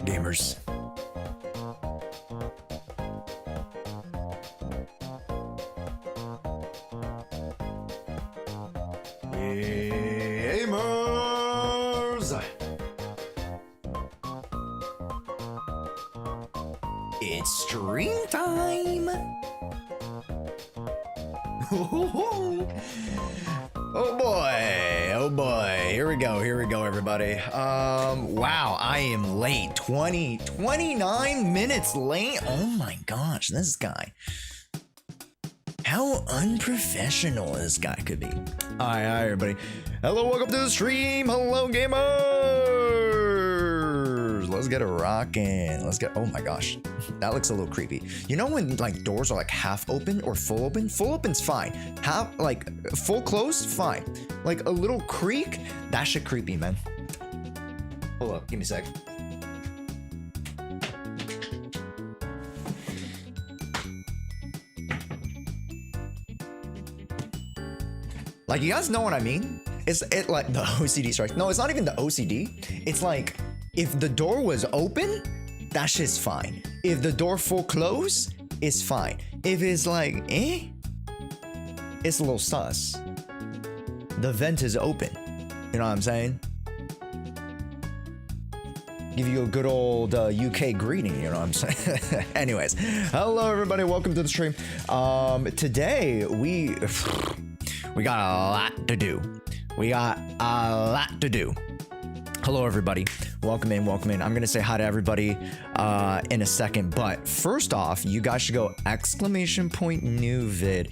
gamers. Gamers! It's stream time! Oh boy, oh boy, here we go, everybody. Wow, I am late, 29 minutes late. Oh my gosh, this guy. How unprofessional this guy could be. Hi, everybody. Hello, welcome to the stream. Hello, gamers. Let's get it rocking. Oh my gosh, that looks a little creepy. You know when like doors are like half open or full open? Full open's fine. Half, like full closed, fine. Like a little creak, that shit creepy, man. Hold up, give me a sec. Like, you guys know what I mean? It's like the OCD strikes. No, it's not even the OCD. It's like, if the door was open, that shit's fine. If the door full close, it's fine. If it's like, it's a little sus. The vent is open. You know what I'm saying? Give you a good old UK greeting, you know what I'm saying? Anyways, hello everybody, welcome to the stream. Today, we got a lot to do. Hello everybody, welcome in. I'm gonna say hi to everybody in a second, but first off, you guys should go !new vid.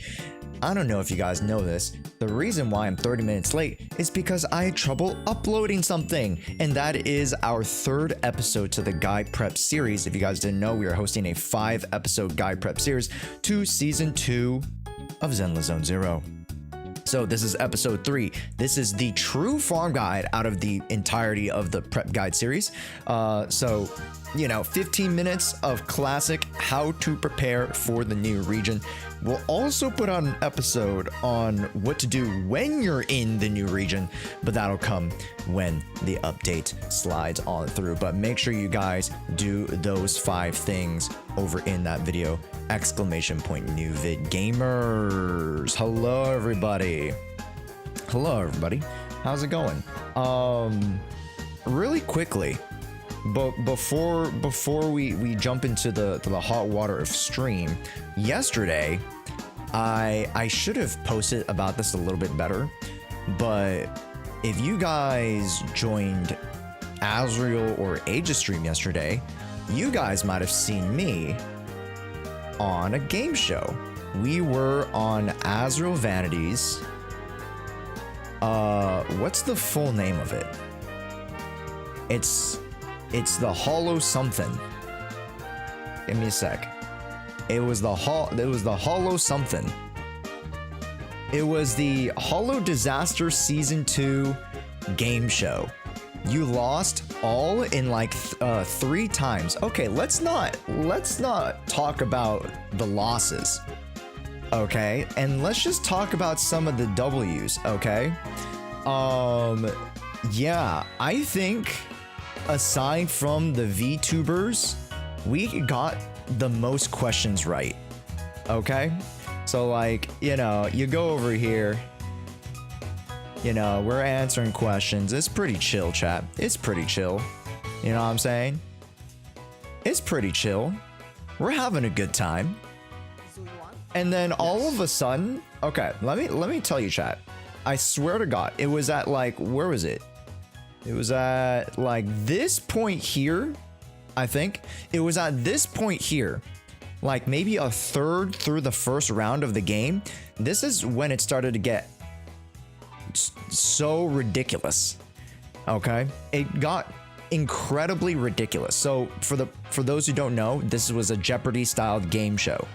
I don't know if you guys know this. The reason why I'm 30 minutes late is because I had trouble uploading something, and that is our third episode to the guide prep series. If you guys didn't know, we are hosting a 5-episode guide prep series to season 2 of Zenless Zone 0. So this is episode 3. This is the true farm guide out of the entirety of the prep guide series. So, you know, 15 minutes of classic how to prepare for the new region. We'll also put out an episode on what to do when you're in the new region, but that'll come when the update slides on through. But make sure you guys do those 5 things over in that video. !new vid gamers. Hello everybody. How's it going? Really quickly, but before we jump into the hot water of stream, yesterday I should have posted about this a little bit better, but if you guys joined Azriel or Aegis stream yesterday, you guys might have seen me on a game show. We were on Azriel Vanities. What's the full name of it? It's the Hollow something. Give me a sec. It was the Hollow something. It was the Hollow Disaster Season 2 game show. You lost all in like 3 times. Okay, let's not talk about the losses. Okay, and let's just talk about some of the W's, okay? Yeah, I think aside from the VTubers, we got the most questions right. Okay? So like, you know, you go over here, you know, we're answering questions. It's pretty chill, chat. It's pretty chill. You know what I'm saying? It's pretty chill. We're having a good time. And then all of a sudden, okay, let me tell you, chat. I swear to God, it was at like, where was it? It was at like this point here, I think. It was at this point here, like maybe a third through the first round of the game. This is when it started to get so ridiculous. Okay, it got incredibly ridiculous. So for those who don't know, this was a Jeopardy styled game show.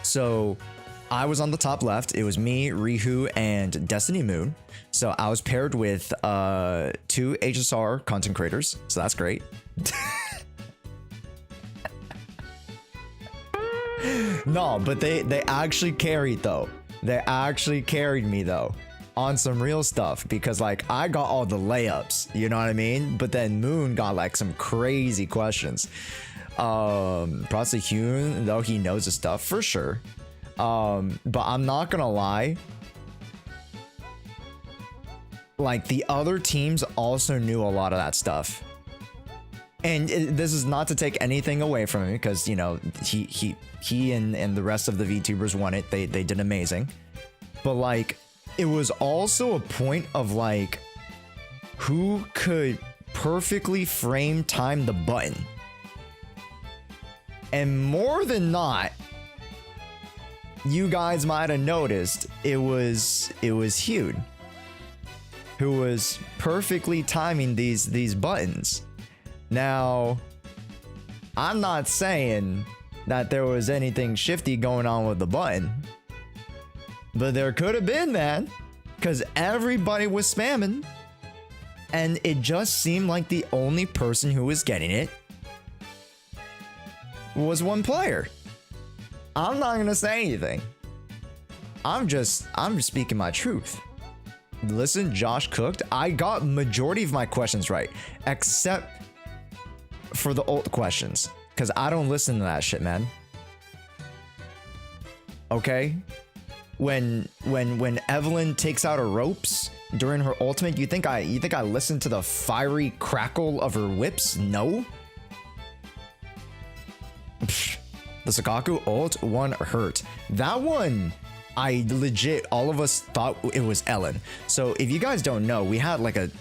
So I was on the top left. It was me, Rihu, and Destiny Moon. So I was paired with 2 HSR content creators. So that's great. No, but they actually carried though. They actually carried me though. on some real stuff, because like I got all the layups, you know what I mean? But then Moon got like some crazy questions. Props to Hyun, though he knows his stuff for sure. But I'm not gonna lie, like the other teams also knew a lot of that stuff. And this is not to take anything away from him, because you know he and the rest of the VTubers won it. They did amazing. But like it was also a point of like who could perfectly frame time the button. And more than not, you guys might have noticed it was Hyun who was perfectly timing these buttons. Now, I'm not saying that there was anything shifty going on with the button, but there could have been, man, because everybody was spamming, and it just seemed like the only person who was getting it was one player. I'm not gonna say anything. I'm just speaking my truth. Listen, Josh cooked. I got majority of my questions right, except for the ult questions, because I don't listen to that shit, man. Okay? When Evelyn takes out her ropes during her ultimate, you think I listen to the fiery crackle of her whips? No. Psh, the Sakaku ult one hurt. That one, I legit, all of us thought it was Ellen. So if you guys don't know, we had like a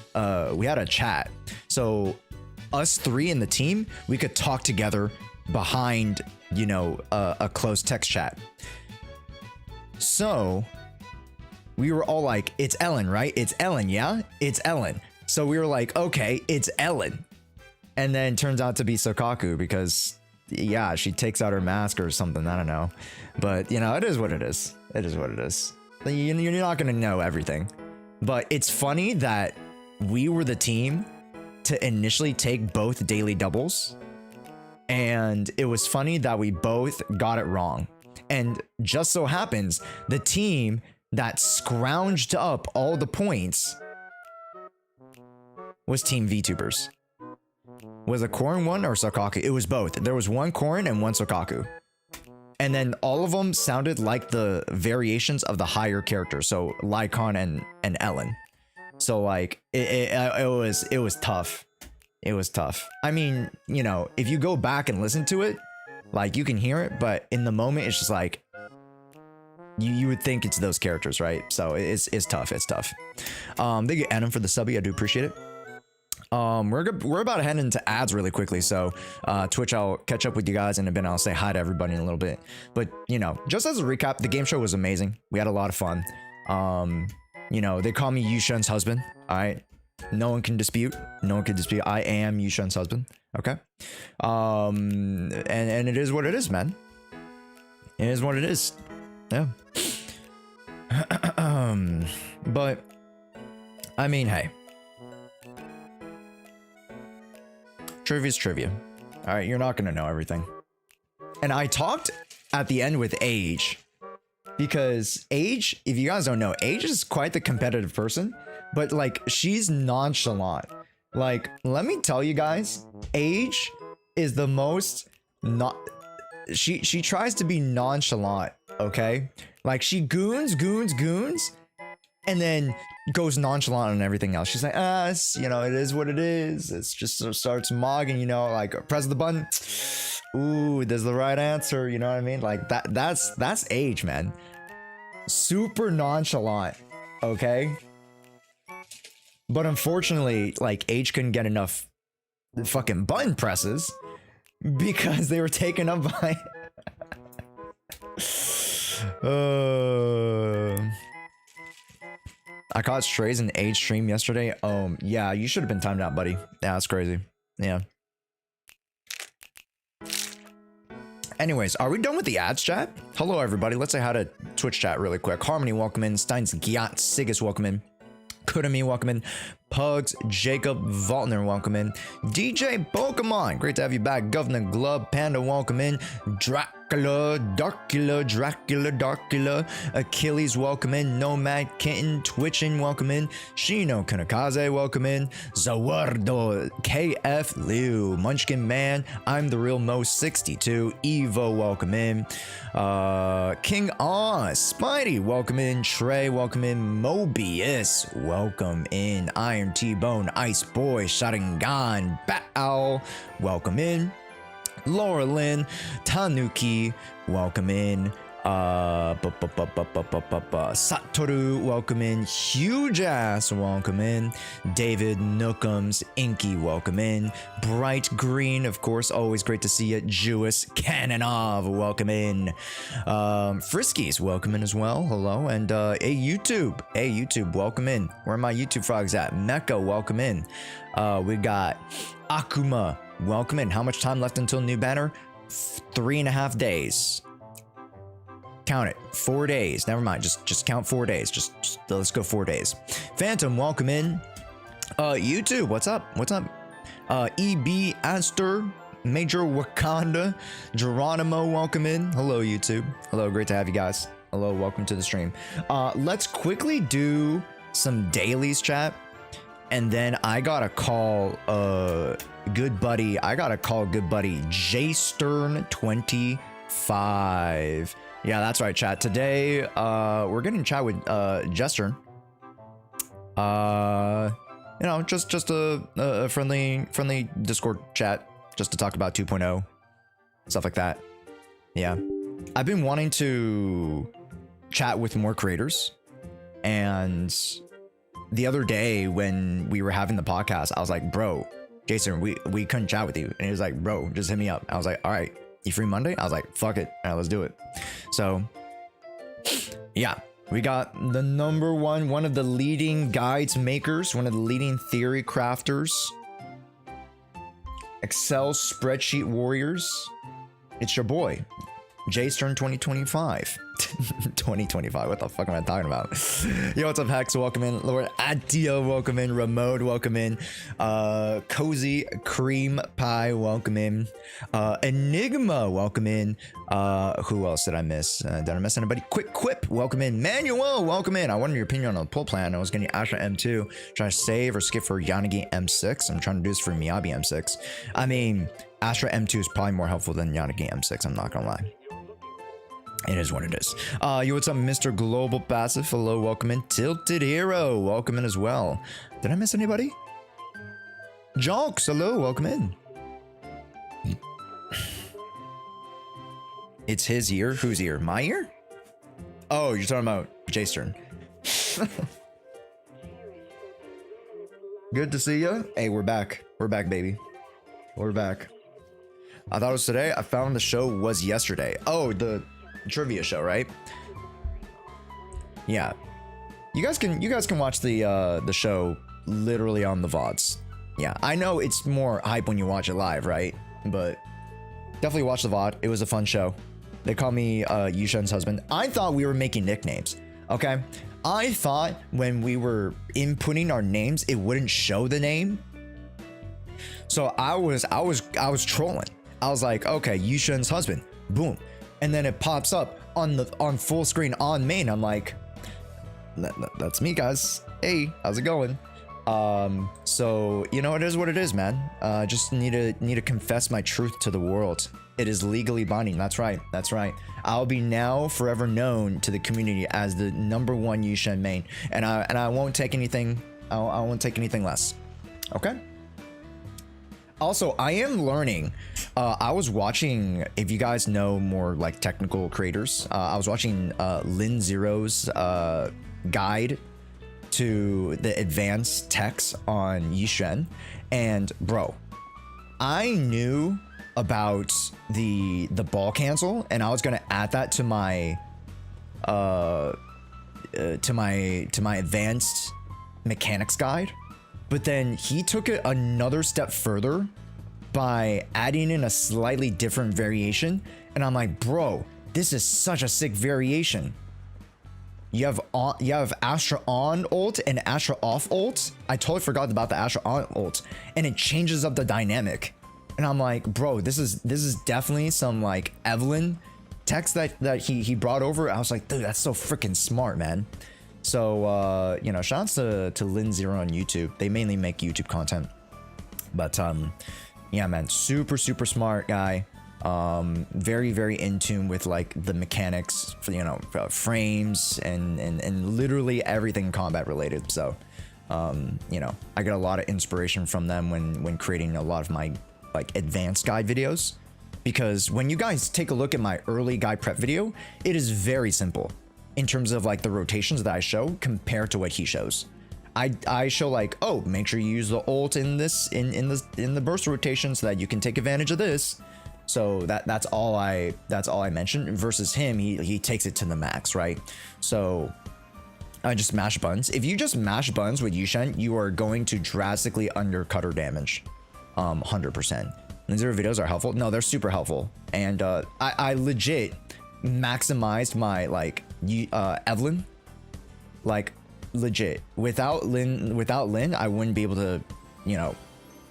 chat. So us three in the team, we could talk together behind, you know, a closed text chat. So we were all like, it's Ellen, right? It's Ellen, yeah? It's Ellen. So we were like, okay, it's Ellen. And then turns out to be Sokaku, because yeah, she takes out her mask or something, I don't know. But you know, it is what it is. It is what it is. You're not gonna know everything. But it's funny that we were the team to initially take both daily doubles, and it was funny that we both got it wrong. And just so happens the team that scrounged up all the points was Team VTubers. Was it Corrin one or Sokaku? It was both. There was one Corrin and one Sokaku. And then all of them sounded like the variations of the higher characters, so Lycon and Ellen. So like it was tough. It was tough. I mean, you know, if you go back and listen to it, like you can hear it, but in the moment it's just like you would think it's those characters, right? So it's tough. It's tough. Thank you, Adam, for the subby. I do appreciate it. We're about to head into ads really quickly, so Twitch, I'll catch up with you guys in a bit. I'll say hi to everybody in a little bit. But you know, just as a recap, the game show was amazing. We had a lot of fun. You know, they call me Yusan's husband. All right, no one can dispute. No one can dispute. I am Yusan's husband. Okay. And it is what it is, man. It is what it is. Yeah. But I mean, hey. Trivia's trivia. All right, you're not gonna know everything. And I talked at the end with Age, because Age, if you guys don't know, Age is quite the competitive person, but like she's nonchalant. Like, let me tell you guys, Age is the most not. She tries to be nonchalant, okay? Like she goons, and then goes nonchalant on everything else. She's like, you know, it is what it is. It's just sort of starts mogging, you know, like press the button. Ooh, there's the right answer. You know what I mean? Like that's Age, man. Super nonchalant, okay? But unfortunately, like Age couldn't get enough fucking button presses because they were taken up by I caught strays in Age stream yesterday. Yeah, you should have been timed out, buddy. Yeah, that's crazy. Yeah. Anyways, are we done with the ads, chat? Hello, everybody. Let's say hi to Twitch chat really quick. Harmony, welcome in. Steins Gyat, Sigus, welcome in. Kudami, welcome in. Pugs, Jacob, Valtner, welcome in. DJ Pokemon, great to have you back. Governor Glub, Panda, welcome in. Dracula, Achilles, welcome in, Nomad Kitten, Twitchin, welcome in, Shino Kanakaze, welcome in, Zawardo, KF Liu, Munchkin Man, I'm the real Mo 62, Evo, welcome in, King Oz, Spidey, welcome in, Trey, welcome in, Mobius, welcome in, Iron T-Bone, Ice Boy, Sharingan, Bat Owl, welcome in, Laura Lynn, Tanuki, welcome in. Satoru, welcome in. Huge Ass, welcome in. David Nookums, Inky, welcome in. Bright Green, of course, always great to see you. Jewess Kanonov, welcome in. Friskies, welcome in as well. Hello. And hey YouTube, welcome in. Where are my YouTube frogs at? Mecha, welcome in. We got Akuma, welcome in. How much time left until new banner? 3.5 days. Count it. 4 days. Never mind. Just count 4 days. Just let's go 4 days. Phantom, welcome in. YouTube, what's up? What's up? EB Aster, Major Wakanda, Geronimo, welcome in. Hello, YouTube. Hello, great to have you guys. Hello, welcome to the stream. Let's quickly do some dailies, chat. And then I gotta call good buddy JSTERN 25. Yeah, that's right, chat. Today we're getting chat with JSTERN. You know, just a friendly Discord chat, just to talk about 2.0 stuff like that. Yeah, I've been wanting to chat with more creators, and the other day when we were having the podcast, I was like, bro, Jason, we couldn't chat with you. And he was like, bro, just hit me up. I was like, all right, you free Monday? I was like, fuck it. All right, let's do it. So yeah, we got the one of the leading guides makers, one of the leading theory crafters, Excel spreadsheet warriors. It's your boy, JSTERN 2025. 2025, what the fuck am I talking about? Yo, what's up, Hex? Welcome in. Lord Adia, welcome in. Ramode, welcome in. Cozy Cream Pie, welcome in. Enigma, welcome in. Who else did I miss? Did I miss anybody? Quick Quip, welcome in. Manuel, welcome in. I wanted your opinion on the pull plan. I was getting Asha M2, trying to save or skip for Yanagi M6. I'm trying to do this for Miyabi M6. I mean, Astra M2 is probably more helpful than Yanagi M6, I'm not gonna lie. It is what it is. Yo, what's up, Mr. Global Passive? Hello, welcome in. Tilted Hero, welcome in as well. Did I miss anybody? Jonks, hello, welcome in. It's his ear? Whose ear? My ear? Oh, you're talking about JSTERN. Good to see you. Hey, we're back. We're back, baby. We're back. I thought it was today. I found the show was yesterday. Oh, the trivia show, right? Yeah, you guys can watch the show literally on the VODs. Yeah, I know it's more hype when you watch it live, right? But definitely watch the VOD. It was a fun show. They call me Yusan's husband. I thought we were making nicknames. Okay, I thought when we were inputting our names, it wouldn't show the name. So I was trolling. I was like, okay, Yusan's husband. Boom. And then it pops up on full screen on main. I'm like, that's me, guys. Hey, how's it going? So you know, it is what it is, man. Just need to confess my truth to the world. It is legally binding. That's right. That's right. I'll be now forever known to the community as the #1 Yusan main, and I won't take anything. I won't take anything less. Okay. Also, I am learning. I was watching, if you guys know more like technical creators, I was watching Lin Zero's guide to the advanced techs on Yishen, and bro, I knew about the ball cancel, and I was gonna add that to my advanced mechanics guide. But then he took it another step further by adding in a slightly different variation. And I'm like, bro, this is such a sick variation. You have Astra on ult and Astra off ult. I totally forgot about the Astra on ult, and it changes up the dynamic. And I'm like, bro, this is definitely some like Evelyn text that he brought over, I was like, dude, that's so freaking smart, man. So you know, shout out to Lin Zero on YouTube. They mainly make YouTube content, but yeah, man, super smart guy. Very in tune with like the mechanics for, you know, frames and literally everything combat related. So you know, I get a lot of inspiration from them when creating a lot of my like advanced guide videos, because when you guys take a look at my early guide prep video, it is very simple in terms of like the rotations that I show compared to what he shows. I show like, oh, make sure you use the ult in the burst rotation so that you can take advantage of this. So that's all I mentioned, versus him, he takes it to the max, right? So I just mash buttons. If you just mash buttons with Yusan, you are going to drastically undercut her damage. 100%. And zero videos are helpful. No, they're super helpful. And I legit maximized my like Evelyn, like legit. Without Lin, I wouldn't be able to, you know,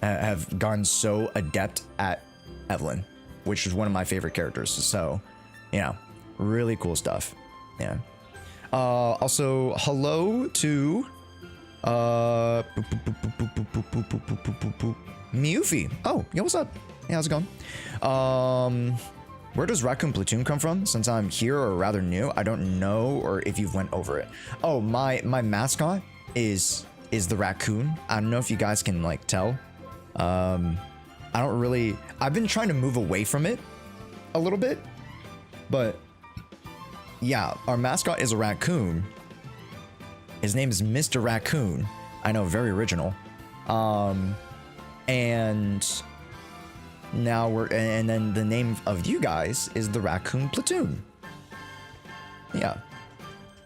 have gone so adept at Evelyn, which is one of my favorite characters. So, you know, really cool stuff. Yeah. Also, hello to Miyabi. Oh, yo, what's up? Hey, how's it going? Where does Raccoon Platoon come from? Since I'm here, or rather new, I don't know, or if you've went over it. Oh, my mascot is the raccoon. I don't know if you guys can like tell. I don't really. I've been trying to move away from it a little bit, but yeah, our mascot is a raccoon. His name is Mr. Raccoon. I know, very original. And now and then the name of you guys is the Raccoon Platoon. Yeah.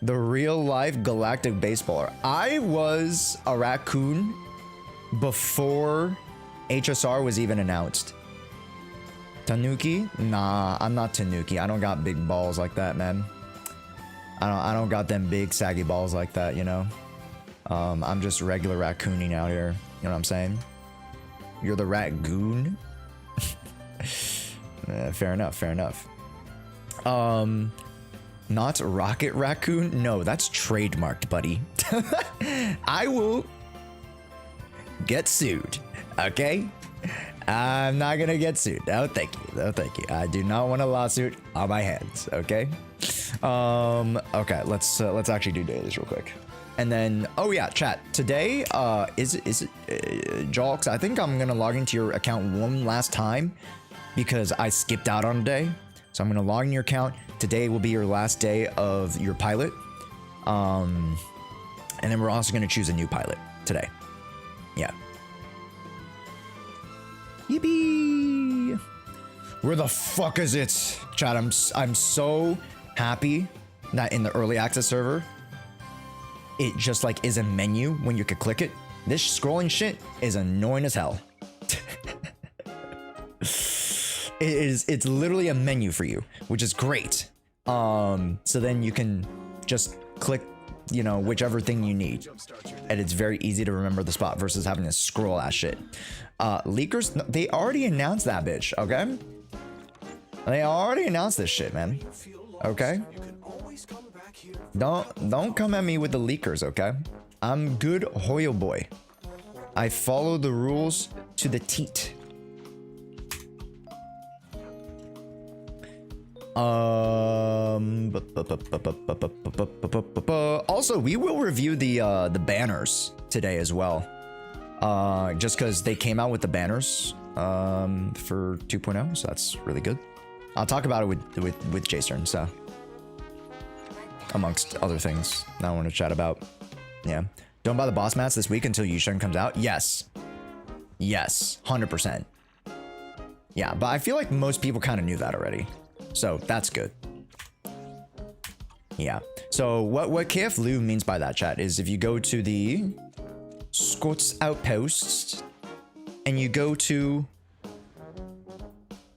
The real life galactic baseballer. I was a raccoon before HSR was even announced. Tanuki? Nah, I'm not Tanuki. I don't got big balls like that, man. I don't got them big saggy balls like that, you know. I'm just regular raccooning out here. You know what I'm saying? You're the raccoon. Fair enough. Not Rocket Raccoon? No, that's trademarked, buddy. I will get sued, okay? I'm not gonna get sued. No, thank you. No, thank you. I do not want a lawsuit on my hands, okay? Okay, let's actually do dailies real quick. And then, oh yeah, chat. Today, is it Jolks? I think I'm gonna log into your account one last time because I skipped out on a day. So I'm gonna log in your account. Today will be your last day of your pilot. And then we're also gonna choose a new pilot today. Yeah. Yippee! Where the fuck is it? Chat, I'm so happy that in the early access server, it just like is a menu when you could click it. This scrolling shit is annoying as hell. It's literally a menu for you, which is great. So then you can just click, you know, whichever thing you need. And it's very easy to remember the spot versus having to scroll ass shit. Leakers, they already announced that bitch, okay? They already announced this shit, man. Okay? Don't come at me with the leakers, okay? I'm good Hoyo boy. I follow the rules to the teat. Also, we will review the banners today as well. Just because they came out with the banners for 2.0, so that's really good. I'll talk about it with JSTERN, so amongst other things that I want to chat about. Yeah, don't buy the boss mats this week until Yusan comes out. Yes, 100%. Yeah, but I feel like most people kind of knew that already, so that's good. Yeah. So what KF Lu means by that, chat, is if you go to the Scots Outposts and you go to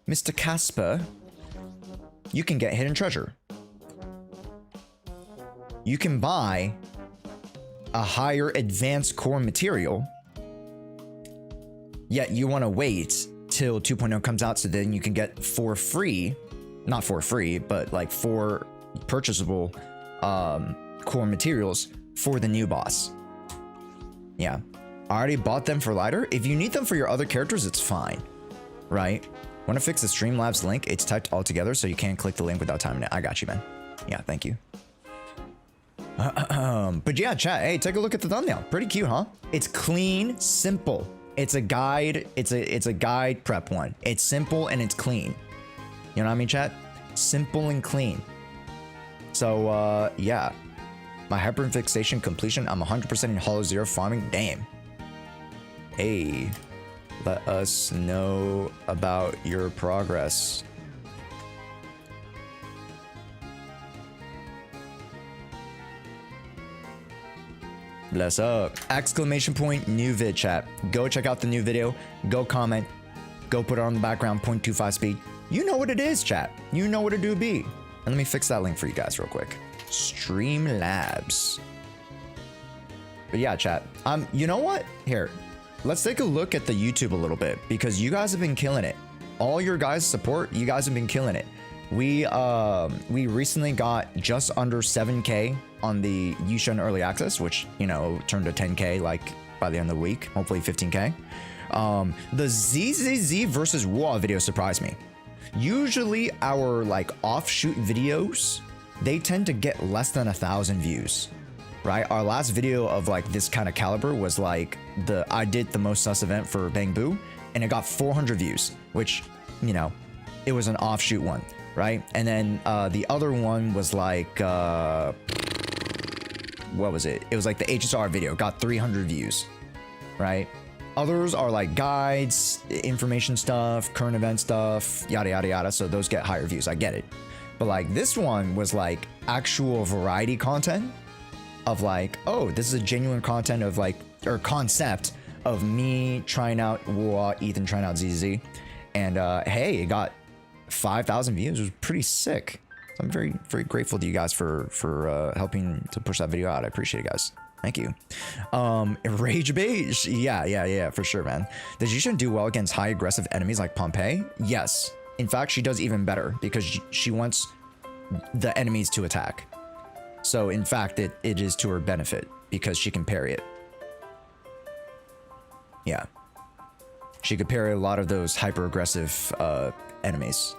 Mr. Casper, you can get hidden treasure. You can buy a higher advanced core material, yet you want to wait till 2.0 comes out so then you can get for free not for free, but like for purchasable core materials for the new boss. Yeah, I already bought them for lighter. If you need them for your other characters, it's fine, right? Want to fix the Streamlabs link? It's typed all together, so you can't click the link without timing it. I got you, man. Yeah, thank you. But yeah, chat. Hey, take a look at the thumbnail. Pretty cute, huh? It's clean, simple. It's a guide. It's a guide prep one. It's simple and it's clean. You know what I mean, chat? Simple and clean. So yeah, my hyperfixation completion. I'm 100% in Hollow Zero farming. Damn. Hey, let us know about your progress. Bless up. Exclamation point, new vid, chat. Go check out the new video. Go comment. Go put it on the background, 0.25 speed. You know what it is, chat. You know what it do be. And let me fix that link for you guys real quick. Streamlabs. But yeah, chat. You know what? Here, let's take a look at the YouTube a little bit because you guys have been killing it. All your guys' support, you guys have been killing it. We recently got just under 7K on the Yusan early access, which, you know, turned to 10K like by the end of the week, hopefully 15K. The ZZZ versus WoA video surprised me. Usually our like offshoot videos, they tend to get less than 1,000 views, right? Our last video of like this kind of caliber was like I did the most sus event for Bang Boo and it got 400 views, which, you know, it was an offshoot one, right? And then the other one was like, what was it? It was like the HSR video, got 300 views, right? Others are like guides, information stuff, current event stuff, yada, yada, yada. So those get higher views. I get it. But like this one was like actual variety content of like, oh, this is a genuine content of like, or concept of me trying out WoA, Ethan trying out ZZZ. And hey, it got 5,000 views. It was pretty sick. So I'm very, very grateful to you guys for helping to push that video out. I appreciate it, guys. Thank you. Rage Beige. Yeah, for sure, man. Does Jushin do well against high aggressive enemies like Pompeii? Yes. In fact, she does even better because she wants the enemies to attack. So in fact, it is to her benefit because she can parry it. Yeah. She could parry a lot of those hyper aggressive enemies.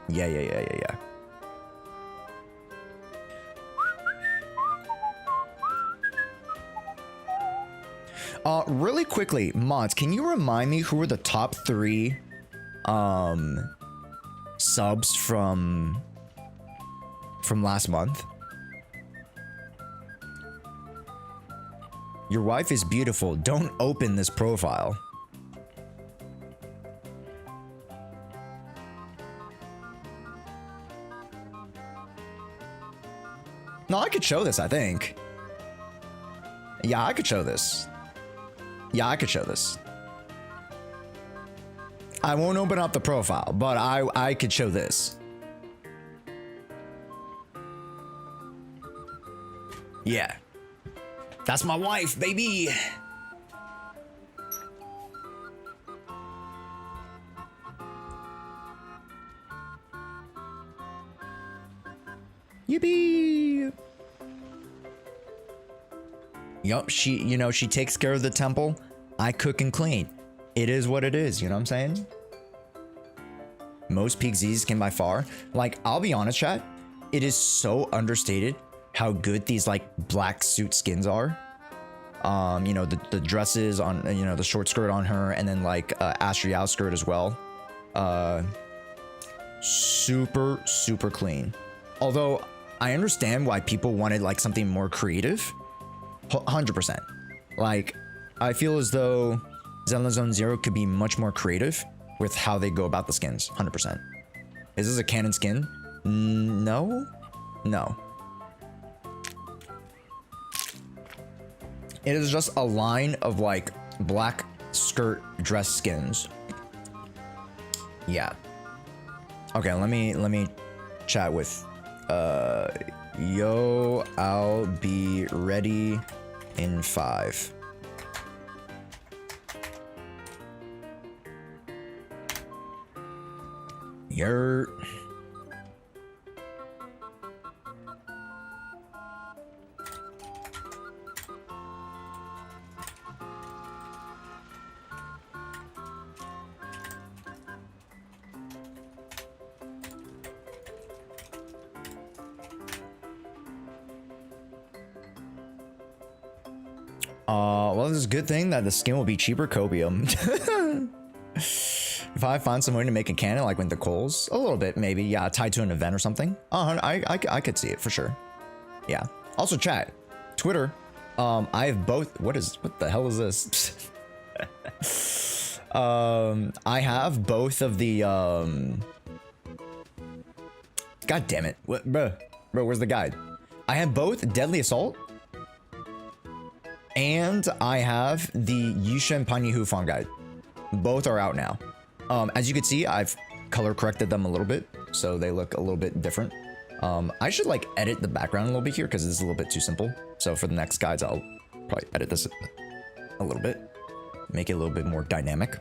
Yeah. Really quickly, mods, can you remind me who were the top 3 subs from last month? Your wife is beautiful. Don't open this profile. No, I could show this, I think. Yeah, I could show this. Yeah, I could show this. I won't open up the profile, but I could show this. Yeah. That's my wife, baby. Yippee. Yup, she takes care of the temple. I cook and clean. It is what it is, you know what I'm saying? Most peak Z's can by far. Like, I'll be honest, chat. It is so understated how good these like black suit skins are. You know, the dresses on, you know, the short skirt on her, and then like Astrial skirt as well. Super clean. Although I understand why people wanted like something more creative. 100%. Like, I feel as though Zenless Zone Zero could be much more creative with how they go about the skins. 100%. Is this a canon skin? No. It is just a line of like black skirt dress skins. Yeah. Okay, let me chat with yo, I'll be ready in 5. Yer. Well, this is a good thing that the skin will be cheaper. Copium. If I find some way to make a cannon like with the coals, a little bit maybe, yeah, tied to an event or something. I could see it for sure. Yeah. Also, chat, Twitter. I have both. What the hell is this? I have both of the. God damn it, what, bro? Where's the guide? I have both Deadly Assault. And I have the Yusan Panyihu farm guide. Both are out now. As you can see, I've color corrected them a little bit, so they look a little bit different. I should like edit the background a little bit here because this is a little bit too simple. So for the next guides, I'll probably edit this a little bit, make it a little bit more dynamic.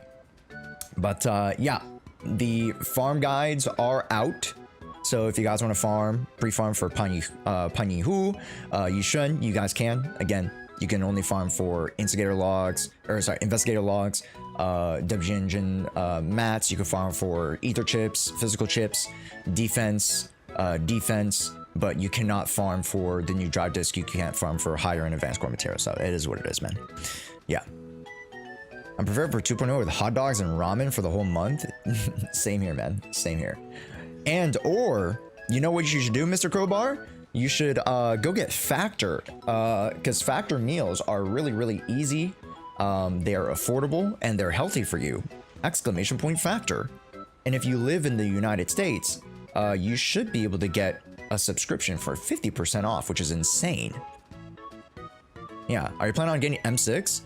But yeah, the farm guides are out. So if you guys want to farm, pre-farm for Panyihu, Yusan, you guys can. Again, you can only farm for investigator logs, WG engine mats. You can farm for ether chips, physical chips, defense, but you cannot farm for the new drive disk. You can't farm for higher and advanced core material. So it is what it is, man. Yeah. I'm prepared for 2.0 with hot dogs and ramen for the whole month. Same here, man. Same here. And or, you know what you should do, Mr. Crowbar? You should go get Factor, because Factor meals are really, really easy. They are affordable and they're healthy for you. Exclamation point Factor. And if you live in the United States, you should be able to get a subscription for 50% off, which is insane. Yeah, are you planning on getting M6?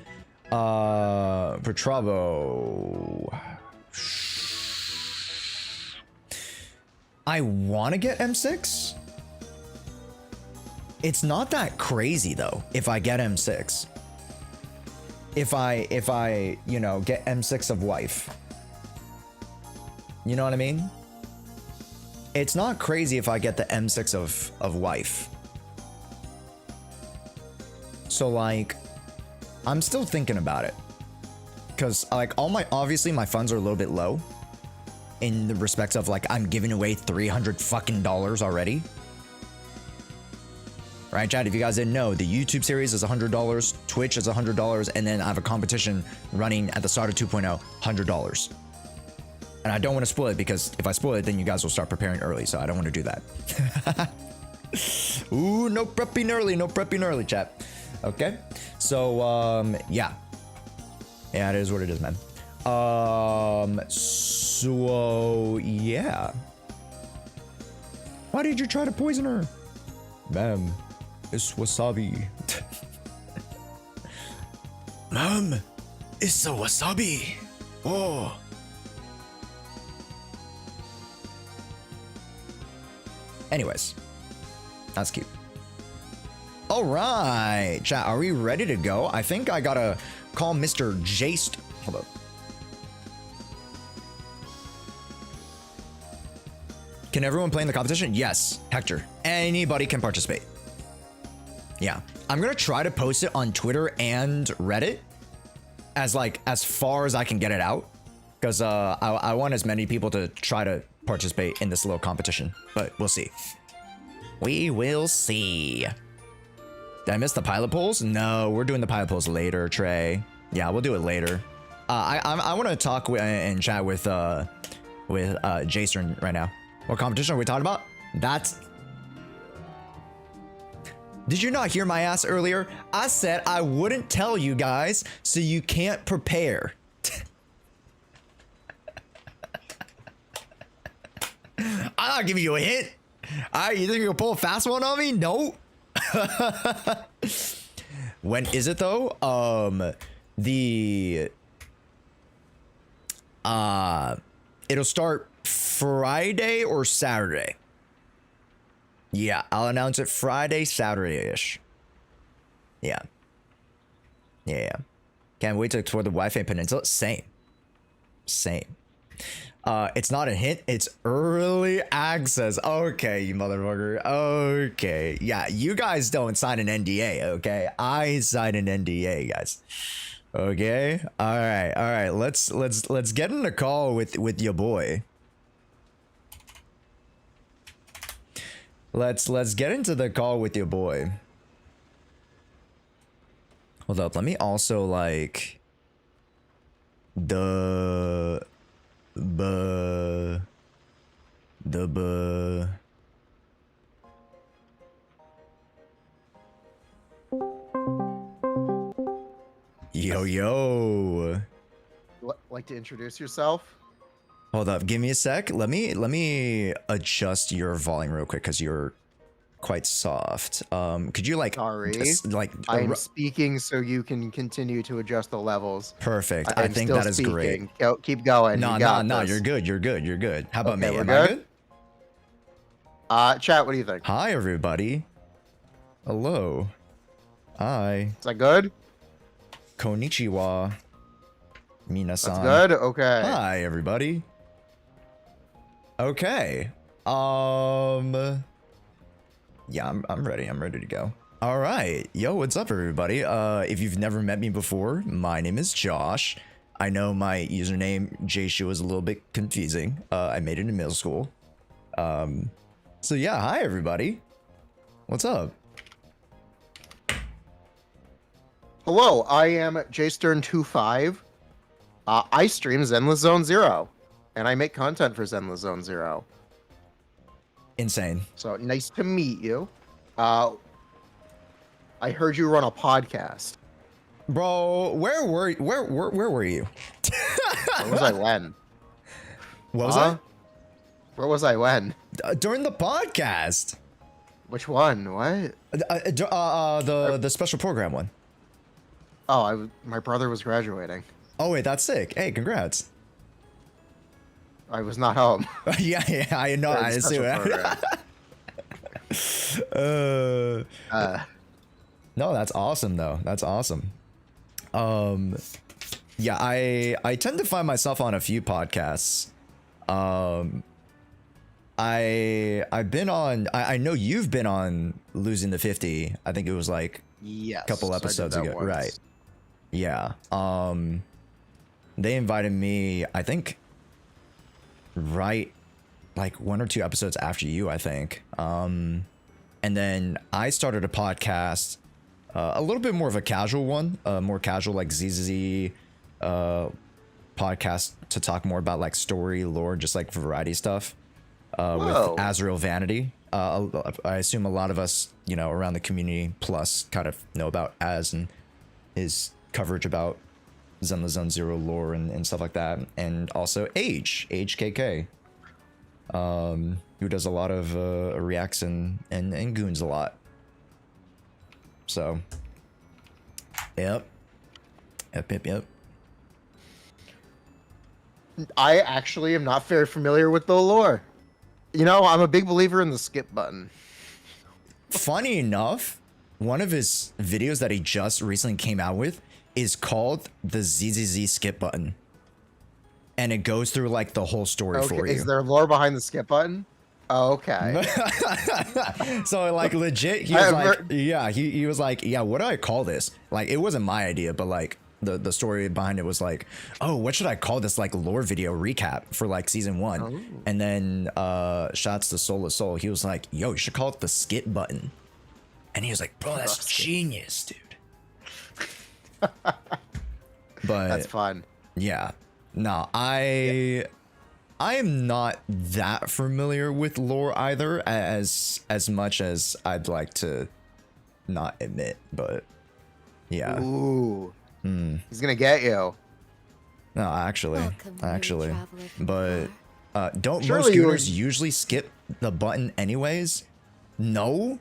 Petravo. I want to get M6. It's not that crazy though if I get M6. If I, you know, get M6 of wife. You know what I mean? It's not crazy if I get the M6 of wife. So like, I'm still thinking about it. Cause like obviously my funds are a little bit low. In the respects of like, I'm giving away $300 fucking already. Right, chat, if you guys didn't know, the YouTube series is $100, Twitch is $100, and then I have a competition running at the start of 2.0, $100. And I don't want to spoil it because if I spoil it, then you guys will start preparing early, so I don't want to do that. Ooh, no prepping early, chat. Okay, so, yeah. Yeah, it is what it is, man. So, yeah. Why did you try to poison her? Ma'am, it's wasabi. Ma'am, it's a wasabi. Oh. Anyways, that's cute. All right, chat, are we ready to go? I think I gotta call Mr. Jester. Hold up. Can everyone play in the competition? Yes, Hector. Anybody can participate. Yeah, I'm gonna try to post it on Twitter and Reddit as far as I can get it out, because I want as many people to try to participate in this little competition, but we'll see. We will see. Did I miss the pilot polls? No, we're doing the pilot polls later, Trey. Yeah, we'll do it later. I want to talk and chat with JSTERN right now. What competition are we talking about? That's... Did you not hear my ass earlier? I said I wouldn't tell you guys so you can't prepare. I'm not giving you a hint. You think you're gonna pull a fast one on me? No. When is it though? It'll start Friday or Saturday. Yeah, I'll announce it Friday, Saturday-ish. Yeah. Yeah. Can't wait to explore the Wi-Fi Peninsula. Same. It's not a hint, it's early access. Okay, you motherfucker. Okay. Yeah, you guys don't sign an NDA, okay? I sign an NDA, guys. Okay? Alright. Let's get in the call with your boy. Let's get into the call with your boy. Hold up, let me also like the yo. Like to introduce yourself? Hold up, give me a sec. Let me adjust your volume real quick because you're quite soft. Could you like Sorry. I'm speaking so you can continue to adjust the levels. Perfect. I think that is great. Keep going. No, you're good. You're good. How about me? We're Am good? I good? Chat, what do you think? Hi everybody. Hello. Hi. Is that good? Konnichiwa. Minasan. That's good? Okay. Hi everybody. Okay. Yeah, I'm ready. I'm ready to go. All right. Yo, what's up, everybody? If you've never met me before, my name is Josh. I know my username, Jshoea, is a little bit confusing. I made it in middle school. So yeah, hi, everybody. What's up? Hello, I am JSTERN 2.5. I stream Zenless Zone 0, and I make content for Zenless Zone 0. Insane. So nice to meet you. I heard you run a podcast. Bro, where were you? Where were you? Where was I when? What was that? Where was I when? During the podcast. Which one? What? The special program one. Oh, my brother was graduating. Oh wait, that's sick. Hey, congrats. I was not home. yeah, I know. I assume. No, that's awesome though. That's awesome. Yeah, I tend to find myself on a few podcasts. I've been on. I know you've been on Losing the 50. I think it was like a couple episodes ago, right? Yeah. They invited me. I think. Right, like 1 or 2 episodes after you, I think. And then I started a podcast, a little bit more of a casual one, more casual like ZZZ podcast to talk more about like story, lore, just like variety stuff. With Azrael Vanity. I assume a lot of us, you know, around the community plus kind of know about Az and his coverage about Zenless Zone 0 lore and stuff like that, and also HKK, who does a lot of reacts and goons a lot. So, yep. I actually am not very familiar with the lore. You know, I'm a big believer in the skip button. Funny enough, one of his videos that he just recently came out with is called the ZZZ skip button, and it goes through like the whole story for you. Is there lore behind the skip button? Oh, okay. So like legit, he was like, yeah, he was like, yeah, what do I call this? Like, it wasn't my idea, but like the story behind it was like, oh, what should I call this like lore video recap for like season 1? Oh. And then shots to Soul of Soul, he was like, yo, you should call it the skip button. And he was like, bro, that's genius, dude. But that's fun. Yeah, no, I am not that familiar with lore either, as much as I'd like to not admit, but yeah. Ooh, he's gonna get you. No, actually, but don't most gooners usually skip the button anyways? No.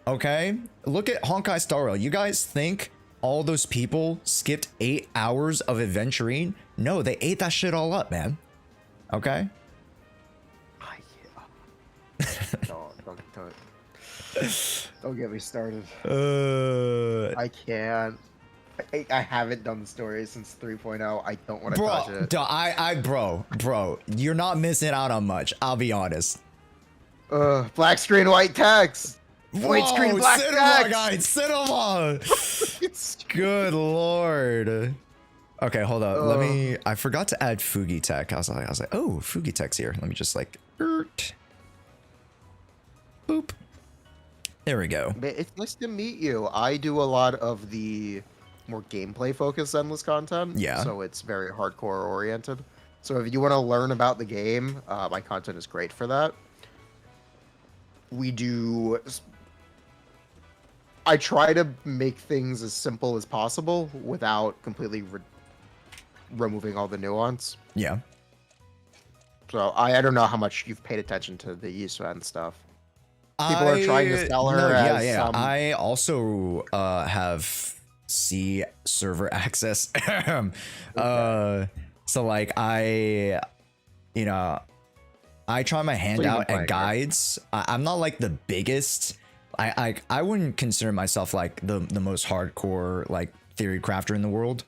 Okay, look at Honkai Star Rail. You guys think all those people skipped 8 hours of adventuring? No, they ate that shit all up, man. Okay? Don't get me started. I can't. I haven't done the story since 3.0. I don't want to touch it. Bro, you're not missing out on much. I'll be honest. Black screen, white text. White screen, black cinema, text. guys, cinema. Good lord. Okay, hold up. Let me. I forgot to add Fugi Tech. I was like, oh, Fugi Tech's here. Let me just like, boop. There we go. It's nice to meet you. I do a lot of the more gameplay focused Zenless content. Yeah. So it's very hardcore oriented. So if you want to learn about the game, my content is great for that. I try to make things as simple as possible without completely removing all the nuance. Yeah. So I don't know how much you've paid attention to the Yusan stuff. People are trying to sell her as some... I also have C server access. Okay. So like I try my hand out at guides. I'm not like the biggest. I wouldn't consider myself like the most hardcore like theory crafter in the world.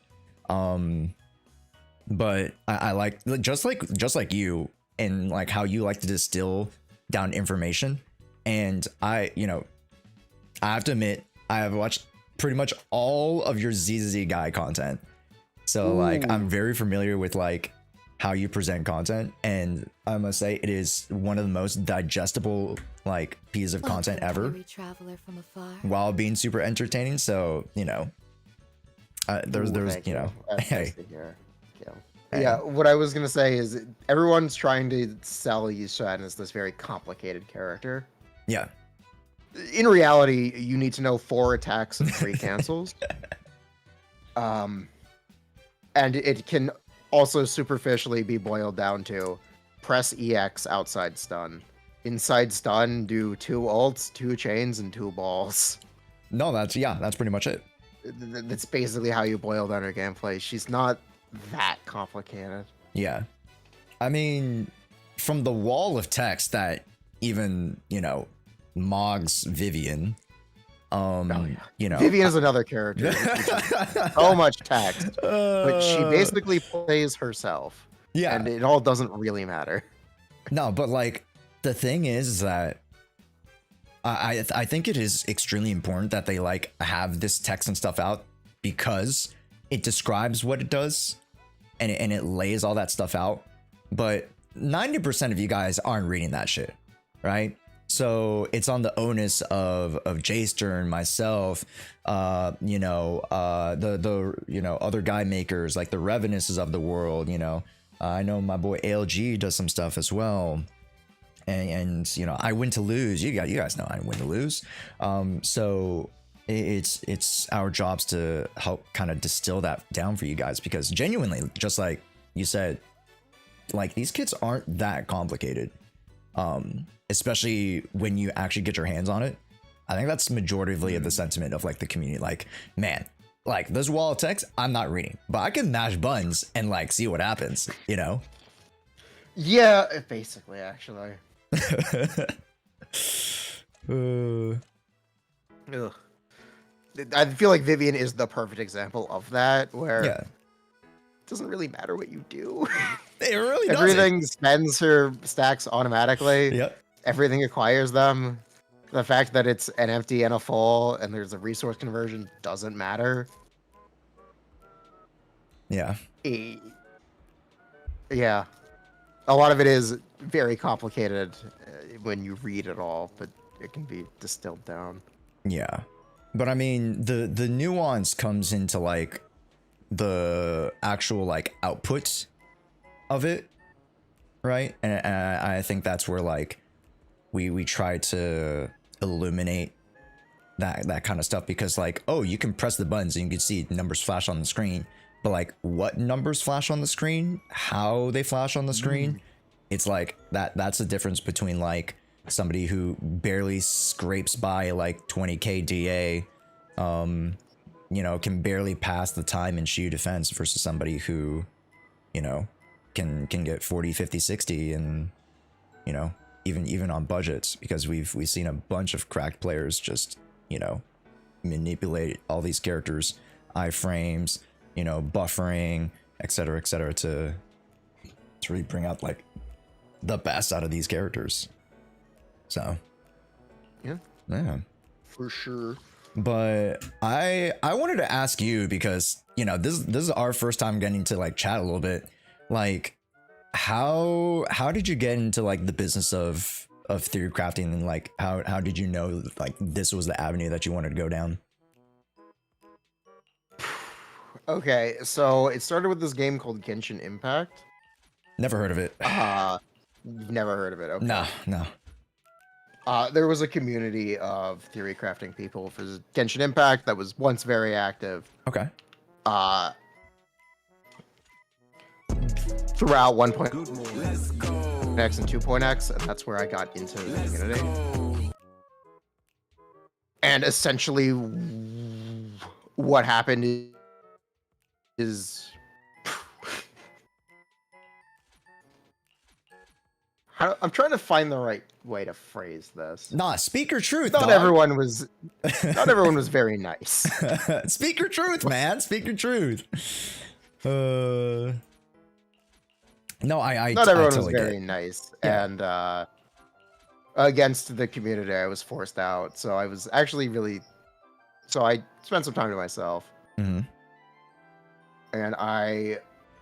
But I like just like you and like how you like to distill down information. And I have to admit, I have watched pretty much all of your ZZZ guy content. So like I'm very familiar with like how you present content, and I must say it is one of the most digestible like pieces of content ever, while being super entertaining. So there's hey. Yeah, what I was gonna say is everyone's trying to sell Yusan as this very complicated character. Yeah. In reality, you need to know 4 attacks and 3 cancels. And it can also superficially be boiled down to press EX outside stun. Inside stun, do 2 ults, 2 chains, and 2 balls. No, that's pretty much it. That's basically how you boil down her gameplay. She's not that complicated. Yeah. I mean, from the wall of text that even, Mog's Vivian. Vivian is another character. So much text. But she basically plays herself. Yeah. And it all doesn't really matter. No, but like the thing is that I think it is extremely important that they like have this text and stuff out, because it describes what it does and it lays all that stuff out. But 90% of you guys aren't reading that shit, right? So it's on the onus of JSTERN, myself, the other guy makers like the Revenuses of the world. I know my boy ALG does some stuff as well, and I win to lose. You guys know I win to lose. So it's our jobs to help kind of distill that down for you guys, because genuinely, just like you said, like these kits aren't that complicated. Especially when you actually get your hands on it. I think that's majoritively of the sentiment of like the community. Like, man, like this wall of text, I'm not reading, but I can mash buttons and like see what happens, Yeah, basically, actually. Ugh. I feel like Vivian is the perfect example of that, where it doesn't really matter what you do. It really doesn't. Everything spends her stacks automatically. Yep. Everything acquires them. The fact that it's an empty and a full and there's a resource conversion doesn't matter. Yeah. Yeah. A lot of it is very complicated when you read it all, but it can be distilled down. Yeah. But I mean, the nuance comes into like the actual like output of it, right? And I think that's where like we try to illuminate that kind of stuff, because like, oh, you can press the buttons and you can see numbers flash on the screen, but like what numbers flash on the screen, how they flash on the screen, it's like that's the difference between like somebody who barely scrapes by like 20k DA, can barely pass the time in Shu defense, versus somebody who, can get 40, 50, 60 and, even on budgets, because we've seen a bunch of cracked players just, manipulate all these characters. iframes, you know, buffering, etc., etc., to really bring out like the best out of these characters. So, yeah, for sure. But I wanted to ask you, because you know this is our first time getting to like chat a little bit. Like, how did you get into like the business of theory crafting, and like how did you know like this was the avenue that you wanted to go down? Okay, so it started with this game called Genshin Impact. Never heard of it. You've never heard of it? Okay. No. There was a community of theory crafting people for Genshin Impact that was once very active. Okay. Throughout 1.x and 2.x, and that's where I got into the community. And essentially, what happened is I'm trying to find the right way to phrase this. Nah, speak your truth. Not dog. everyone was very nice. Speak your truth, man. Speak your truth. No, I not everyone totally was very nice, yeah. and against the community, I was forced out. So I was actually so I spent some time to myself, Mm-hmm. and I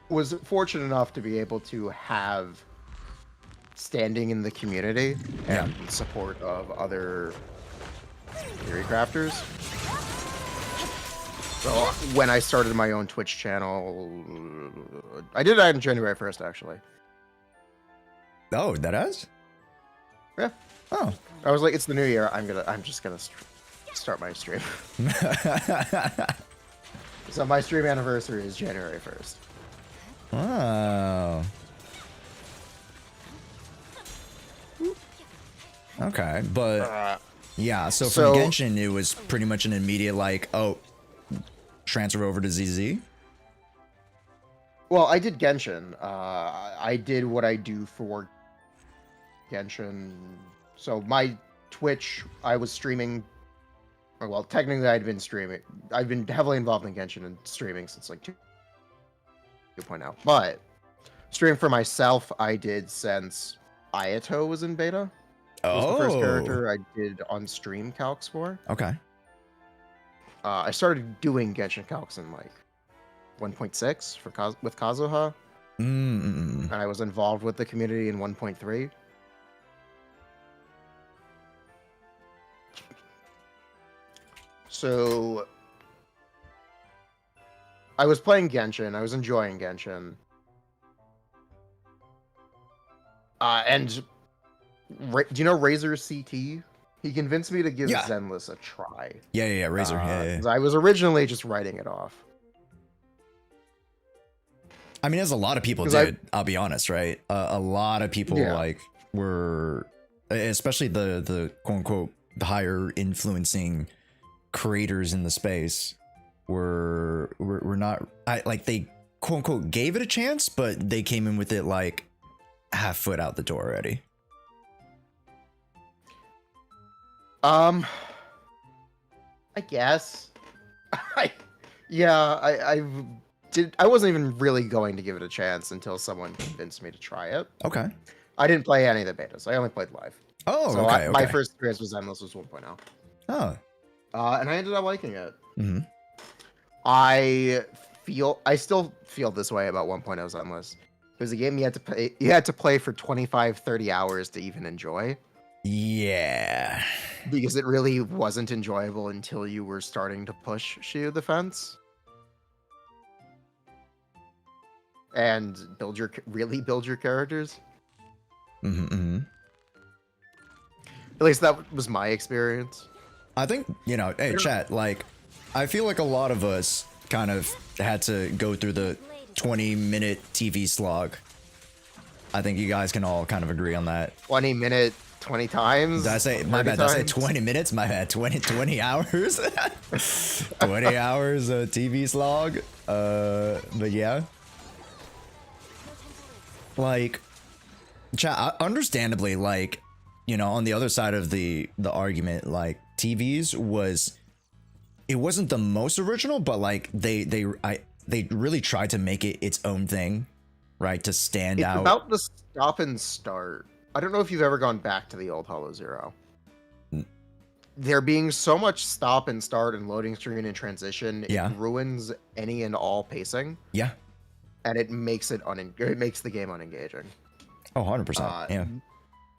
was fortunate enough to be able to have standing in the community and support of other theory crafters. So when I started my own Twitch channel, I did that on January 1st, actually. Oh, that is? Yeah. Oh. I was like, it's the new year. I'm just gonna start my stream. So my stream anniversary is January 1st. Oh. Okay, but yeah, so from Genshin, it was pretty much an immediate like, oh, transfer over to ZZ. Well, I did Genshin. I did what I do for Genshin. So my Twitch, I was streaming. Well, technically, I'd been streaming. I've been heavily involved in Genshin and streaming since like 2.0. But streaming for myself, I did since Ayato was in beta. It was the first character I did on stream calcs for. Okay. I started doing Genshin calcs in like 1.6 with Kazuha. And I was involved with the community in 1.3. So I was playing Genshin. I was enjoying Genshin. And do you know Razor CT? He convinced me to give Zenless a try. Yeah, Razor. Yeah. I was originally just writing it off. I mean, as a lot of people did, I'll be honest, right? A lot of people like were, especially the quote unquote the higher influencing creators in the space were not, they quote unquote gave it a chance, but they came in with it like half foot out the door already. I guess. I wasn't even really going to give it a chance until someone convinced me to try it. Okay. I didn't play any of the betas. I only played live. Oh, so okay. My first experience with Zenless was 1.0. Oh. And I ended up liking it. Mm-hmm. I still feel this way about 1.0 Zenless. It was a game you had to play for 25, 30 hours to even enjoy. Yeah. Because it really wasn't enjoyable until you were starting to push Shield Defense. And really build your characters. Mm-hmm. At least that was my experience. I think, hey, chat, like, I feel like a lot of us kind of had to go through the 20-minute TV slog. I think you guys can all kind of agree on that. 20-minute, 20 times? Did I say, my bad, did I say 20 minutes? My bad, 20 hours? 20 hours of TV slog? But yeah. Like, chat, understandably, like, on the other side of the argument, like, TVs was it wasn't the most original, but like they really tried to make it its own thing, right? To stand It's out. about the stop and start. I don't know if you've ever gone back to the old Hollow Zero. There being so much stop and start and loading screen and transition, Yeah. it ruins any and all pacing. Yeah. And it makes it makes the game unengaging. Oh, 100%. Yeah.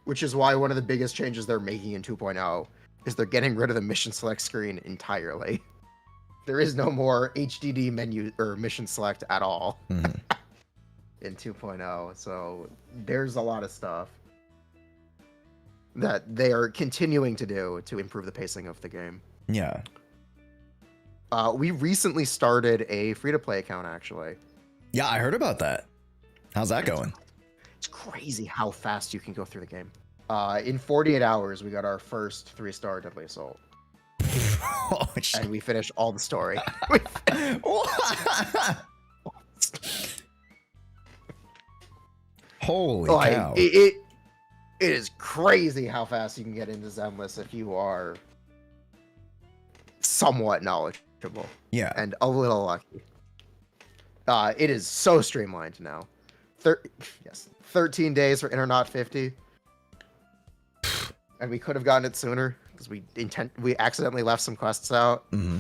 Which is why one of the biggest changes they're making in 2.0 is they're getting rid of the mission select screen entirely. There is no more HDD menu or mission select at all in 2.0. So there's a lot of stuff that they are continuing to do to improve the pacing of the game. Yeah. We recently started a free-to-play account, actually. Yeah, I heard about that. How's that going? It's crazy how fast you can go through the game. In 48 hours, we got our first 3-star Deadly Assault. Oh, shit. And we finished all the story. Holy Like, cow. it is crazy how fast you can get into Zenless if you are somewhat knowledgeable. Yeah. And a little lucky. It is so streamlined now. 13 days for Inter 50. And we could have gotten it sooner because we accidentally left some quests out. Mm-hmm.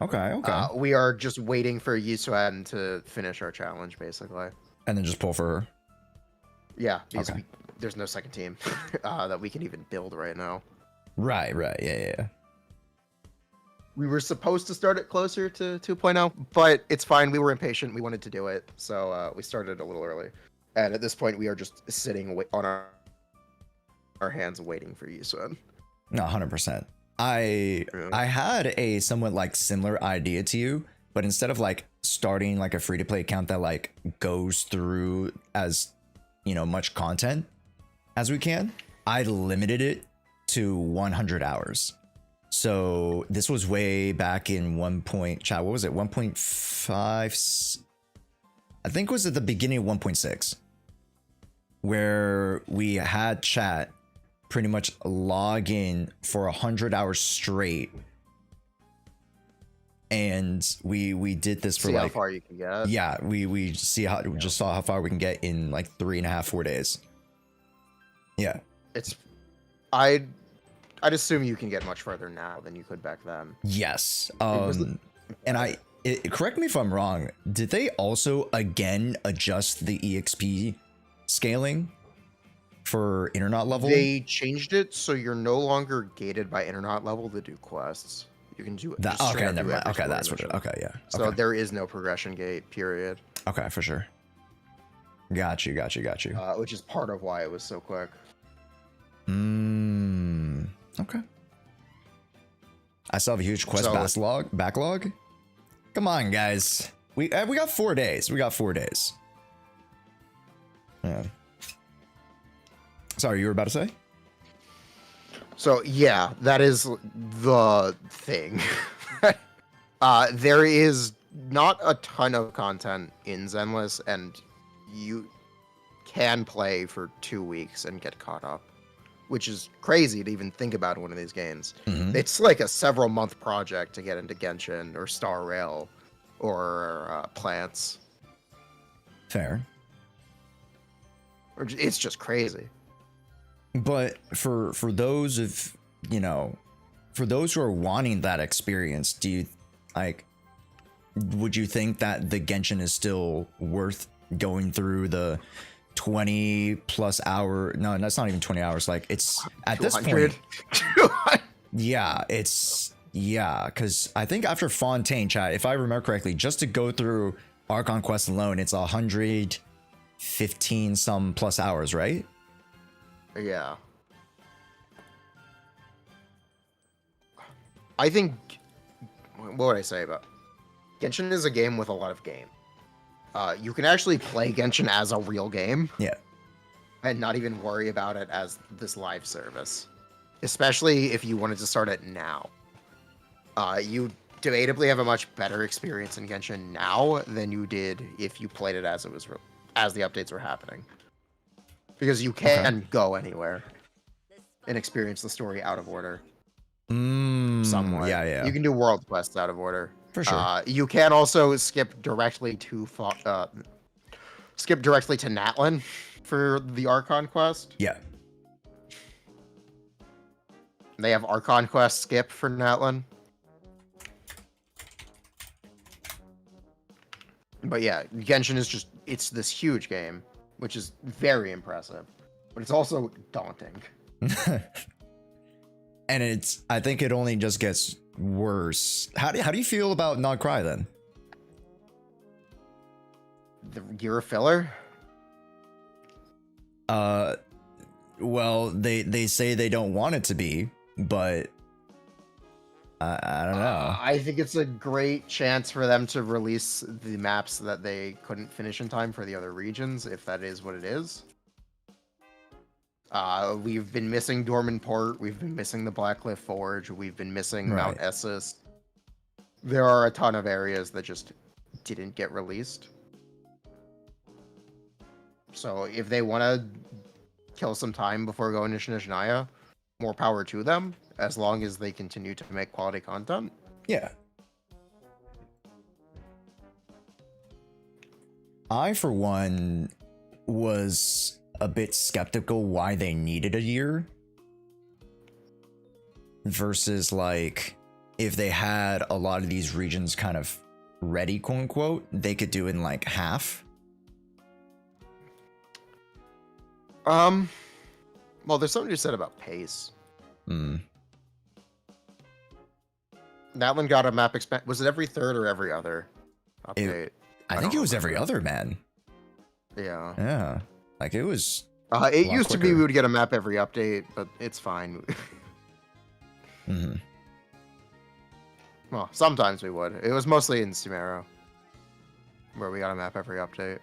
Okay. We are just waiting for Yusan to finish our challenge, basically. And then just pull for her. Yeah, because there's no second team that we can even build right now. Right. Yeah. We were supposed to start it closer to 2.0, but it's fine. We were impatient. We wanted to do it, so we started a little early. And at this point, we are just sitting on our hands waiting for Yusan. No, 100%. I had a somewhat like similar idea to you, but instead of like starting like a free-to-play account that like goes through as, you know, much content as we can, I limited it to 100 hours. So this was way back in what was it? 1.5? I think it was at the beginning of 1.6, where we had chat pretty much log in for 100 hours straight. And we did this for see like how far you can get. Yeah, we just saw how far we can get in like 3.5-4 days. Yeah. I'd assume you can get much further now than you could back then. Yes. And correct me if I'm wrong, did they also again adjust the EXP scaling for internet level? They changed it so you're no longer gated by internet level to do quests. You can do that. Okay, never mind. Okay, that's what it. Okay, yeah. So there is no progression gate, period. Okay, for sure. Got you. Which is part of why it was so quick. Okay. I still have a huge quest backlog. Come on, guys. We got 4 days. Yeah. Sorry, you were about to say? So yeah, that is the thing. There is not a ton of content in Zenless, and you can play for 2 weeks and get caught up, which is crazy to even think about in one of these games. Mm-hmm. It's like a several month project to get into Genshin or Star Rail or Plants. Fair. It's just crazy. But for those of, you know, for those who are wanting that experience, do you would you think that the Genshin is still worth going through the 20 plus hour? No, that's not even 20 hours. Like it's at 200? This point. Yeah, because I think after Fontaine, chat, if I remember correctly, just to go through Archon Quest alone, it's 115 some plus hours, right? Yeah. I think, what would I say about Genshin is a game with a lot of game. You can actually play Genshin as a real game. Yeah. And not even worry about it as this live service. Especially if you wanted to start it now. You debatably have a much better experience in Genshin now than you did if you played it as it was as the updates were happening. Because you can go anywhere and experience the story out of order. somewhat. Yeah, yeah. You can do world quests out of order. For sure. You can also skip directly to Natlan for the Archon quest. Yeah. They have Archon quest skip for Natlan. But yeah, Genshin is just, it's this huge game, which is very impressive. But it's also daunting. And I think it only just gets worse. How do you feel about Not Cry then? The year of filler? Well, they say they don't want it to be, but I don't know. I think it's a great chance for them to release the maps that they couldn't finish in time for the other regions, if that is what it is. We've been missing Dorman Port, we've been missing the Blackcliff Forge, we've been missing Mount Essus. There are a ton of areas that just didn't get released. So if they want to kill some time before going to Shinishiniya, more power to them, as long as they continue to make quality content. Yeah. I, for one, was a bit skeptical why they needed a year versus like if they had a lot of these regions kind of ready, quote unquote, they could do in like half. Well, there's something you said about pace. That one got a map expand. Was it every third or every other update? I think it was every other, man. Yeah. Yeah. Like it was. It used to be we would get a map every update, but it's fine. Well, sometimes we would. It was mostly in Sumeru, where we got a map every update.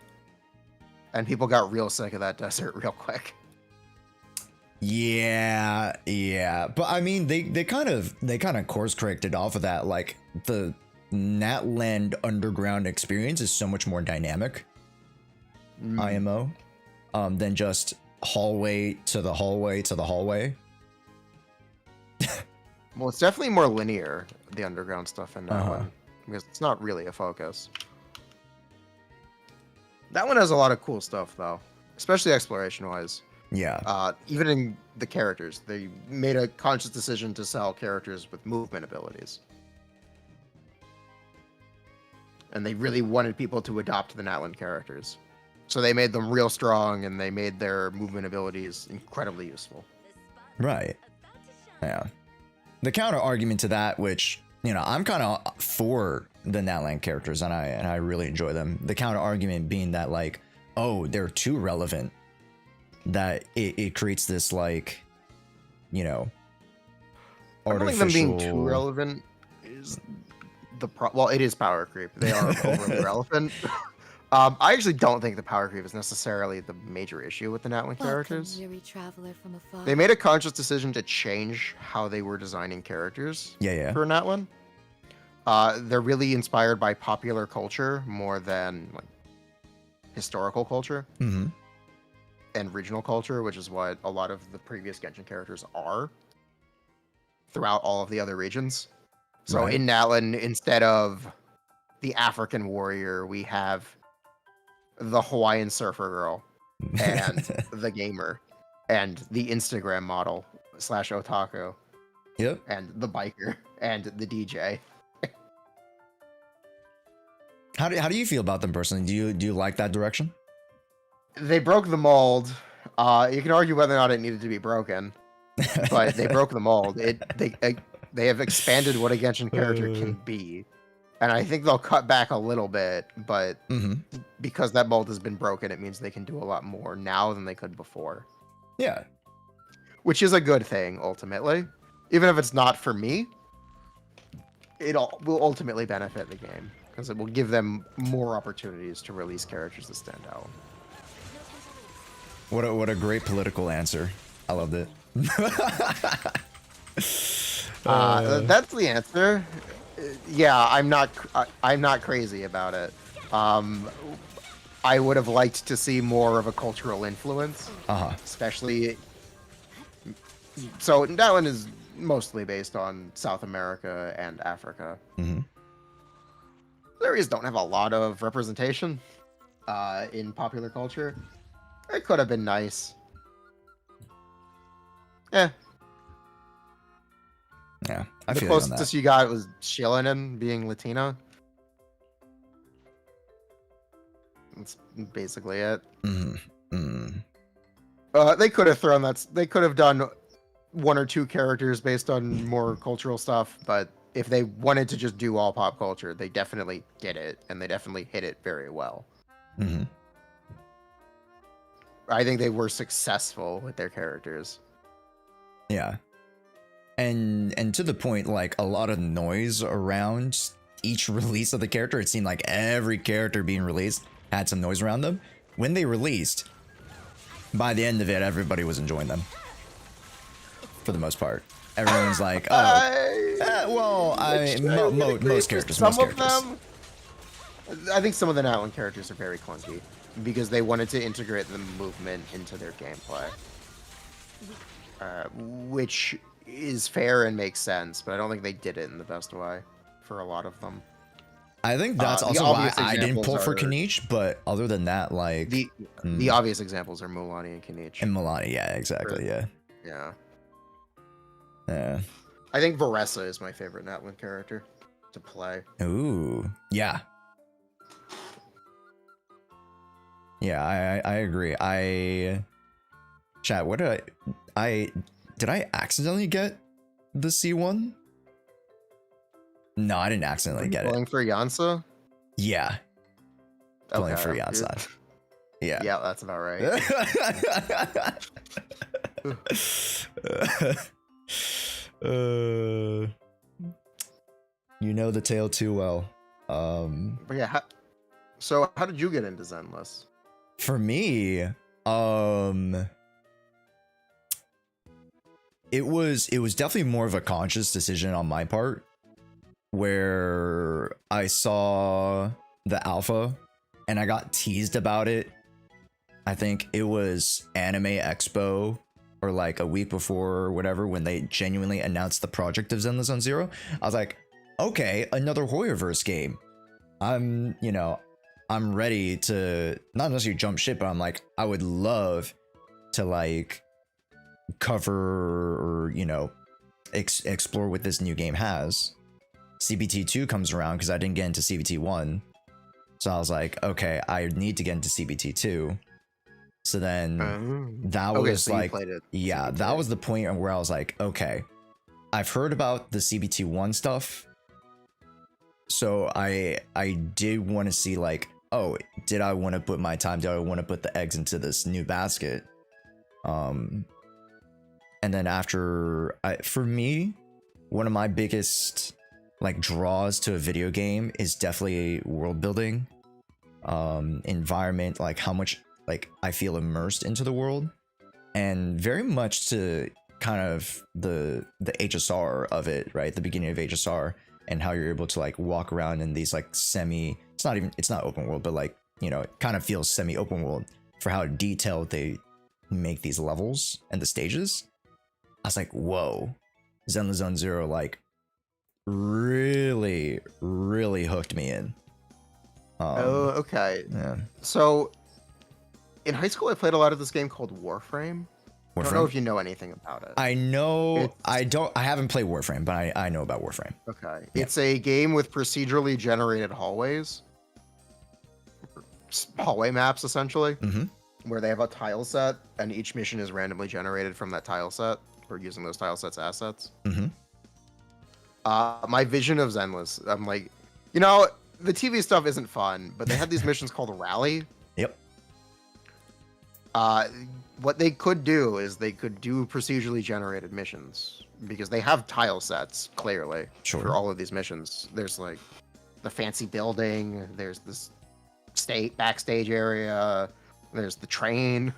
And people got real sick of that desert real quick. Yeah, yeah. But I mean, they kind of course corrected off of that. Like the Natland underground experience is so much more dynamic. IMO. Than just hallway to the hallway to the hallway. Well, it's definitely more linear, the underground stuff in that one, because it's not really a focus. That one has a lot of cool stuff, though, especially exploration-wise. Yeah. Even in the characters, they made a conscious decision to sell characters with movement abilities. And they really wanted people to adopt the Natlan characters. So they made them real strong, and they made their movement abilities incredibly useful. Right. Yeah. The counter argument to that, which, you know, I'm kind of for the Natlan characters, and I really enjoy them. The counter argument being that, like, oh, they're too relevant, that it creates this, like, you know, artificial... I don't think them being too relevant is the well, it is power creep. They are overly relevant. I actually don't think the power creep is necessarily the major issue with the Natlan characters. They made a conscious decision to change how they were designing characters for Natlan. They're really inspired by popular culture more than like historical culture and regional culture, which is what a lot of the previous Genshin characters are throughout all of the other regions. So in Natlan, instead of the African warrior, we have the Hawaiian surfer girl and the gamer and the Instagram model / otaku. Yep. And the biker and the DJ. How do you feel about them personally? Do you like that direction? They broke the mold. You can argue whether or not it needed to be broken, but they broke the mold. They have expanded what a Genshin character can be. And I think they'll cut back a little bit, but because that mold has been broken, it means they can do a lot more now than they could before. Yeah. Which is a good thing, ultimately. Even if it's not for me, it will ultimately benefit the game, because it will give them more opportunities to release characters that stand out. What a great political answer. I loved it. That's the answer. Yeah, I'm not crazy about it. I would have liked to see more of a cultural influence, especially. So that one is mostly based on South America and Africa. Mm-hmm. Areas don't have a lot of representation in popular culture. It could have been nice. Eh. Yeah, I The feel you on that. closest you got was Shilinen being Latina. That's basically it. Mm-hmm. Mm-hmm. They could have thrown that. They could have done one or two characters based on more cultural stuff, but if they wanted to just do all pop culture, they definitely did it, and they definitely hit it very well. Mm-hmm. I think they were successful with their characters. Yeah. And to the point, like, a lot of noise around each release of the character. It seemed like every character being released had some noise around them. When they released, by the end of it, everybody was enjoying them. For the most part. Everyone's like, oh, most characters. Some of them, I think some of the Nightland characters are very clunky because they wanted to integrate the movement into their gameplay, which is fair and makes sense, but I don't think they did it in the best way for a lot of them. I think that's also why I didn't pull for Kanich, but other than that, like... The obvious examples are Mulani and Kanich. And Mulani, yeah, exactly, yeah. Yeah. Yeah. I think Varessa is my favorite Natwin character to play. Ooh, yeah. Yeah, I agree. Chat, what did did I accidentally get the C1? No, I didn't accidentally get it. Going for Yansa? Yeah. Going for Yansan. Yeah. Yeah, that's about right. You know the tale too well. But yeah, so how did you get into Zenless? For me, it was definitely more of a conscious decision on my part, where I saw the alpha and I got teased about it. I think it was Anime Expo or like a week before or whatever, when they genuinely announced the project of Zenless on Zero. I was like, okay, another Hoyoverse game. I'm ready to not necessarily jump ship, but I'm like, I would love to like cover or, explore what this new game has. CBT 2 comes around because I didn't get into CBT 1. So I was like, okay, I need to get into CBT 2. So then that was like, yeah, that was the point where I was like, okay, I've heard about the CBT 1 stuff. So I did want to see like, oh, did I want to put my time? Did I want to put the eggs into this new basket? And then after, for me, one of my biggest like draws to a video game is definitely world building, environment, like how much like I feel immersed into the world, and very much to kind of the HSR of it, right? The beginning of HSR, and how you're able to like walk around in these like it's not open world, but like, it kind of feels semi open world for how detailed they make these levels and the stages. I was like, whoa, Zenless Zone Zero like really hooked me in. Oh, okay. Yeah. So in high school I played a lot of this game called Warframe. I don't know if you know anything about it. I know. I haven't played Warframe, but I know about Warframe. Okay. Yeah. It's a game with procedurally generated hallways. Hallway maps, essentially. Mm-hmm. Where they have a tile set, and each mission is randomly generated from that tile set, or using those tile sets assets. Mm-hmm. My vision of Zenless, I'm like, the TV stuff isn't fun, but they had these missions called Rally. Yep. What they could do is they could do procedurally generated missions, because they have tile sets, clearly, for all of these missions. There's like the fancy building, there's this backstage area, there's the train.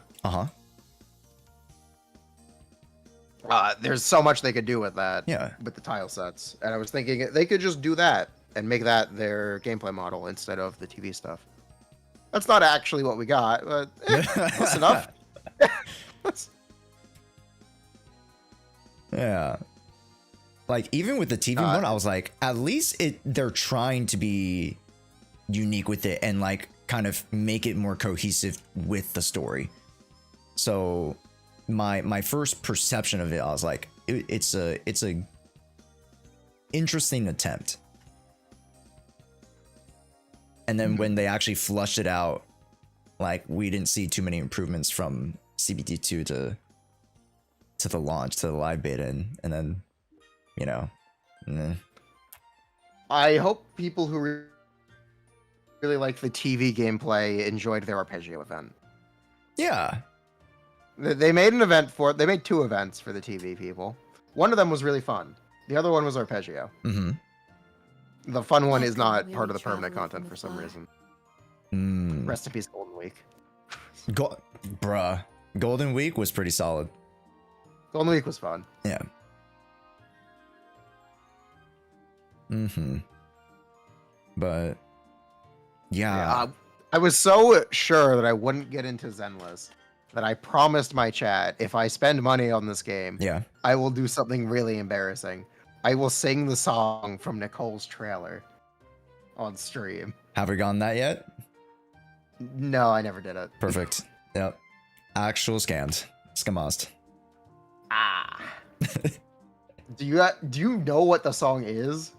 There's so much they could do with that. Yeah. With the tile sets. And I was thinking they could just do that and make that their gameplay model instead of the TV stuff. That's not actually what we got, but close enough. Yeah. Like even with the TV one, I was like, at least they're trying to be unique with it and like kind of make it more cohesive with the story. So my first perception of it, I was like, it's a interesting attempt. And then when they actually flushed it out, like we didn't see too many improvements from CBT2 to the launch, to the live beta, and then, you know. I hope people who really like the TV gameplay enjoyed their arpeggio event. Yeah. They made an event for it. They made 2 events for the TV people. One of them was really fun. The other one was arpeggio. Mm-hmm. The fun one is not part of the permanent content for some reason. Rest in peace, Golden Week. Bruh. Golden Week was pretty solid. Golden Week was fun. Yeah. But yeah. I was so sure that I wouldn't get into Zenless that I promised my chat, if I spend money on this game, Yeah, I will do something really embarrassing. I will sing the song from Nicole's trailer on stream. have we gotten that yet? No, I never did it. Perfect. Yep. Actual scammed. Scamast. Do you know what the song is?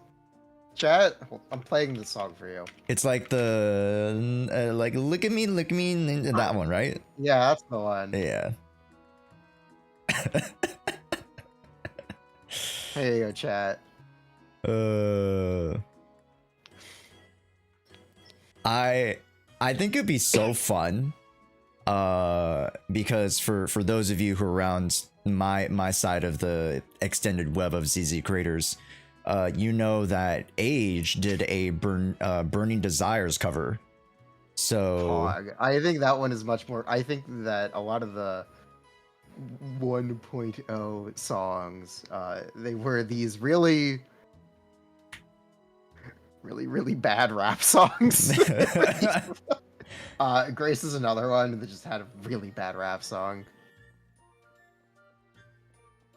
Chat? I'm playing the song for you. It's like the like look at me, that one, right? Yeah, that's the one. Yeah. Here you go, chat. I think it'd be so fun. Because for those of you who are around my side of the extended web of ZZ creators, you know that Age did a Burning Desires cover. So I think that one is much more. I think that a lot of the 1.0 songs, they were these really bad rap songs. Grace is another one that just had a really bad rap song.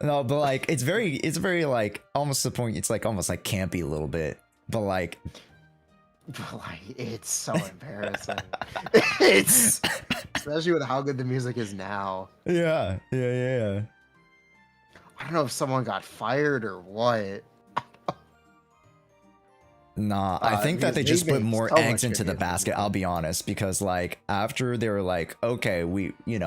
No, but like it's very like almost the point. It's like almost like campy a little bit, but like it's so embarrassing. It's especially with how good the music is now. Yeah. I don't know if someone got fired or what. Nah, I think that they just put more eggs into the basket. I'll be honest, because like after they were like, okay,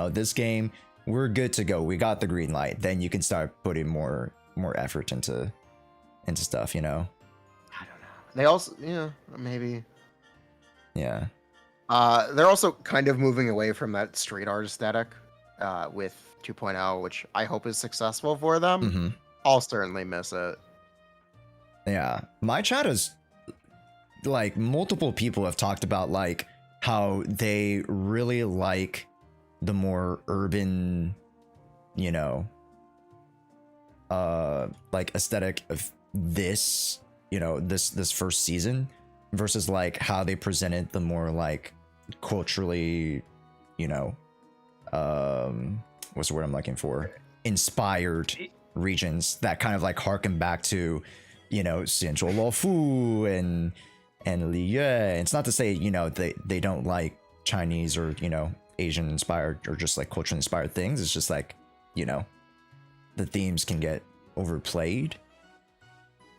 this game, we're good to go. We got the green light. Then you can start putting more effort into stuff. I don't know. They also, maybe. Yeah. They're also kind of moving away from that street art aesthetic with 2.0, which I hope is successful for them. I'll certainly miss it. Yeah, my chat is like multiple people have talked about like how they really like the more urban, like aesthetic of this, this first season versus like how they presented the more like culturally, what's the word I'm looking for? Inspired regions that kind of like harken back to, Central Lofu and Liyue. It's not to say, they don't like Chinese or, Asian inspired or just like culturally inspired things. It's just like, the themes can get overplayed.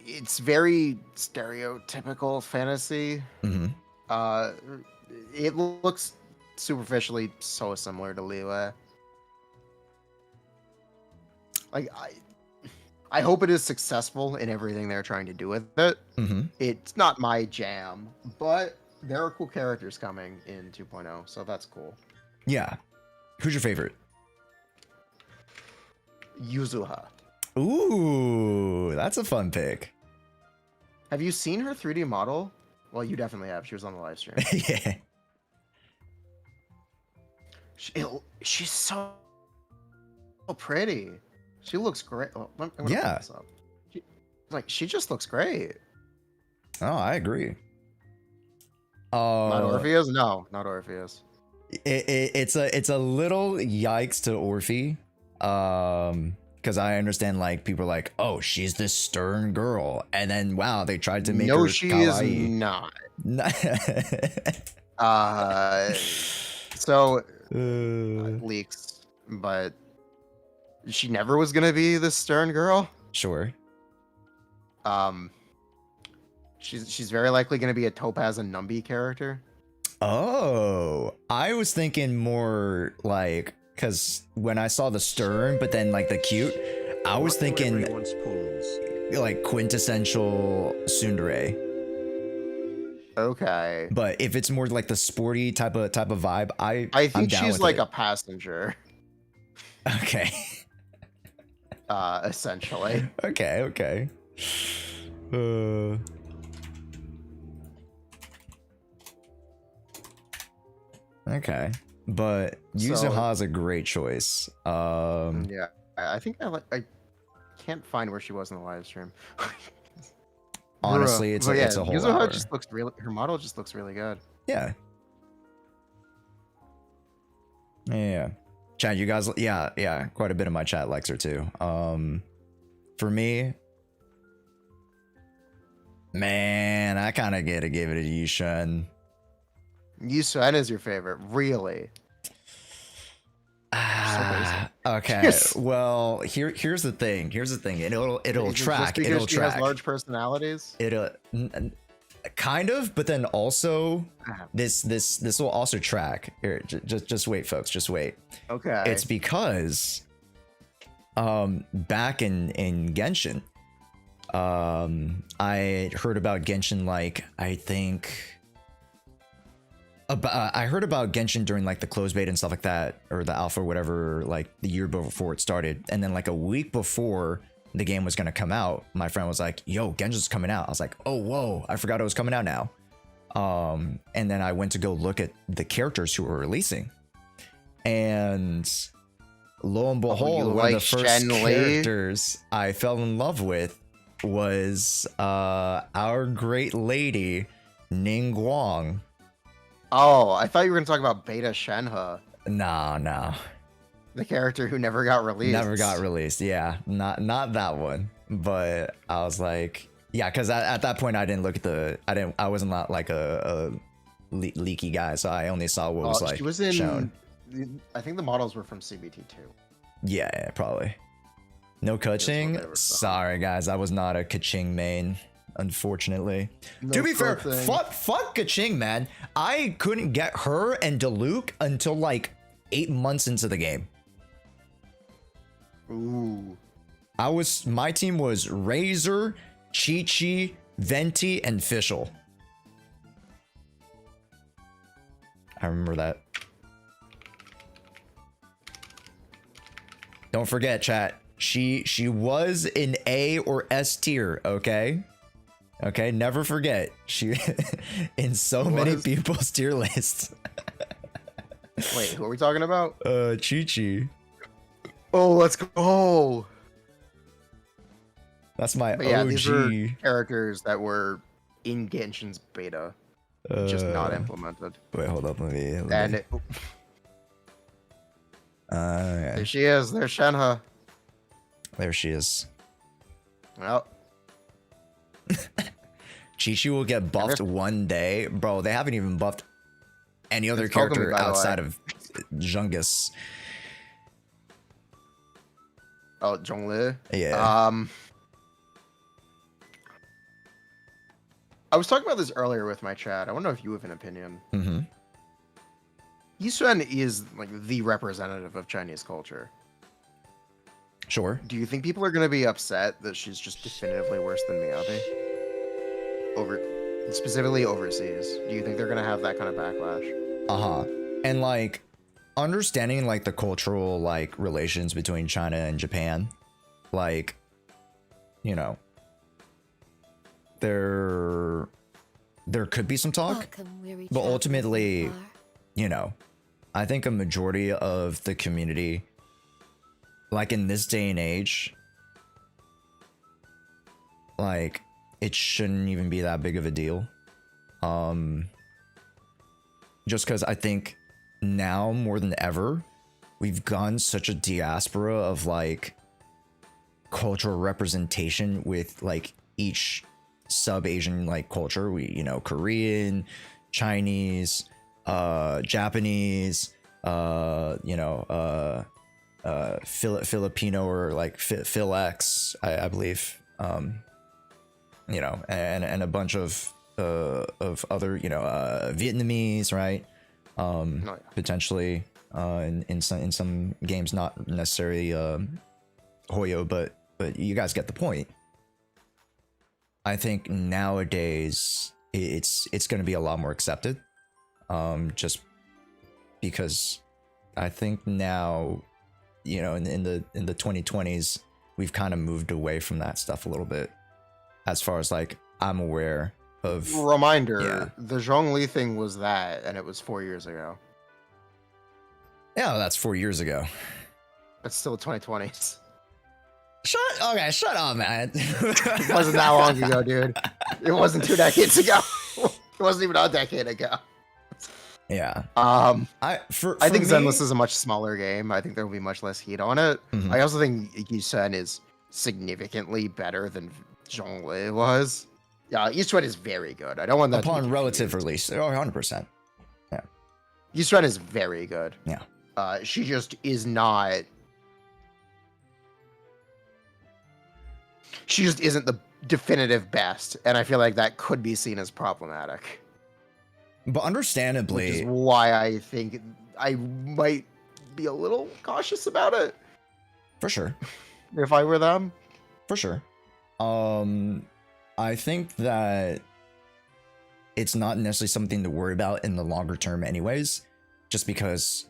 It's very stereotypical fantasy. It looks superficially so similar to Liyue. Like I hope it is successful in everything they're trying to do with it. It's not my jam, but there are cool characters coming in 2.0, so that's cool. Yeah. Who's your favorite? Yuzuha. Ooh, that's a fun pick. Have you seen her 3D model? Well, you definitely have. She was on the live stream. Yeah. She's so pretty. She looks great. Oh, I'm gonna Yeah. pull this up. She just looks great. Oh, I agree. Not Orpheus? No, not Orpheus. It's a little yikes to Orphe. Because I understand, like, people are like, oh, she's this stern girl. And then, wow, they tried to make No, her she kawaii. is not. So leaks, but she never was gonna be the stern girl. Sure. She's very likely gonna be a Topaz and Numby character. Oh, I was thinking more like, because when I saw the stern, but then like the cute, I was thinking like quintessential tsundere. Okay. But if it's more like the sporty type of vibe, I I'm think down she's with like it. a passenger. Okay. Essentially. Okay. Okay, but Yusan is a great choice. Yeah, I think I can't find where she was in the live stream. Honestly, it's a whole Yuzuha hour. just looks really. Her model just looks really good. Yeah. Chat, you guys, yeah. Quite a bit of my chat likes her too. For me, man, I kind of gotta give it to Yusan. Yusan is your favorite, really? Okay. Yes. Well, here's the thing. It'll track. It'll she track. has large personalities. Kind of, but then also this will also track. Here, just wait, folks. Just wait. Okay. It's because back in Genshin, I heard about Genshin like I heard about Genshin during like the closed beta and stuff like that, or the alpha or whatever, like the year before it started. And then like a week before the game was going to come out, my friend was like, yo, Genshin's coming out. I was like, oh, whoa, I forgot it was coming out now. And then I went to go look at the characters who were releasing. And lo and behold, one of the first characters I fell in love with was our great lady, Ning Guang. Oh, I thought you were going to talk about Beta Shenhe. No. The character who never got released. Yeah, not that one. But I was like, yeah, because at that point I didn't look at I wasn't like a leaky guy, so I only saw what was like she was in, shown. I think the models were from CBT2. Yeah, probably. No Kaching? Sorry guys, I was not a Kaching main. Unfortunately. To be fair, fuck Kaching, man. I couldn't get her and Diluc until like 8 months into the game. Ooh. My team was Razor, Chi-Chi, Venti, and Fischl. I remember that. Don't forget, chat. She was in A or S tier, okay? Okay, never forget. She in so many people's tier lists. Wait, who are we talking about? Chi-Chi. Oh, let's go. That's my but yeah, OG. These are characters that were in Genshin's beta, just not implemented. Wait, hold up, let me. There she is. There's Shenhe. There she is. Well. Chi-Chi will get buffed one day. Bro, they haven't even buffed any other character outside of Zhongus. Oh, Zhongli? Yeah. I was talking about this earlier with my chat. I wonder if you have an opinion. Mm-hmm. Yusan is like the representative of Chinese culture. Sure. Do you think people are going to be upset that she's just definitively worse than Miyabi? Specifically overseas. Do you think they're going to have that kind of backlash? Uh-huh. And like understanding like the cultural like relations between China and Japan, like, you know, there could be some talk, but ultimately, you know, I think a majority of the community, like in this day and age, like it shouldn't even be that big of a deal. Just because I think now more than ever, we've gone such a diaspora of like cultural representation with like each sub-Asian like culture. We, you know, Korean, Chinese, Japanese, you know, Filipino, or like Phil X, I believe, you know, and a bunch of other, you know, Vietnamese, right? Potentially in some games, not necessarily Hoyo, but you guys get the point. I think nowadays it's going to be a lot more accepted, just because I think now, you know, in the 2020s, we've kind of moved away from that stuff a little bit, as far as like I'm aware of. Reminder, yeah. the Zhongli thing was that, and it was 4 years ago. Yeah, that's 4 years ago. It's still 2020s. Shut up, man. It wasn't that long ago, dude. It wasn't 2 decades ago. It wasn't even a decade ago. Yeah. I think me, Zenless is a much smaller game. I think there will be much less heat on it. Mhm. I also think Yusan is significantly better than Zhongli was. Yeah, Eastwood is very good. I don't want that upon relative release. 100%. Yeah. Eastwood is very good. Yeah. She just is not. She just isn't the definitive best, and I feel like that could be seen as problematic. But understandably, Which is why I think I might be a little cautious about it. For sure. If I were them. For sure. I think that it's not necessarily something to worry about in the longer term anyways, just because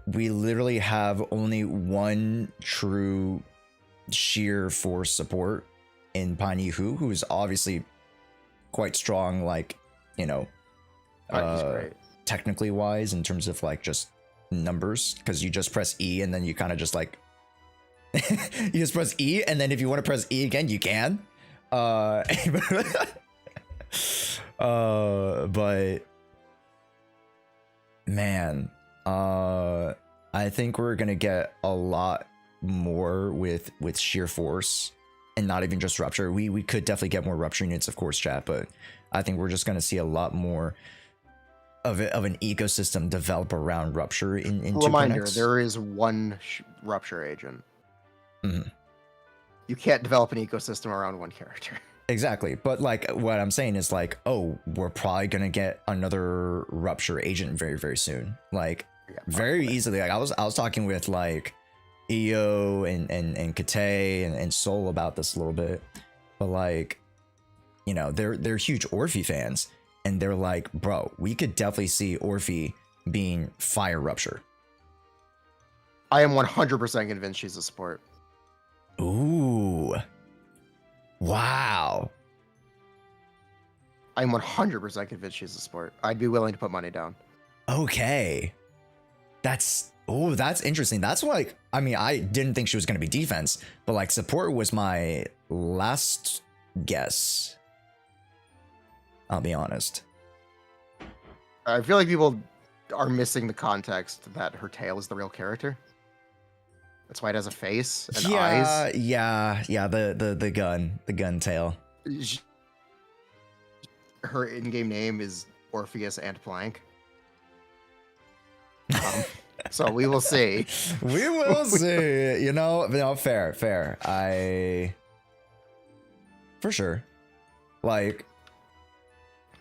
we literally have only one true sheer force support in Piney who is obviously quite strong, like, you know, He's great. technically wise, in terms of like just numbers, because you just press E and then you kind of just like you just press E, and then if you want to press E again, you can. But man, I think we're gonna get a lot more with sheer force, and not even just rupture. We could definitely get more rupture units, of course, chat, but I think we're just gonna see a lot more of an ecosystem develop around rupture in Reminder, 2.x. there is one rupture agent. Mm-hmm. You can't develop an ecosystem around one character. Exactly, but like what I'm saying is like, oh, we're probably gonna get another rupture agent very, very soon, like very easily. Like I was talking with like EO and Kate and Soul about this a little bit, but like, you know, they're huge Orphe fans, and they're like, bro, we could definitely see Orphe being fire rupture. I am 100% convinced she's a support. Ooh. Wow. I'm 100% convinced she's a support. I'd be willing to put money down. Okay. That's interesting. That's like, I mean, I didn't think she was going to be defense, but like support was my last guess. I'll be honest. I feel like people are missing the context that her tail is the real character. That's why it has a face and eyes. Yeah. The gun tail. Her in-game name is Orpheus and Plank. So we will see. We will see. You know, fair. For sure. Like,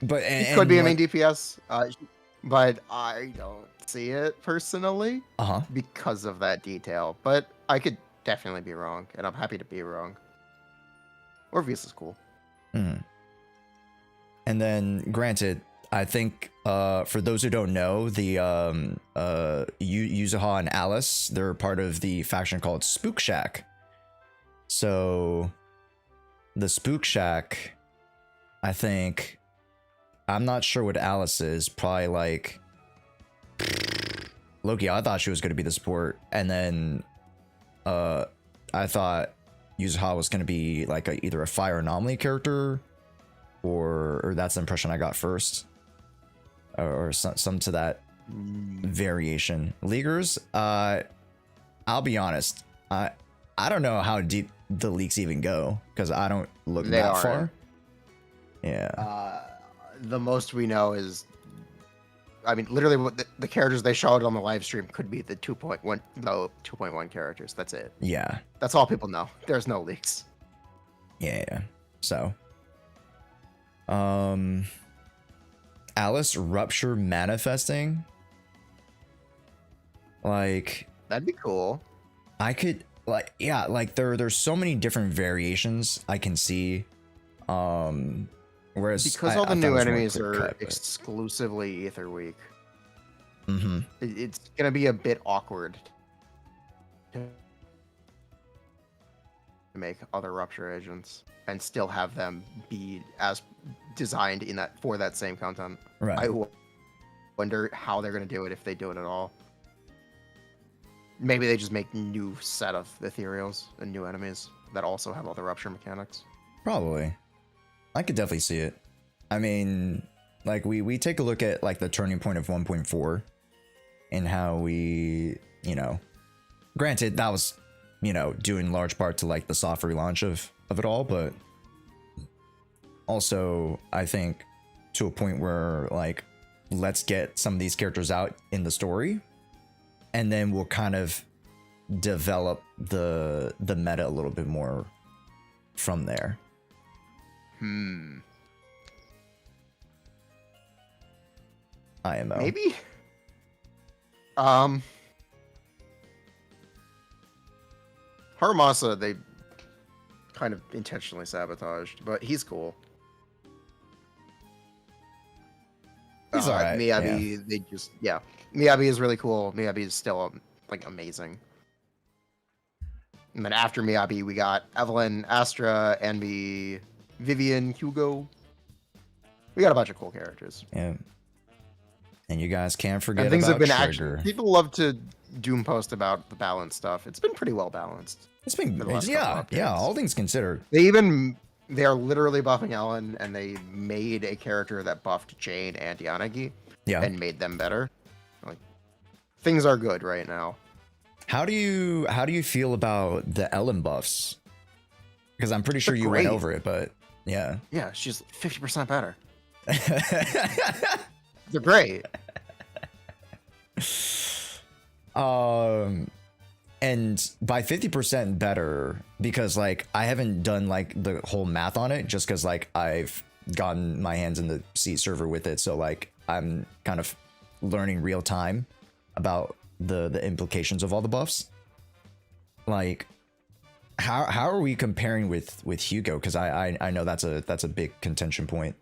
but it could be a main DPS, but I don't see it personally because of that detail. But I could definitely be wrong, and I'm happy to be wrong. Orpheus is cool. Mm. And then, granted, I think for those who don't know, the Yuzuha and Alice, they're part of the faction called Spook Shack. So the Spook Shack, I think, I'm not sure what Alice is. Probably like Loki. I thought she was going to be the support, and then I thought Yuzuha was going to be like either a fire anomaly character, or that's the impression I got first, or some to that variation. Leaguers, I'll be honest, I don't know how deep the leaks even go because I don't look They that aren't. far. Yeah. The most we know is, I mean, literally what the characters they showed on the live stream could be the 2.1 characters. That's it. Yeah. That's all people know. There's no leaks. Yeah. So, Alice rupture manifesting. Like, That'd be cool. I could like, yeah, like there's so many different variations I can see. Whereas Because all the new enemies are exclusively Aether Week. Mm-hmm. It's gonna be a bit awkward to make other rupture agents and still have them be as designed in that for that same content. Right. I wonder how they're gonna do it if they do it at all. Maybe they just make new set of ethereals and new enemies that also have all the rupture mechanics. Probably. I could definitely see it. I mean, like we take a look at like the turning point of 1.4 and how we, you know, granted that was, you know, due in large part to like the soft relaunch of it all, but also I think to a point where like let's get some of these characters out in the story and then we'll kind of develop the meta a little bit more from there. IMO. Maybe. Haramasa, they kind of intentionally sabotaged, but he's cool. He's alright. Miyabi, Yeah. they just Miyabi is really cool. Miyabi is still like amazing. And then after Miyabi, we got Evelyn, Astra, Envy, Vivian, Hugo. We got a bunch of cool characters. Yeah. And you guys can't forget And things about have been Trigger. actually. People love to doom post about the balance stuff. It's been pretty well balanced. It's been for the last yeah, couple yeah, updates. all things considered. They are literally buffing Ellen, and they made a character that buffed Jane and Yanagi, Yeah. and made them better. Like, things are good right now. How do you feel about the Ellen buffs? Because I'm pretty sure They're you went great. over it, but yeah. Yeah, she's 50% better. They're great. And by 50% better, because like I haven't done like the whole math on it, just because like I've gotten my hands in the C server with it, so like I'm kind of learning real time about the implications of all the buffs. Like, how are we comparing with Hugo? Because I know that's a big contention point.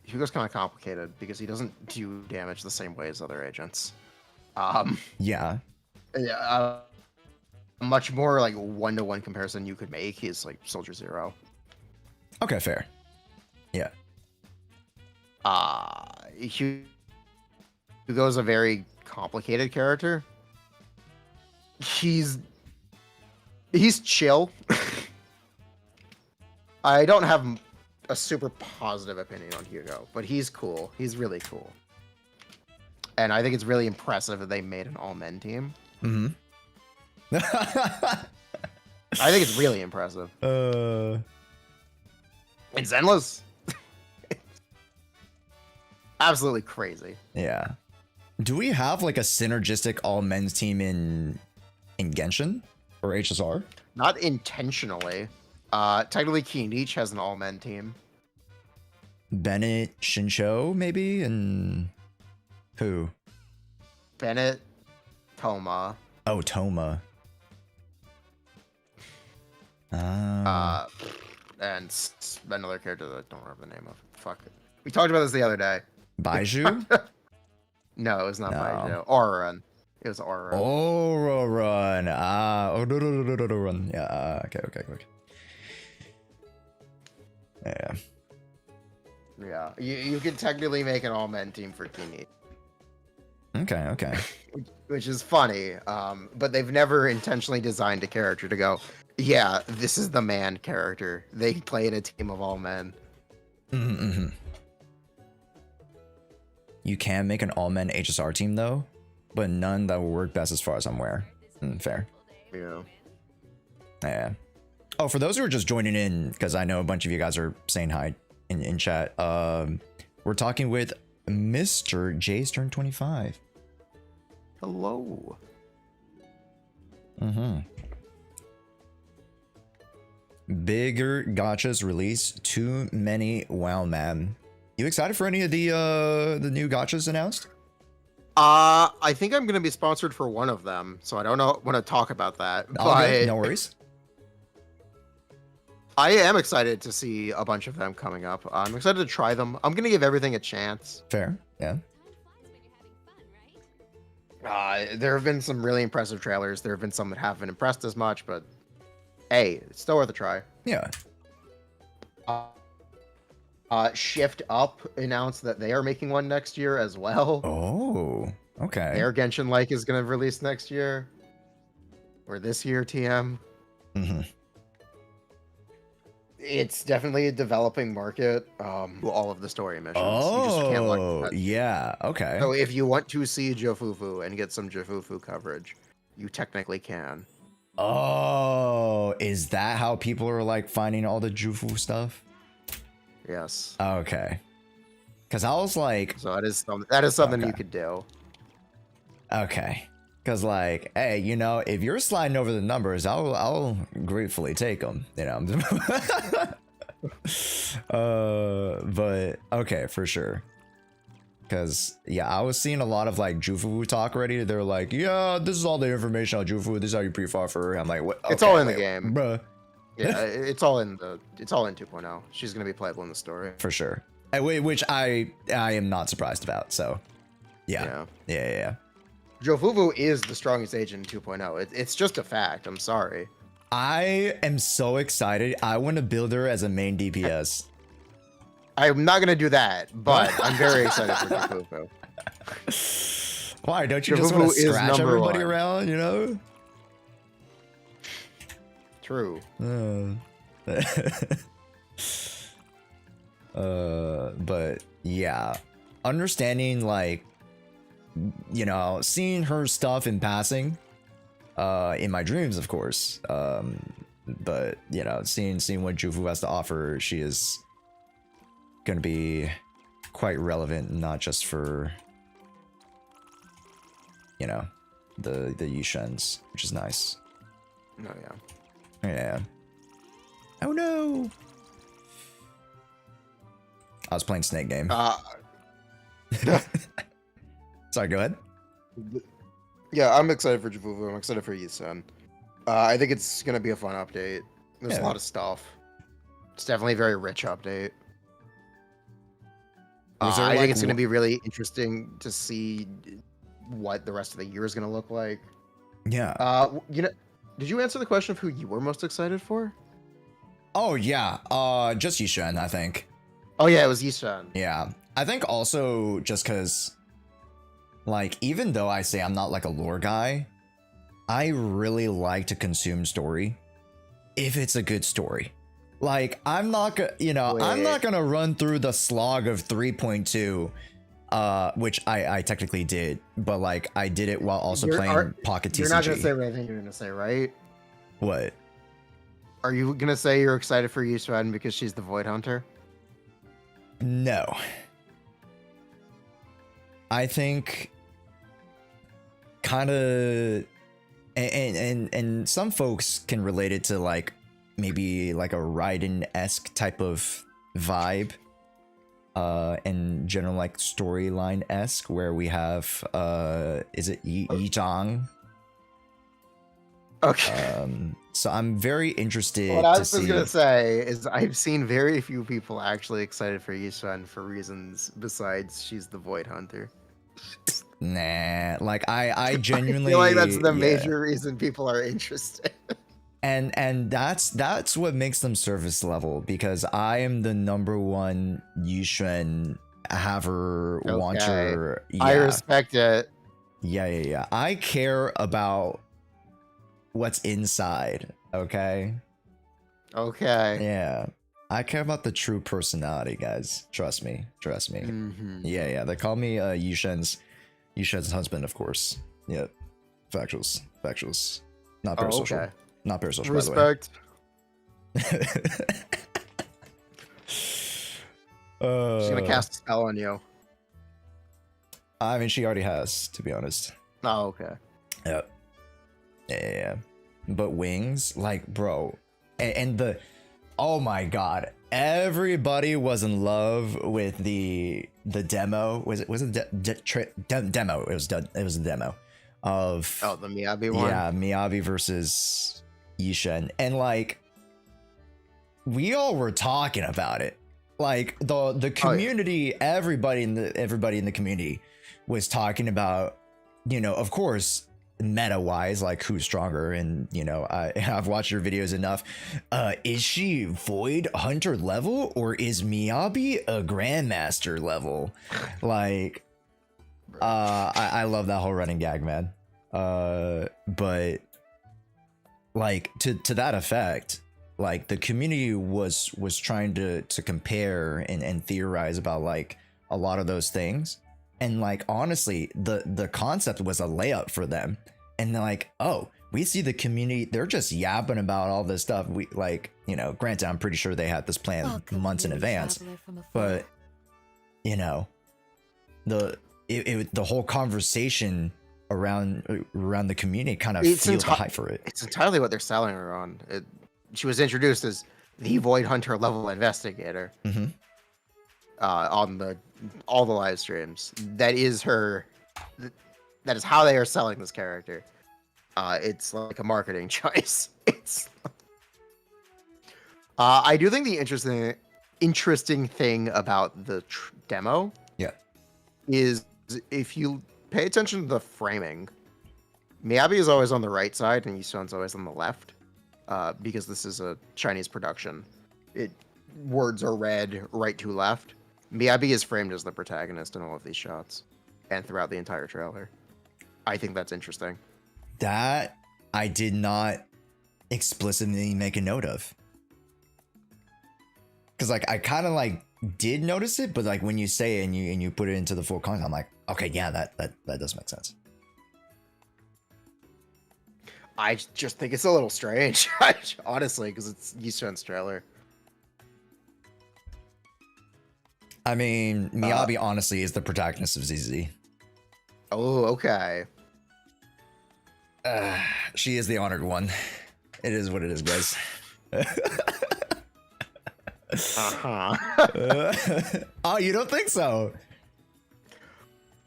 Hugo's kind of complicated because he doesn't do damage the same way as other agents. Yeah. Yeah, a much more like one-to-one comparison you could make is like Soldier Zero. Okay, fair. Yeah. Hugo's a very complicated character. He's chill. I don't have a super positive opinion on Hugo, but he's cool. He's really cool. And I think it's really impressive that they made an all-men team. Mm-hmm. I think it's really impressive. And Zenless. Absolutely crazy. Yeah. Do we have like a synergistic all men's team in Genshin or HSR? Not intentionally. Technically, Kinich has an all-men team. Bennett, Shinsho, maybe, and who? Bennett, Toma. Oh, Toma. And another character that I don't remember the name of. Fuck it. We talked about this the other day. Baiju? No, it was not No. Baiju. Aurorun. It was Aurorun. Aurorun. Run. Yeah. Okay. Yeah. Yeah, you could technically make an all-men team for Kinich. Okay. Which is funny, but they've never intentionally designed a character to go, yeah, this is the man character. They play in a team of all men. Mm-hmm. You can make an all-men HSR team though, but none that will work best as far as I'm aware. Fair. Yeah. Yeah. Oh, for those who are just joining in, because I know a bunch of you guys are saying hi in chat. We're talking with Mr. JSTERN 25. Hello. Bigger gachas release. Too many. Wow, man. You excited for any of the new gachas announced? I think I'm gonna be sponsored for one of them, so I don't know want to talk about that. All But good. No worries. I am excited to see a bunch of them coming up. I'm excited to try them. I'm gonna give everything a chance. Fair. Yeah. There have been some really impressive trailers. There have been some that haven't impressed as much, but hey, it's still worth a try. Yeah. Shift Up announced that they are making one next year as well. Oh, okay. Their Genshin like is going to release next year. Or this year, TM. It's definitely a developing market. All of the story missions. You just can't like that. Yeah, okay. So if you want to see Jofufu and get some Jofufu coverage, you technically can. Oh, is that how people are like finding all the Jufu stuff? Yes. Okay. Because I was like, so that is something okay. you could do. Okay. Because like, hey, you know, if you're sliding over the numbers, I'll gratefully take them. You know. But okay, for sure. Because yeah, I was seeing a lot of like Jufu talk already. They're like, yeah, this is all the information on Jufu. This is how you pre-farm for her. I'm like, what? Okay, it's all in the game, bruh. Yeah, it's all in 2.0. She's gonna be playable in the story for sure. Which I am not surprised about. So yeah. Jofufu is the strongest agent in 2.0. It's just a fact. I'm sorry. I am so excited. I want to build her as a main DPS. I'm not gonna do that, but I'm very excited for Jofufu. Why don't you just want to scratch everybody around? You know. True. But yeah, understanding like, you know, seeing her stuff in passing, in my dreams, of course. But you know, seeing what Jufu has to offer, she is gonna be quite relevant, not just for, you know, the Yushans, which is nice. Oh yeah. Yeah. Oh no. I was playing Snake Game. Sorry, go ahead. Yeah, I'm excited for Jofufu. I'm excited for Yusan. I think it's gonna be a fun update. There's a lot of stuff. It's definitely a very rich update. I think it's gonna be really interesting to see what the rest of the year is gonna look like. Yeah. You know, did you answer the question of who you were most excited for? Oh yeah. Just Yusan, I think. Oh yeah, it was Yusan. Yeah. I think also just because, like, even though I say I'm not like a lore guy, I really like to consume story if it's a good story. Like, I'm not gonna, you know, I'm not gonna run through the slog of 3.2, which I technically did, but like I did it while also playing Pocket TCG. You're not gonna say what I think you're gonna say, right? What? Are you gonna say you're excited for Yusan because she's the Void Hunter? No. I think kind of, and some folks can relate it to like maybe like a Raiden-esque type of vibe, and general like storyline-esque, where we have is it Yi-Zhang? Okay. So I'm very interested. What I was gonna say is I've seen very few people actually excited for Yusan for reasons besides she's the Void Hunter. Nah, like I genuinely I feel like that's the major reason people are interested. And that's what makes them surface level, because I am the #1 Yusan haver wanter. Yeah. I respect it. Yeah. I care about what's inside, okay? Okay. Yeah. I care about the true personality, guys. Trust me. Mm-hmm. Yeah. They call me Yushan's husband, of course. Yep. Factuals. Not Oh, parasocial. okay. Not parasocial, Respect. by the way. She's gonna cast a spell on you. I mean, she already has, to be honest. Oh, okay. Yep. Yeah. But wings, like, bro, and the, oh my god, everybody was in love with the demo. Was it demo? It was a demo of the Miyabi one. Yeah, Miyabi versus Yusan, and like we all were talking about it. Like the community, everybody in the community was talking about, of course, meta wise, like who's stronger, and I've watched your videos enough. Is she Void Hunter level, or is Miyabi a Grandmaster level? Like, I love that whole running gag, man. But like to that effect, like the community was trying to compare and theorize about like a lot of those things. And like, honestly, the concept was a layup for them. And they're like, oh, we see the community, they're just yapping about all this stuff. We like, granted, I'm pretty sure they had this plan months in advance, but the whole conversation around the community kind of feels the hype for it. It's entirely what they're selling her on. She was introduced as the Void Hunter level investigator. Mm-hmm. On all the live streams. That is her. That is how they are selling this character. It's like a marketing choice. I do think the interesting thing about the demo, is if you pay attention to the framing, Miyabi is always on the right side and Yusan's always on the left, because this is a Chinese production. Words are read right to left. Miyabi is framed as the protagonist in all of these shots and throughout the entire trailer. I think that's interesting. That I did not explicitly make a note of. Because like I kind of like did notice it, but like when you say it and you put it into the full context, I'm like, okay, yeah, that does make sense. I just think it's a little strange, honestly, because it's Yusan's trailer. I mean, Miyabi honestly is the protagonist of ZZZ. Oh, okay. She is the honored one. It is what it is, guys. Oh, you don't think so?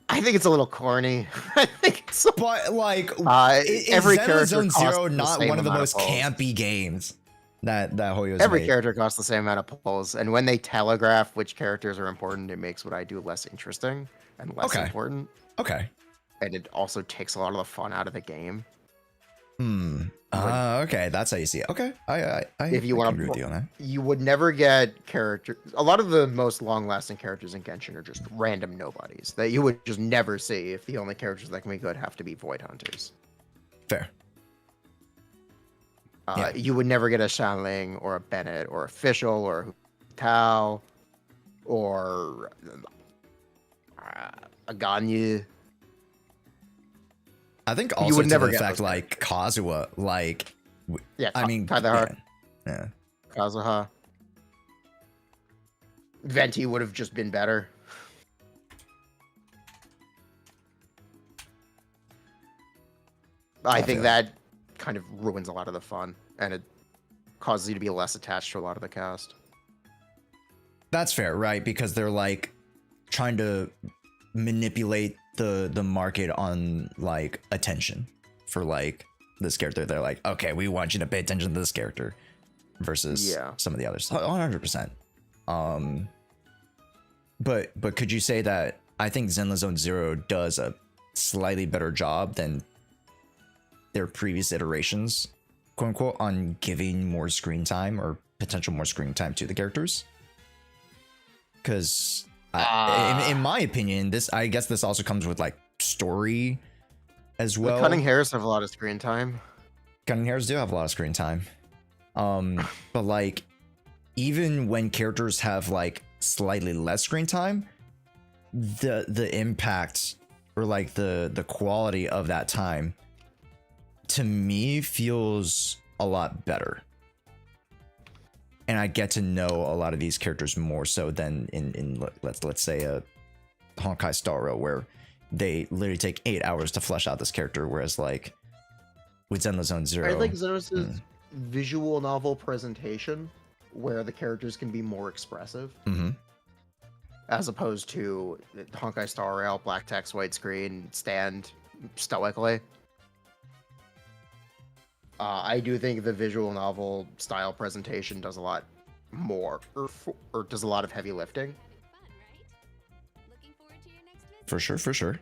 I think it's a little corny. I think it's. But like, every Zenless character Zero not one of the most polls. campy games that Hoyo's Every made. character costs the same amount of polls, and when they telegraph which characters are important, it makes what I do less interesting and less important. Okay. And it also takes a lot of the fun out of the game. Okay, that's how you see it. Okay, If you want to agree with you on that. You would never get character. A lot of the most long-lasting characters in Genshin are just random nobodies that you would just never see if the only characters that can be good have to be Void Hunters. Fair. You would never get a Shanling or a Bennett or a Fischl or a Tao or a Ganyu. I think also you would to never the get fact those like Kazuha, like I mean, kind of hard. Yeah. Kazuha. Venti would have just been better. I think that kind of ruins a lot of the fun, and it causes you to be less attached to a lot of the cast. That's fair, right? Because they're like trying to manipulate the market on like attention for like this character. They're like, okay, we want you to pay attention to this character versus some of the others. 100%. But could you say that I think Zenless Zero does a slightly better job than their previous iterations, quote unquote, on giving more screen time or potential more screen time to the characters? Because in my opinion, I guess this also comes with like story as well. The Cunning Hairs have a lot of screen time. Cunning Hairs do have a lot of screen time. But like, even when characters have like slightly less screen time, the impact or like the quality of that time to me feels a lot better. And I get to know a lot of these characters more so than in let's say a Honkai Star Rail, where they literally take 8 hours to flesh out this character, whereas like with Zenless Zone Zero, I like Zenless's visual novel presentation, where the characters can be more expressive, as opposed to Honkai Star Rail, black text, white screen, stand stoically. I do think the visual novel style presentation does a lot more, or does a lot of heavy lifting. For sure, for sure.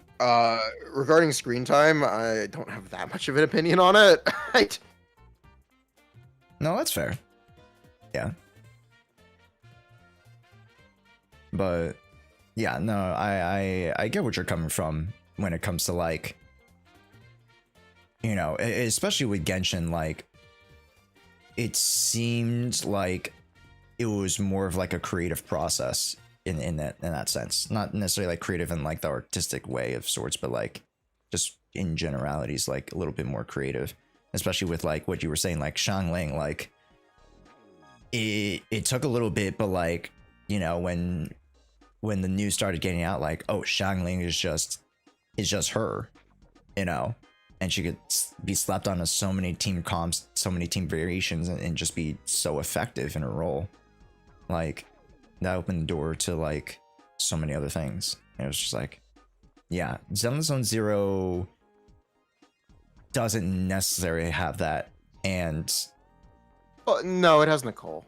Regarding screen time, I don't have that much of an opinion on it. No, that's fair. Yeah. But yeah, no, I get what you're coming from when it comes to like, you know, especially with Genshin, like it seemed like it was more of like a creative process in that sense. Not necessarily like creative in like the artistic way of sorts, but like just in generalities, like a little bit more creative. Especially with like what you were saying, like Xiangling, like it took a little bit, but like, you know, when the news started getting out, like, oh, Xiangling is just her, you know, and she could be slapped onto so many team comps, so many team variations, and just be so effective in her role. Like that opened the door to like so many other things. And it was just like, yeah, Zenless Zone Zero doesn't necessarily have that, and No, it has Nicole.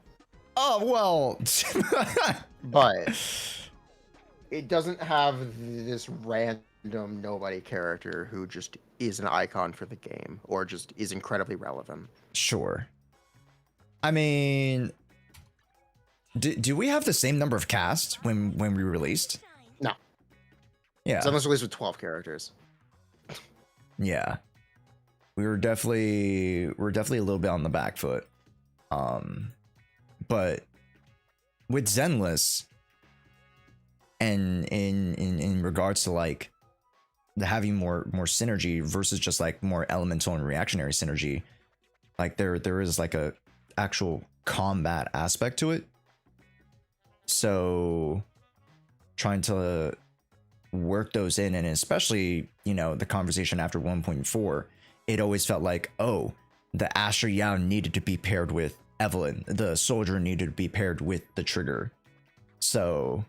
oh well. But it doesn't have this random nobody character who just is an icon for the game or just is incredibly relevant. Sure. I mean, do we have the same number of cast when we released? No. Yeah. Zenless released with 12 characters. Yeah. We were definitely a little bit on the back foot. But with Zenless, and in regards to like the having more synergy versus just like more elemental and reactionary synergy, like there is like a actual combat aspect to it. So trying to work those in, and especially, you know, the conversation after 1.4, it always felt like, oh, the Asher Yao needed to be paired with Evelyn, the soldier needed to be paired with the trigger. So,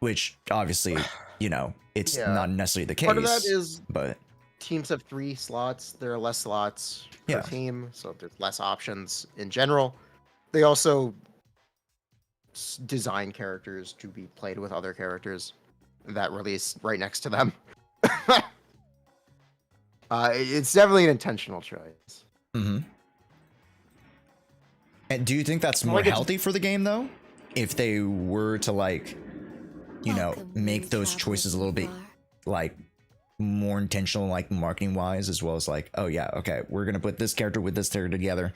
which obviously, you know, it's not necessarily the case. Part of that is, but teams have 3 slots. There are less slots per Yeah. team, so there's less options in general. They also design characters to be played with other characters that release right next to them. It's definitely an intentional choice. Mm-hmm. And do you think that's more Like it's- healthy for the game, though? If they were to, like, you know, make those choices a little bit, like, more intentional, like, marketing-wise, as well as, like, oh, yeah, okay, we're going to put this character with this character together.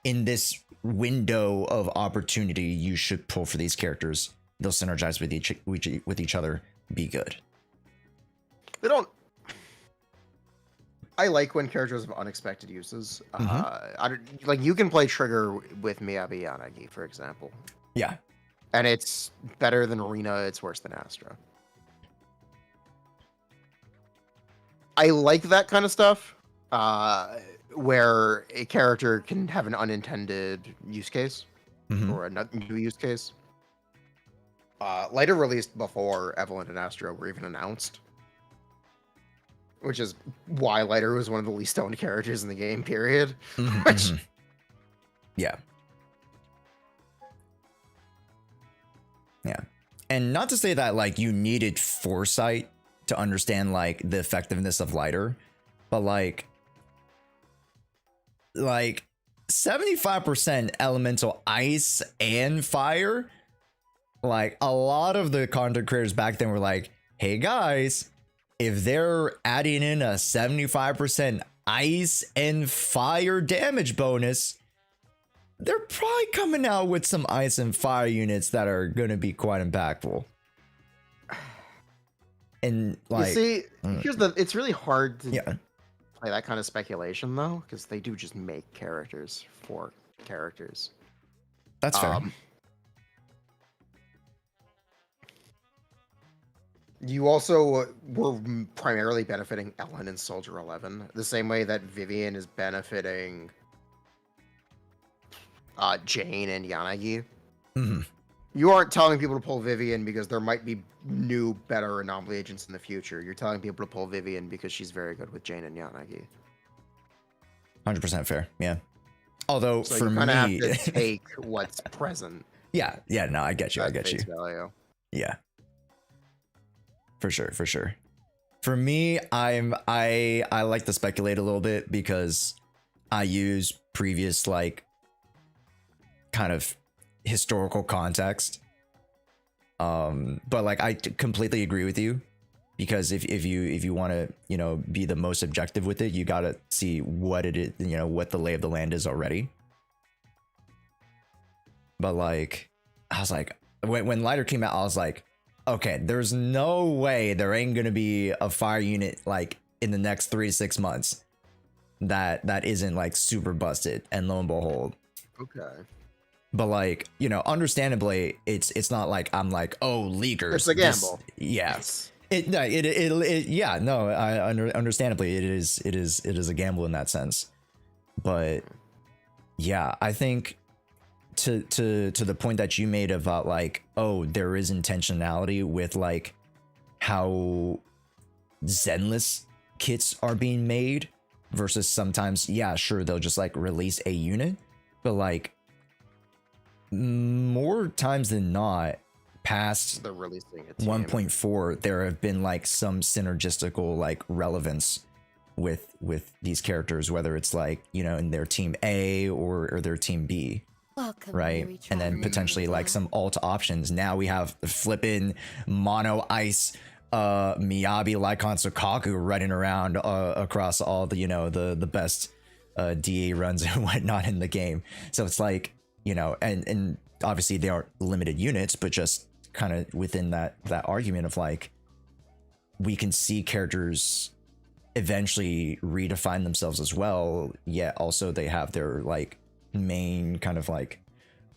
In this window of opportunity, you should pull for these characters. They'll synergize with each other. Be good. They don't. I like when characters have unexpected uses. Like you can play Trigger with Miyabi Yanagi, for example. Yeah. And it's better than Arena, it's worse than Astra. I like that kind of stuff, where a character can have an unintended use case, or a new use case. Lighter released before Evelyn and Astra were even announced, which is why Lighter was one of the least owned characters in the game, period. Yeah. Yeah. And not to say that, like, you needed foresight to understand, like, the effectiveness of Lighter, but, like 75% elemental ice and fire. Like, a lot of the content creators back then were like, hey guys, if they're adding in a 75% ice and fire damage bonus, they're probably coming out with some ice and fire units that are going to be quite impactful. And like, you see, it's really hard to play that kind of speculation though, because they do just make characters for characters. That's fair. You also were primarily benefiting Ellen and Soldier 11, the same way that Vivian is benefiting Jane and Yanagi. Mm-hmm. You aren't telling people to pull Vivian because there might be new, better Anomaly agents in the future. You're telling people to pull Vivian because she's very good with Jane and Yanagi. 100% fair, yeah. Although so for you me, kind of have to take what's present. Yeah, no, I get you. I get you. Value. Yeah, for sure. For me, I like to speculate a little bit because I use previous like kind of historical context. But like I completely agree with you because if you want to, you know, be the most objective with it, you got to see what it is, you know, what the lay of the land is already. But like I was like when Lighter came out, I was like, okay, there's no way there ain't gonna be a fire unit like in the next 3 to 6 months that isn't like super busted. And lo and behold, okay. But like, you know, understandably, it's not like I'm like, oh, leakers. It's a gamble. Yes. Understandably, it is a gamble in that sense. But yeah, I think to the point that you made about like, oh, there is intentionality with like how Zenless kits are being made versus sometimes, yeah, sure, they'll just like release a unit, but like more times than not past they're releasing 1.4 there have been like some synergistical like relevance with these characters, whether it's like, you know, in their team A or their team B. Welcome, right? And then potentially like some alt options. Now we have flipping mono ice Miyabi Lycon Sukaku running around across all the, you know, the best DA runs and whatnot in the game. So it's like, you know, and obviously they aren't limited units, but just kind of within that argument of like, we can see characters eventually redefine themselves as well, yet also they have their like main kind of like,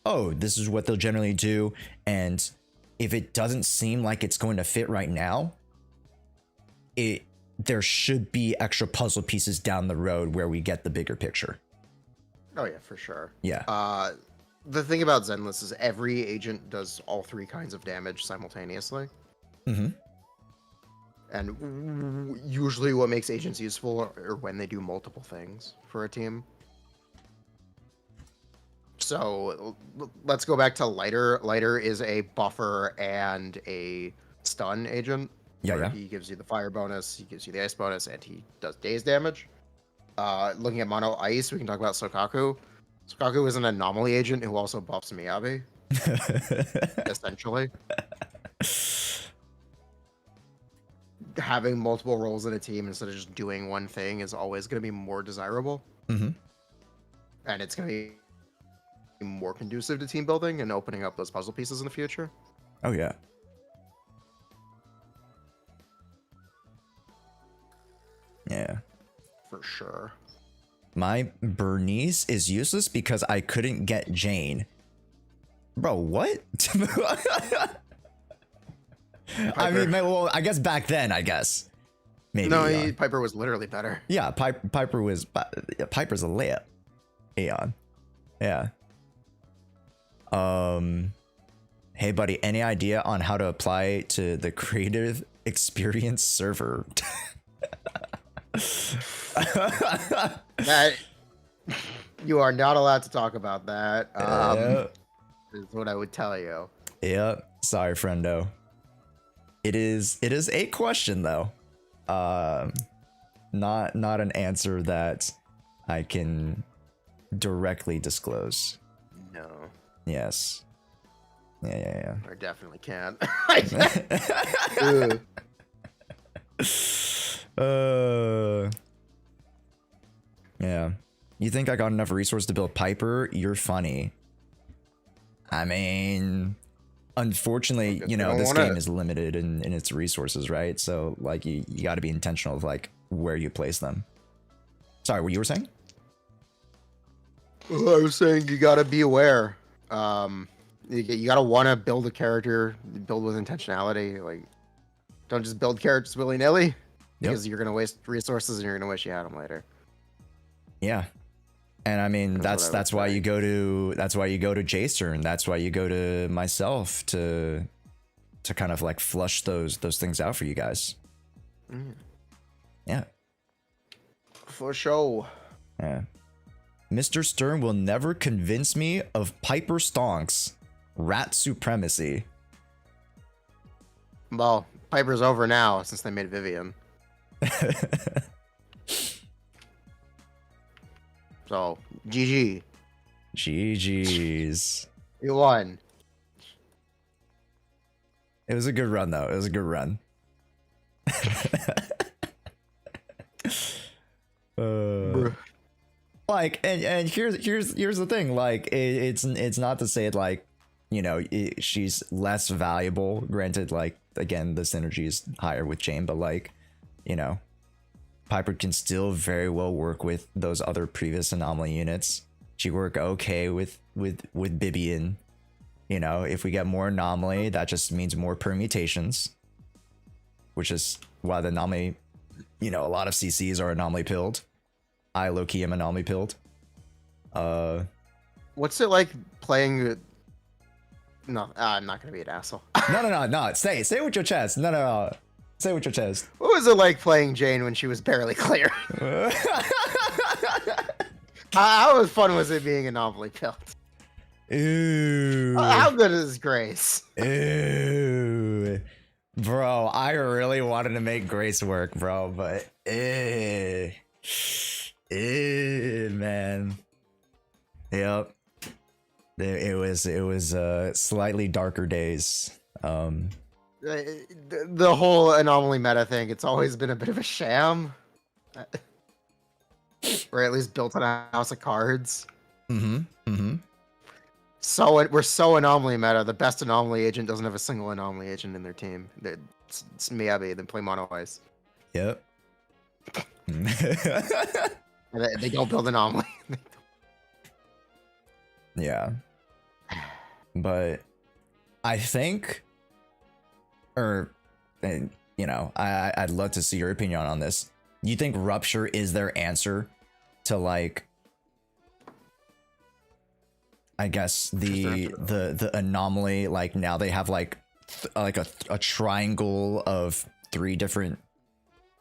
oh, this is what they'll generally do, and if it doesn't seem like it's going to fit right now, there should be extra puzzle pieces down the road where we get the bigger picture. Oh yeah, for sure. Yeah. The thing about Zenless is every agent does all 3 kinds of damage simultaneously. Mm-hmm. And usually what makes agents useful are when they do multiple things for a team. So let's go back to Lighter. Lighter is a buffer and a stun agent. Yeah. He gives you the fire bonus, he gives you the ice bonus, and he does daze damage. Looking at mono ice, we can talk about Sukaku. Sukaku is an anomaly agent who also buffs Miyabi. Essentially. Having multiple roles in a team instead of just doing one thing is always going to be more desirable. Mm-hmm. And it's going to be more conducive to team building and opening up those puzzle pieces in the future. Oh, yeah. Yeah. For sure. My Bernice is useless because I couldn't get Jane. Bro, what? I mean, well, I guess back then, I guess. Maybe. No, Piper was literally better. Yeah, Piper's a layup. Aeon. Yeah. Hey buddy, any idea on how to apply to the creative experience server? That you are not allowed to talk about that. Is what I would tell you. Yeah, sorry, friendo. It is a question though. Not an answer that I can directly disclose. No. Yes. Yeah. I definitely can't. Yeah. You think I got enough resources to build Piper? You're funny. I mean, unfortunately, you know, this game is limited in its resources, right? So like you got to be intentional of like where you place them. Sorry, what you were saying? I was saying you gotta be aware. You gotta want to build a character, build with intentionality. Like, don't just build characters willy nilly, because you're gonna waste resources and you're gonna wish you had them later. Yeah, and I mean that's why you go to JSTERN. That's why you go to myself to kind of like flush those things out for you guys. Yeah, for sure. Yeah. Mr. Stern will never convince me of Piper Stonks rat supremacy. Well, Piper's over now since they made Vivian. So, GG. GG's. You won. It was a good run, though. It was a good run. Like, and here's the thing. Like, it's not to say like, you know, she's less valuable. Granted, like, again, the synergy is higher with Jane, but like, you know, Piper can still very well work with those other previous Anomaly units. She work okay with Bibian. You know, if we get more Anomaly, that just means more permutations, which is why the Anomaly, you know, a lot of CCs are Anomaly pilled. I low-key am Anomaly pilled. What's it like playing? No, I'm not gonna be an asshole. No. Say it with your chest. No. Say it with your chest. What was it like playing Jane when she was barely clear? How fun was it being Anomaly pilled? Ew. How good is Grace? Ew. Bro, I really wanted to make Grace work, bro, but man. Yep. It was slightly darker days. The whole Anomaly meta thing, it's always been a bit of a sham. Or at least built on a house of cards. So we're so Anomaly meta. The best Anomaly agent doesn't have a single Anomaly agent in their team. It's Miyabi. They play mono ice. Yep. They don't build Anomaly. Yeah. But I think, or, you know, I'd love to see your opinion on this. You think Rupture is their answer to, like, I guess the Anomaly? Like, now they have like a triangle of 3 different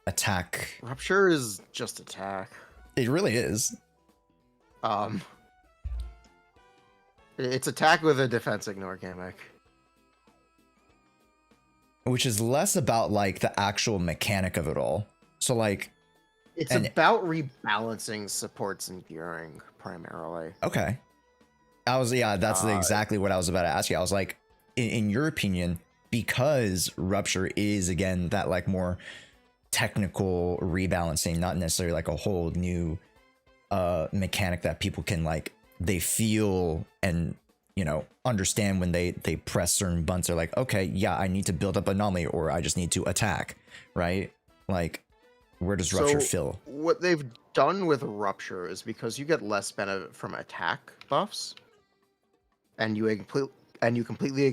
attack. Rupture is just attack. It really is. It's attack with a defense ignore gimmick. Which is less about like the actual mechanic of it all. So like, it's about rebalancing supports and gearing primarily. Okay. That's exactly what I was about to ask you. I was like, in your opinion, because Rupture is again that like more technical rebalancing, not necessarily like a whole new mechanic that people can like, they feel and, you know, understand when they press certain buttons. They're like, okay, yeah, I need to build up Anomaly, or I just need to attack, right? Like, where does Rupture fill? What they've done with Rupture is, because you get less benefit from attack buffs, and you completely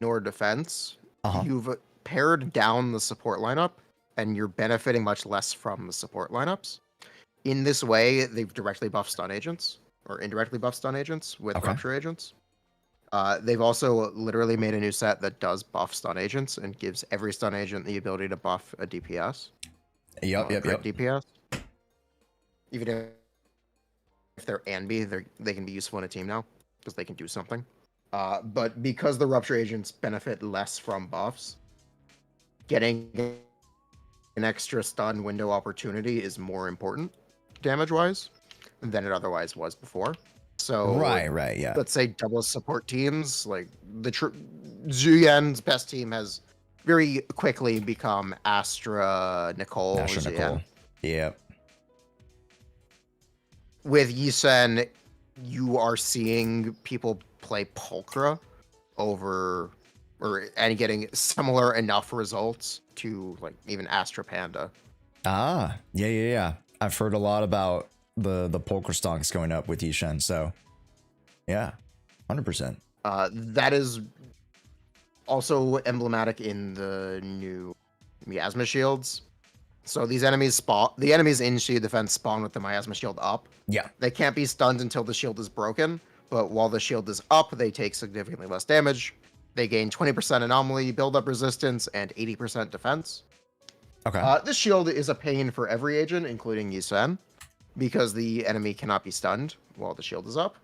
ignore defense. You've pared down the support lineup, and you're benefiting much less from the support lineups. In this way, they've directly buffed stun agents, or indirectly buffed stun agents with Rupture agents. They've also literally made a new set that does buff stun agents and gives every stun agent the ability to buff a DPS. Yep. DPS. Even if they're Anbi, they can be useful in a team now, because they can do something. But because the Rupture agents benefit less from buffs, getting an extra stun window opportunity is more important, damage-wise, than it otherwise was before. So right, yeah. Let's say double support teams, like Zhuyan's best team has very quickly become Astra, Nicole, Nicole. Yep. With Yusan, you are seeing people play Pulchra and getting similar enough results to like even Astra Panda. Yeah. I've heard a lot about the poker stonks going up with Yusan, so yeah, 100%. That is also emblematic in the new miasma shields. So these enemies spawn. The enemies in shield defense spawn with the miasma shield up. Yeah. They can't be stunned until the shield is broken. But while the shield is up, they take significantly less damage. They gain 20% anomaly build-up resistance and 80% defense. Okay. This shield is a pain for every agent, including Yusan, because the enemy cannot be stunned while the shield is up.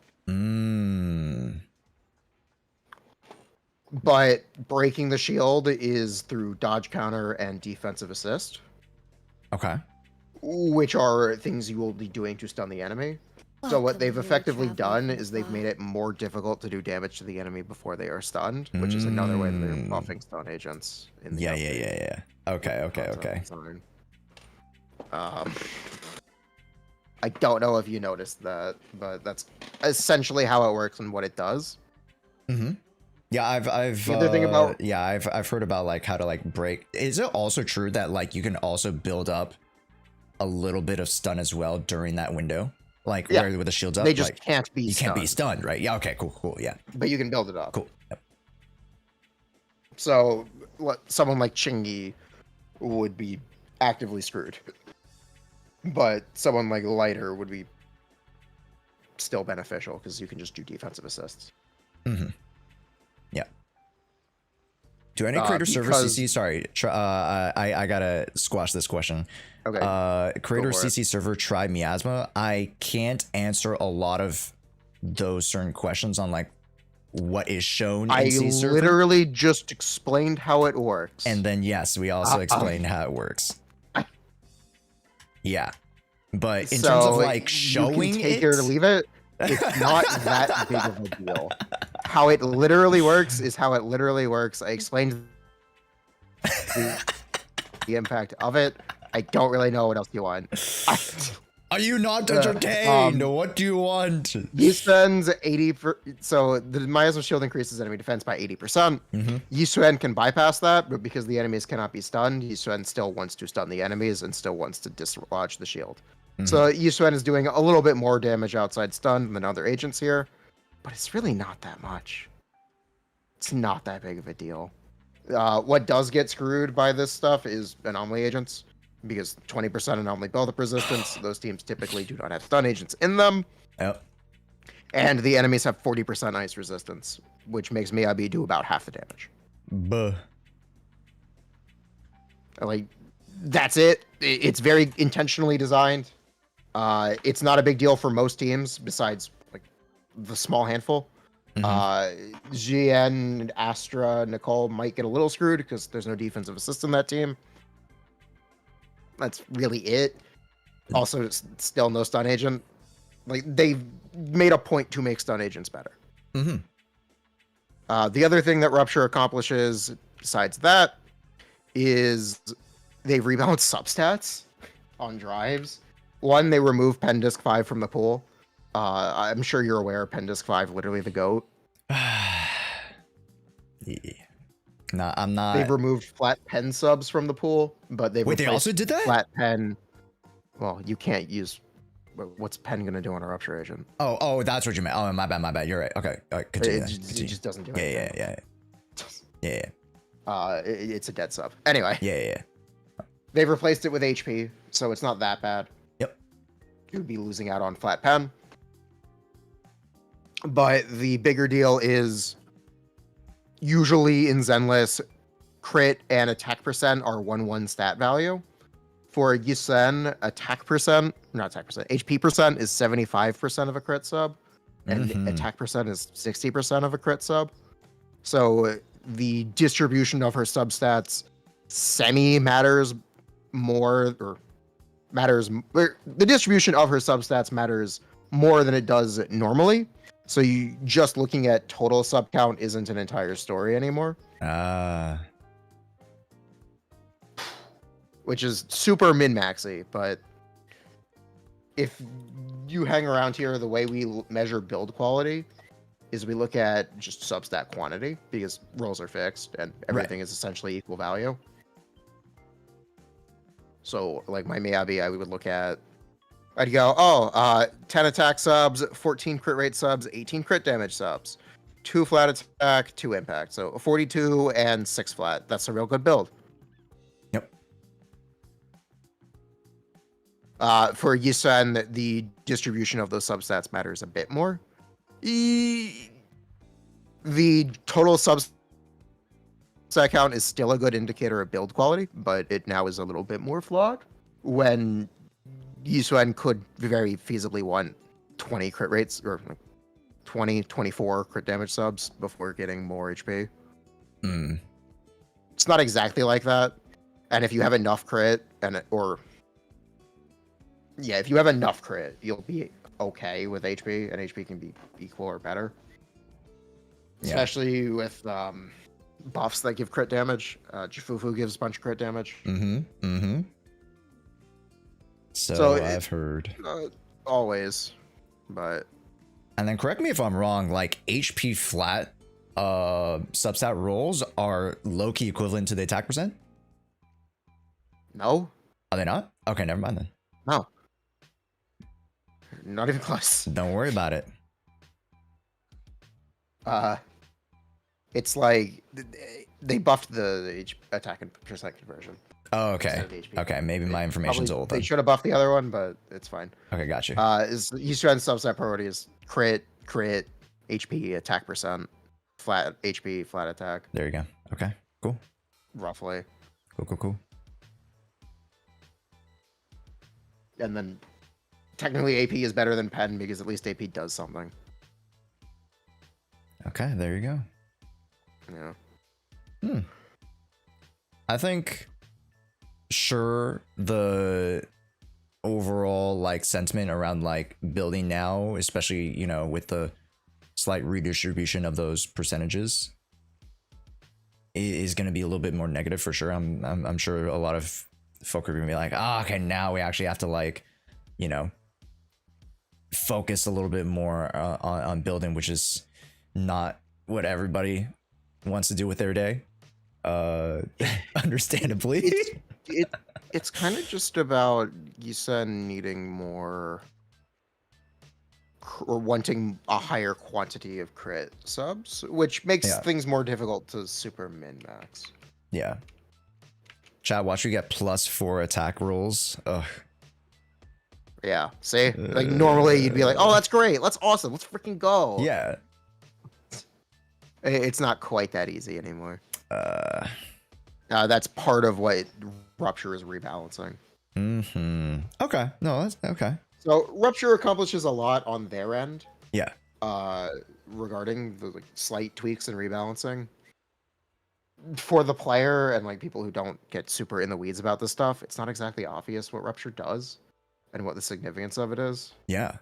But breaking the shield is through dodge counter and defensive assist. Okay. Which are things you will be doing to stun the enemy. So what they've effectively done is they've made it more difficult to do damage to the enemy before they are stunned, which is another way that they're buffing stun agents. In the Yeah. Okay. Design. I don't know if you noticed that, but that's essentially how it works and what it does. Yeah, I've the other thing about I've heard about like how to like break. Is it also true that like you can also build up a little bit of stun as well during that window? Like where with the shields up, they just like, can't be. You can't be stunned, right? Yeah. Okay. Cool. Yeah. But you can build it up. Cool. Yep. So someone like Chingy would be actively screwed, but someone like Lighter would be still beneficial because you can just do defensive assists. Yeah. Do any creator server CC? Sorry, I gotta squash this question. Okay. Creator CC server try miasma. I can't answer a lot of those certain questions on like what is shown. I in C server. literally just explained how it works, And then yes, we also explained how it works. Yeah, but in terms of like showing you can take it, it or leave it. It's not that big of a deal. How it literally works is how it literally works. I explained the impact of it. I don't really know what else you want. Are you not entertained? What do you want? Yusan's 80. So the miasma shield increases enemy defense by 80%. Yusan can bypass that, but because the enemies cannot be stunned, Yusan still wants to stun the enemies and still wants to dislodge the shield. So Yusan is doing a little bit more damage outside stun than other agents here, but it's really not that much. It's not that big of a deal. What does get screwed by this stuff is anomaly agents, because 20% anomaly build-up resistance. Those teams typically do not have stun agents in them. Yep. And the enemies have 40% ice resistance, which makes Miyabi do about half the damage. Buh. Like, that's it. It's very intentionally designed. It's not a big deal for most teams, besides like the small handful. GN, Astra, Nicole might get a little screwed because there's no defensive assist in that team. That's really it. Also, still no stun agent. Like, they've made a point to make stun agents better. The other thing that Rupture accomplishes, besides that, is they rebalance substats on drives. One, they remove Pen Disc 5 from the pool. I'm sure you're aware Pen Disc 5, literally the GOAT. No, I'm not. They've removed flat pen subs from the pool, but they've Wait, they also did that? Flat pen. Well, you can't use. What's pen gonna do on a Rupture agent? Oh, that's what you meant. Oh, my bad. You're right. Okay, all right, continue. It just doesn't do anything. Yeah. It's a dead sub. Anyway. Yeah. They've replaced it with HP, so it's not that bad. Yep. You would be losing out on flat pen. But the bigger deal is usually in Zenless, crit and attack percent are 1/1 stat value. For Yusan, HP percent is 75% of a crit sub, and attack percent is 60% of a crit sub. So the distribution of her substats matters more, or the distribution of her substats matters more than it does normally. So you just looking at total sub count isn't an entire story anymore. Which is super min-maxy, but if you hang around here, the way we measure build quality is we look at just substat quantity, because roles are fixed and everything is essentially equal value. So like my Miyabi, I would look at I'd go, 10 attack subs, 14 crit rate subs, 18 crit damage subs, 2 flat attack, 2 impact. So 42 and 6 flat. That's a real good build. Yep. For Yusan, the distribution of those substats matters a bit more. The total substat count is still a good indicator of build quality, but it now is a little bit more flawed when Yusan could very feasibly want 20 crit rates or 20, 24 crit damage subs before getting more HP. It's not exactly like that. And if you have enough crit if you have enough crit, you'll be okay with HP, and HP can be equal or better. Yeah. Especially with buffs that give crit damage. Jifufu gives a bunch of crit damage. So I've heard. Always. But. And then correct me if I'm wrong, like HP flat substat rolls are low-key equivalent to the attack percent? No. Are they not? Okay, never mind then. No. Not even close. Don't worry about it. It's like they buffed the attack and percent conversion. Oh, okay. Okay, maybe my information's old then. They should have buffed the other one, but it's fine. Okay, got you. Yusan's subset priority is crit, HP, attack percent, flat HP, flat attack. There you go. Okay, cool. Roughly. Cool. And then technically AP is better than Pen because at least AP does something. Okay, there you go. Yeah. I think sure the overall like sentiment around like building now, especially, you know, with the slight redistribution of those percentages, is going to be a little bit more negative for sure. I'm sure a lot of folk are gonna be like, okay, now we actually have to like, you know, focus a little bit more on building, which is not what everybody wants to do with their day. Understandably. It's kind of just about Yusan needing more or wanting a higher quantity of crit subs, which makes things more difficult to super min max. Yeah. Chat, watch you get +4 attack rolls. Ugh. Yeah. See? Like normally you'd be like, oh, that's great. That's awesome. Let's freaking go. Yeah. It's not quite that easy anymore. That's part of what Rupture is rebalancing. Okay. No, that's okay. So Rupture accomplishes a lot on their end. Yeah. Regarding the like, slight tweaks and rebalancing. For the player and like people who don't get super in the weeds about this stuff, it's not exactly obvious what Rupture does and what the significance of it is. Yeah.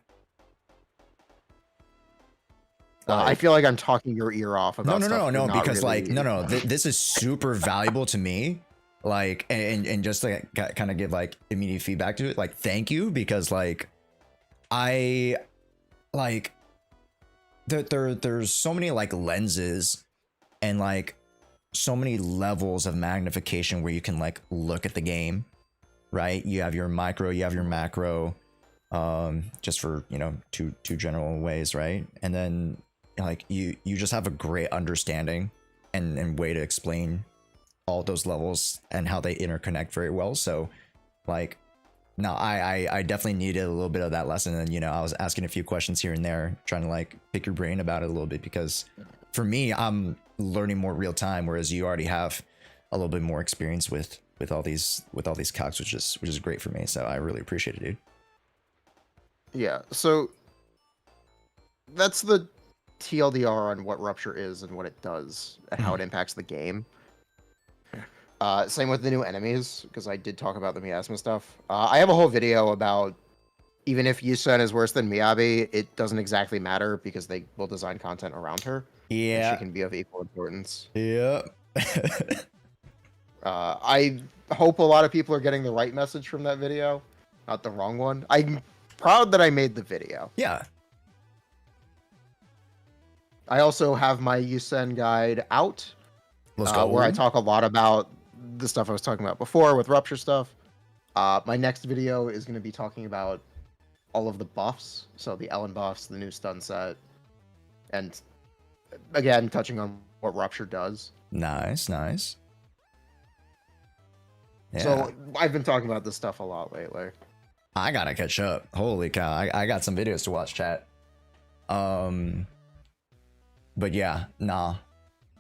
I feel like I'm talking your ear off about no, because really... like this is super valuable to me, like, and just to kind of give like immediate feedback to it, like thank you, because like I like there's so many like lenses and like so many levels of magnification where you can like look at the game, right? You have your micro, you have your macro, just for, you know, two general ways, right? And then like you just have a great understanding and way to explain all those levels and how they interconnect very well. So like no, I definitely needed a little bit of that lesson, and you know, I was asking a few questions here and there, trying to like pick your brain about it a little bit, because for me, I'm learning more real time, whereas you already have a little bit more experience with all these calcs, which is great for me. So I really appreciate it, dude. Yeah. So that's the TLDR on what Rupture is and what it does and how it impacts the game. Same with the new enemies, because I did talk about the miasma stuff. I have a whole video about even if Yusan is worse than Miyabi, it doesn't exactly matter because they will design content around her. Yeah. She can be of equal importance. Yeah. I hope a lot of people are getting the right message from that video, not the wrong one. I'm proud that I made the video. Yeah. I also have my Yusan guide out, where I talk a lot about the stuff I was talking about before with Rupture stuff. My next video is going to be talking about all of the buffs. So the Ellen buffs, the new stun set, and again, touching on what Rupture does. Nice, nice. Yeah. So I've been talking about this stuff a lot lately. I gotta catch up. Holy cow. I got some videos to watch, chat. But yeah, nah.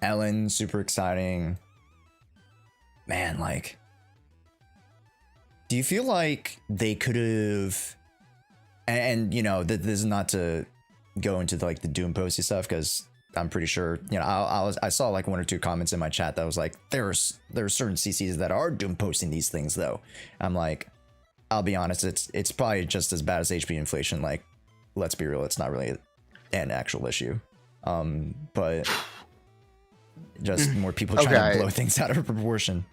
Ellen, super exciting. Man, like, do you feel like they could have, and you know, this is not to go into like the Doom posty stuff, because I'm pretty sure, you know, I saw like 1 or 2 comments in my chat that was like, there are certain CCs that are Doom posting these things though. I'm like, I'll be honest, it's probably just as bad as HP inflation. Like, let's be real, it's not really an actual issue. But just more people trying to blow things out of proportion.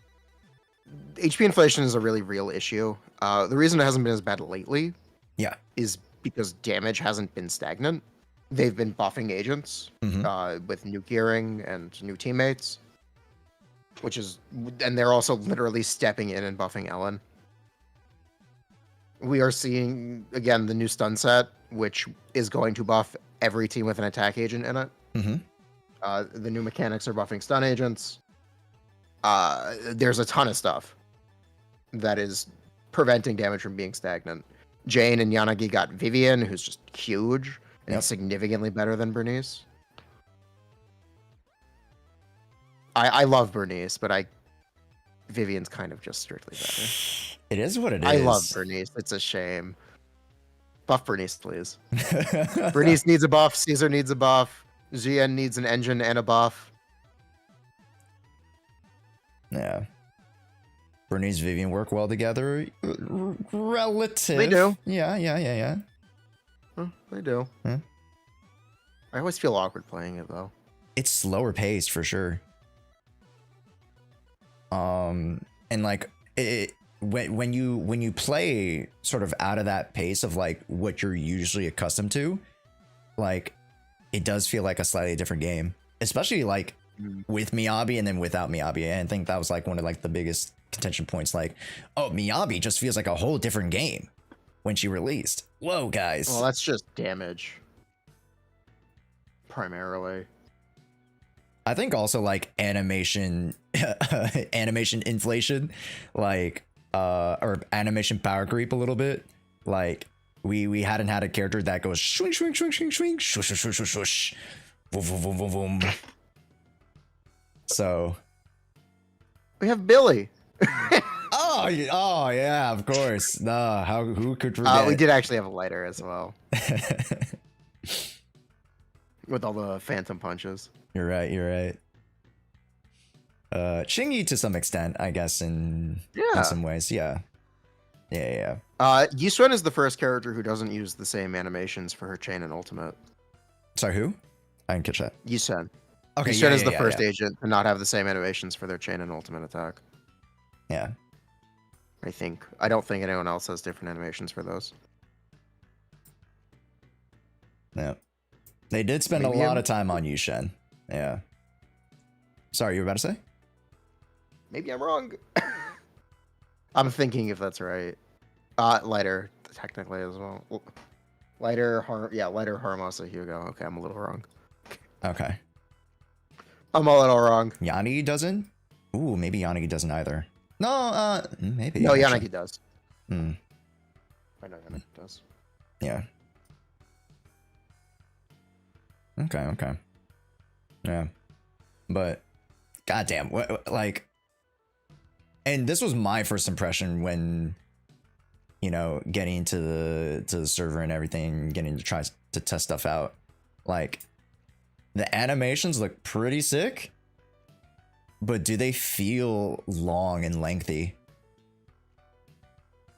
HP inflation is a really real issue. The reason it hasn't been as bad lately, yeah, is because damage hasn't been stagnant. They've been buffing agents with new gearing and new teammates, and they're also literally stepping in and buffing Ellen. We are seeing again the new stun set, which is going to buff every team with an attack agent in it. The new mechanics are buffing stun agents. There's a ton of stuff that is preventing damage from being stagnant. Jane and Yanagi got Vivian, who's just huge and significantly better than Bernice. I love Bernice, but Vivian's kind of just strictly better. It is what it is. I love Bernice. It's a shame. Buff Bernice, please. Bernice needs a buff. Caesar needs a buff. Xian needs an engine and a buff. Yeah. Bernice, Vivian work well together. Relative. They do. Yeah. They do. Huh? I always feel awkward playing it though. It's slower paced for sure. And like when you play sort of out of that pace of like what you're usually accustomed to, like it does feel like a slightly different game, especially like with Miyabi and then without Miyabi. And I think that was like one of like the biggest contention points. Like, oh, Miyabi just feels like a whole different game when she released. Whoa, guys. Well, that's just damage. Primarily. I think also like animation inflation, like or animation power creep a little bit. Like we hadn't had a character that goes swing swing swing swing swing shush shush shush shush shush boom boom boom boom boom. So we have Billy. oh yeah, of course. Nah, who could forget? We did actually have a lighter as well. With all the phantom punches. You're right. Shingy to some extent, I guess, in some ways. Yeah. Yusan is the first character who doesn't use the same animations for her chain and ultimate. Sorry, who? I didn't catch that. Yusan. Okay, Yusan is the first agent to not have the same animations for their chain and ultimate attack. Yeah. I don't think anyone else has different animations for those. Yeah. They did spend a lot of time on Yusan. Yeah. Sorry, you were about to say? Maybe I'm wrong. I'm thinking if that's right. Lighter, technically, as well. Lighter, Harmasa, Hugo. Okay, I'm a little wrong. Okay. I'm a little wrong. Yanagi doesn't? Ooh, maybe Yanagi doesn't either. No, maybe. No, Yanagi does. I know Yanagi does. Yeah. Okay. Yeah. But goddamn, like, and this was my first impression when, you know, getting into the server and everything, getting to try to test stuff out. Like, the animations look pretty sick, but do they feel long and lengthy?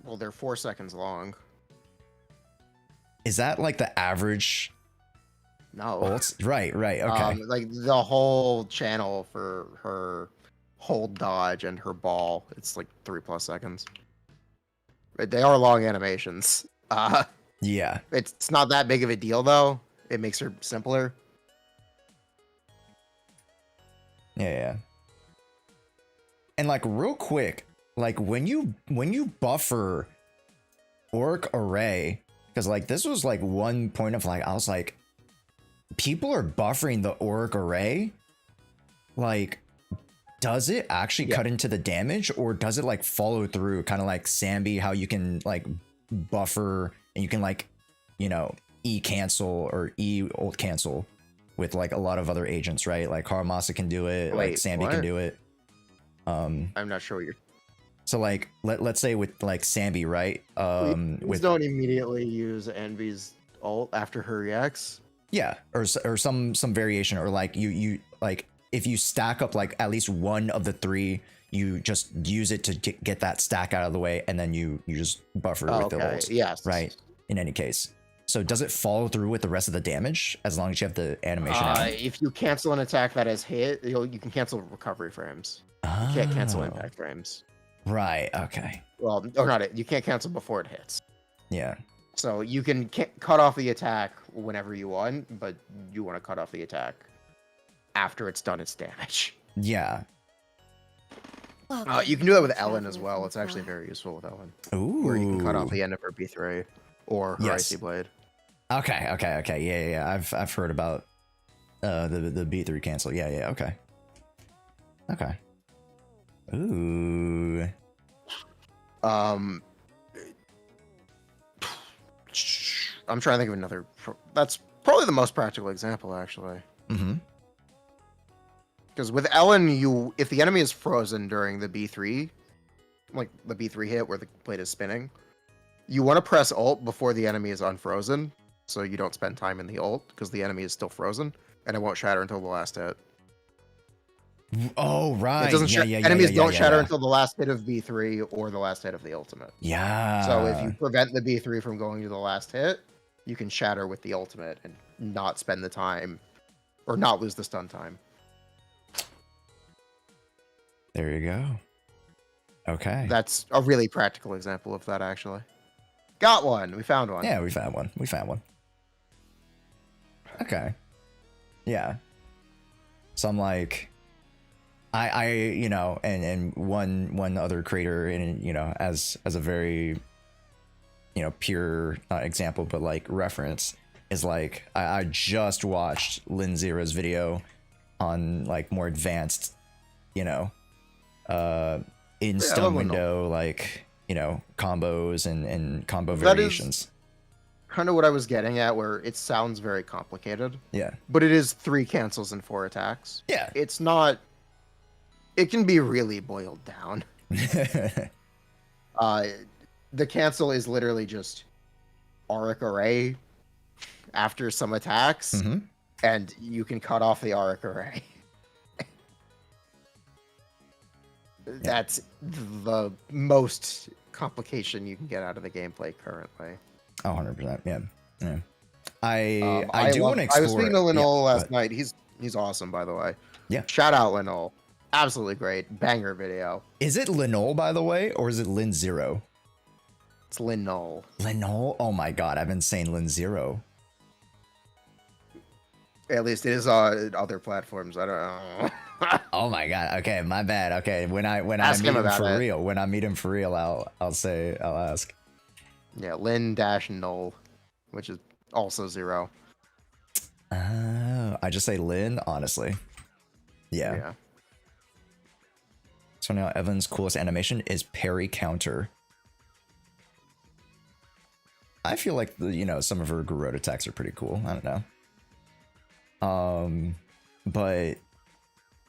Well, they're 4 seconds long. Is that like the average? No. Right. Okay. Like the whole channel for her hold dodge and her ball, it's like 3+ seconds. They are long animations. Yeah. It's not that big of a deal though. It makes her simpler. Yeah. And like real quick, like when you buffer Orc Array Because like this was like one point of like I was like, people are buffering the auric array. Like, does it actually cut into the damage, or does it like follow through? Kind of like Sambi, how you can like buffer and you can like, you know, E cancel or E ult cancel with like a lot of other agents, right? Like Haramasa can do it, like Sambi can do it. I'm not sure what you're. So like let's say with like Sambi, right? Please don't immediately use Envy's ult after her reacts. Yeah, or some variation, or like you like if you stack up like at least one of the three, you just use it to get that stack out of the way, and then you just buffer with the ult. Yes. Right. In any case. So does it follow through with the rest of the damage as long as you have the animation out? If you cancel an attack that has hit, you can cancel recovery frames. You can't cancel impact frames. Right. Okay. Well, or not it. You can't cancel before it hits. Yeah. So you can cut off the attack whenever you want, but you want to cut off the attack after it's done its damage. Yeah. You can do that with Ellen as well. It's actually very useful with Ellen. Ooh. Where you can cut off the end of her B3 or her Icy Blade. Okay. Yeah. I've heard about the B3 cancel. Yeah. Okay. Ooh. I'm trying to think of another. That's probably the most practical example, actually. Mm-hmm. Because with Ellen, if the enemy is frozen during the B3, like the B3 hit where the blade is spinning, you want to press ult before the enemy is unfrozen, so you don't spend time in the ult because the enemy is still frozen, and it won't shatter until the last hit. Oh, right. Enemies don't shatter until the last hit of B3 or the last hit of the ultimate. Yeah. So if you prevent the B3 from going to the last hit, you can shatter with the ultimate and not spend the time, or not lose the stun time. There you go. Okay. That's a really practical example of that, actually. Got one. We found one. Yeah, we found one. Okay. Yeah. So I'm like, I you know, and one other creator, and you know, as a very, you know, pure example, but like reference is like I just watched Lin Zero's video on like more advanced, you know, in stun window, like, you know, combos and combo variations. Kind of what I was getting at, where it sounds very complicated. Yeah. But it is 3 cancels and 4 attacks. Yeah. It's not. It can be really boiled down. The cancel is literally just auric array after some attacks, and you can cut off the auric array. That's the most complication you can get out of the gameplay currently. 100%. Yeah. I do want to explore. I was speaking to Linol last night. He's awesome, by the way. Yeah. Shout out Linol. Absolutely great. Banger video. Is it Linol, by the way, or is it Lin Zero? It's Linol. Linol? Oh my god, I've been saying Lin Zero. At least it is on other platforms. I don't know. Oh my god. Okay, my bad. Okay, when I meet him for real, when I meet him for real, I'll ask. Yeah, Lin-Null, which is also 0. I just say Lin, honestly. Yeah. So now Evan's coolest animation is parry counter. I feel like you know, some of her garrote attacks are pretty cool. I don't know. But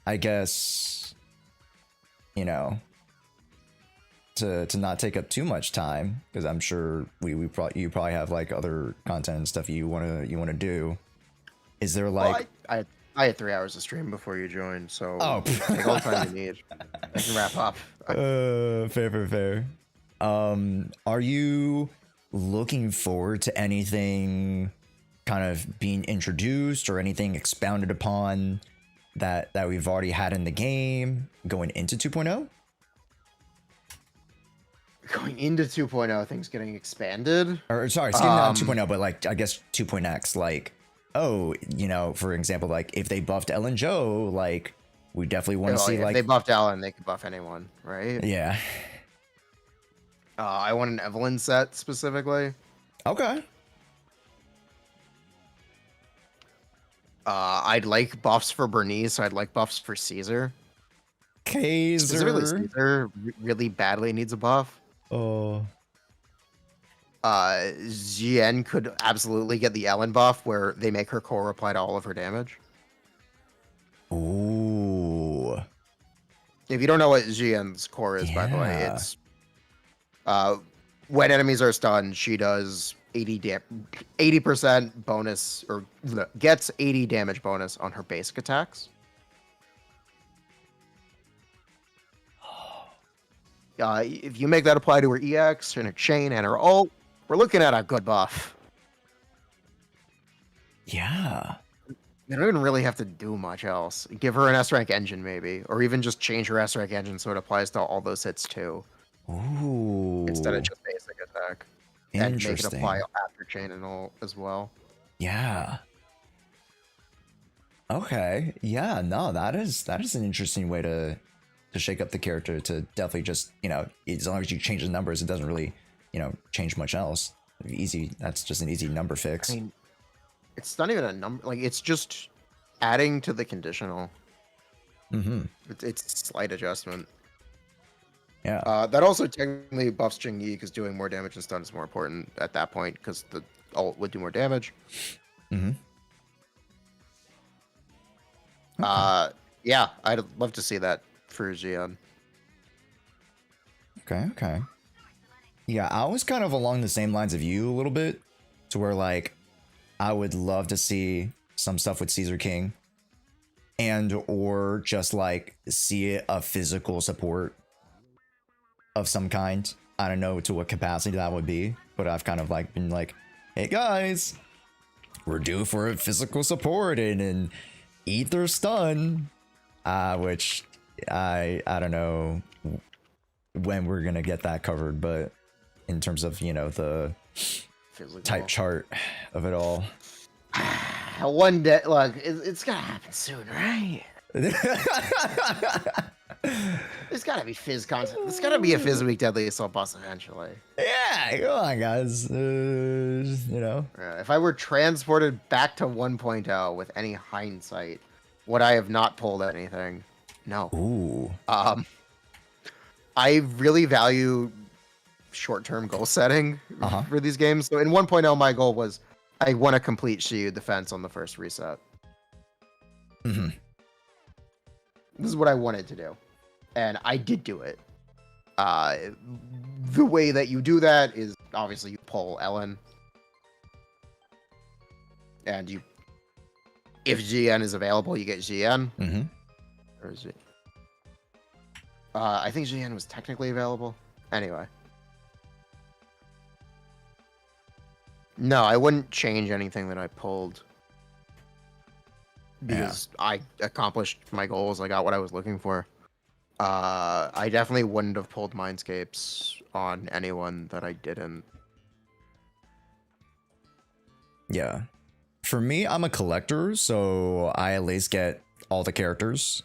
I guess, you know, to not take up too much time, because I'm sure you probably have like other content and stuff you wanna do. Is there like I had 3 hours of stream before you joined, so take all the time you need. I can wrap up. Fair. Are you looking forward to anything kind of being introduced or anything expounded upon that we've already had in the game going into 2.0? Going into 2.0, things getting expanded? Or sorry, not 2.0, but like I guess 2.x, like, oh, you know, for example, like if they buffed Ellen Joe, like we definitely want to see like if they buffed Ellen, they could buff anyone, right? Yeah. I want an Evelyn set specifically. Okay. I'd like buffs for Bernice. I'd like buffs for Caesar. Specifically, Kaiser. Caesar really badly needs a buff. Oh. Xian could absolutely get the Ellen buff where they make her core apply to all of her damage. Ooh. If you don't know what Xian's core is, by the way, Yeah. it's when enemies are stunned, she does 80% bonus or gets 80 damage bonus on her basic attacks. If you make that apply to her EX and her chain and her ult, we're looking at a good buff. Yeah. They don't even really have to do much else. Give her an S rank engine, maybe, or even just change her S rank engine so it applies to all those hits too. Ooh. Instead of just basic attack. And make it apply after chain and ult as well. Yeah. Okay. Yeah. No, that is an interesting way to shake up the character. To definitely just, you know, as long as you change the numbers, it doesn't really, you know, change much else. Easy. That's just an easy number fix. I mean, it's not even a number. Like, it's just adding to the conditional. Mm-hmm. It's a slight adjustment. Yeah. That also technically buffs Jingyi because doing more damage and stun is more important at that point because the ult would do more damage. Mm-hmm. Yeah, I'd love to see that for Xian. Okay. Yeah, I was kind of along the same lines of you a little bit, to where like I would love to see some stuff with Caesar King, and or just like see a physical support of some kind. I don't know to what capacity that would be, but I've kind of like been like, hey guys, we're due for a physical support and Ether stun, which I don't know when we're gonna get that covered, but in terms of, you know, the Physical. type chart of it all. One day, look, it's gonna happen soon, right? There's gotta be Fizz content. There's gotta be a Fizz Week Deadly Assault boss eventually. Yeah, come on, guys. You know. If I were transported back to 1.0 with any hindsight, would I have not pulled anything? No. Ooh. I really value short-term goal setting for these games. So in 1.0, my goal was I want to complete Shiyu defense on the first reset. Mm-hmm. This is what I wanted to do. And I did do it. The way that you do that is obviously you pull Ellen. And you, if GN is available, you get GN. Mm-hmm. Or is it? I think GN was technically available. Anyway. No, I wouldn't change anything that I pulled. Because I accomplished my goals. I got what I was looking for. I definitely wouldn't have pulled Mindscapes on anyone that I didn't. Yeah. For me, I'm a collector, so I at least get all the characters.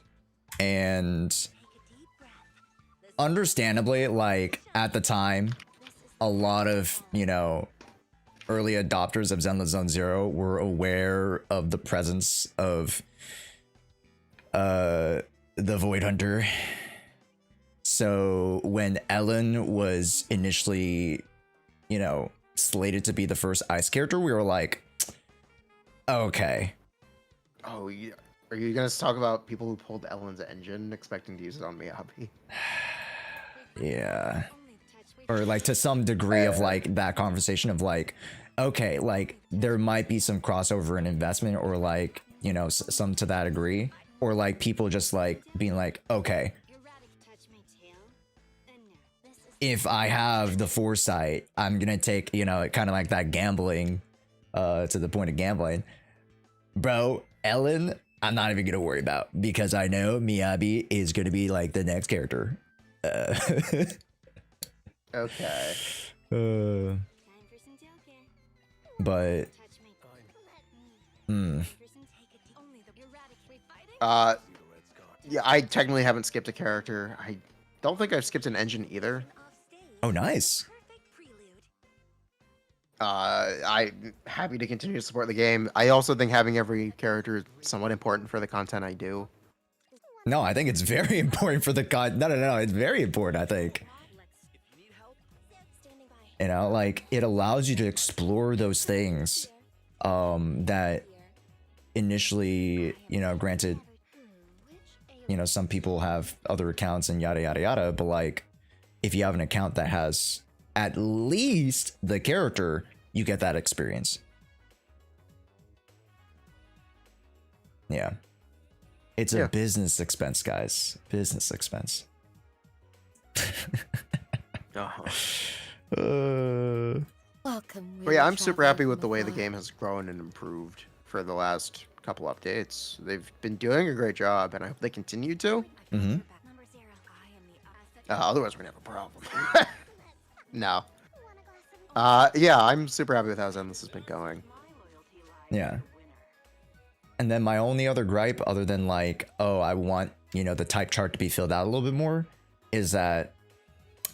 And understandably, like, at the time, a lot of, you know, early adopters of Zenless Zone Zero were aware of the presence of the Void Hunter. So when Ellen was initially, you know, slated to be the first ice character, we were like, okay. Oh, yeah. Are you going to talk about people who pulled Ellen's engine expecting to use it on Miyabi? Yeah. Or like to some degree of like that conversation of like, okay, like there might be some crossover in investment, or like, you know, some to that degree, or like people just like being like, okay, if I have the foresight, I'm gonna take, you know, kind of like that gambling to the point of gambling. Bro, Ellen, I'm not even gonna worry about, because I know Miyabi is gonna be like the next character. Okay. But yeah, I technically haven't skipped a character. I don't think I've skipped an engine either. oh, nice. I'm happy to continue to support the game. I also think having every character is somewhat important for the content I do. No, I think it's very important for the no, it's very important, I think. You know, like, it allows you to explore those things that initially, you know, granted, you know, some people have other accounts and yada yada yada, but like, if you have an account that has at least the character, you get that experience. Yeah. It's a business expense, guys. Business expense. Welcome. But yeah, I'm super happy with the way the game has grown and improved for the last couple updates. They've been doing a great job, and I hope they continue to. Mm-hmm. Otherwise, we're gonna have a problem. No. Yeah, I'm super happy with how Zenless has been going. Yeah. And then my only other gripe, other than like, oh, I want, you know, the type chart to be filled out a little bit more, is that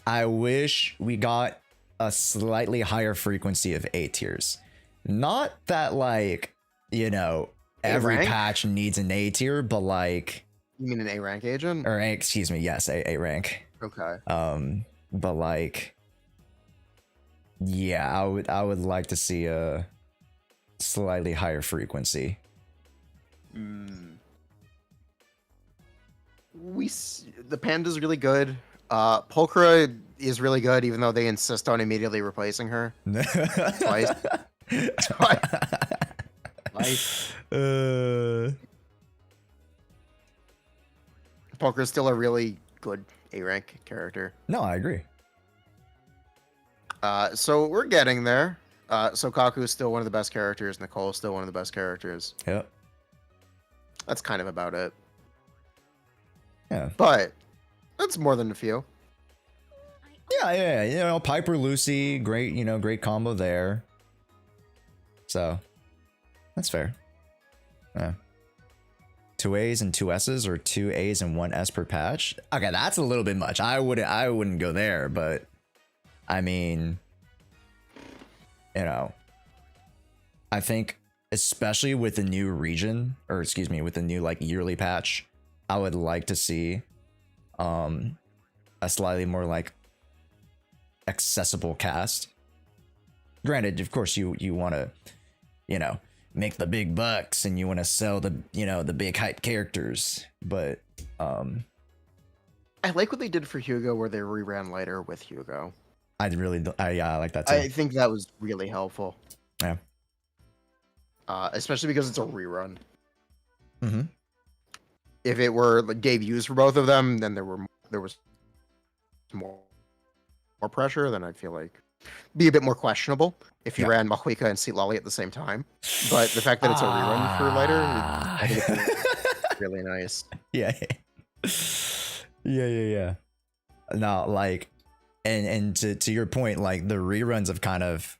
I wish we got a slightly higher frequency of A tiers. Not that, like, you know, every patch needs an A tier, but like... You mean an A rank agent? Or excuse me, yes, A rank. Okay. But like, yeah, I would like to see a slightly higher frequency. The panda's really good. Pulchra is really good, even though they insist on immediately replacing her. Twice. Twice. Pulchra is still a really good A rank character. No, I agree. So we're getting there. Sokaku is still one of the best characters. Nicole is still one of the best characters. Yep. That's kind of about it. Yeah. But that's more than a few. Yeah. You know, Piper, Lucy, great, you know, great combo there. So that's fair. Yeah. 2 A's and 2 S's, or 2 A's and 1 S per patch. Okay, that's a little bit much. I wouldn't go there, but I mean, you know, I think especially with the new region, or excuse me, with the new like yearly patch, I would like to see a slightly more like accessible cast. Granted, of course, you want to, you know, make the big bucks and you want to sell the, you know, the big hype characters, but I like what they did for Hugo, where they reran later with Hugo. I like that too. I think that was really helpful. Yeah. Especially because it's a rerun. Mm-hmm. If it were debuts for both of them, then there was more pressure. Then I'd feel like be a bit more questionable if you ran Mahuika and Seat Lolly at the same time. But the fact that it's a rerun for later, I think it's really nice. Yeah. No, like, and to your point, like the reruns have kind of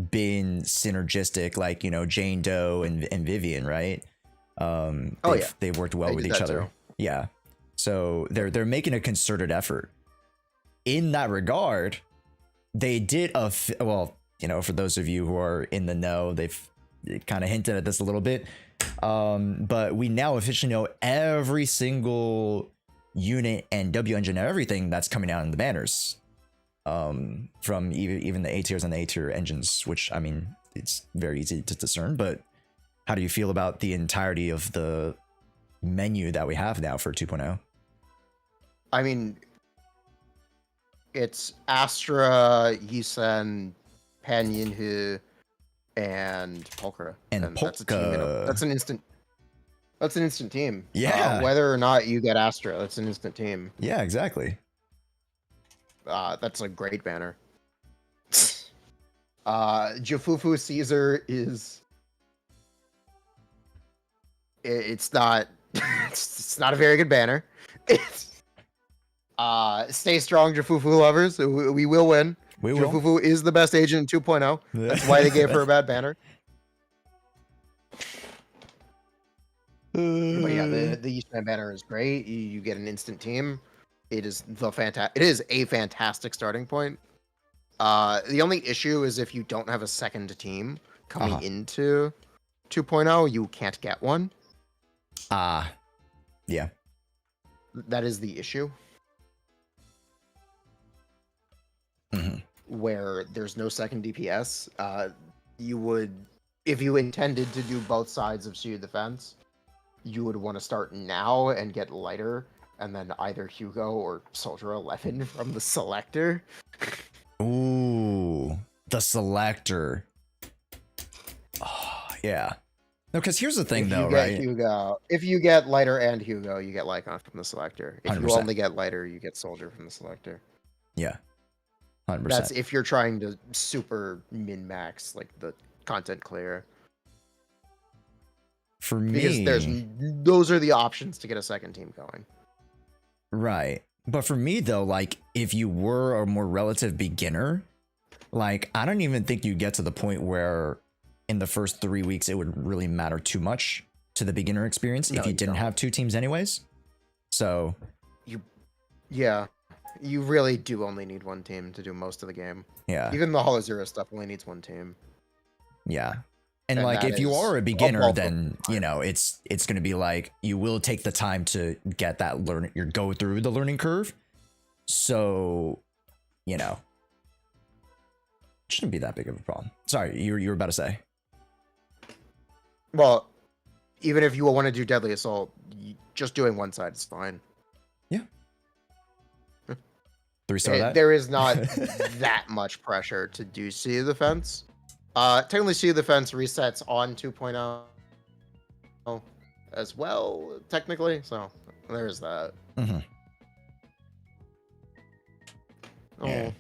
been synergistic, like, you know, Jane Doe and Vivian, right? They've worked well with each other. Too. Yeah. So they're making a concerted effort. In that regard, they did well, you know, for those of you who are in the know, they've kind of hinted at this a little bit. But we now officially know every single unit and W engine and everything that's coming out in the banners. From even the A tiers and the A tier engines, which, I mean, it's very easy to discern, but how do you feel about the entirety of the menu that we have now for 2.0? I mean, it's Astra, Yusan, Pan Yinhu, and Pulchra. And that's a team. That's an instant team. Yeah. Whether or not you get Astra, that's an instant team. Yeah, exactly. That's a great banner. Jafufu Caesar is... It's not... it's not a very good banner. Stay strong, Jafufu lovers. We will win. Jafufu is the best agent in 2.0. That's why they gave her a bad banner. But yeah, the Yusan banner is great. You get an instant team. It is a fantastic starting point. The only issue is if you don't have a second team coming into 2.0, you can't get one. Yeah. That is the issue. Where there's no second DPS, you would, if you intended to do both sides of Shield Defense, you would want to start now and get lighter, and then either Hugo or Soldier 11 from the selector. Ooh, the selector. Oh, yeah. No, because here's the thing, If though, you get right? Hugo, if you get lighter and Hugo, you get Lycon from the selector. If 100%. you only get lighter, you get Soldier from the selector. Yeah, 100%. That's if you're trying to super min-max like the content clear. For me, Because those are the options to get a second team going. Right. But for me, though, like, if you were a more relative beginner, like, I don't even think you get to the point where in the first 3 weeks it would really matter too much to the beginner experience if you didn't have two teams anyways. So you really do only need one team to do most of the game. Yeah. Even the Hollow Zero stuff only needs one team. Yeah. And like, if you are a beginner, then, you know, it's going to be like, you will take the time to get that go through the learning curve. So, you know, it shouldn't be that big of a problem. Sorry, you were about to say. Well, even if you want to do Deadly Assault, just doing one side is fine. Yeah. 3-star that? There is not that much pressure to do Sea of Defense. Technically, Sea of Defense resets on 2.0 as well, technically. So there's that. Yeah.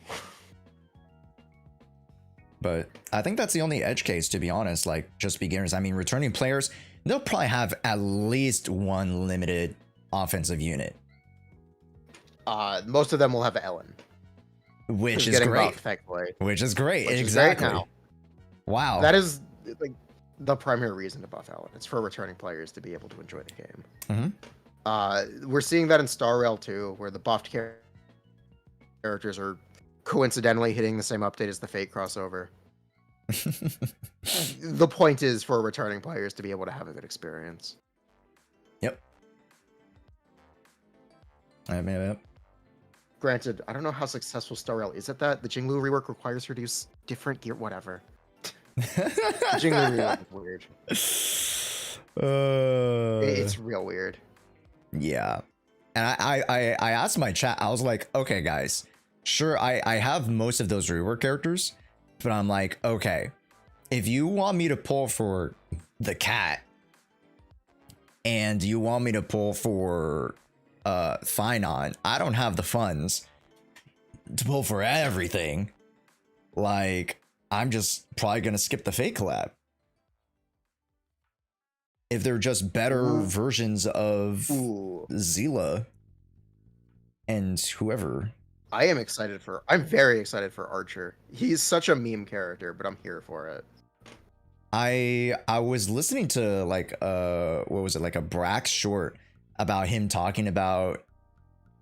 But I think that's the only edge case, to be honest. Like, just beginners. I mean, returning players, they'll probably have at least one limited offensive unit. Most of them will have Ellen, which is great. Which is great. Exactly. Wow. That is like the primary reason to buff Ellen. It's for returning players to be able to enjoy the game. We're seeing that in Star Rail too, where the buffed characters are coincidentally hitting the same update as the Fate crossover. The point is for returning players to be able to have a good experience. Yep. Yep. Granted, I don't know how successful Star Rail is at that. The Jinglu rework requires her to use different gear, whatever. The Jinglu rework is weird. It's real weird. Yeah. And I asked my chat, I was like, okay, guys, sure, I have most of those rework characters, but I'm like, okay, if you want me to pull for the cat and you want me to pull for Finon, I don't have the funds to pull for everything. Like, I'm just probably gonna skip the Fate collab. If they're just better versions of Zila and whoever. I'm very excited for Archer. He's such a meme character, but I'm here for it. I was listening to like what was it, like a Brax short about him talking about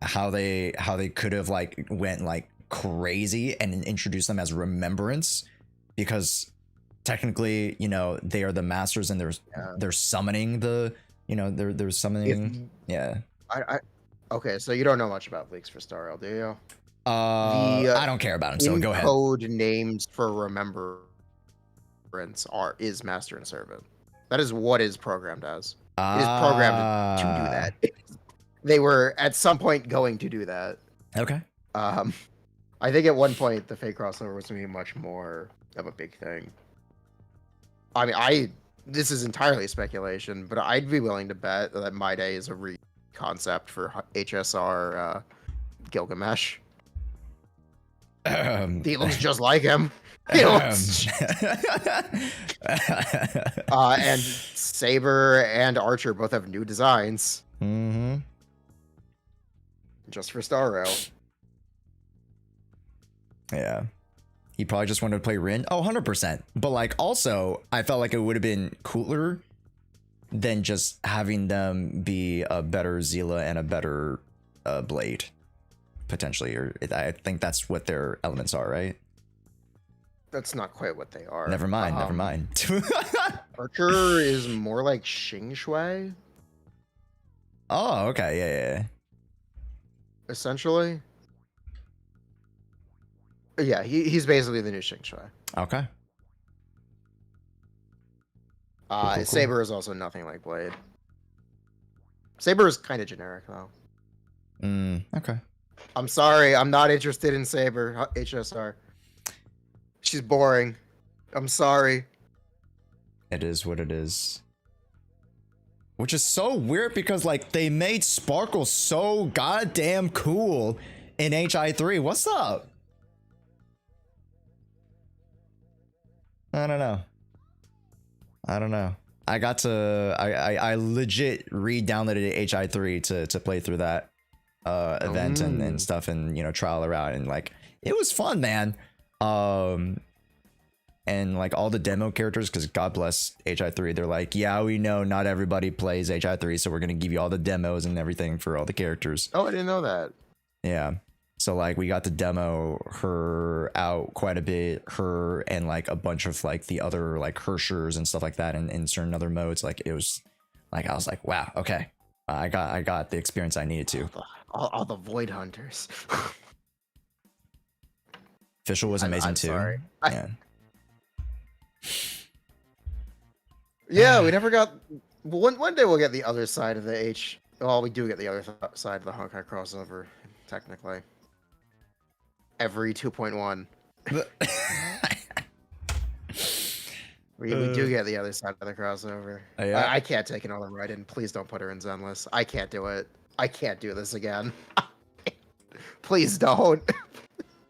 how they could have like went like crazy and introduced them as Remembrance, because technically, you know, they are the masters and they're summoning the, you know, they're summoning. Okay, so you don't know much about leaks for Star Rail, do you? I don't care about him, so go ahead. Code names for Remembrance is Master and Servant. That is what is programmed as. It is programmed to do that. They were at some point going to do that. Okay. I think at one point the Fate crossover was going to be much more of a big thing. I mean, this is entirely speculation, but I'd be willing to bet that My Day is a concept for HSR Gilgamesh. He looks just like him. And Saber and Archer both have new designs. Just for Star Rail. Yeah. He probably just wanted to play Rin. Oh, 100%. But like, also, I felt like it would have been cooler than just having them be a better Zila and a better Blade, potentially. Or I think that's what their elements are, right? That's not quite what they are. Never mind. Never mind. Rupture is more like Jshoea, Oh, okay. Yeah. essentially. Yeah, he's basically the new Jshoea. Okay. Cool. Saber is also nothing like Blade. Saber is kind of generic though. Okay. I'm sorry, I'm not interested in Saber HSR. She's boring. I'm sorry. It is what it is. Which is so weird because like they made Sparkle so goddamn cool in HI3. What's up? I don't know. I got to I legit re-downloaded HI3 to play through that event and stuff, and trial her out, and like it was fun, man. And like all the demo characters, because God bless HI3, they're like, yeah, we know not everybody plays HI3, so we're gonna give you all the demos and everything for all the characters. Oh, I didn't know that. Yeah. So like we got to demo her out quite a bit, her and like a bunch of like the other like Hershers and stuff like that, and in certain other modes. Like it was like I was like, wow, okay, I got the experience I needed to. All the Void Hunters. Fischl was amazing too. Sorry. Yeah. Yeah, we never got. One day we'll get the other side of the H. Well, we do get the other side of the Honkai crossover, technically. Every 2.1. We do get the other side of the crossover. Yeah. I can't take another Raiden. Please don't put her in Zenless. I can't do it. I can't do this again. Please don't.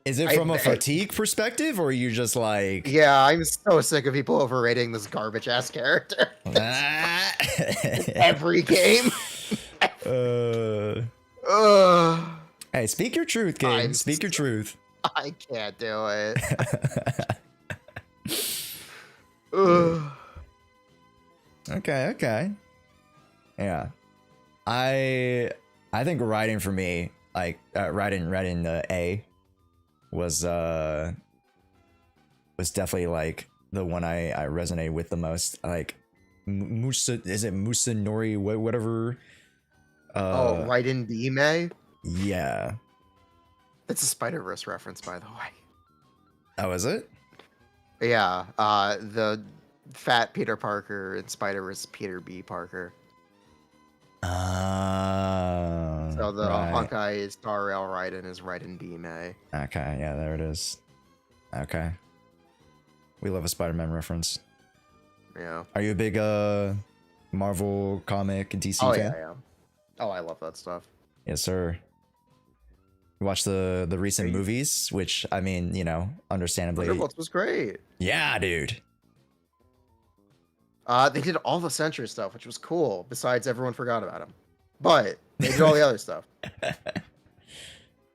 Is it from a fatigue perspective, or are you just like... Yeah, I'm so sick of people overrating this garbage ass character. Every game. Hey, speak your truth, game. Speak your truth. I can't do it. Okay. Yeah. I think writing for me, like writing A was definitely like the one I resonate with the most. Like Musa, is it Musanori, whatever? Raiden Bime? Yeah. It's a Spider-Verse reference, by the way. Oh, is it? Yeah, the fat Peter Parker and Spider-Verse Peter B. Parker. So the Honkai Star Rail Raiden is Raiden Bime. Okay, yeah, there it is. Okay. We love a Spider-Man reference. Yeah. Are you a big Marvel comic DC fan? Yeah, I am. Oh, I love that stuff. Yes, sir. You watched the recent movies, which, I mean, understandably... Thunderbolts was great. Yeah, dude. They did all the Century stuff, which was cool, besides everyone forgot about him. But they did all the other stuff.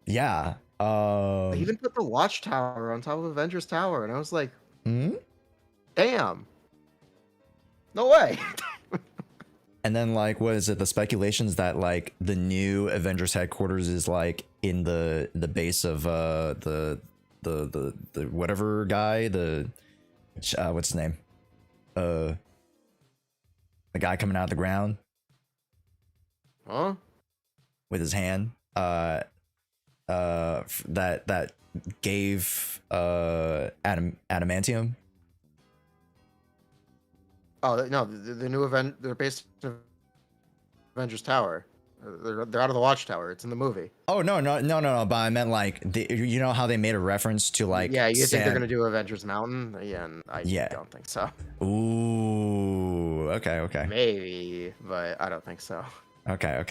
Yeah. They even put the Watchtower on top of Avengers Tower, and I was like, damn. No way. And then, like, what is it? The speculations that, like, the new Avengers headquarters is, like, in the base of the whatever guy, what's his name? The guy coming out of the ground. Huh? With his hand. That gave adamantium. Oh no, the new event. They're based in Avengers Tower. They're out of the Watchtower. It's in the movie. Oh no! But I meant like you know how they made a reference to like. Yeah, you think they're gonna do Avengers Mountain? Yeah, and I don't think so. Ooh. Okay. Maybe, but I don't think so. Okay.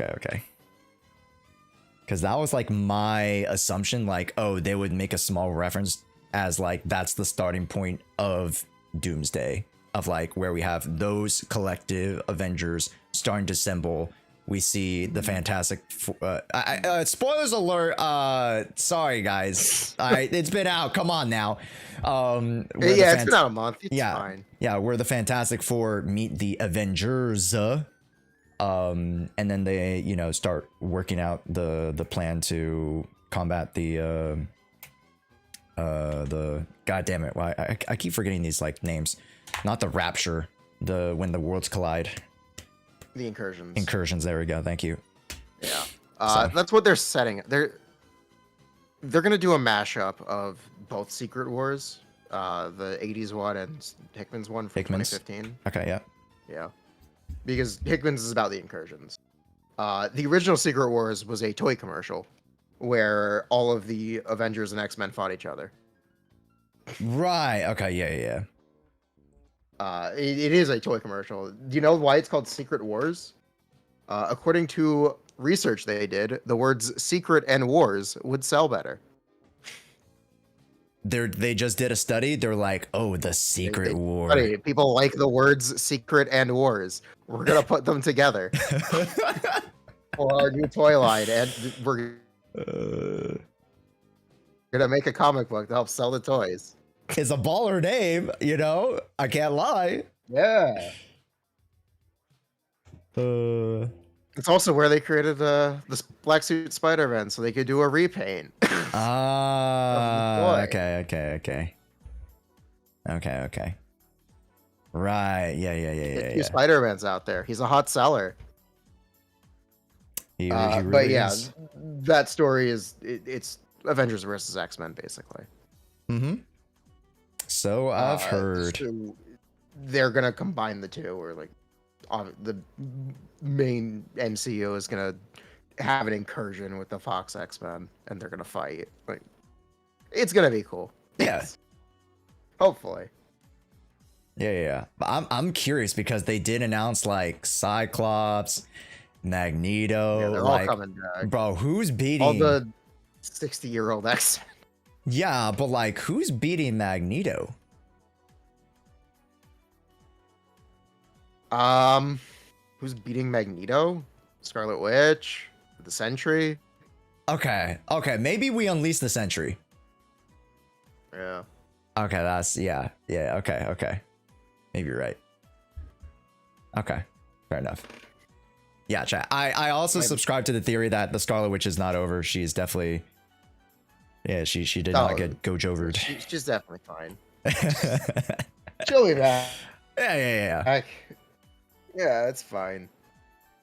Because that was like my assumption. Like, oh, they would make a small reference as like that's the starting point of Doomsday. Of like where we have those collective Avengers starting to assemble. We see the Fantastic. Spoilers alert. Sorry guys. It's been out. Come on now. It's been out a month. It's fine. Yeah, where the Fantastic Four meet the Avengers. And then they start working out the plan to combat the the god damn it, why I keep forgetting these like names. Not the Rapture, the when the worlds collide. The incursions. Incursions, there we go, thank you. Yeah. So- That's what they're setting. They're gonna do a mashup of both Secret Wars, the 80s one and Hickman's one from Hickman's? 2015. Okay, yeah. Yeah. Because Hickman's is about the incursions. The original Secret Wars was a toy commercial where all of the Avengers and X-Men fought each other. Right, okay, yeah. It is a toy commercial. Do you know why it's called Secret Wars? According to research they did, the words secret and wars would sell better. They just did a study. They're like, oh, the secret war. Buddy, people like the words secret and wars. We're gonna put them together for our new toy line, and we're gonna make a comic book to help sell the toys. It's a baller name, you know. I can't lie. Yeah. It's also where they created this Black Suit Spider-Man, so they could do a repaint. Ah, okay. Right, yeah. Two Spider-Mans out there. He's a hot seller. He really but yeah, is. that story is it's Avengers versus X-Men basically. Mm-hmm. So I've heard. So they're gonna combine the two, or like the main MCU is gonna have an incursion with the Fox X-Men, and they're gonna fight. Like, it's gonna be cool. Yeah. Hopefully. Yeah. But I'm curious because they did announce like Cyclops, Magneto. Yeah, they're like, all coming back. bro, who's beating All the 60-year-old X. Yeah, but like, who's beating Magneto? Who's beating Magneto? Scarlet Witch? The Sentry? Okay, maybe we unleash the Sentry. Yeah. Okay, that's yeah, okay. Maybe you're right. Okay, fair enough. Yeah, chat. I also subscribe to the theory that the Scarlet Witch is not over. She's definitely, yeah, she did not get gojovered. She's definitely fine. She'll be back. Yeah. Yeah, it's fine.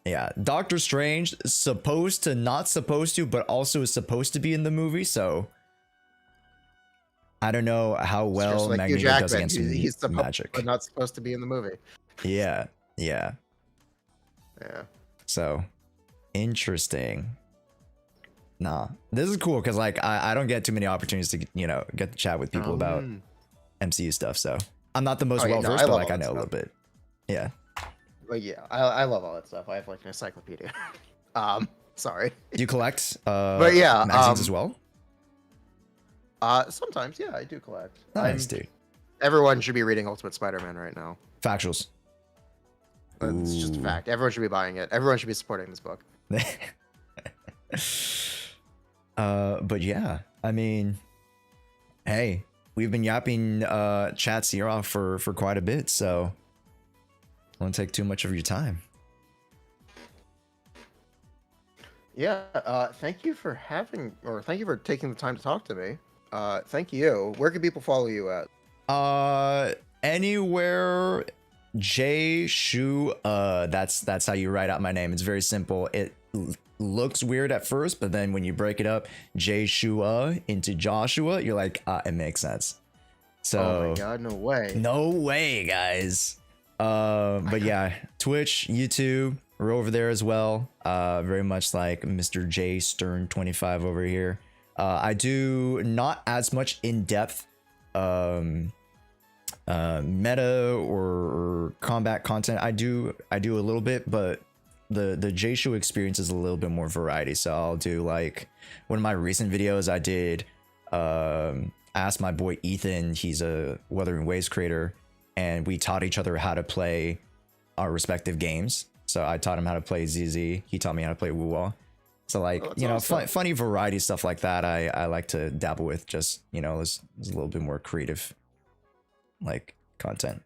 Yeah, Doctor Strange supposed to, not supposed to, but also is supposed to be in the movie. So I don't know how well like Magneto does against he's magic. but not supposed to be in the movie. Yeah. Yeah. So interesting. Nah, this is cool because like I don't get too many opportunities to get to chat with people about MCU stuff. So I'm not the most well versed, but like I know a little bit. Yeah. Like I love all that stuff. I have like an encyclopedia. Sorry. Do you collect but yeah, magazines as well? Sometimes, yeah, I do collect. Nice, dude. Everyone should be reading Ultimate Spider-Man right now. Factuals. It's just a fact. Everyone should be buying it. Everyone should be supporting this book. But yeah, I mean, hey, we've been yapping chats here off for quite a bit, so I won't take too much of your time. Yeah, thank you for taking the time to talk to me. Thank you. Where can people follow you at? Anywhere Jshoea. That's how you write out my name. It's very simple. It looks weird at first, but then when you break it up, Jshoea into Joshua, you're like, it makes sense. So, oh my god, no way. No way, guys. But yeah, Twitch, YouTube, we're over there as well. Very much like Mr. JSTERN 25 over here. I do not as much in-depth meta or combat content. I do a little bit, but the Jshoea experience is a little bit more variety. So I'll do like one of my recent videos I did. I asked my boy Ethan, he's a Wuthering Waves creator, and we taught each other how to play our respective games. So I taught him how to play ZZ. He taught me how to play Wuwa. So like, awesome. Funny variety stuff like that. I like to dabble with, just, there's a little bit more creative like content.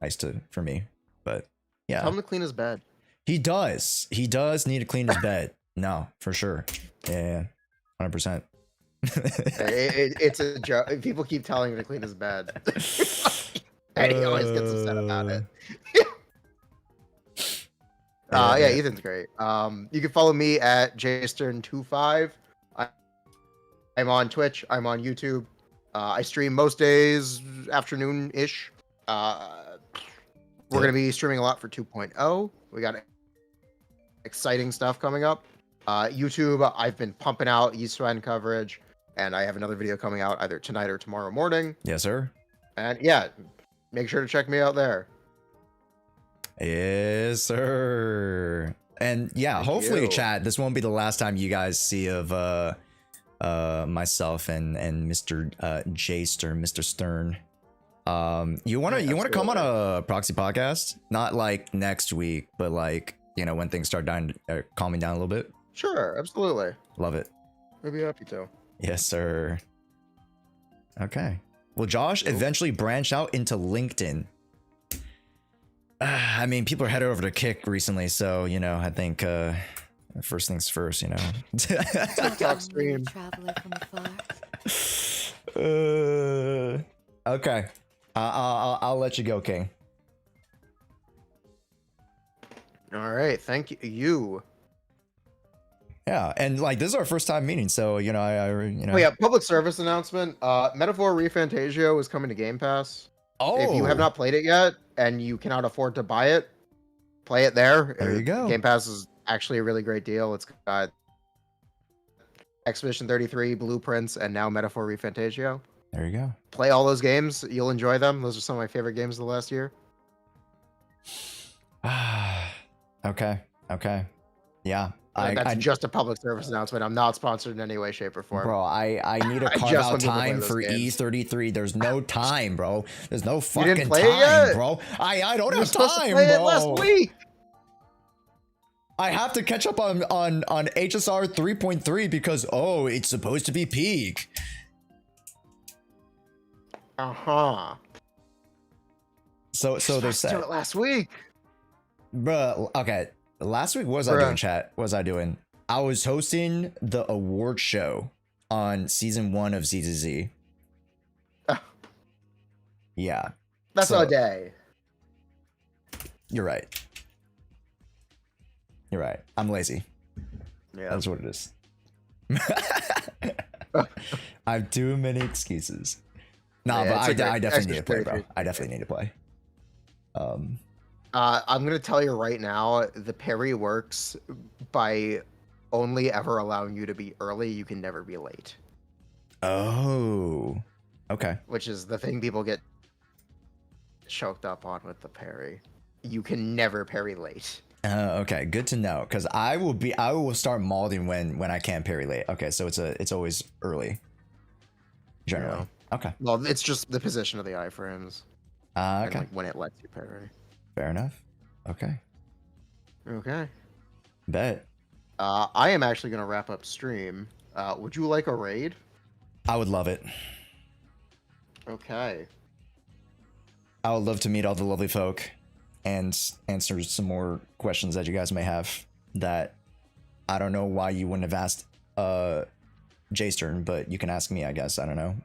Nice for me, but yeah. Tell him to clean his bed. He does need to clean his bed. No, for sure. Yeah, 100%. It's a joke. People keep telling him to clean his bed. And he always gets upset about it. Yeah, Ethan's great. You can follow me at JSTERN25. I'm on Twitch. I'm on YouTube. I stream most days afternoon-ish. We're going to be streaming a lot for 2.0. We got exciting stuff coming up. YouTube, I've been pumping out Yusan coverage, and I have another video coming out either tonight or tomorrow morning. Yes, sir. And yeah, make sure to check me out there. Yes, sir. And yeah, Thank hopefully, you. chat, this won't be the last time you guys see of myself and Mr. JSTERN, Mr. Stern. You wanna come on a proxy podcast? Not like next week, but like, you know, when things start calming down a little bit. Sure, absolutely. Love it. I'd be happy to. Yes, sir. Okay. Will Josh eventually branch out into LinkedIn? I mean, people are headed over to Kick recently, so, you know, I think first things first, you know. TikTok stream. Traveler from afar. Okay. I'll let you go, King. All right, thank you. Yeah, and like this is our first time meeting, so you know, you know. Oh yeah, public service announcement. Metaphor ReFantazio is coming to Game Pass. Oh, If you have not played it yet and you cannot afford to buy it, play it there. There you go. Game Pass is actually a really great deal. It's got Expedition 33, Blueprints, and now Metaphor ReFantazio. There you go. Play all those games. You'll enjoy them. Those are some of my favorite games of the last year. Okay. Yeah. That's just a public service announcement. I'm not sponsored in any way, shape, or form. Bro, I need to carve just out wanted to play time those for games. E33. There's no time, bro. There's no You fucking didn't play time, it yet? bro. I don't You were have supposed to time, play it bro. last week. I have to catch up on HSR 3.3 because it's supposed to be peak. Uh-huh. So they Do said, it last week. bro. Okay, last week what was I doing? Chat, what was I doing? I was hosting the award show on season 1 of ZZZ. Yeah, That's So- a day. you're right. You're right. I'm lazy. Yeah. That's what it is. I have too many excuses. Nah, Yeah, but it's a I great- definitely need to play, bro. Expedition I definitely need to play. I'm gonna tell you right now, the parry works by only ever allowing you to be early. You can never be late, Oh, okay. which is the thing people get choked up on with the parry. You can never parry late. Okay, good to know. Because I will start mauling when I can't parry late. Okay, so it's always early. Generally. Yeah. Okay. Well, it's just the position of the iframes. Okay. And, like, when it lets you parry. Fair enough. Okay. Okay. Bet. I am actually gonna wrap up stream. Would you like a raid? I would love it. Okay. I would love to meet all the lovely folk and answer some more questions that you guys may have that I don't know why you wouldn't have asked JSTERN, but you can ask me, I guess. I don't know.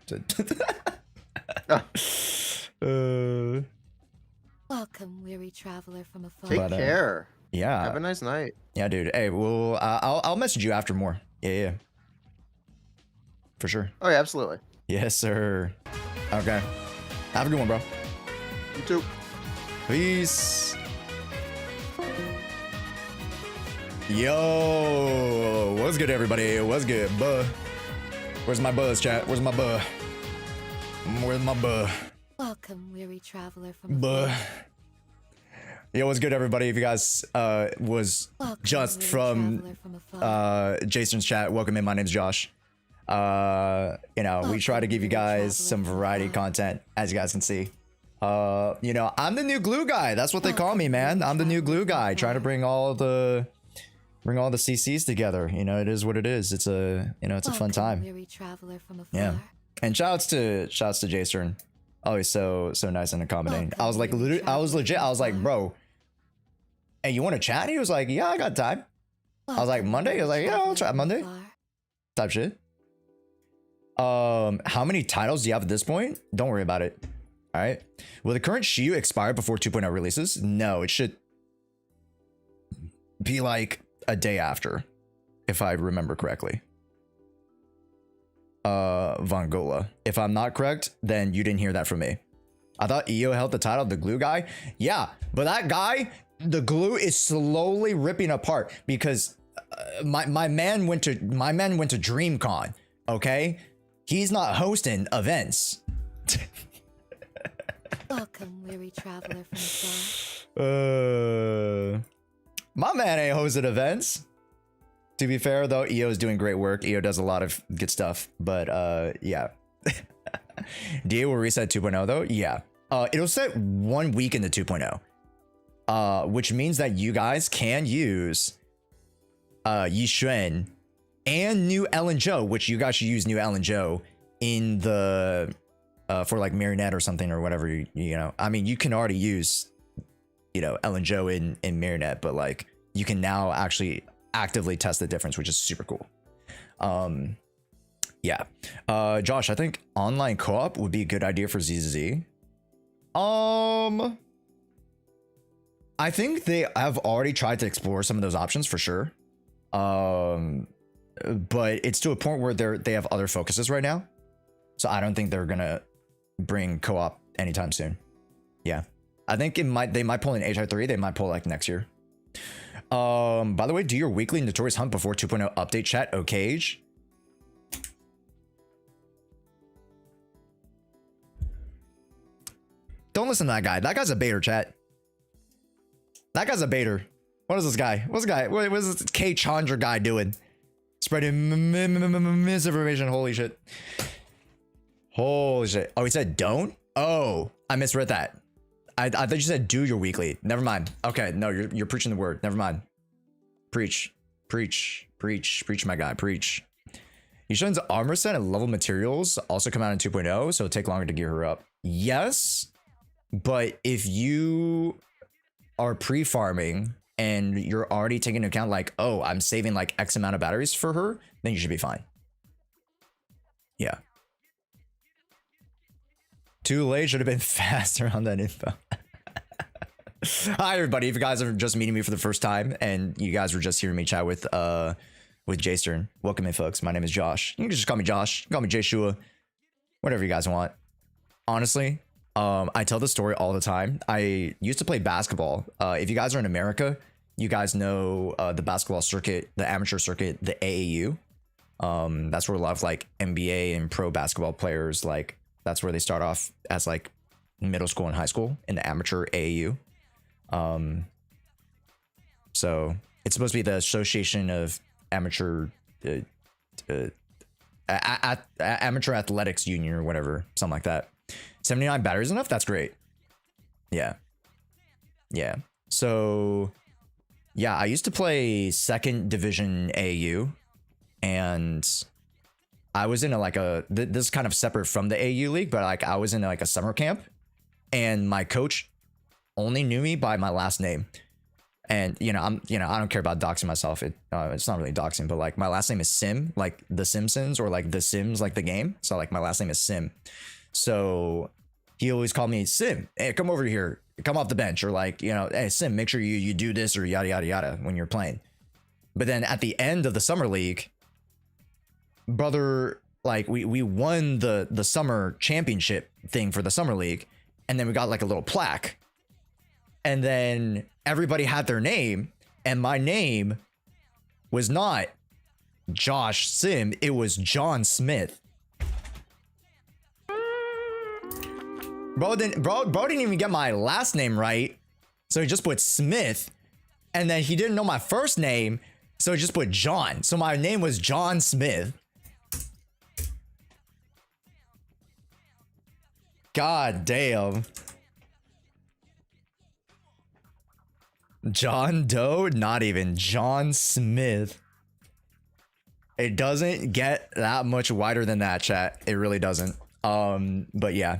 Welcome, weary traveler from afar. Take But, care. Yeah. Have a nice night. Yeah, dude. Hey, well, I'll message you after more. Yeah. For sure. Oh yeah, absolutely. Yes, sir. Okay. Have a good one, bro. You too. Peace. Yo, what's good, everybody? What's good, buh? Where's my buzz, chat? Where's my buh? Where's my buh? Welcome, weary traveler from Buh. afar. Yo, what's good, everybody? If you guys was Welcome, just weary from traveler from afar. Jason's chat, welcome in. My name's Josh. You know, we try to give you guys some variety content, as you guys can see. You know, I'm the new glue guy. That's what they call me, man. I'm the new glue guy, trying to bring all the CCs together. You know, it is what it is. It's a, you know, it's a fun Welcome, time. weary traveler from afar. Yeah. And shouts to JSTERN. Always so nice and accommodating. I was like, I was like, bro, hey, you want to chat? He was like, yeah, I got time. I was like, Monday? He was like, yeah, I'll try Monday. Type shit. How many titles do you have at this point? Don't worry about it. All right. Will the current Shiyu expire before 2.0 releases? No, it should be like a day after, if I remember correctly. Vongola. If I'm not correct, then you didn't hear that from me. I thought EO held the title of the glue guy. Yeah, but that guy, the glue is slowly ripping apart because my man went to DreamCon. Okay, he's not hosting events. Welcome, weary traveler from afar. My man ain't hosting events. To be fair though, EO is doing great work. EO does a lot of good stuff, but yeah. DA will reset 2.0 though. Yeah. It'll set 1 week into 2.0. Which means that you guys can use Yishuan and new Ellen Joe, which you guys should use new Ellen Joe in the for like Marionette or something or whatever, you know. I mean, you can already use, you know, Ellen Joe in Marionette, but like you can now actually actively test the difference, which is super cool. Yeah. Josh, I think online co-op would be a good idea for ZZZ. I think they have already tried to explore some of those options for sure. But it's to a point where they have other focuses right now. So I don't think they're gonna bring co-op anytime soon. Yeah. I think they might pull in HI3, they might pull like next year. By the way, do your weekly Notorious Hunt before 2.0 update chat, Okage. Don't listen to that guy. That guy's a baiter, chat. That guy's a baiter. What is this guy? What's this guy? What is this K Chandra guy doing? Spreading misinformation. Holy shit. Holy shit. Oh, he said don't? Oh, I misread that. I thought you said do your weekly. Never mind. Okay, no, you're preaching the word. Never mind. Preach. Preach. Preach. Preach, my guy. Preach. Yushan's armor set and level materials also come out in 2.0, so it'll take longer to gear her up. Yes, but if you are pre-farming and you're already taking into account like, oh, I'm saving like X amount of batteries for her, then you should be fine. Yeah. Too late, should have been faster on that info. Hi everybody, if you guys are just meeting me for the first time and you guys were just hearing me chat with JSTERN, welcome in folks. My name is Josh. You can just call me Josh, call me Jshoea, whatever you guys want. Honestly, I tell this story all the time. I used to play basketball. If you guys are in America, you guys know the basketball circuit, the amateur circuit, the AAU. That's where a lot of like NBA and pro basketball players, like that's where they start off as like middle school and high school in the amateur AAU. So it's supposed to be the Association of Amateur Amateur Athletics Union or whatever, something like that. 79 batteries enough? That's great. Yeah. Yeah. So yeah, I used to play second division AAU, and I was in this is kind of separate from the AAU league, but like I was in like a summer camp, and my coach only knew me by my last name. And I don't care about doxing myself. It's not really doxing, but like my last name is Sim, like The Simpsons, or like The Sims, like the game. So like my last name is Sim. So he always called me Sim. Hey, come over here, come off the bench, or like, hey Sim, make sure you do this or yada yada yada when you're playing. But then at the end of the summer league, brother, like we won the summer championship thing for the summer league, and then we got like a little plaque. And then everybody had their name, and my name was not Josh Sim, it was John Smith. Bro didn't even get my last name right, so he just put Smith, and then he didn't know my first name, so he just put John. So my name was John Smith. God damn. John Doe? Not even. John Smith. It doesn't get that much wider than that, chat. It really doesn't. But yeah.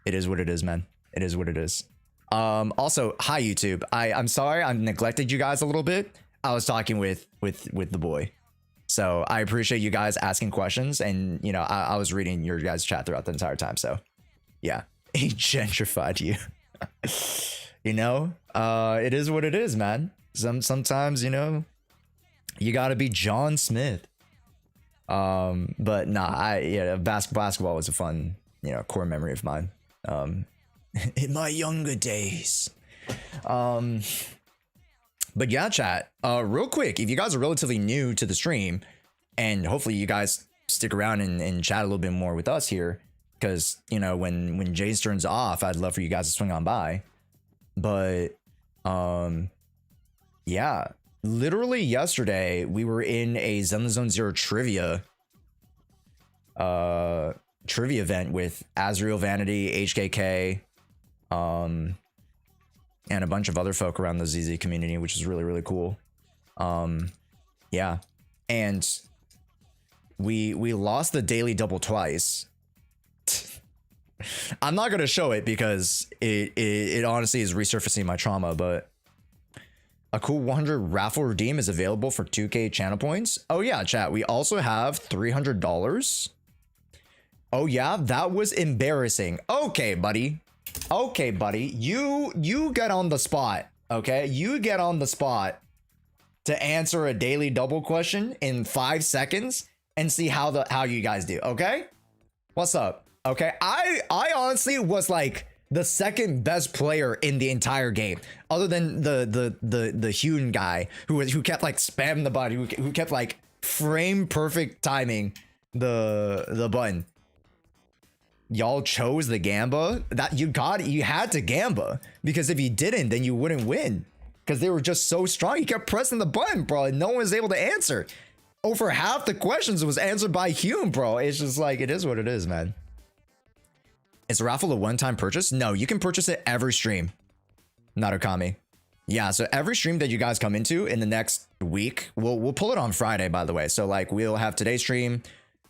It is what it is, man. It is what it is. Also, hi YouTube. I'm sorry I neglected you guys a little bit. I was talking with the boy. So I appreciate you guys asking questions, and you know, I was reading your guys' chat throughout the entire time. So yeah, he gentrified you. You know, it is what it is, man. Sometimes, you know, you gotta be John Smith. But nah, basketball was a fun, you know, core memory of mine. In my younger days. But yeah, chat, real quick, if you guys are relatively new to the stream, and hopefully you guys stick around and chat a little bit more with us here, because, you know, when JSTERN's off, I'd love for you guys to swing on by. But, yeah, literally yesterday, we were in a Zenless Zone Zero trivia event with Azriel Vanity, HKK, and a bunch of other folk around the ZZ community, which is really, really cool. Yeah. And we lost the daily double twice. I'm not going to show it because it honestly is resurfacing my trauma, but a cool 100 raffle redeem is available for 2K channel points. Oh yeah, chat. We also have $300. Oh yeah, that was embarrassing. Okay, buddy. Okay, buddy, you get on the spot, okay? You get on the spot to answer a daily double question in 5 seconds and see how you guys do, okay? What's up? Okay, I honestly was like the second best player in the entire game, other than the Hyun guy who kept like spamming the button, who kept like frame perfect timing the button. Y'all chose the Gamba. That you had to Gamba, because if you didn't, then you wouldn't win, because they were just so strong. You kept pressing the button, bro, and no one was able to answer. Over half the questions was answered by Hume, bro. It's just like, it is what it is, man. Is a raffle a one-time purchase? No, you can purchase it every stream. Narukami. Yeah, so every stream that you guys come into in the next week, we'll pull it on Friday, by the way. So like, we'll have today's stream,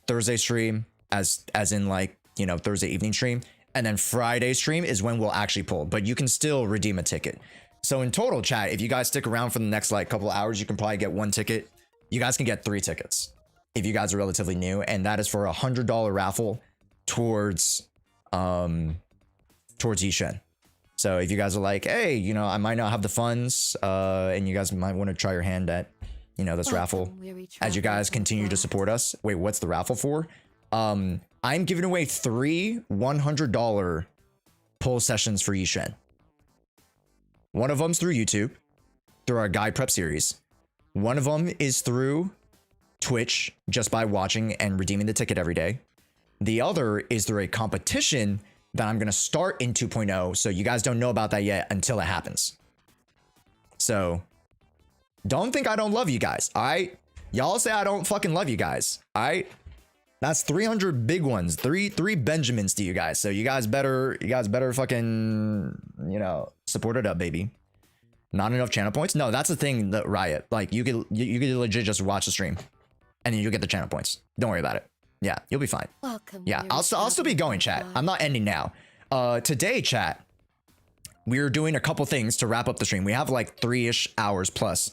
Thursday stream, as in like, you know, Thursday evening stream, and then Friday stream is when we'll actually pull, but you can still redeem a ticket. So in total, chat, if you guys stick around for the next like couple hours, you can probably get 1 ticket. You guys can get 3 tickets if you guys are relatively new, and that is for a $100 raffle towards Yishen. So if you guys are like, hey, you know, I might not have the funds, and you guys might want to try your hand at, you know, this raffle as you guys continue to support us. Wait, what's the raffle for? I'm giving away 3 $100 pull sessions for Yishen. One of them's through YouTube, through our guide prep series. One of them is through Twitch, just by watching and redeeming the ticket every day. The other is through a competition that I'm going to start in 2.0. So you guys don't know about that yet until it happens. So don't think I don't love you guys. All right. Y'all say I don't fucking love you guys. All right. That's 300 big ones, three Benjamins to you guys. So you guys better fucking, you know, support it up, baby. Not enough channel points? No, that's the thing, that Riot. Like, you could legit just watch the stream, and then you'll get the channel points. Don't worry about it. Yeah, you'll be fine. Welcome. Yeah, I'll still be going, chat. I'm not ending now. Today, chat, we're doing a couple things to wrap up the stream. We have like 3-ish hours plus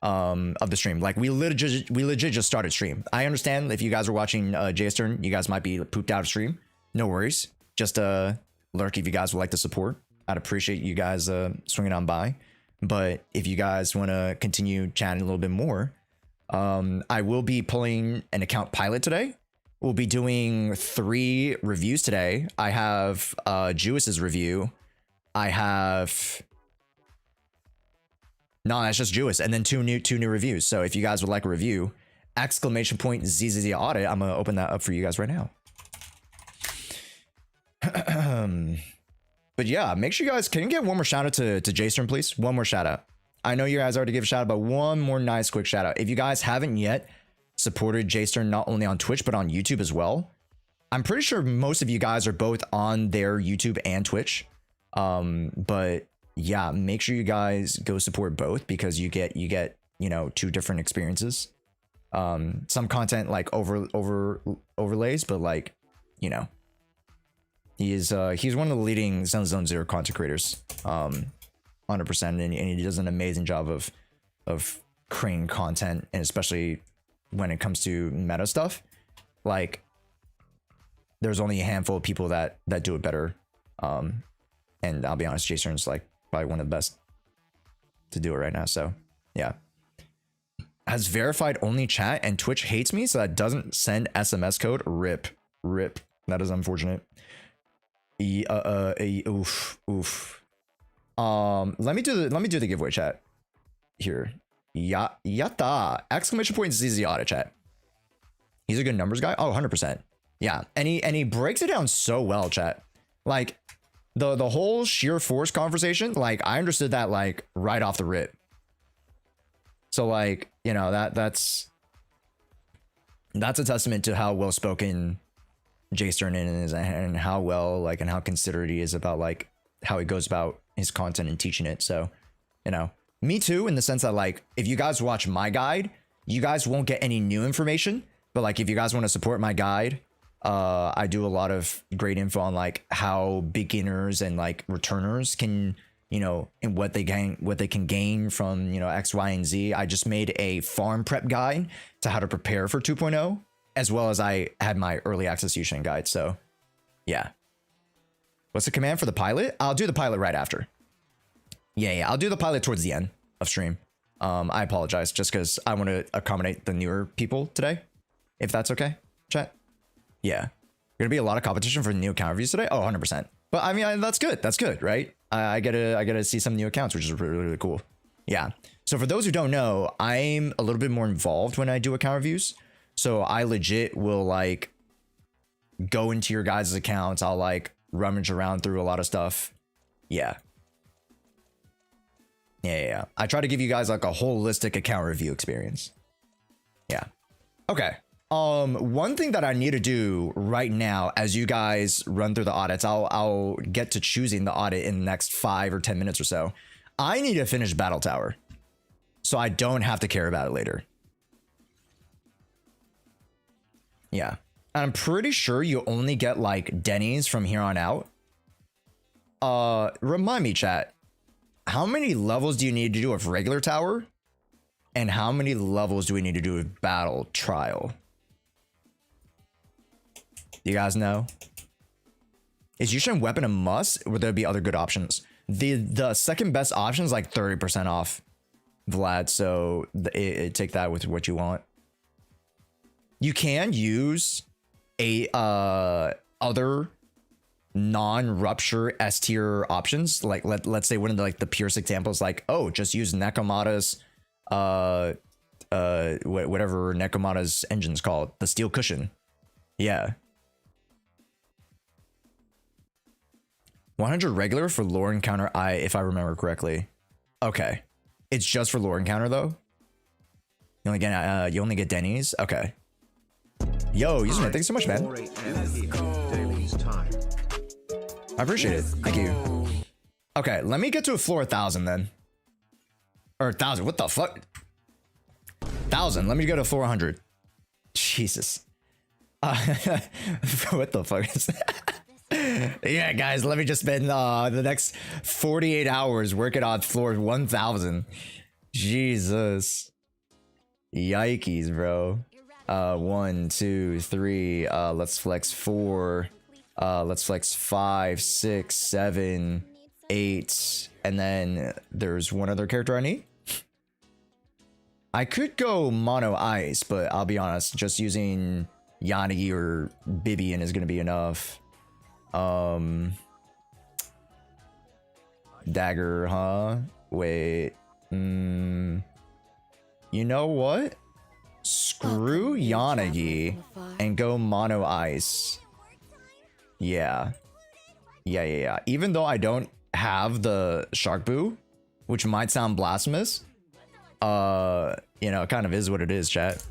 of the stream. Like, we legit just started stream. I understand if you guys are watching JSTERN, you guys might be pooped out of stream. No worries. Just lurk if you guys would like to support. I'd appreciate you guys swinging on by. But if you guys want to continue chatting a little bit more, I will be pulling an account pilot today. We'll be doing 3 reviews today. I have Jewiss's review. I have... No, that's just Jewish, and then two new reviews. So if you guys would like a review, !ZZZ audit, I'm gonna open that up for you guys right now. But yeah, make sure you guys can you get one more shout out to JSTERN, please. One more shout out. I know you guys already gave a shout out, but one more nice quick shout out. If you guys haven't yet supported JSTERN not only on Twitch but on YouTube as well, I'm pretty sure most of you guys are both on their YouTube and Twitch. But yeah, make sure you guys go support both, because you get, you know, 2 different experiences. Some content like overlays, but like, you know, he's one of the leading Zenless Zone Zero content creators, 100%, and he does an amazing job of creating content, and especially when it comes to meta stuff. Like, there's only a handful of people that do it better. And I'll be honest, JSTERN's like probably one of the best to do it right now. So yeah. Has verified only chat and Twitch hates me, so that doesn't send SMS code. Rip. That is unfortunate. Oof. Let me do the giveaway chat here. Yatta! Exclamation point ZZZ auto chat. He's a good numbers guy. Oh, 100%. Yeah, and he breaks it down so well, chat. Like the whole sheer force conversation. Like I understood that like right off the rip. So like, you know, that's a testament to how well spoken JSTERN is and how well like and how considerate he is about like how he goes about his content and teaching it. So, you know, me too, in the sense that like if you guys watch my guide, you guys won't get any new information. But like if you guys want to support my guide, I do a lot of great info on like how beginners and like returners can, you know, and what they can gain from, you know, X, Y, and Z. I just made a farm prep guide to how to prepare for 2.0, as well as I had my early access Yusan guide. So yeah. What's the command for the pilot? I'll do the pilot right after. Yeah, I'll do the pilot towards the end of stream. I apologize just because I want to accommodate the newer people today, if that's okay, chat. Yeah, gonna be a lot of competition for new account reviews today. Oh, 100%. But I mean, that's good. That's good, right? I get to see some new accounts, which is really cool. Yeah. So for those who don't know, I'm a little bit more involved when I do account reviews. So I legit will like go into your guys' accounts. I'll like rummage around through a lot of stuff. Yeah. I try to give you guys like a holistic account review experience. Yeah. Okay. One thing that I need to do right now, as you guys run through the audits, I'll get to choosing the audit in the next 5 or 10 minutes or so. I need to finish Battle Tower, so I don't have to care about it later. Yeah, and I'm pretty sure you only get like Denny's from here on out. Remind me, chat, how many levels do you need to do of regular tower, and how many levels do we need to do with Battle Trial? You guys know? Is Yusan weapon a must? Or would there be other good options? The second best option is like 30% off, Vlad. So take that with what you want. You can use a other non-rupture S tier options. Like let's say one of the like the purest examples, like, oh, just use Nekomata's whatever Nekomata's engine's called, the steel cushion. Yeah. 100 regular for lore encounter, if I remember correctly. Okay. It's just for lore encounter though? You only get Denny's? Okay. Yo, Yusan, thanks so much, man. I appreciate it. Thank you. Okay, let me get to a floor 1,000 then. Or 1,000, what the fuck? 1,000, let me go to floor 100. Jesus. What the fuck is that? Yeah, guys, let me just spend the next 48 hours working on floor 1,000. Jesus. Yikes, bro. 1, 2, 3. Let's flex 4. Let's flex 5, 6, 7, 8. And then there's one other character I need. I could go mono ice, but I'll be honest, just using Yanagi or Bibian is going to be enough. Dagger, huh? Wait. You know what? Screw Yanagi and go mono ice. Yeah. Even though I don't have the Shark Boo, which might sound blasphemous, you know, it kind of is what it is, chat.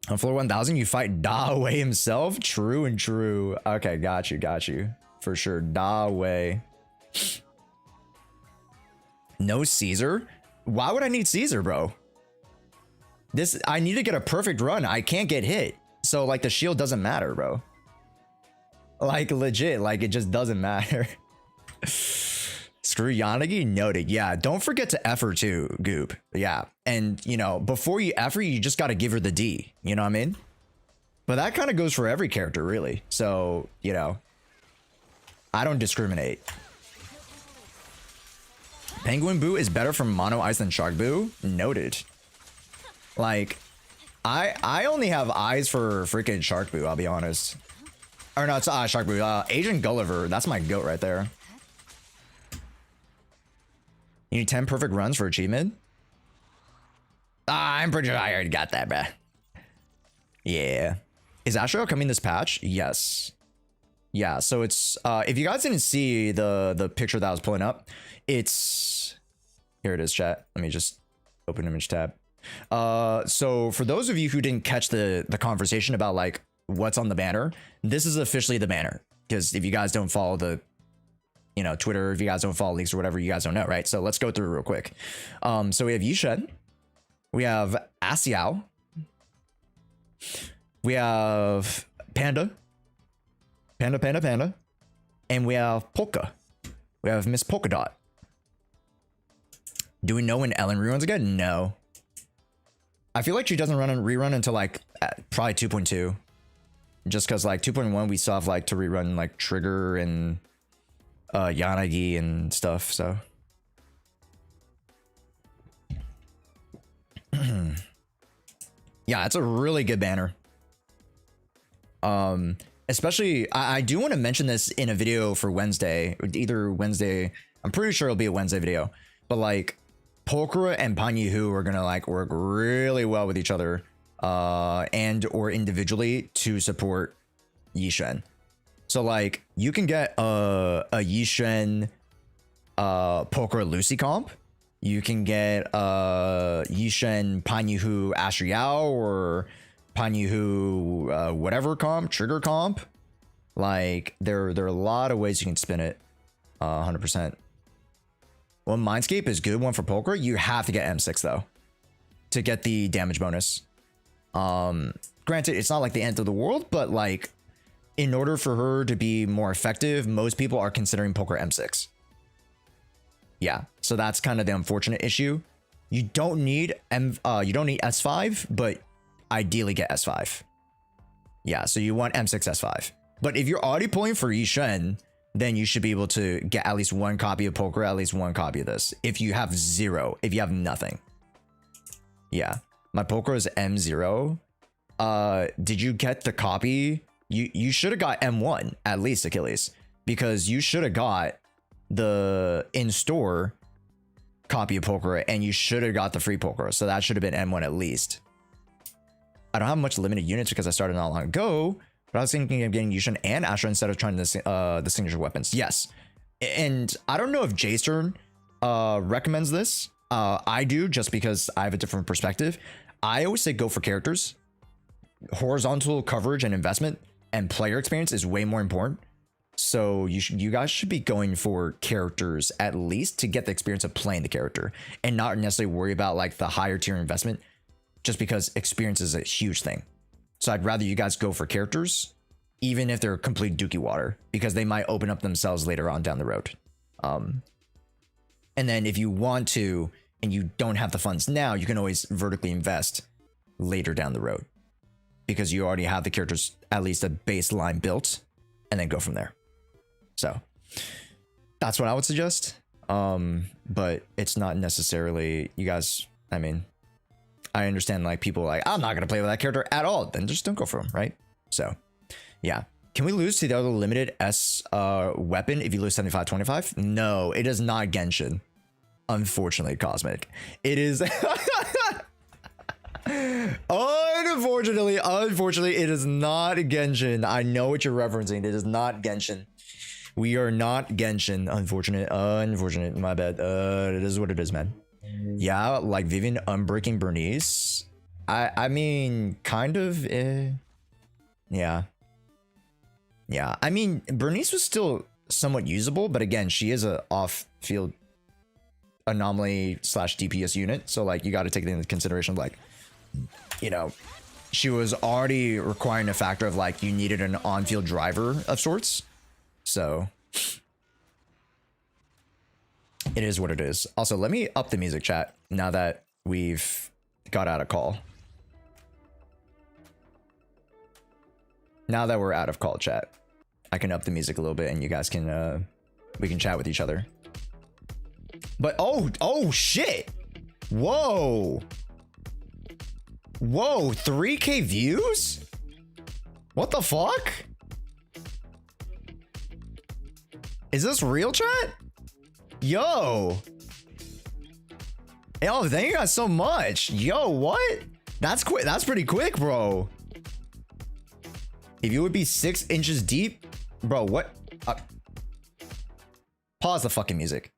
On floor 1,000, you fight Da Wei himself? True and true. Okay, got you. For sure, Da Wei. No Caesar? Why would I need Caesar, bro? I need to get a perfect run. I can't get hit. So, like, the shield doesn't matter, bro. Like, legit. Like, it just doesn't matter. Screw Yanagi, noted. Yeah, don't forget to F her too, Goop. Yeah, and you know, before you F her, you just got to give her the D. You know what I mean? But that kind of goes for every character, really. So, you know, I don't discriminate. Penguin Boo is better from Mono Ice than Shark Boo? Noted. Like, I only have eyes for freaking Shark Boo, I'll be honest. Or no, it's Shark Boo. Agent Gulliver, that's my goat right there. You need 10 perfect runs for achievement? I'm pretty sure I already got that, bruh. Yeah. Is Jshoea coming this patch? Yes. Yeah, so it's if you guys didn't see the picture that I was pulling up, it's here it is, chat. Let me just open image tab. So for those of you who didn't catch the conversation about like what's on the banner, this is officially the banner. Because if you guys don't follow the, you know, Twitter, if you guys don't follow leaks or whatever, you guys don't know, right? So let's go through real quick. So we have Yusan, we have Xiao, we have Panda, and we have Polka. We have Miss Polka Dot. Do we know when Ellen reruns again? No. I feel like she doesn't rerun until like probably 2.2. Just because like 2.1 we still have like to rerun like Trigger and Yanagi and stuff, so. Yeah, it's a really good banner. Especially, I do want to mention this in a video for Wednesday, either Wednesday, I'm pretty sure it'll be a Wednesday video, but like Pokora and Panyu are gonna like work really well with each other, and or individually to support Yishen. So like you can get a Yishen Pokora Lucy comp. You can get Yishen Panyu Asher Yao or Panyu whatever comp, trigger comp. Like there are a lot of ways you can spin it. 100%. Well, Mindscape is good one for poker. You have to get M6 though to get the damage bonus. Granted, it's not like the end of the world, but like in order for her to be more effective, most people are considering poker M6. Yeah, so that's kind of the unfortunate issue. You don't need S5, but ideally get S5. Yeah, so you want M6 S5. But if you're already pulling for Yishen, then you should be able to get at least one copy of poker, at least one copy of this. If you have zero, if you have nothing. Yeah, my poker is M0. Did you get the copy? You should have got M1 at least, Achilles, because you should have got the in-store copy of poker and you should have got the free poker. So that should have been M1 at least. I don't have much limited units because I started not long ago, but I was thinking of getting Yushin and Asher instead of trying the signature weapons. Yes. And I don't know if JSTERN recommends this. I do, just because I have a different perspective. I always say go for characters. Horizontal coverage and investment and player experience is way more important. So you guys should be going for characters at least to get the experience of playing the character and not necessarily worry about like the higher tier investment, just because experience is a huge thing. So I'd rather you guys go for characters, even if they're complete dookie water, because they might open up themselves later on down the road. And then if you want to, and you don't have the funds now, you can always vertically invest later down the road, because you already have the characters, at least a baseline built, and then go from there. So that's what I would suggest. But it's not necessarily, you guys, I mean, I understand like people like, I'm not going to play with that character at all. Then just don't go for him, right? So yeah. Can we lose to the other limited S weapon if you lose 75-25? No, it is not Genshin. Unfortunately, Cosmic. It is... Unfortunately, it is not Genshin. I know what you're referencing. It is not Genshin. We are not Genshin. Unfortunate. My bad. It is what it is, man. Yeah, like Vivian unbreaking Bernice. I mean, kind of. Yeah. I mean, Bernice was still somewhat usable, but again, she is a off-field anomaly / DPS unit. So like, you got to take it into consideration. Like, you know, she was already requiring a factor of like, you needed an on-field driver of sorts. So It is what it is. Also, let me up the music, chat, now that we've got out of call. Now that we're out of call, chat, I can up the music a little bit and you guys can, we can chat with each other. But, oh shit. Whoa. Whoa, 3K views? What the fuck? Is this real, chat? Yo. Yo, thank you guys so much. Yo, what? That's quick. That's pretty quick, bro. If you would be 6 inches deep, bro, what? Pause the fucking music.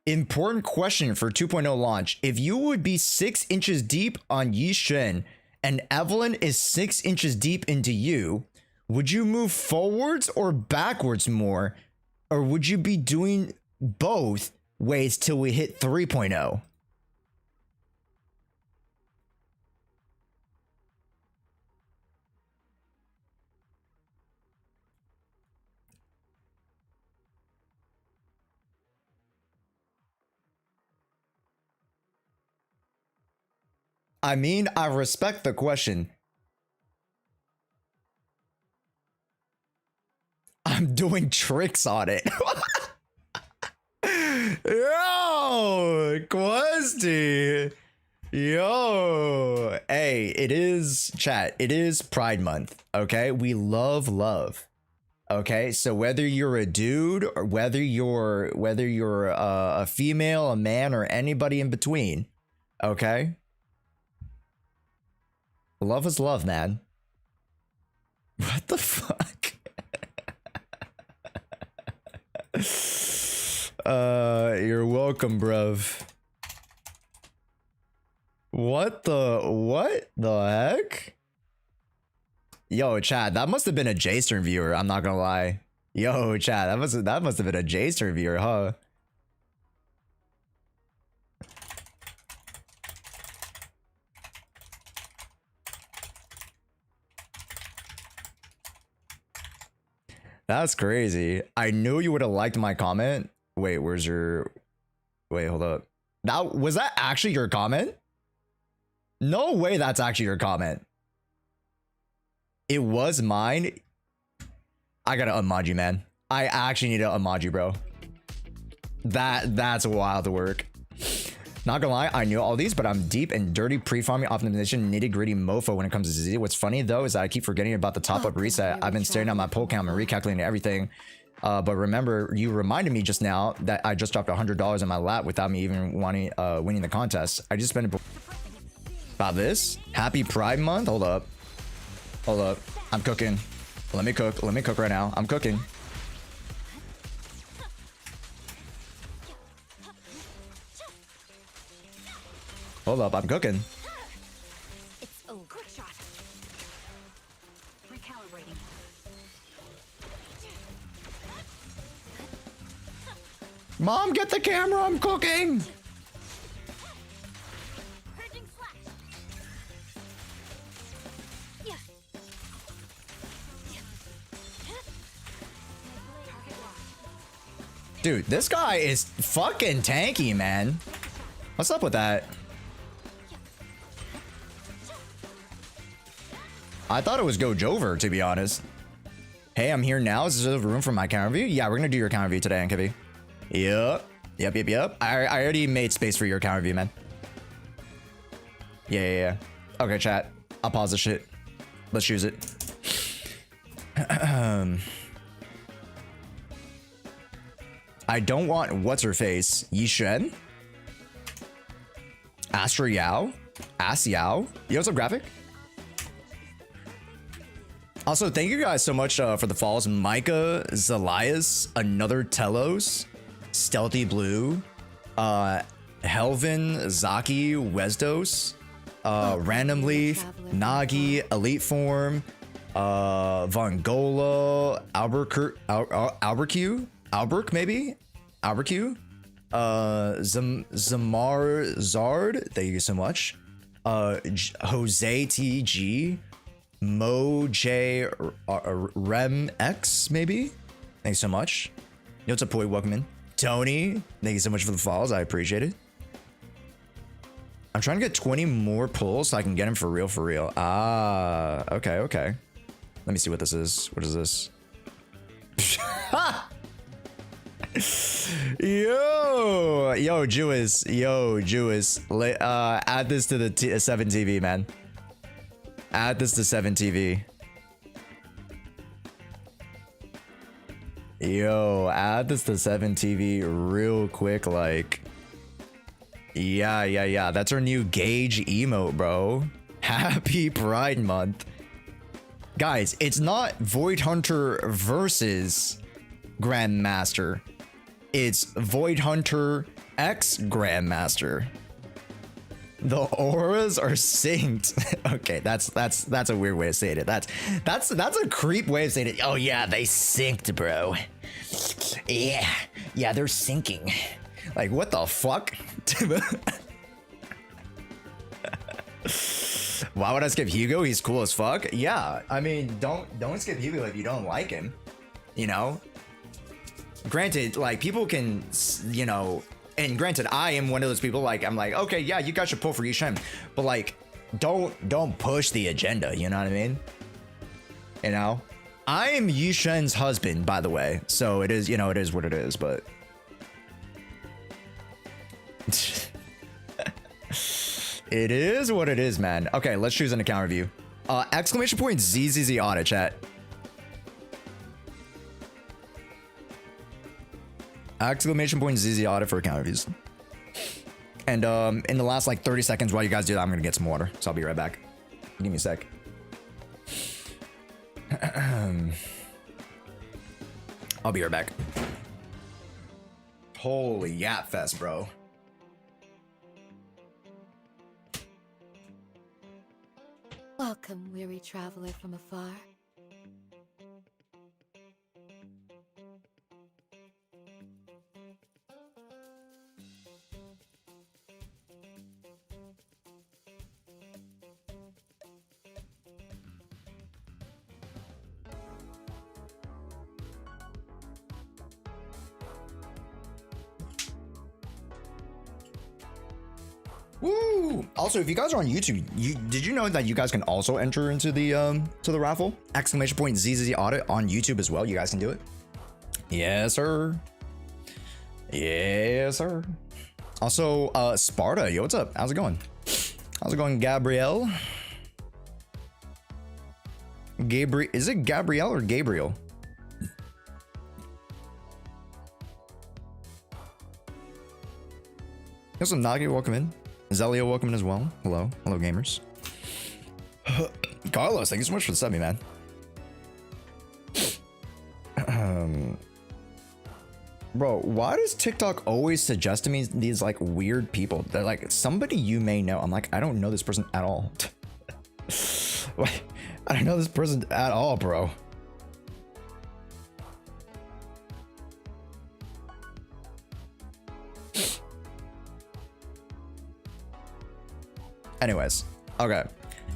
Important question for 2.0 launch. If you would be 6 inches deep on Yishen and Evelyn is 6 inches deep into you, would you move forwards or backwards more? Or would you be doing both ways till we hit 3.0? I mean, I respect the question. I'm doing tricks on it. Yo, Questy. Yo. Hey, it is, chat, it is Pride Month, okay? We love love. Okay, so whether you're a dude or whether you're a female, a man, or anybody in between, okay? Love is love, man. What the fuck? You're welcome, bruv. What the heck? Yo, Chad, that must have been a JSTERN viewer, I'm not gonna lie. Yo, Chad, that must have been a JSTERN viewer, huh? That's crazy. I knew you would have liked my comment. Wait, where's your... Wait, hold up. Was that actually your comment? No way that's actually your comment. It was mine. I gotta unmod you, man. I actually need to unmod you, bro. That's wild to work. Not gonna lie, I knew all these, but I'm deep and dirty pre-farming optimization nitty-gritty mofo when it comes to ZZZ. What's funny though is that I keep forgetting about the top-up reset. I've been staring at my poll count and recalculating everything. But remember, you reminded me just now that I just dropped $100 in my lap without me even winning the contest. I just spent about this. Happy Pride Month. Hold up. I'm cooking. Let me cook right now. I'm cooking. Hold up, I'm cooking. It's over. Quick shot. Recalibrating. Mom, get the camera, I'm cooking. Dude, this guy is fucking tanky, man. What's up with that? I thought it was Go Jover, to be honest. Hey, I'm here now. Is there room for my counter view? Yeah, we're gonna do your counter view today, Ankivy. Yep. I already made space for your counter view, man. Yeah. Okay, chat. I'll pause the shit. Let's use it. I don't want what's her face. Yishen. Astra Yao. Ass Yao. Yo, what's up, Graphic? Also, thank you guys so much for the follows. Micah, Zelias, Another Telos, Stealthy Blue, Helvin, Zaki, Wesdos, Random Leaf, Nagi, Elite Form, Vongola, Albert maybe? Alberq, Zamar Zard, thank you so much. Jose TG, Mo J Rem X, maybe? Thanks so much. Yo, what's up, Poi? Welcome in. Tony, thank you so much for the follows. I appreciate it. I'm trying to get 20 more pulls so I can get him for real, for real. Ah, okay, okay. Let me see what this is. What is this? Yo, Jewess. Add this to the 7 TV, man. Add this to 7 TV. Yo, add this to 7 TV real quick, like. Yeah. That's our new Gauge emote, bro. Happy Pride Month. Guys, it's not Void Hunter versus Grandmaster. It's Void Hunter X Grandmaster. The auras are synced. Okay, that's a weird way of saying it. That's a creep way of saying it. Oh yeah, they synced, bro. Yeah, they're syncing. Like, what the fuck? Why would I skip Hugo? He's cool as fuck. Yeah, I mean, don't skip Hugo if you don't like him. You know. Granted, like, people can, you know, and granted, I am one of those people, like, I'm like, okay, yeah, you guys should pull for Yusan, but like, don't push the agenda, you know what I mean? You know, I am Yushan's husband, by the way, so it is, you know, it is what it is, but it is what it is, man. Okay, let's choose an account review. Exclamation point ZZZ audit, chat. Exclamation point ZZ audit for account reviews. And in the last like 30 seconds while you guys do that, I'm gonna get some water. So I'll be right back. Give me a sec. I'll be right back. Holy yap fest, bro. Welcome, weary traveler from afar. Woo! Also, if you guys are on YouTube, did you know that you guys can also enter into the to the raffle? Exclamation point ZZZ audit on YouTube as well. You guys can do it. Yes, sir. Yes, sir. Also, Sparta, yo, what's up? How's it going? How's it going, Gabrielle? Gabriel, is it Gabrielle or Gabriel? There's some Nagi, welcome in. Zelio, welcome in as well. Hello, gamers. Carlos, thank you so much for the sub, man. Bro, why does TikTok always suggest to me these like weird people? They're like somebody you may know. I'm like, I don't know this person at all. Wait, I don't know this person at all, bro. Anyways, okay.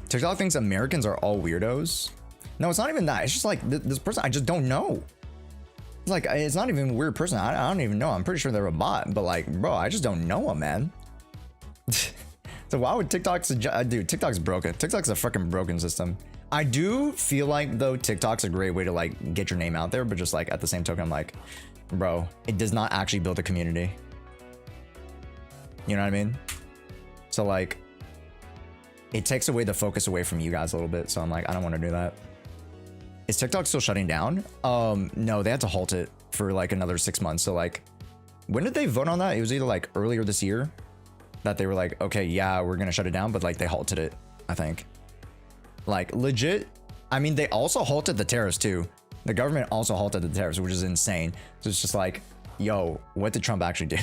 TikTok thinks Americans are all weirdos. No, it's not even that. It's just like this person I just don't know. It's like, it's not even a weird person. I don't even know. I'm pretty sure they're a bot, but like, bro, I just don't know them, man. So why would TikTok suggest? Dude, TikTok's broken. TikTok's a freaking broken system. I do feel like though TikTok's a great way to like get your name out there, but just like at the same token, I'm like, bro, it does not actually build a community. You know what I mean? So like, it takes away the focus away from you guys a little bit. So I'm like, I don't want to do that. Is TikTok still shutting down? No, they had to halt it for like another 6 months. So like, when did they vote on that? It was either like earlier this year that they were like, okay, yeah, we're going to shut it down. But like they halted it, I think. Like legit. I mean, they also halted the tariffs too. The government also halted the tariffs, which is insane. So it's just like, yo, what did Trump actually do?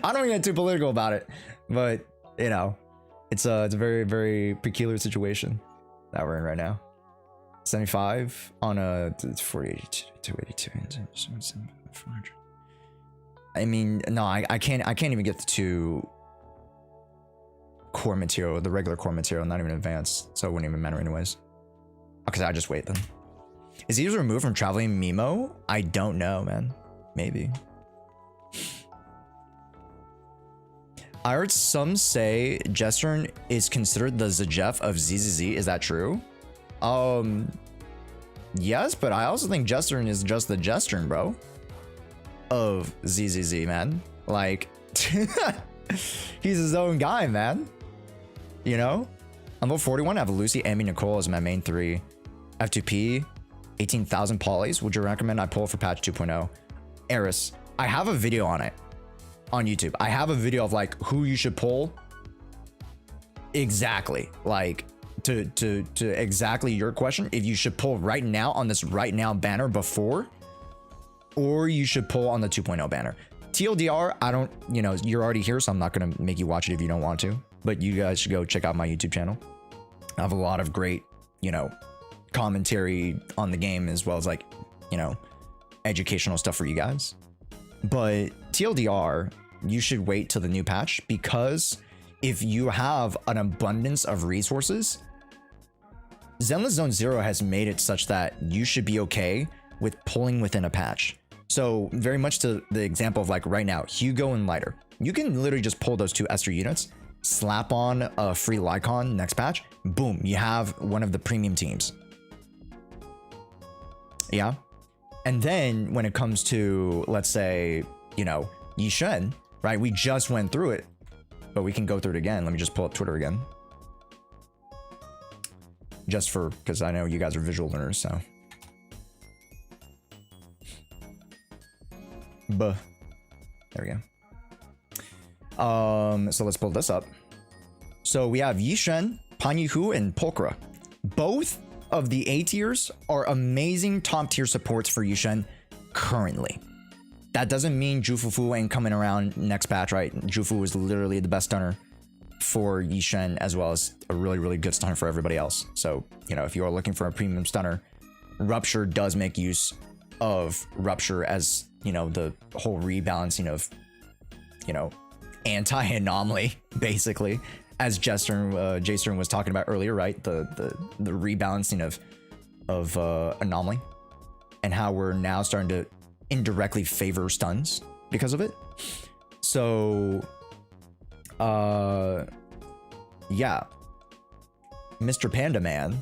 I don't get too political about it, but you know, it's a very, very peculiar situation that we're in right now. 75 on a 482, 282, 400. I mean, no, I can't even get the two core material, the regular core material, not even advanced, so it wouldn't even matter anyways. Okay, I just wait then. Is he removed from traveling Mimo? I don't know, man. Maybe. I heard some say JSTERN is considered the ZZZ of ZZZ. Is that true? Yes, but I also think JSTERN is just the JSTERN, bro, of ZZZ, man. Like, he's his own guy, man. You know? I'm level 41. I have Lucy, Amy, Nicole as my main 3. F2P, 18,000 polys. Would you recommend I pull for patch 2.0? Eris, I have a video on it on YouTube. I have a video of like who you should pull. Exactly. Like to exactly your question. If you should pull right now on this right now banner before, or you should pull on the 2.0 banner. TLDR, I don't, you know, you're already here, so I'm not going to make you watch it if you don't want to. But you guys should go check out my YouTube channel. I have a lot of great, you know, commentary on the game, as well as like, you know, educational stuff for you guys. But TLDR, you should wait till the new patch, because if you have an abundance of resources, Zenless Zone 0 has made it such that you should be okay with pulling within a patch. So very much to the example of like right now, Hugo and Lighter, you can literally just pull those 2 Esther units, slap on a free Lycon next patch, boom, you have one of the premium teams. Yeah. And then when it comes to, let's say, you know, Yusan, right? We just went through it, but we can go through it again. Let me just pull up Twitter again. Just for, because I know you guys are visual learners, so. There we go. So let's pull this up. So we have Yishen, Panyuhu, and Pulchra. Both of the A tiers are amazing top tier supports for Yishen currently. That doesn't mean Jufufu ain't coming around next patch, right? Jufu is literally the best stunner for Yishen, as well as a really, really good stunner for everybody else. So, you know, if you are looking for a premium stunner, Rupture does make use of Rupture as, you know, the whole rebalancing of, you know, anti-anomaly, basically, as JSTERN was talking about earlier, right? The rebalancing of anomaly, and how we're now starting to indirectly favor stuns because of it. So yeah, Mr. Panda Man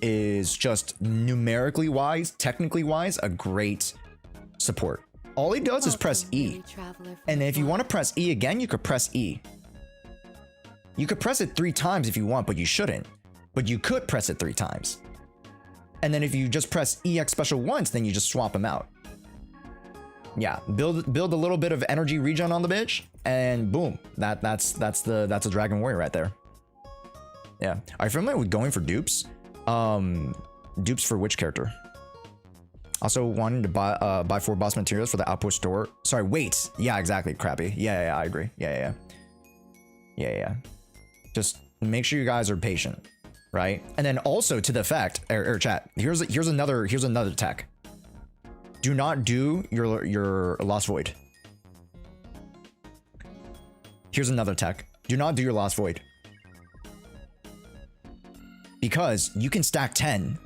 is just numerically wise, technically wise, a great support. All he does is press E, and if you want to press E again, you could press E. You could press it 3 times if you want, but you shouldn't. But you could press it 3 times. And then if you just press EX special once, then you just swap them out. Yeah, build a little bit of energy regen on the bitch, and boom, that's a dragon warrior right there. Yeah, are you familiar with going for dupes? Dupes for which character? Also wanted to buy 4 boss materials for the outpost store. Sorry, wait. Yeah, exactly. Crappy. Yeah, I agree. Yeah. Just make sure you guys are patient, right? And then also to the effect, chat. Here's another tech. Do not do your Lost Void. Here's another tech. Do not do your Lost Void, because you can stack 10,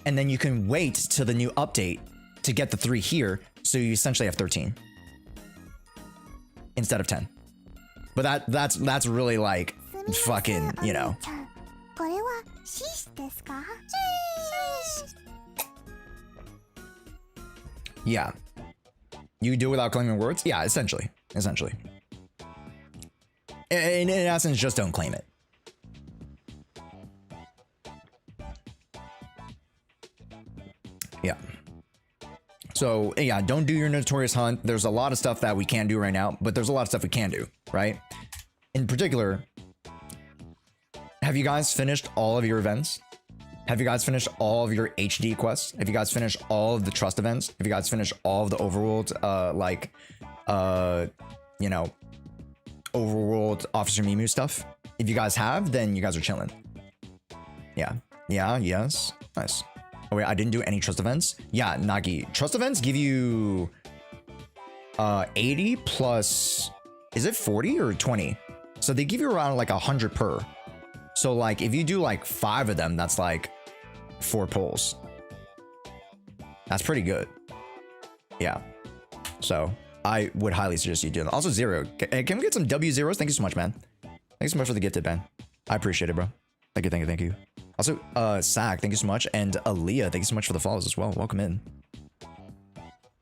and then you can wait till the new update to get the 3 here, so you essentially have 13 instead of 10. But that's really like fucking, you know. Yeah. You do it without claiming words? Yeah, essentially. In essence, just don't claim it. Yeah. So, yeah, don't do your notorious hunt. There's a lot of stuff that we can't do right now, but there's a lot of stuff we can do, right? In particular, have you guys finished all of your events? Have you guys finished all of your HD quests? Have you guys finished all of the trust events? Have you guys finished all of the overworld, you know, overworld Officer Mimu stuff? If you guys have, then you guys are chilling. Yeah, yes, nice. Oh wait, I didn't do any trust events. Yeah, Nagi, trust events give you 80 plus, is it 40 or 20? So they give you around like 100 per. So like if you do like 5 of them, that's like 4 pulls. That's pretty good. Yeah. So I would highly suggest you do that. Also, Zero, can we get some W zeros? Thank you so much, man. Thank you so much for the gifted, man. I appreciate it, bro. Thank you, thank you, thank you. Also, Sack, thank you so much. And Aaliyah, thank you so much for the follows as well. Welcome in.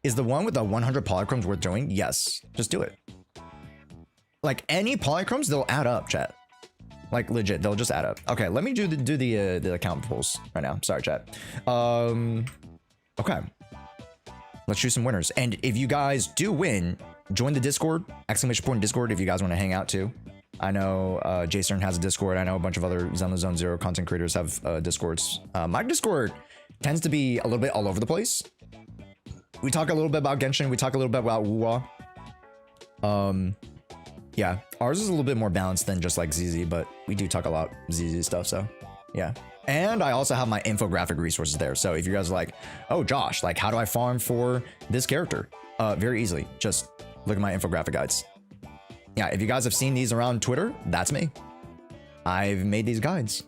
Is the one with the 100 polychromes worth doing? Yes. Just do it. Like, any polychromes, they'll add up, chat. Like, legit, they'll just add up. Okay, let me do the account polls right now. Sorry, chat. Okay. Let's choose some winners. And if you guys do win, join the Discord. ! Discord if you guys want to hang out too. I know JSTERN has a Discord. I know a bunch of other Zenless Zone Zero content creators have Discords. My Discord tends to be a little bit all over the place. We talk a little bit about Genshin. We talk a little bit about Wuwa. Yeah, ours is a little bit more balanced than just like ZZ, but we do talk a lot ZZ stuff, so yeah. And I also have my infographic resources there. So if you guys are like, oh, Josh, like, how do I farm for this character? Very easily. Just look at my infographic guides. Yeah, if you guys have seen these around Twitter, that's me. I've made these guides.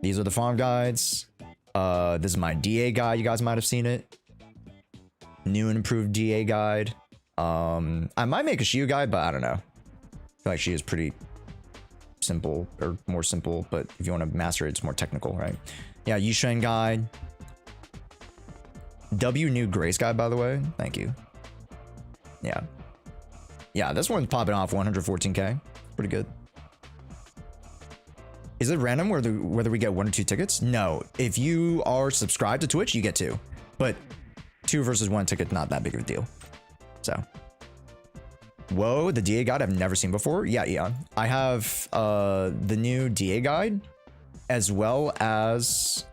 These are the farm guides. This is my DA guide. You guys might have seen it. New and improved DA guide. I might make a Jshoea guide, but I don't know. I feel like she is pretty simple, or more simple, but if you want to master it, it's more technical, right? Yeah, Yusan guide. W new Grace guide, by the way. Thank you. Yeah. Yeah, this one's popping off 114k. Pretty good. Is it random whether we get 1 or 2 tickets? No. If you are subscribed to Twitch, you get 2. But 2 versus 1 ticket, not that big of a deal. So. Whoa, the DA guide I've never seen before. Yeah, Eon. I have the new DA guide, as well as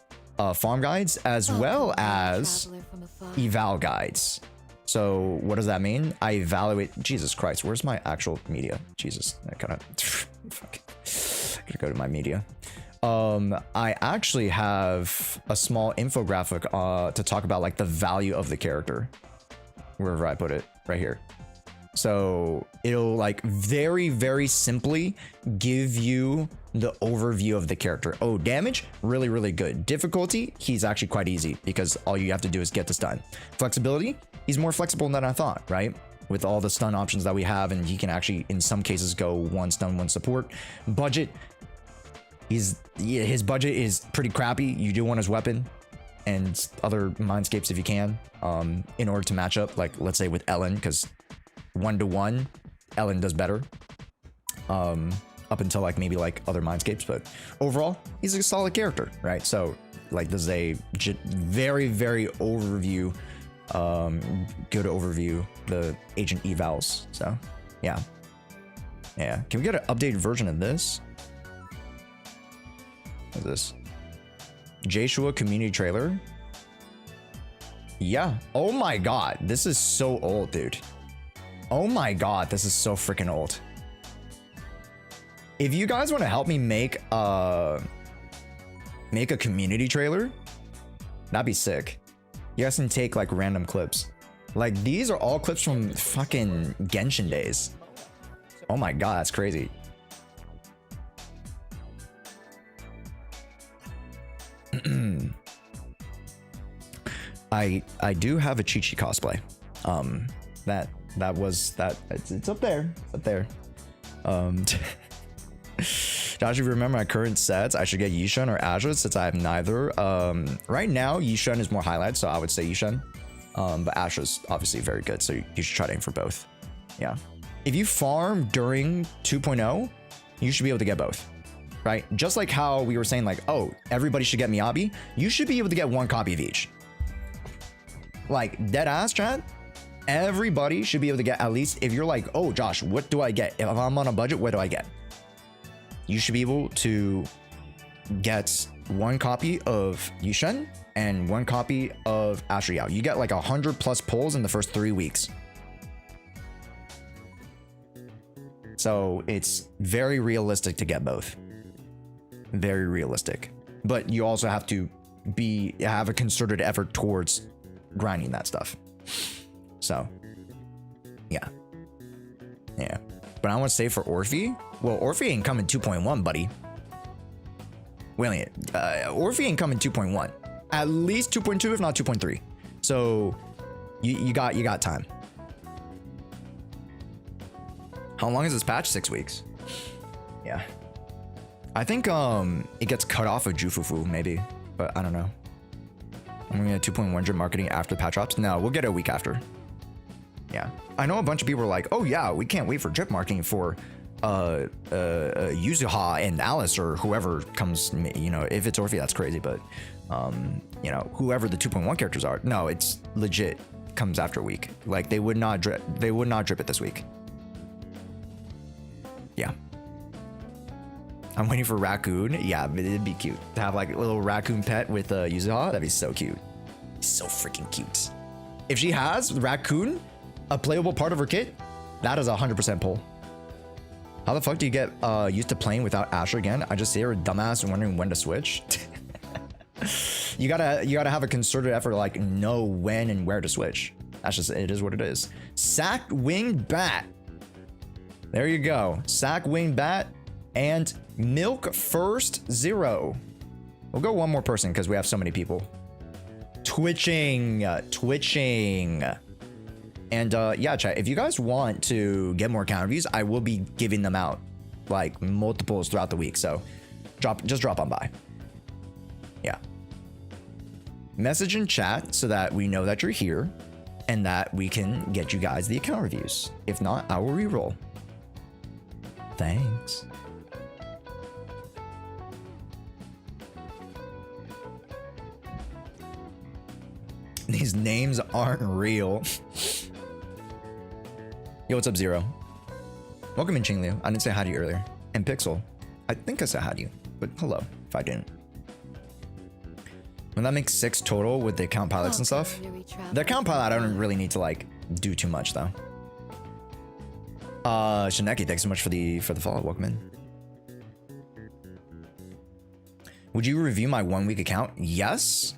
farm guides, as well as eval guides. So what does that mean? I evaluate. Jesus Christ, where's my actual media? Jesus, I kind of fuck. Gotta go to my media. I actually have a small infographic to talk about like the value of the character, wherever I put it, right here. So it'll like very, very simply give you the overview of the character. Oh, damage, really, really good. Difficulty, he's actually quite easy because all you have to do is get the stun. Flexibility, he's more flexible than I thought, right? With all the stun options that we have, and he can actually, in some cases, go 1 stun, 1 support. Budget, his budget is pretty crappy. You do want his weapon and other mindscapes if you can, in order to match up, like let's say with Ellen, because 1-to-1, Ellen does better. Up until like maybe like other mindscapes, but overall, he's a solid character, right? So like this is a very, very overview, good overview, the agent evals. So yeah. Yeah. Can we get an updated version of this? What is this? Jshoea community trailer. Yeah. Oh my god. This is so old, dude. Oh my god. This is so freaking old. If you guys want to help me make a community trailer, that'd be sick. You guys can take like random clips. Like these are all clips from fucking Genshin days. Oh my god, that's crazy. I do have a Chi-Chi cosplay. It's up there. It's up there. Josh, if you remember my current sets, I should get Yusan or Azure since I have neither. Right now, Yusan is more highlight, so I would say Yusan. But Asher's obviously very good, so you should try to aim for both. Yeah. If you farm during 2.0, you should be able to get both, right? Just like how we were saying, like, oh, everybody should get Miyabi. You should be able to get 1 copy of each. Like, dead ass, chat. Everybody should be able to get at least, if you're like, oh, Josh, what do I get? If I'm on a budget, what do I get? You should be able to get 1 copy of Yusan and 1 copy of Asher. You get like 100+ pulls in the first 3 weeks. So it's very realistic to get both. Very realistic. But you also have to have a concerted effort towards grinding that stuff. So, yeah. Yeah. But I want to say for Orphe, well, Orphe ain't coming 2.1, buddy. Wait a minute. Orphe ain't coming 2.1. At least 2.2, if not 2.3. So you got time. How long is this patch? 6 weeks. Yeah. I think it gets cut off of Jufufu maybe, but I don't know. I'm gonna get 2.1 drip marketing after the patch drops. No, we'll get it a week after. Yeah. I know a bunch of people are like, oh yeah, we can't wait for drip marketing for Yusuha and Alice or whoever comes, you know, if it's Orphe, that's crazy, but you know, whoever the 2.1 characters are. No, it's legit comes after a week. Like they would not drip it this week. Yeah. I'm waiting for Raccoon. Yeah, it'd be cute to have like a little raccoon pet with Yusuha. That'd be so cute. So freaking cute. If she has Raccoon, a playable part of her kit, that is 100% pull. How the fuck do you get used to playing without Asher again? I just see her dumbass wondering when to switch. you gotta have a concerted effort to like know when and where to switch. That's just, it is what it is. Sack Wing Bat. There you go. Sack Wing Bat and Milk First Zero. We'll go one more person because we have so many people. Twitching. And yeah, chat, if you guys want to get more account reviews, I will be giving them out like multiples throughout the week. So just drop on by. Yeah. Message in chat so that we know that you're here and that we can get you guys the account reviews. If not, I will reroll. Thanks. These names aren't real. Yo, what's up, Zero? Welcome in, Qingliu. I didn't say hi to you earlier. And Pixel. I think I said hi to you, but hello if I didn't. When that makes 6 total with the account pilots and stuff. The account pilot, I don't really need to like do too much though. Shineki, thanks so much for the follow. Welcome in. Would you review my 1 week account? Yes.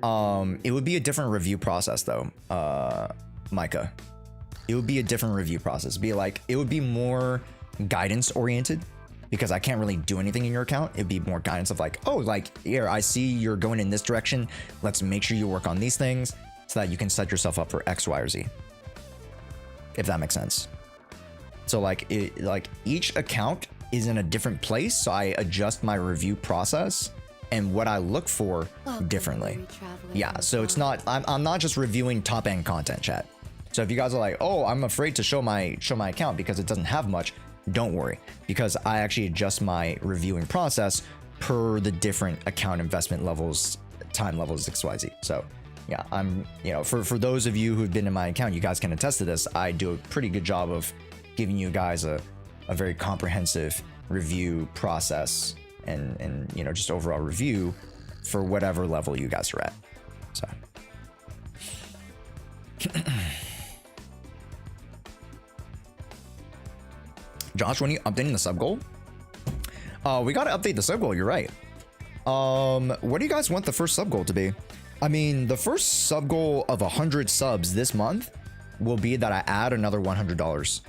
It would be a different review process though, Micah. It would be a different review process. It would be more guidance oriented because I can't really do anything in your account. It'd be more guidance of like, oh, like here, I see you're going in this direction. Let's make sure you work on these things so that you can set yourself up for X, Y, or Z. If that makes sense. So like each account is in a different place. So I adjust my review process and what I look for differently. Yeah, so it's not, I'm not just reviewing top end content, chat. So if you guys are like, oh, I'm afraid to show my account because it doesn't have much, don't worry, because I actually adjust my reviewing process per the different account investment levels, time levels, XYZ. So yeah, I'm, you know, for those of you who've been in my account, you guys can attest to this. I do a pretty good job of giving you guys a very comprehensive review process and you know, just overall review for whatever level you guys are at. So Josh, when are you updating the sub goal? We gotta update the sub goal, you're right. What do you guys want the first sub goal to be? I mean, the first sub goal of 100 subs this month will be that I add another $100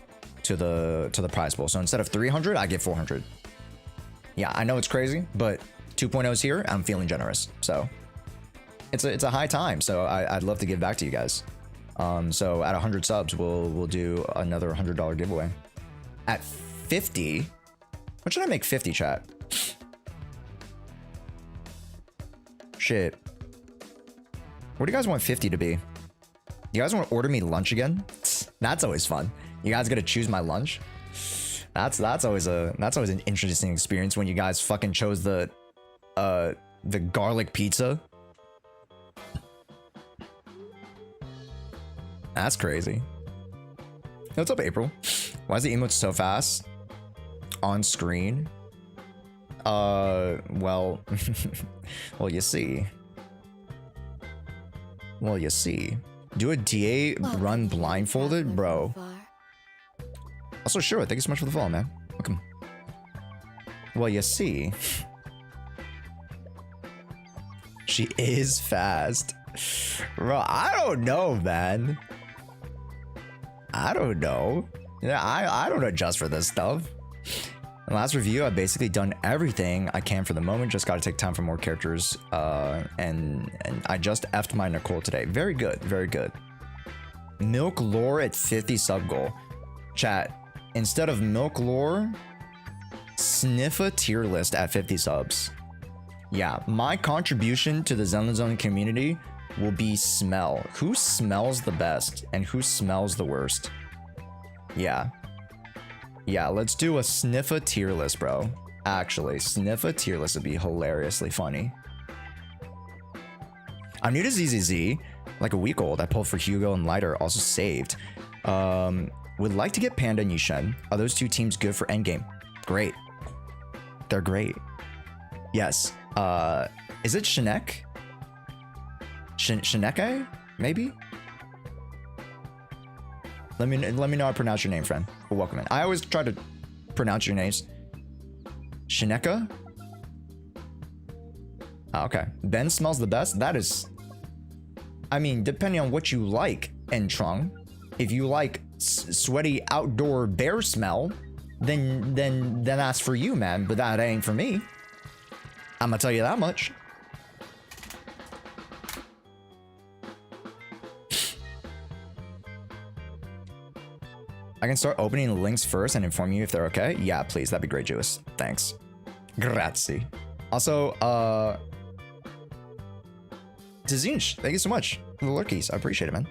to the prize pool. So instead of 300, I get 400. Yeah, I know it's crazy, but 2.0 is here. I'm feeling generous. So it's a high time. So I'd love to give back to you guys. So at 100 subs, we'll do another $100 giveaway. At 50, what should I make 50, chat? Shit. What do you guys want 50 to be? You guys want to order me lunch again? That's always fun. You guys gotta choose my lunch. That's always an interesting experience when you guys fucking chose the garlic pizza. That's crazy. What's up, April? Why is the emote so fast? On screen? Well, well, you see. Well, you see. Do a DA run blindfolded, bro. Also, sure. Thank you so much for the follow, man. Welcome. Well, you see. She is fast. Bro, I don't know, man. I don't know. Yeah, I don't adjust for this stuff. In the last review, I've basically done everything I can for the moment. Just gotta take time for more characters. And I just effed my Nicole today. Very good, very good. Milk lore at 50 sub goal. Chat, instead of milk lore, sniffa tier list at 50 subs. Yeah, my contribution to the Zenless community will be smell. Who smells the best and who smells the worst? Yeah. Yeah, let's do a sniffa tier list, bro. Actually, sniffa tier list would be hilariously funny. I'm new to ZZZ, like a week old. I pulled for Hugo and Lighter, also saved. Would like to get Panda and Yusan. Are those two teams good for endgame? Great. They're great. Yes. Is it Shinek? Shineke? Maybe? Let me know how to pronounce your name, friend. Welcome in. I always try to pronounce your names. Shineka? Oh, okay. Ben smells the best? That is... I mean, depending on what you like, Entrung. If you like sweaty outdoor bear smell, then that's for you, man. But that ain't for me. I'm gonna tell you that much. I can start opening the links first and inform you if they're okay. Yeah, please. That'd be great, Jewis. Thanks. Grazie. Also, Tazinch, thank you so much for the lurkies. I appreciate it, man.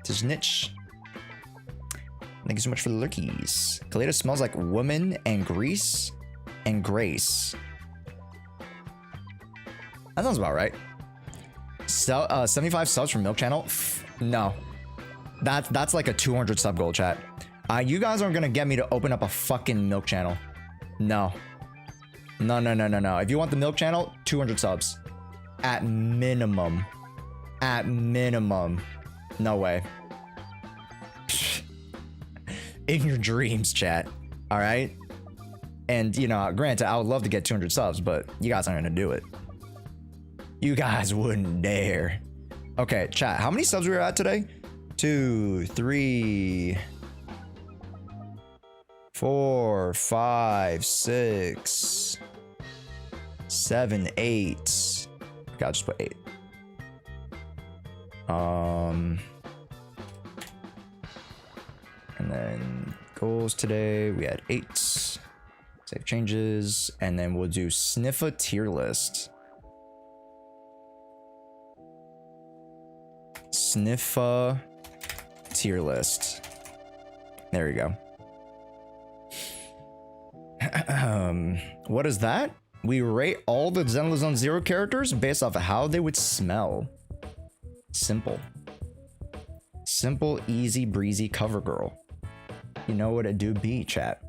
Taznich. Thank you so much for the lurkies. Kaleda smells like woman and grease and grace. That sounds about right. 75 subs from Milk Channel? No. That's like a 200 sub goal, chat. You guys aren't gonna get me to open up a fucking Milk Channel. No. No. If you want the Milk Channel, 200 subs. At minimum. At minimum. No way. In your dreams, chat. All right? And, you know, granted, I would love to get 200 subs, but you guys aren't gonna do it. You guys wouldn't dare. Okay, chat. How many subs we were at today? 2, 3, 4, 5, 6, 7, 8. Okay, I'll just put 8. And then goals today, we had 8. Save changes, and then we'll do sniffa tier list. Sniffa tier list. There you go. What is that? We rate all the Zenless Zone 0 characters based off of how they would smell. Simple. Simple, easy, breezy cover girl. You know what it do be, chat.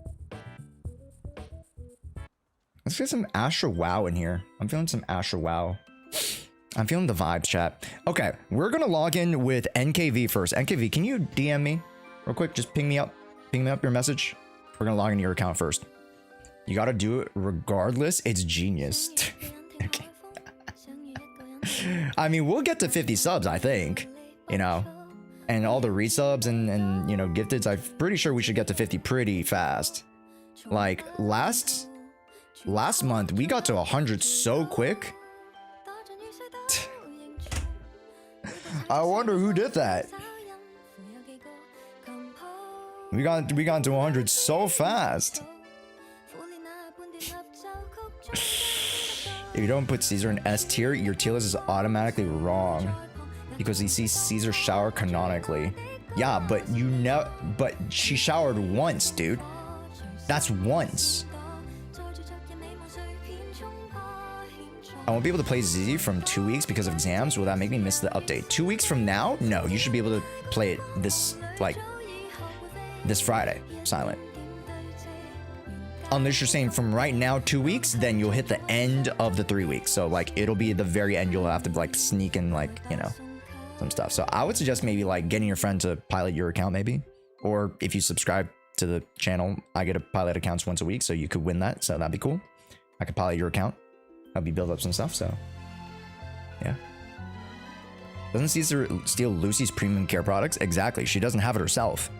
Let's get some Asher Wow in here. I'm feeling some Asher Wow. I'm feeling the vibes, chat. Okay, we're gonna log in with NKV first. NKV, can you DM me real quick? Just ping me up your message. We're gonna log into your account first. You gotta do it regardless. It's genius. Okay. I mean, we'll get to 50 subs, I think. You know, and all the resubs and you know, gifteds. I'm pretty sure we should get to 50 pretty fast. Like last month, we got to 100 so quick. I wonder who did that. We got to 100 so fast. If you don't put Caesar in S tier, your tier list is automatically wrong because he sees Caesar shower canonically. Yeah, but but she showered once, dude. That's once. I won't be able to play ZZ from 2 weeks because of exams. Will that make me miss the update? 2 weeks from now? No, you should be able to play it this Friday, silent. Unless you're saying from right now 2 weeks, then you'll hit the end of the 3 weeks. So like it'll be the very end. You'll have to like sneak in like, you know, some stuff. So I would suggest maybe like getting your friend to pilot your account maybe. Or if you subscribe to the channel, I get to pilot accounts once a week. So you could win that. So that'd be cool. I could pilot your account. Help you build up some stuff. So yeah. Doesn't Caesar steal Lucy's premium care products? Exactly. She doesn't have it herself.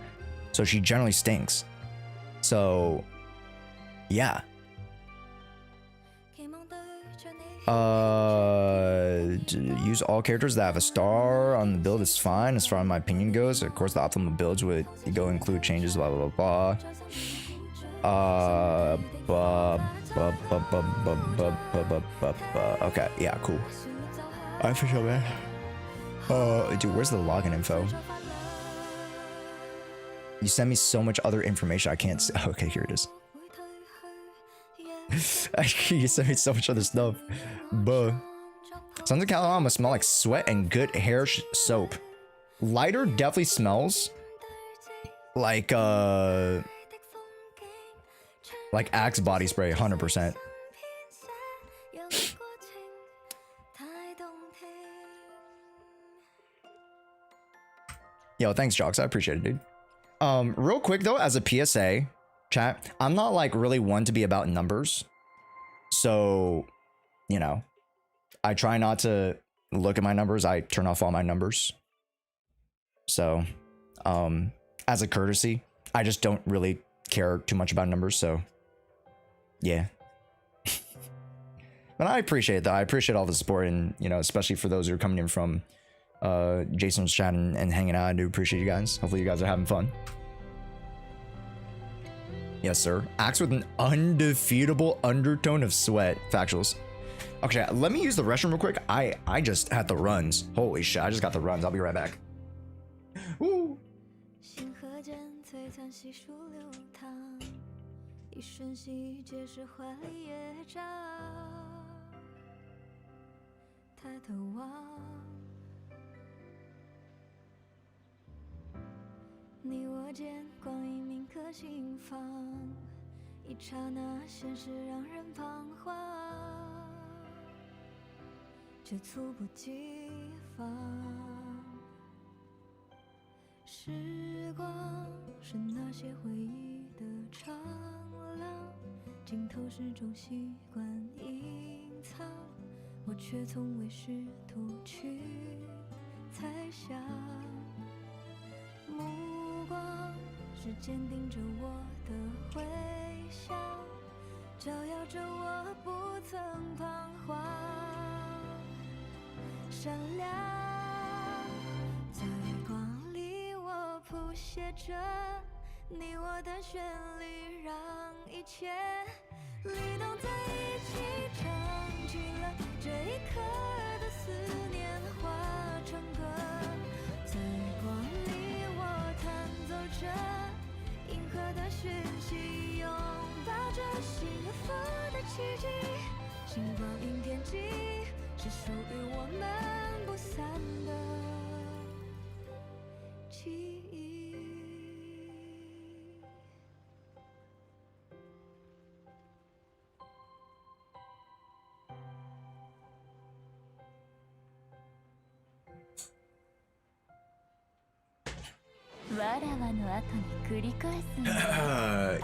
So she generally stinks. So yeah. Use all characters that have a star on the build is fine as far as my opinion goes. Of course, the optimal builds would go include changes, blah blah blah blah. Okay, yeah, cool. I for sure, man. Dude, where's the login info? You send me so much other information I can't see. Okay, here it is. You sent me so much other stuff. Buh. Sons of Calamama smell like sweat and good hair soap. Lighter definitely smells like Axe body spray, 100%. Yo, thanks, Jocks. I appreciate it, dude. Real quick though, as a PSA, chat, I'm not like really one to be about numbers. So, you know, I try not to look at my numbers. I turn off all my numbers. So, as a courtesy, I just don't really care too much about numbers. So, yeah. But I appreciate that. I appreciate all the support, and, you know, especially for those who are coming in from Jason's chat and hanging out. I do appreciate you guys. Hopefully you guys are having fun. Yes, sir. Axe with an undefeatable undertone of sweat. Factuals. Okay, let me use the restroom real quick. I just had the runs. Holy shit, I just got the runs. I'll be right back. Woo!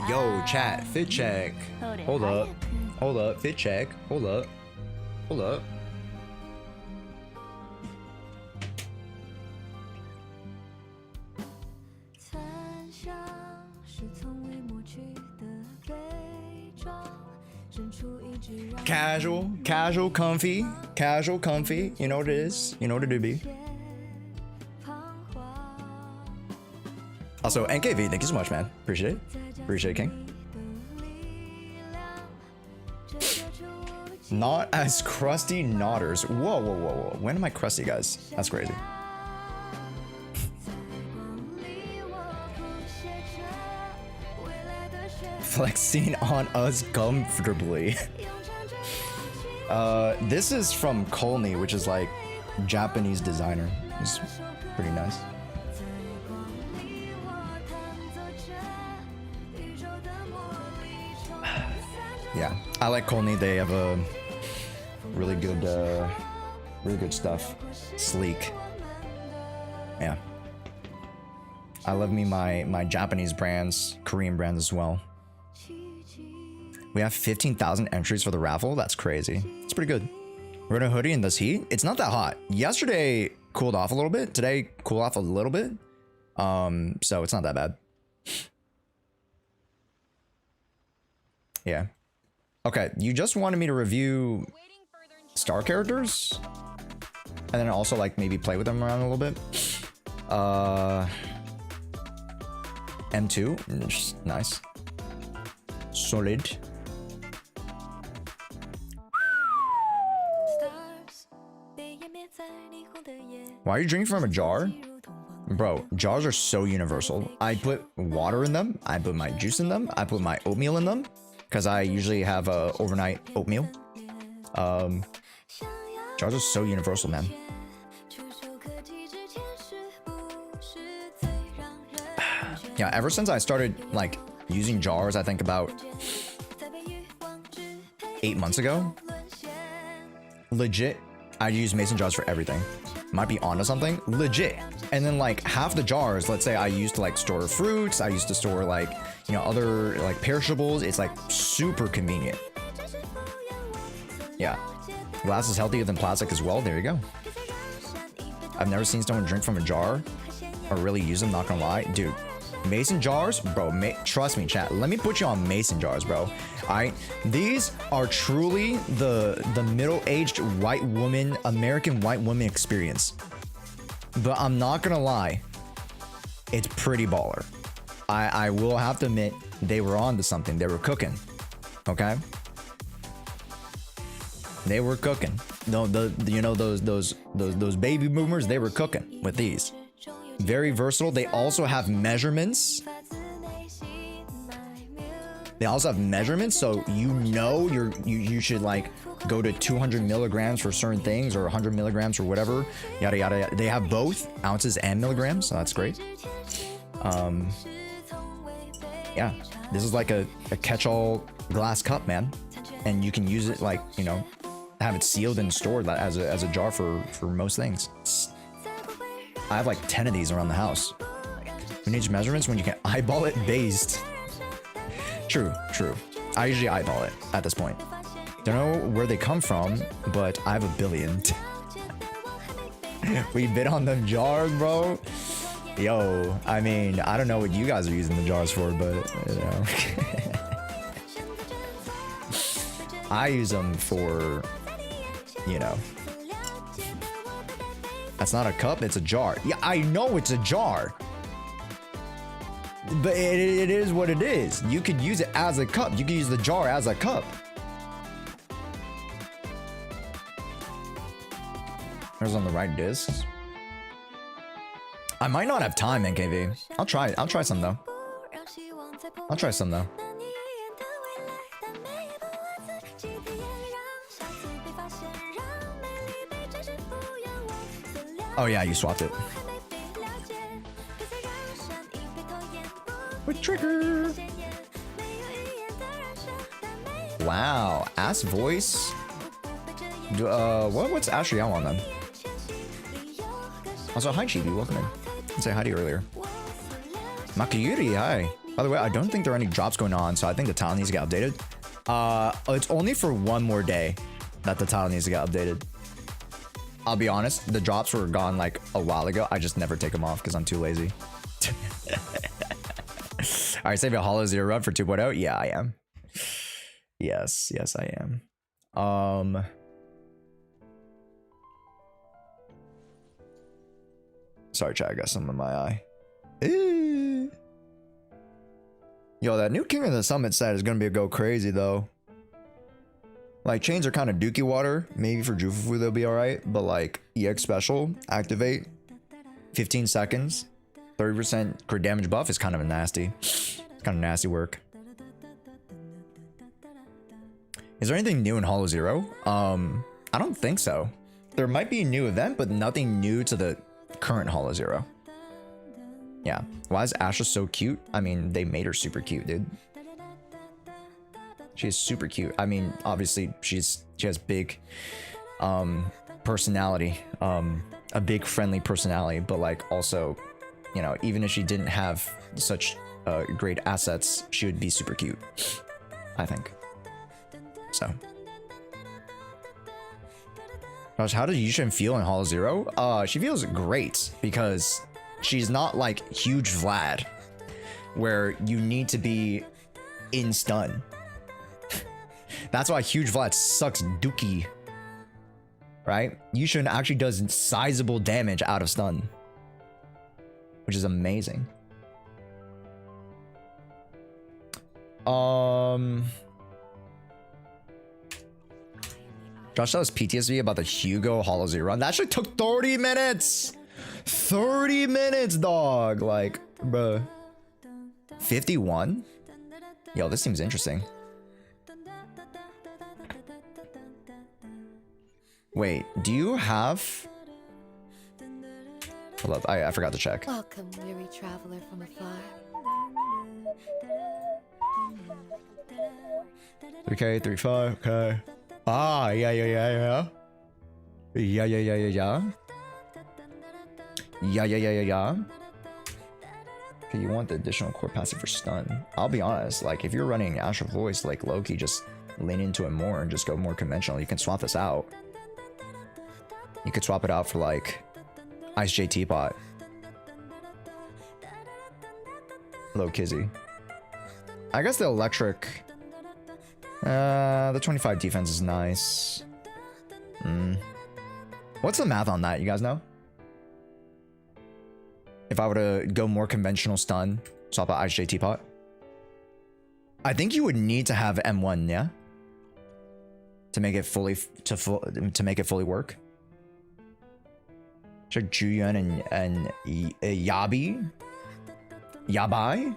Yo, chat, fit check. Hold up. Hold up, fit check. Hold up. Hold up. Casual, comfy. Casual, comfy. You know what it is. You know what it do be. Also, NKV, thank you so much, man. Appreciate it. Appreciate it, King. Not as crusty nodders. Whoa, whoa, whoa, whoa. When am I crusty, guys? That's crazy. Flexing on us comfortably. This is from Colney, which is like Japanese designer. It's pretty nice. Yeah, I like Colney. They have a really good stuff. Sleek. Yeah. I love me my Japanese brands, Korean brands as well. We have 15,000 entries for the raffle. That's crazy. It's pretty good. We're in a hoodie in this heat. It's not that hot. Yesterday cooled off a little bit. Today cooled off a little bit. So it's not that bad. Yeah. Okay, you just wanted me to review star characters, and then also like maybe play with them around a little bit. M2, just nice, solid. Why are you drinking from a jar? Bro, jars are so universal. I put water in them, I put my juice in them, I put my oatmeal in them, because I usually have a overnight oatmeal. Jars are so universal, man. Yeah, ever since I started like using jars, I think about 8 months ago, legit, I use mason jars for everything. Might be onto something, legit. And then like half the jars, let's say I used to like store fruits, I used to store like, you know, other like perishables. It's like super convenient. Yeah, glass is healthier than plastic as well. There you go. I've never seen someone drink from a jar or really use them, not gonna lie, dude. Mason jars, bro, trust me, chat. Let me put you on mason jars, bro. Alright, these are truly the middle-aged white woman, American white woman experience. But I'm not gonna lie, it's pretty baller. I will have to admit, they were on to something. They were cooking. Okay? They were cooking. No, you know those baby boomers, they were cooking with these. Very versatile. They also have measurements. They also have measurements, so you know you should like go to 200 milligrams for certain things or 100 milligrams or whatever. Yada yada yada. They have both ounces and milligrams, so that's great. Yeah, this is like a catch-all glass cup, man, and you can use it like, you know, have it sealed and stored as a jar for most things. I have like 10 of these around the house. Who needs measurements when you can eyeball it based? True, true. I usually eyeball it at this point. Don't know where they come from, but I have a billion. We bid on them jars, bro. Yo, I mean, I don't know what you guys are using the jars for, but you know. I use them for, you know. That's not a cup, it's a jar. Yeah, I know it's a jar. But it is what it is. You could use it as a cup. You could use the jar as a cup. There's on the right discs. I might not have time, NKV. I'll try some though. I'll try some though. Oh yeah, you swapped it. With trigger. Wow, ass voice. What's Jshoea on then? Also, hi Chibi, welcome in. I say hi to you earlier. Makayuri, hi. By the way, I don't think there are any drops going on, so I think the tile needs to get updated. It's only for one more day that the tile needs to get updated. I'll be honest, the drops were gone like a while ago. I just never take them off because I'm too lazy. All right, save a Hollow Zero rub for 2.0. Yeah, I am. Yes, I am. Sorry, chat, I got some in my eye. Yo, that new King of the Summit set is gonna be a go crazy though. Like, chains are kind of dookie water. Maybe for Jufufu they'll be alright. But like, EX special, activate, 15 seconds, 30% crit damage buff is kind of a nasty. It's kind of nasty work. Is there anything new in Hollow Zero? I don't think so. There might be a new event, but nothing new to the current Hollow Zero. Yeah. Why is Asha so cute? I mean, they made her super cute, dude. She's super cute. I mean, obviously she has big personality, a big friendly personality, but like also, you know, even if she didn't have such great assets, she would be super cute, I think. So, gosh, how does Yusan feel in Hollow Zero? She feels great because she's not like huge Vlad, where you need to be in stun. That's why huge Vlad sucks dookie. right? Yusan actually does sizable damage out of stun, which is amazing. Josh does PTSD about the Hugo Hollow Z run. That shit took 30 minutes. 30 minutes, dog. Like, bruh. 51? Yo, this seems interesting. Wait, do you have... Hold up, I forgot to check. Welcome, weary traveler from afar. 3K, 3.5, okay. Ah, yeah. Yeah. Okay, you want the additional core passive for stun. I'll be honest, like, if you're running Astral Voice, like, low-key, just lean into it more and just go more conventional. You can swap this out. You could swap it out for, like, Ice J Teapot. Low Kizzy. I guess the electric... the 25 defense is nice. What's the math on that? You guys know? If I were to go more conventional stun, swap out Ice J Teapot. I think you would need to have M1, yeah? To make it fully work. Check Juyan and Yabi. Yabai?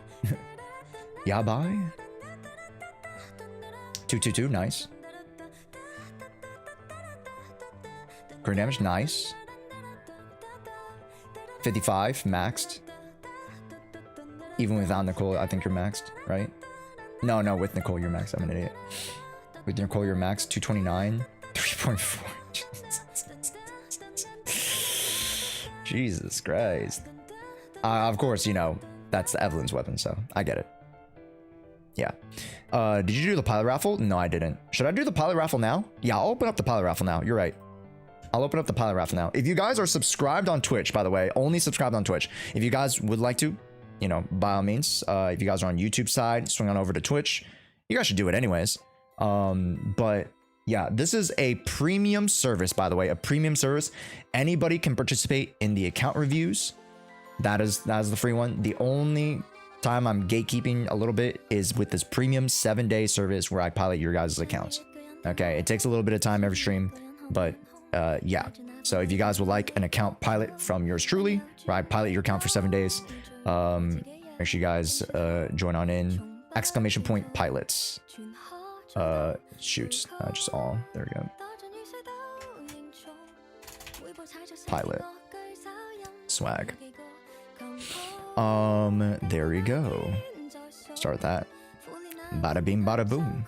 Yabai? 222, nice. Crit damage, nice. 55, maxed. Even without Nicole, I think you're maxed, right? No, with Nicole, you're maxed. I'm an idiot. With Nicole, you're maxed. 229, 3.4. Jesus Christ. Of course, you know, that's Evelyn's weapon, so I get it. Yeah. Did you do the pilot raffle? No, I didn't. Should I do the pilot raffle now? Yeah, I'll open up the pilot raffle now. You're right. I'll open up the pilot raffle now. If you guys are subscribed on Twitch, by the way, only subscribed on Twitch. If you guys would like to, you know, by all means, if you guys are on YouTube side, swing on over to Twitch. You guys should do it anyways. But yeah, this is a premium service, by the way, a premium service. Anybody can participate in the account reviews. That is the free one. The only time I'm gatekeeping a little bit is with this premium 7-day service where I pilot your guys' accounts. Okay, it takes a little bit of time every stream, but yeah. So if you guys would like an account pilot from yours truly, where I pilot your account for 7 days, make sure you guys join on in. Exclamation point pilots. Shoots, just all. There we go. Pilot. Swag. There we go. Start that. Bada bing, bada boom.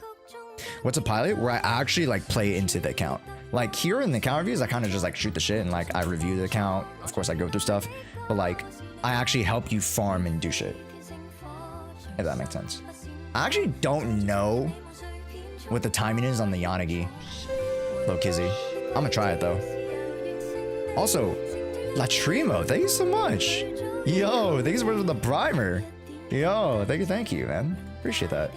What's a pilot? Where I actually like play into the account. Like here in the account reviews, I kind of just like shoot the shit and like I review the account. Of course, I go through stuff, but like I actually help you farm and do shit. If that makes sense. I actually don't know what the timing is on the Yanagi. Low Kizzy. I'm gonna try it though. Also, Latrimo, thank you so much. Yo, thank you so much for the primer. Yo, thank you, man. Appreciate that.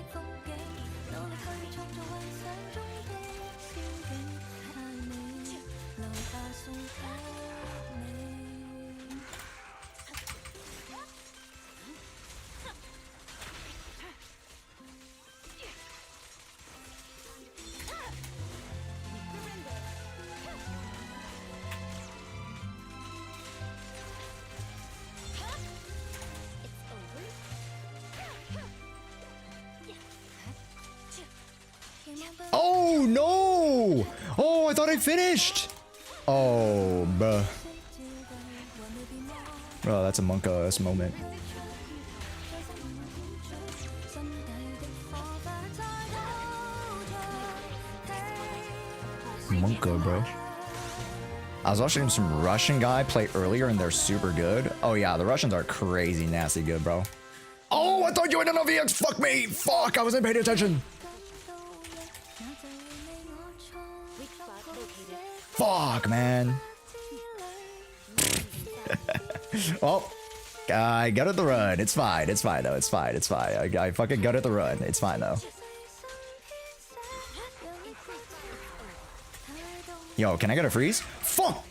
Oh no! Oh, I thought I finished. Oh, bruh. Bro, that's a monk-ass moment. Monka, bro. I was watching some Russian guy play earlier and they're super good. Oh yeah, the Russians are crazy nasty good, bro. Oh, I thought you had an VX. Fuck me. Fuck, I wasn't paying attention. Fuck, man. Well, I gutted the run. It's fine. It's fine, though. It's fine. It's fine. I fucking gutted the run. It's fine, though. Yo, can I get a freeze? Fuck!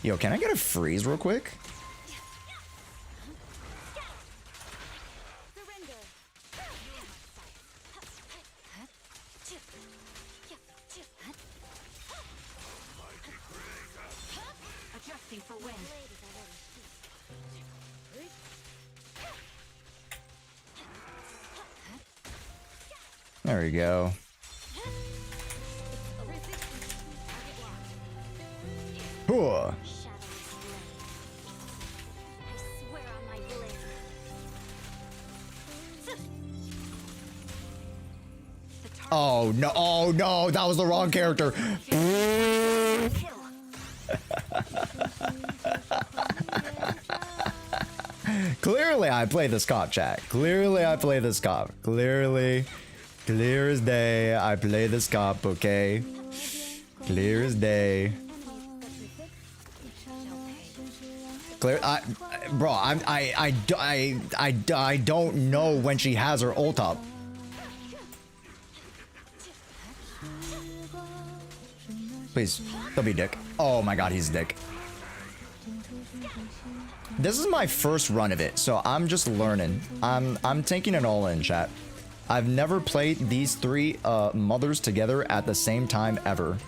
Yo, can I get a freeze real quick? There we go. Whoa. Oh no, oh no, that was the wrong character. Clearly I play this cop, chat. Clearly I play this cop. Clearly, clear as day, I play this cop, okay? Clear as day. Clear, bro, I don't know when she has her ult up. Please, don't be dick. Oh my god, he's a dick. This is my first run of it, so I'm just learning. I'm taking it all in, chat. I've never played these three mothers together at the same time ever.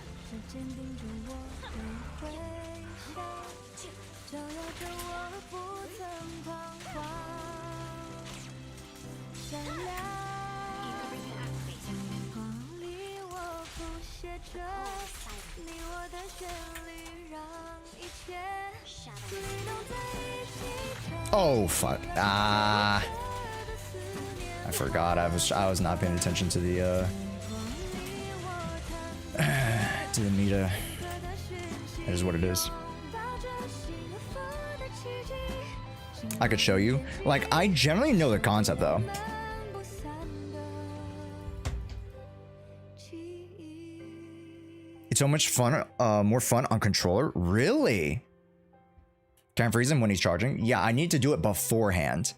Oh fuck. I forgot. I was not paying attention to the meta. It is what it is. I could show you. Like, I generally know the concept though. It's so much fun, more fun on controller. Really? Can I freeze him when he's charging? Yeah, I need to do it beforehand.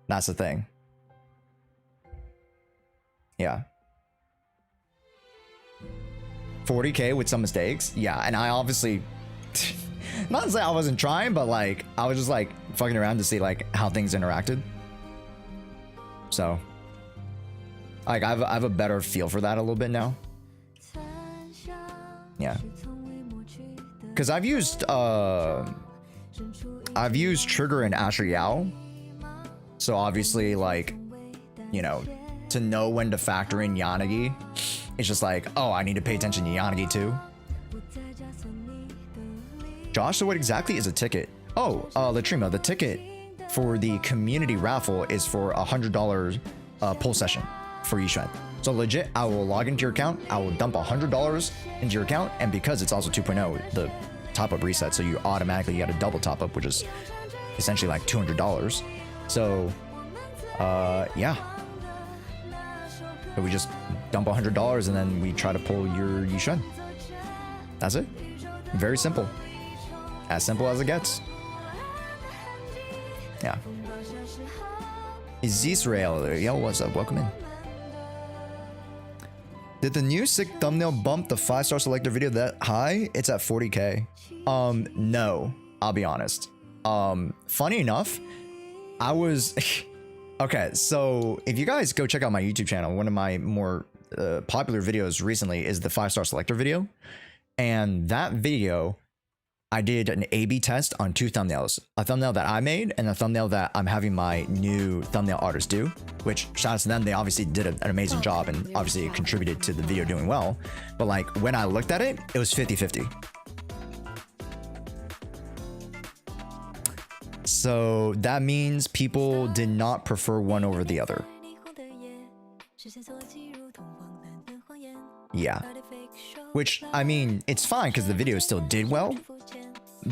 That's the thing. Yeah. 40k with some mistakes? Yeah, and I obviously... not to say I wasn't trying, but like, I was just like fucking around to see like how things interacted. So... like, I have a better feel for that a little bit now. Yeah. Because I've used Trigger and Asher Yao. So obviously, like, you know, to know when to factor in Yanagi, it's just like, oh, I need to pay attention to Yanagi too. Josh, so what exactly is a ticket? Oh, Latrima, the ticket for the community raffle is for $100 pull session for Yusan. So legit, I will log into your account, I will dump $100 into your account, and because it's also 2.0, the top-up reset, so you automatically get a double top-up, which is essentially like $200. So, yeah. So we just dump $100 and then we try to pull your Yusan. That's it. Very simple. As simple as it gets. Yeah. Is Israel there? Yo, what's up? Welcome in. Did the new sick thumbnail bump the 5-star selector video that high? It's at 40k. No, I'll be honest. Funny enough, I was... okay, so if you guys go check out my YouTube channel, one of my more popular videos recently is the 5-star selector video. And that video, I did an A/B test on two thumbnails. A thumbnail that I made and a thumbnail that I'm having my new thumbnail artist do. Which, shout out to them, they obviously did an amazing job and obviously it contributed to the video doing well. But like, when I looked at it, it was 50-50. So that means people did not prefer one over the other. Yeah. Which, I mean, it's fine because the video still did well,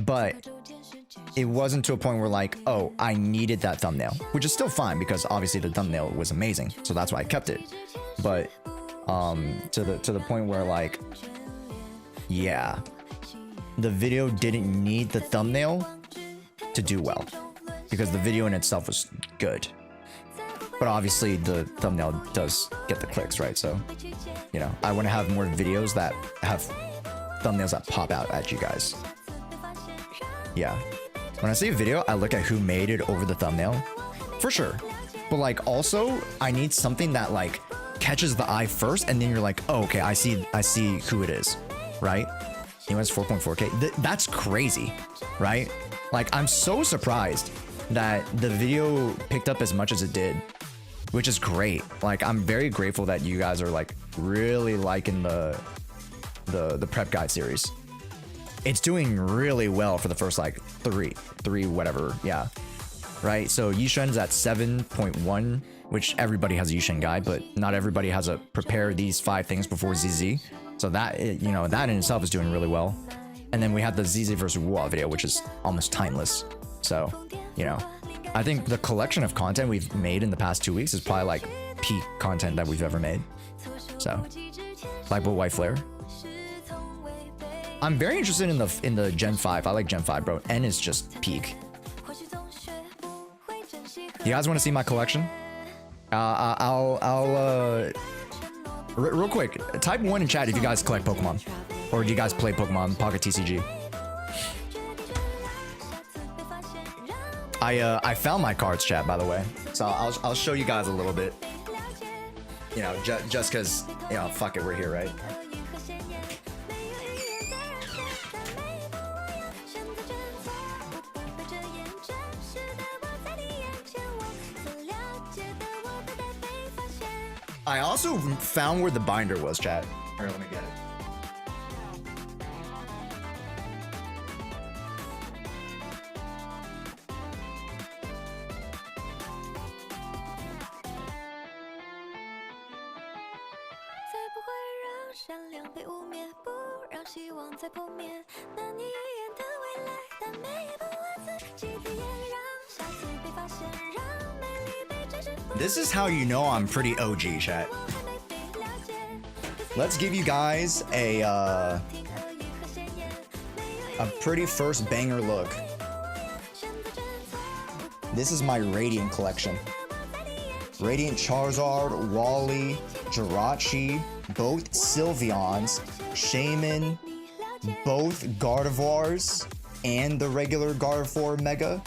but it wasn't to a point where like, oh, I needed that thumbnail, which is still fine because obviously the thumbnail was amazing, so that's why I kept it. But to the point where like, yeah, the video didn't need the thumbnail to do well because the video in itself was good. But obviously the thumbnail does get the clicks, right? So, you know, I want to have more videos that have thumbnails that pop out at you guys. Yeah. When I see a video, I look at who made it over the thumbnail, for sure. But like also, I need something that like catches the eye first, and then you're like, oh, okay, I see who it is, right? He wants 4.4K. That's crazy, right? Like, I'm so surprised that the video picked up as much as it did, which is great. Like, I'm very grateful that you guys are like really liking the prep guide series. It's doing really well for the first like three whatever, yeah, right? So Yushan's at 7.1, which everybody has a Yushan guide, but not everybody has a prepare these 5 things before ZZ. So that, you know, that in itself is doing really well. And then we have the ZZ versus Wuwa video, which is almost timeless. So, you know, I think the collection of content we've made in the past 2 weeks is probably like peak content that we've ever made. So, like with White Flare. I'm very interested in the Gen 5. I like Gen 5, bro. N is just peak. You guys want to see my collection? Real quick, type 1 in chat if you guys collect Pokemon, or do you guys play Pokemon Pocket TCG? I found my cards, chat, by the way, so I'll show you guys a little bit. You know, just cause, you know, fuck it, we're here, right? I also found where the binder was, chat. Alright, let me get it. This is how you know I'm pretty OG, chat. Let's give you guys a pretty first banger look. This is my Radiant collection. Radiant Charizard, Wally, Jirachi, both Sylveons, Shaman, both Gardevoirs, and the regular Gardevoir Mega.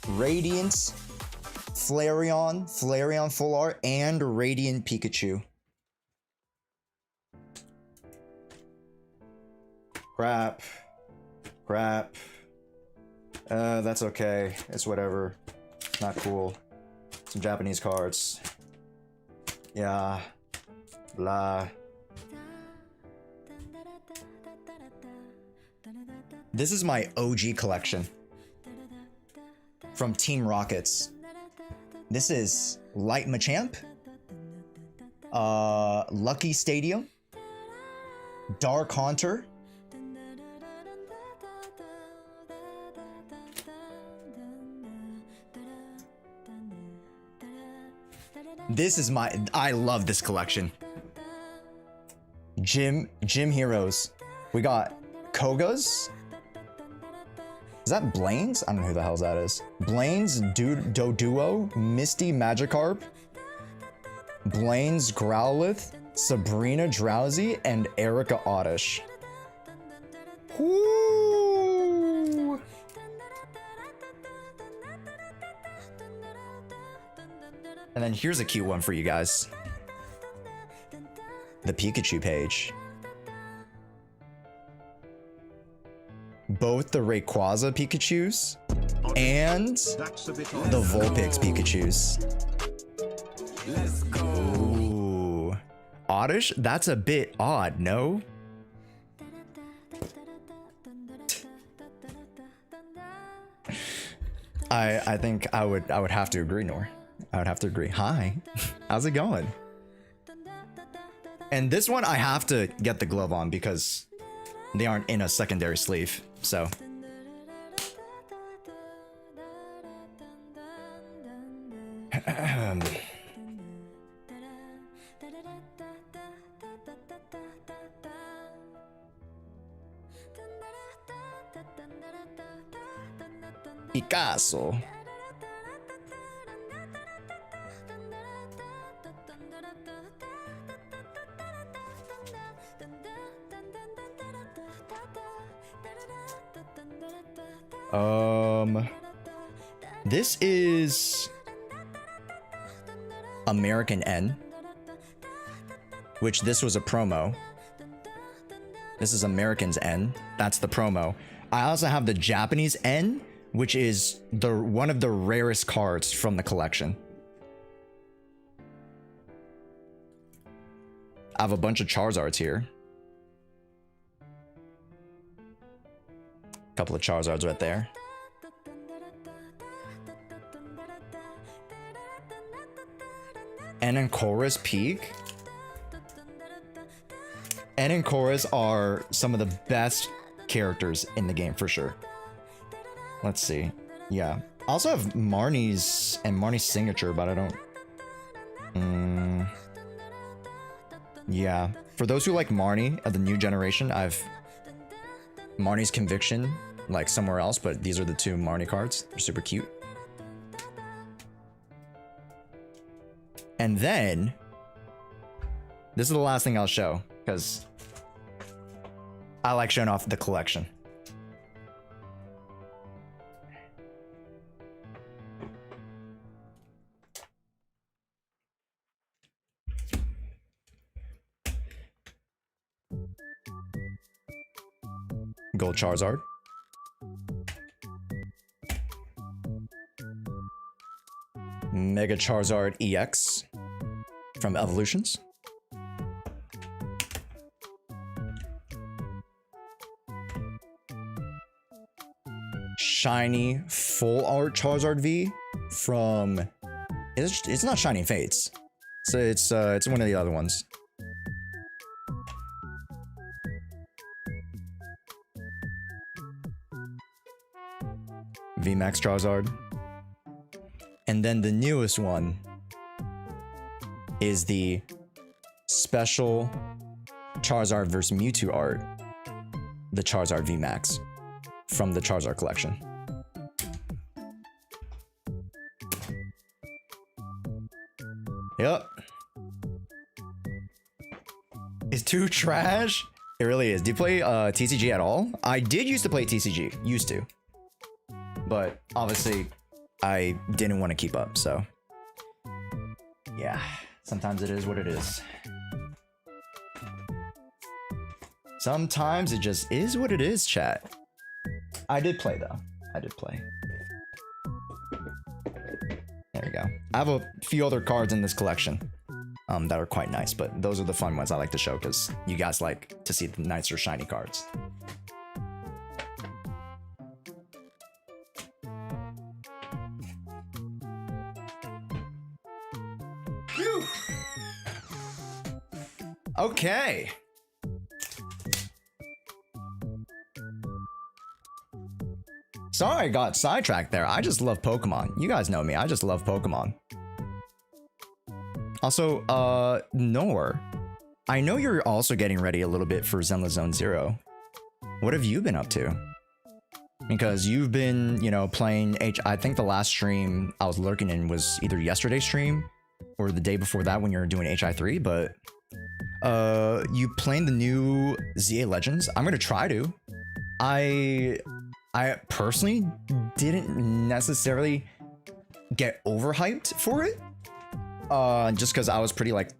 Radiant Flareon, Flareon Full Art, and Radiant Pikachu. Crap. That's okay. It's whatever. Not cool. Some Japanese cards. Yeah. Blah. This is my OG collection from Team Rockets. This is Light Machamp, Lucky Stadium, Dark Haunter, this is my, I love this collection. Gym Heroes. We got Kogas. Is that Blaine's? I don't know who the hell that is. Blaine's Doduo, Misty Magikarp, Blaine's Growlithe, Sabrina Drowsy, and Erica Oddish. Woo! And then here's a cute one for you guys. The Pikachu page. Both the Rayquaza Pikachus and the Vulpix Pikachus. Let's go. Ooh. Oddish? That's a bit odd, no? I think I would have to agree, Nor. I would have to agree. Hi. How's it going? And this one I have to get the glove on because they aren't in a secondary sleeve. So Picasso. This is American N, which this was a promo. This is American's N. That's the promo. I also have the Japanese N, which is one of the rarest cards from the collection. I have a bunch of Charizards here. Couple of Charizards right there. N and Chorus peak. N and Chorus are some of the best characters in the game for sure. Let's see. Yeah. I also have Marnie's and Marnie's signature, but I don't. Yeah. For those who like Marnie of the new generation, I've Marnie's Conviction like somewhere else, but these are the two Marnie cards. They're super cute. And then this is the last thing I'll show because I like showing off the collection. Gold Charizard. Mega Charizard EX from Evolutions. Shiny Full Art Charizard V from it's not Shining Fates. So it's one of the other ones. VMAX Charizard. And then the newest one is the special Charizard vs Mewtwo art, the Charizard VMAX from the Charizard collection. Yep. It's too trash. It really is. Do you play TCG at all? I did used to play TCG. Used to. But obviously, I didn't want to keep up, so. Yeah. Sometimes it is what it is. Sometimes it just is what it is, chat. I did play, though. I did play. There we go. I have a few other cards in this collection that are quite nice, but those are the fun ones I like to show because you guys like to see the nicer shiny cards. Whew. Okay. Sorry I got sidetracked there. I just love Pokemon. You guys know me. I just love Pokemon. Also, Nor, I know you're also getting ready a little bit for Zenless Zone Zero. What have you been up to? Because you've been, you know, playing I think the last stream I was lurking in was either yesterday's stream or the day before that when you were doing HI3, but you playing the new ZA Legends? I'm gonna try to. I personally didn't necessarily get overhyped for it. Just because I was pretty like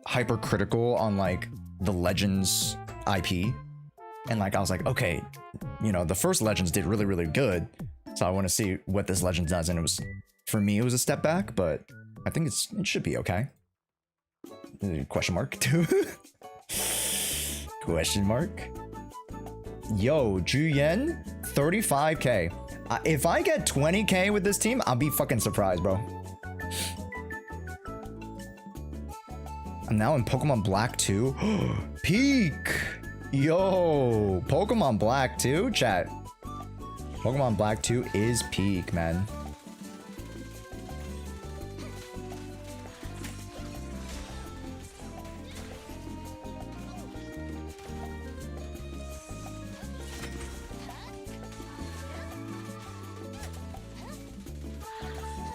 hypercritical on like the Legends IP. And like I was like, okay, you know, the first Legends did really, really good. So I want to see what this Legends does. And it was, for me, it was a step back, but I think it should be okay. Question mark too. Question mark. Yo, Juyen, 35k. If I get 20k with this team, I'll be fucking surprised, bro. I'm now in Pokemon Black 2. Peak! Yo, Pokemon Black 2, chat. Pokemon Black 2 is peak, man.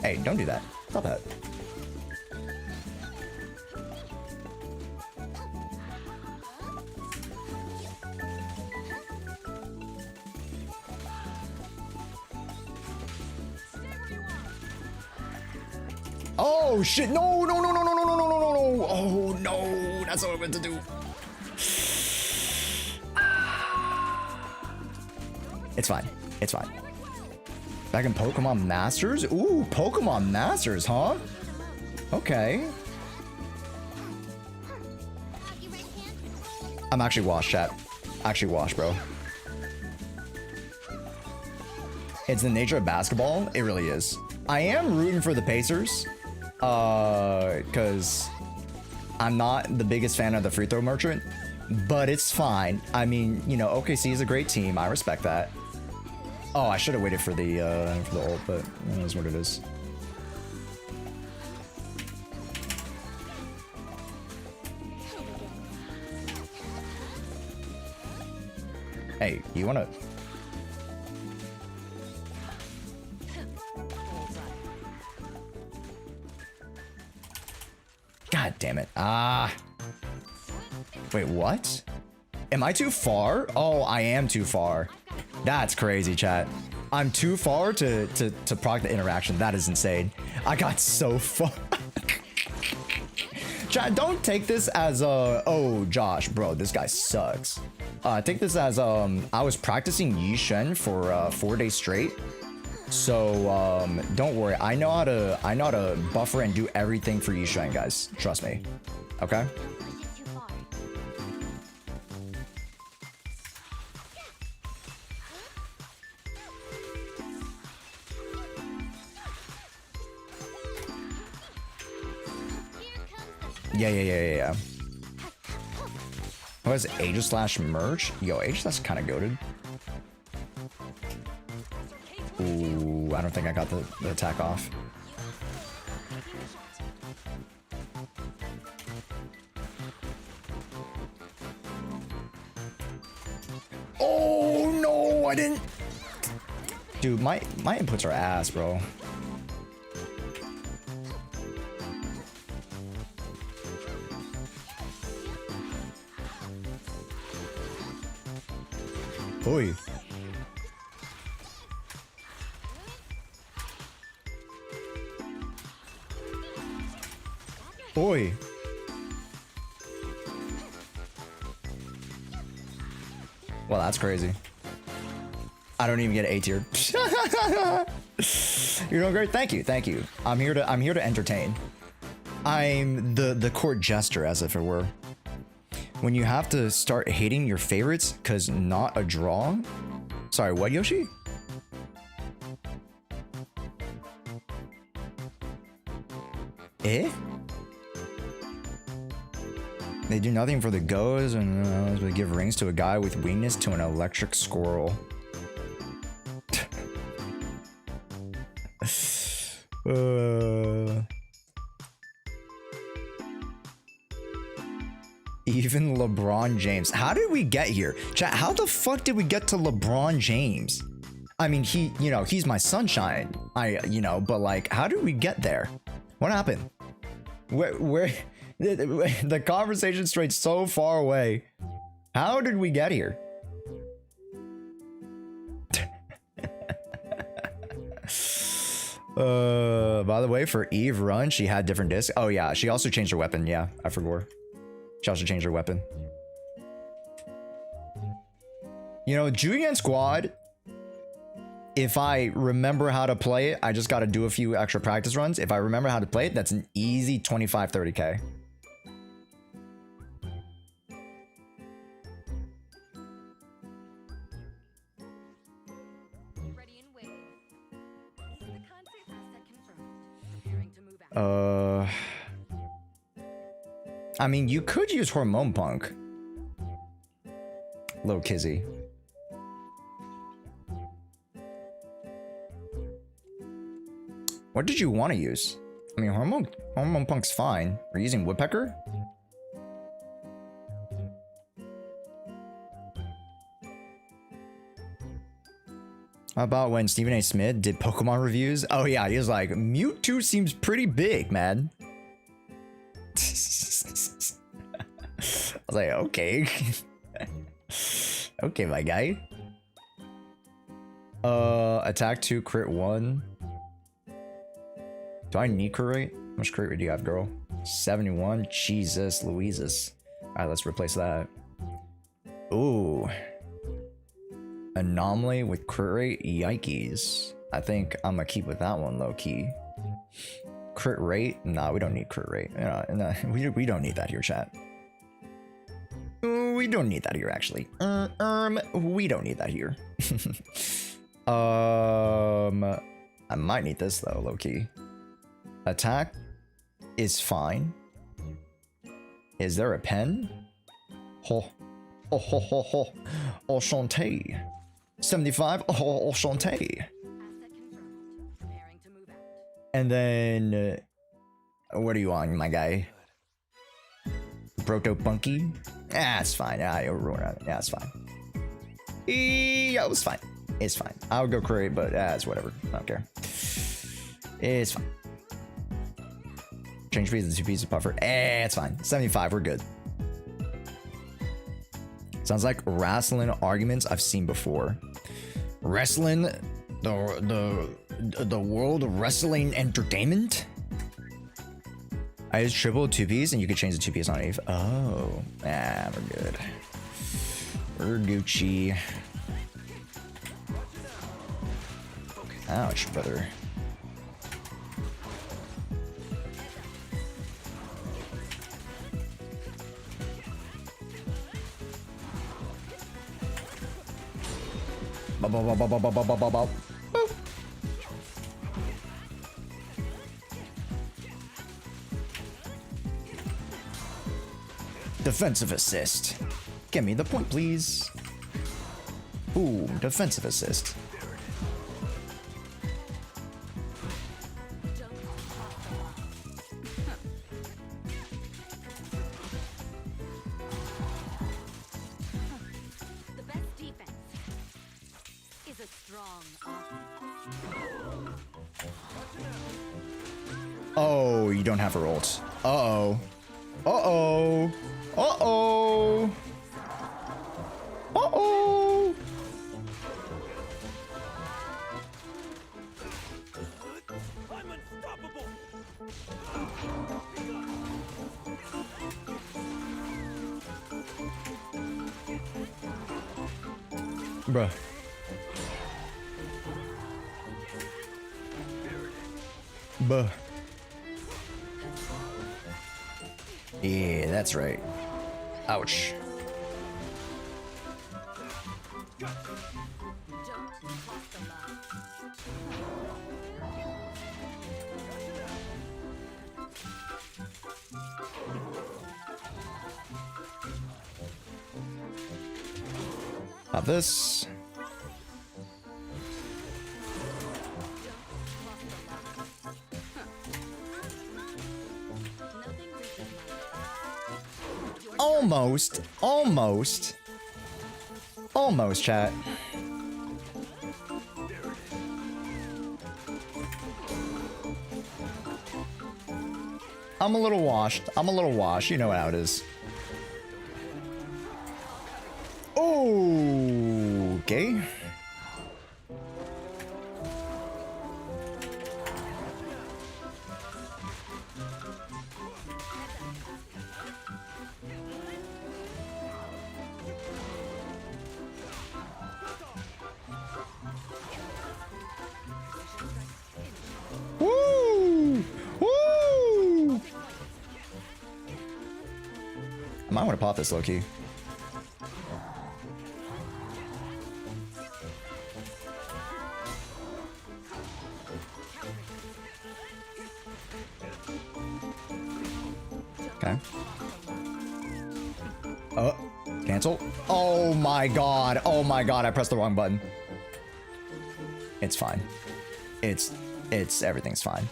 Hey, don't do that. Stop that. Oh shit! No! No! No! No! No! No! No! No! No! No! Oh no! That's what I meant to do. It's fine. It's fine. Back in Pokemon Masters? Ooh, Pokemon Masters, huh? Okay. I'm actually washed, chat. Actually washed, bro. It's the nature of basketball. It really is. I am rooting for the Pacers. Because I'm not the biggest fan of the free throw merchant. But it's fine. I mean, you know, OKC is a great team. I respect that. Oh, I should have waited for the ult, but it is what it is. Hey, you wanna... God damn it. Ah. Wait, what? Am I too far? Oh, I am too far. That's crazy, chat. I'm too far to proc the interaction. That is insane. I got so far. Chat, don't take this as oh, Josh, bro, this guy sucks. Take this as I was practicing Yusan for 4 days straight. So don't worry. I know how to buffer and do everything for Yusan, guys. Trust me. Okay? Yeah. What is Aegis slash merge? Yo, Aegis slash kind of goated. Ooh, I don't think I got the attack off. Oh no, I didn't. Dude, my inputs are ass, bro. Oi. Oi. Well, that's crazy. I don't even get A tier. You're doing great. Thank you. I'm here to entertain. I'm the court jester, as if it were. When you have to start hating your favorites because not a draw? Sorry, what, Yoshi? Eh? They do nothing for the goes and they give rings to a guy with weakness to an electric squirrel. Even LeBron James. How did we get here? Chat, how the fuck did we get to LeBron James? I mean, he's my sunshine. But like, how did we get there? What happened? Where the conversation strayed so far away. How did we get here? By the way, for Eve run, she had different discs. Oh yeah, she also changed her weapon. Yeah, I forgot. She also changed her weapon. You know, Julian Squad, if I remember how to play it, I just got to do a few extra practice runs. If I remember how to play it, that's an easy 25, 30K. I mean, you could use Hormone Punk. Little Kizzy. What did you want to use? I mean, Hormone Punk's fine. Are you using Woodpecker? How about when Stephen A. Smith did Pokemon reviews? Oh yeah, he was like, Mewtwo seems pretty big, man. I was like, okay. Okay, my guy. Attack 2, crit 1. Do I need crit rate? How much crit rate do you have, girl? 71? Jesus, Louises. Alright, let's replace that. Ooh. Anomaly with crit rate? Yikes. I think I'm gonna keep with that one, low key. Crit rate? Nah, we don't need crit rate. No, we don't need that here, chat. We don't need that here, actually. We don't need that here. I might need this though, low key. Attack is fine. Is there a pen? Ho, ho, ho, ho, ho. Enchanté. 75. Oh, enchanté. And then, what are you on, my guy? Proto Bunky? Ah, it's fine. Yeah, it's fine. Yeah, it was fine. It's fine. I would go crit, but it's whatever. I don't care. It's fine. Change speed to 2 pieces of puffer. It's fine. 75, we're good. Sounds like wrestling arguments I've seen before. Wrestling? The world of wrestling entertainment? I use triple 2Ps and you can change the 2Ps on Eve. Oh, we're good. We're Gucci. Ouch, brother. Defensive assist. Give me the point, please. Boom, defensive assist. The best defense is a strong offense. Oh, you don't have her ult. Uh-oh. Uh-oh. Uh-oh. Uh-oh. I'm unstoppable. Bruh. Buh. Yeah, that's right. Ouch. Pop this. Almost, chat. I'm a little washed. You know how it is. Okay. Woo! Woo! I might want to pop this low key. Okay. Oh, cancel. Oh my god. Oh my god, I pressed the wrong button. It's fine. Everything's fine.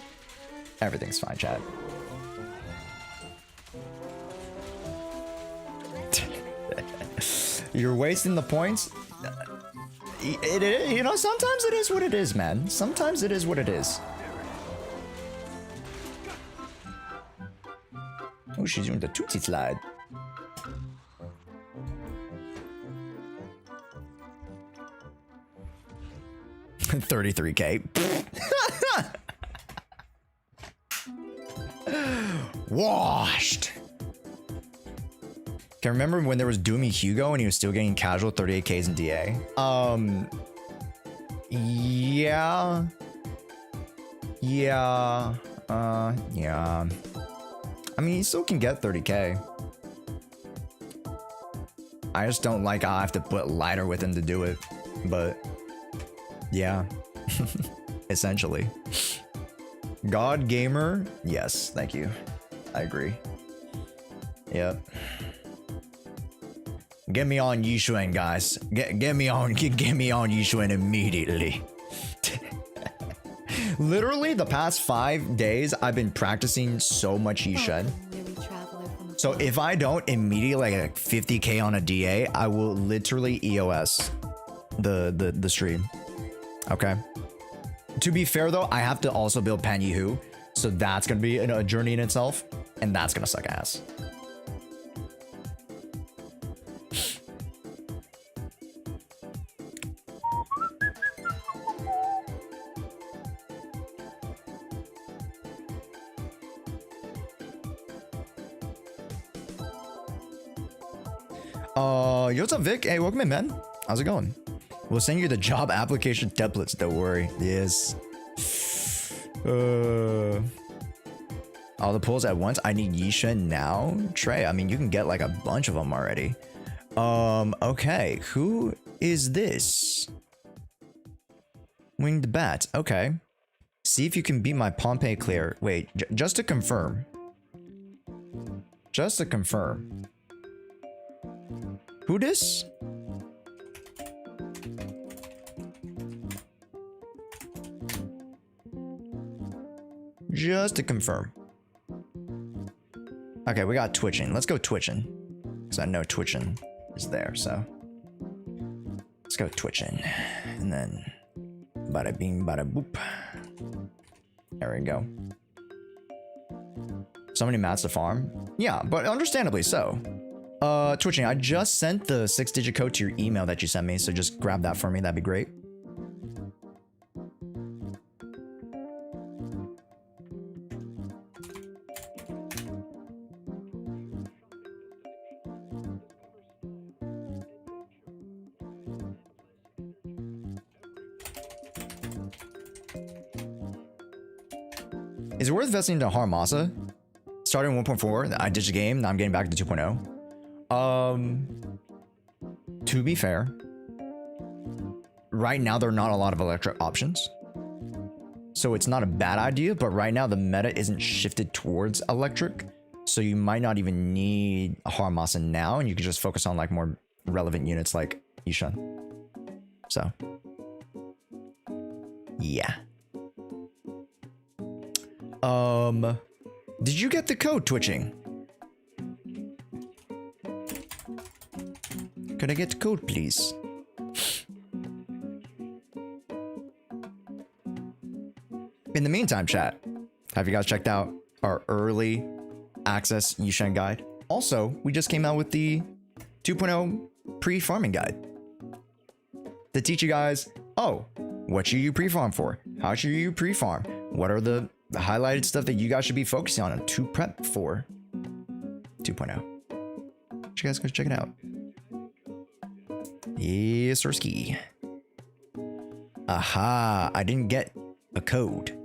Everything's fine, chat. You're wasting the points? You know, sometimes it is what it is, man. Sometimes it is what it is. Oh, she's doing the tootsie slide. $33K. Washed. Can remember when there was Doomy Hugo and he was still getting casual 38Ks in DA? Yeah. Yeah. Yeah. I mean, he still can get 30K. I just don't like I have to put lighter with him to do it. But yeah. Essentially. God Gamer? Yes, thank you. I agree. Yep. Get me on Yishuan, guys. Get me on Yishuan immediately. Literally the past 5 days I've been practicing so much Yishuan. So if I don't immediately like 50K on a DA, I will literally EOS the stream. Okay. To be fair though, I have to also build Pan Yihu, so that's gonna be a journey in itself, and that's gonna suck ass. Yo, what's up, Vic? Hey, welcome in, man. How's it going? We'll send you the job application templates, don't worry. Yes. All the pulls at once. I need Yishuan now. Trey, I mean, you can get like a bunch of them already. Okay. Who is this? Winged Bat. Okay. See if you can beat my Pompeii clear. Wait, just to confirm. Just to confirm. Who this? Just to confirm. Okay, we got twitching. Let's go twitching. Because I know twitching is there, so. Let's go twitching. And then bada bing, bada boop. There we go. So many mats to farm? Yeah, but understandably so. Twitching, I just sent the 6-digit code to your email that you sent me, so just grab that for me, that'd be great. Is it worth investing into Haramasa? Starting 1.4, I ditched the game, now I'm getting back to 2.0. To be fair, right now there are not a lot of electric options. So it's not a bad idea, but right now the meta isn't shifted towards electric. So you might not even need a Haramasa now, and you can just focus on like more relevant units like Yusan. So, yeah. Did you get the code, Twitching? Could I get the code, please? In the meantime, chat, have you guys checked out our early access Yishuan guide? Also, we just came out with the 2.0 pre-farming guide to teach you guys, oh, what should you pre-farm for? How should you pre-farm? What are the highlighted stuff that you guys should be focusing on to prep for 2.0? You guys go check it out. Yes, Sirski. Aha, I didn't get a code.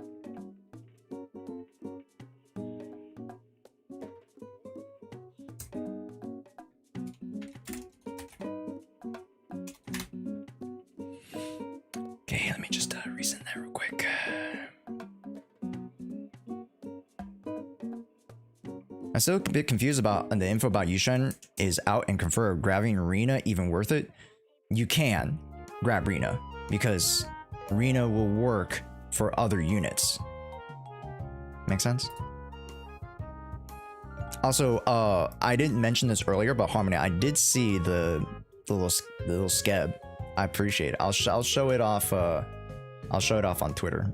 Okay, let me just resend that real quick. I'm still a bit confused about the info about Yushan is out and confirmed. Grabbing Rena even worth it? You can grab Rena because Rena will work for other units. Make sense? Also, I didn't mention this earlier, but Harmony, I did see the little skeb I appreciate it. I'll show it off. I'll show it off on Twitter.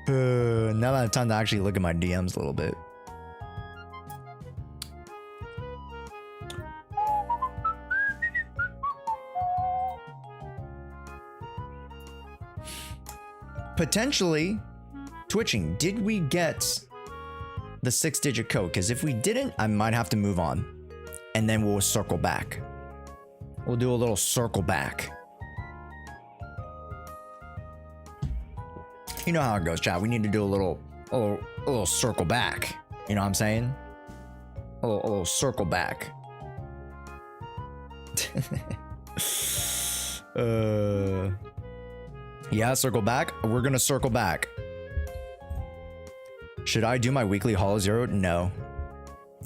Now that I have time to actually look at my DMs a little bit. Potentially, twitching. Did we get the 6-digit code? Because if we didn't, I might have to move on, and then we'll circle back. We'll do a little circle back. You know how it goes, chat. We need to do a little circle back. You know what I'm saying? A little circle back. Yeah, circle back. We're gonna circle back. Should I do my weekly Holo Zero? No.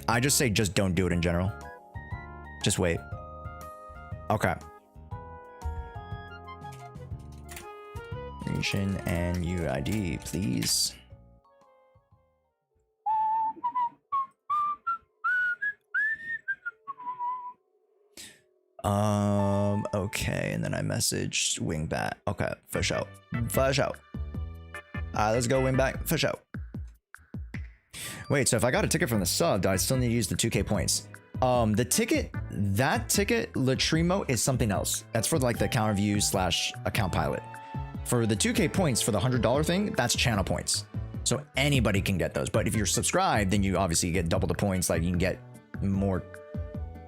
I just say just don't do it in general. Just wait. Okay. Genshin and UID, please. Okay, and then I messaged Wingbat. Okay, for sure. For sure. Let's go Wingbat, for sure. Wait, so if I got a ticket from the sub, do I still need to use the 2K points? The ticket, Latrimo is something else. That's for like the account review / account pilot. For the 2K points for the $100 thing, that's channel points. So anybody can get those. But if you're subscribed, then you obviously get double the points. Like you can get more,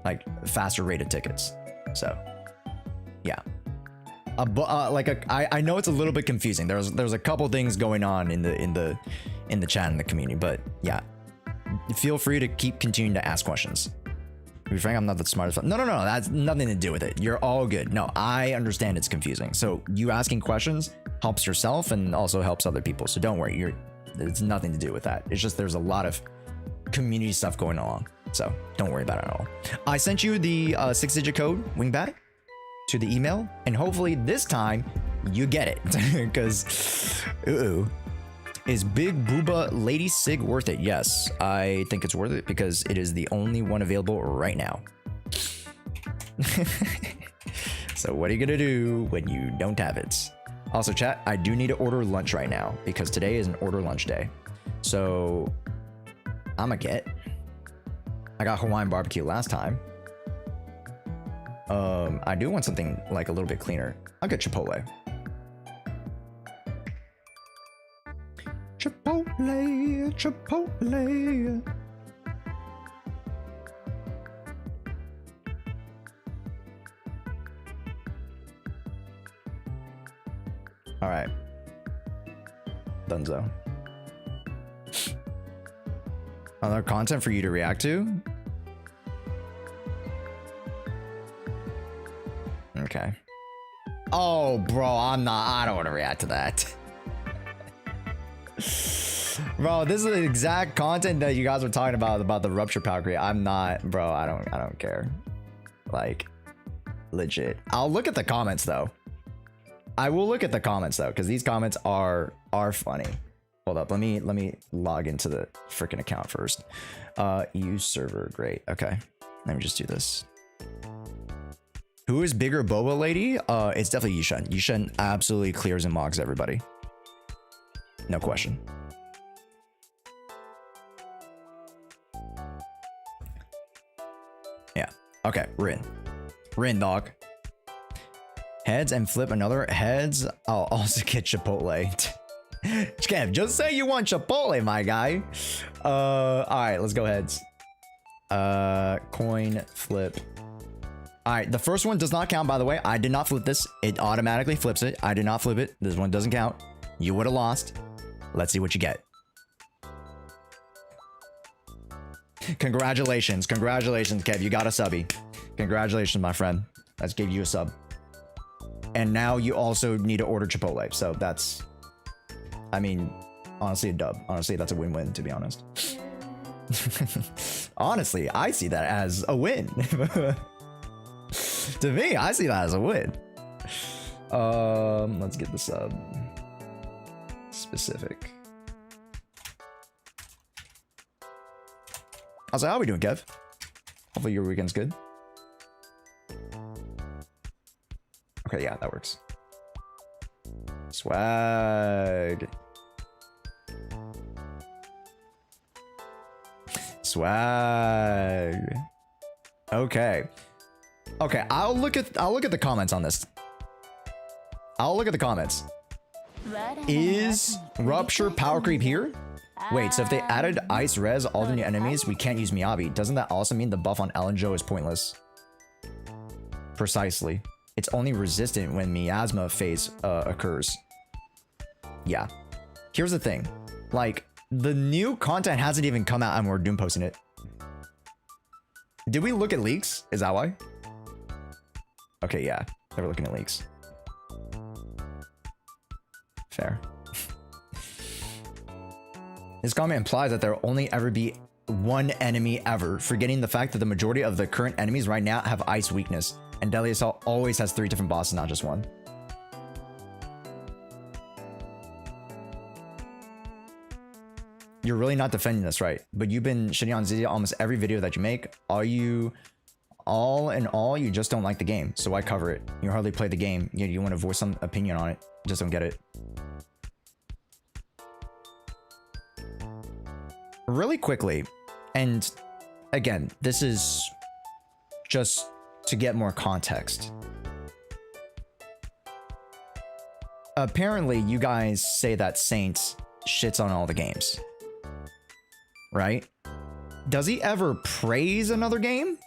like faster rated tickets. So, yeah. I know it's a little bit confusing. There's a couple things going on in the chat and the community, but yeah, feel free to keep continuing to ask questions. To be frank, I'm not the smartest. No, that's nothing to do with it. You're all good. No, I understand it's confusing. So you asking questions helps yourself and also helps other people. So don't worry. It's nothing to do with that. It's just there's a lot of community stuff going along. So don't worry about it at all. I sent you the 6-digit code, Wingbat, to the email, and hopefully this time you get it. Because, is Big Booba Lady Sig worth it? Yes, I think it's worth it because it is the only one available right now. So what are you gonna do when you don't have it? Also, chat, I do need to order lunch right now because today is an order lunch day. So I got Hawaiian barbecue last time. I do want something like a little bit cleaner. I'll get Chipotle. Chipotle. All right. Dunzo. Other content for you to react to? Okay. Oh, bro, I don't want to react to that. Bro, this is the exact content that you guys were talking about the rupture power create. I'm not, bro, I don't care. Like, legit. I'll look at the comments though. I will look at the comments though, because these comments are funny. Hold up, let me log into the freaking account first. Use server, great. Okay, let me just do this. Who is bigger, Boba Lady? It's definitely Yusan. Yusan absolutely clears and mogs everybody. No question. Yeah. Okay, Rin, dog. Heads and flip another. Heads, I'll also get Chipotle. Kev, just say you want Chipotle, my guy. All right, let's go heads. Coin flip. All right, the first one does not count, by the way. I did not flip this. It automatically flips it. I did not flip it. This one doesn't count. You would have lost. Let's see what you get. Congratulations. Congratulations, Kev. You got a subby. Congratulations, my friend. Let's give you a sub. And now you also need to order Chipotle. So that's, I mean, honestly, a dub. Honestly, that's a win-win, to be honest. Honestly, I see that as a win. To me, I see that as a win. Let's get the sub. Specific. I was like, how are we doing, Kev? Hopefully your weekend's good. Okay, yeah, that works. Swag. Swag. Okay. Okay, I'll look at the comments on this. I'll look at the comments. Is rupture power creep here? Wait, so if they added ice res all the new enemies, we can't use Miyabi. Doesn't that also mean the buff on Elenjo is pointless? Precisely. It's only resistant when miasma phase occurs. Yeah. Here's the thing. Like, the new content hasn't even come out and we're doom posting it. Did we look at leaks? Is that why? Okay, yeah. They were looking at leaks. Fair. This comment implies that there will only ever be one enemy ever, forgetting the fact that the majority of the current enemies right now have ice weakness, and Deadly Assault always has 3 different bosses, not just one. You're really not defending this, right? But you've been shitting on ZZZ almost every video that you make. Are you... all in all, you just don't like the game, so why cover it? You hardly play the game, yet you want to voice some opinion on it. Just don't get it. Really quickly, and again, this is just to get more context. Apparently, you guys say that Saints shits on all the games, right? Does he ever praise another game?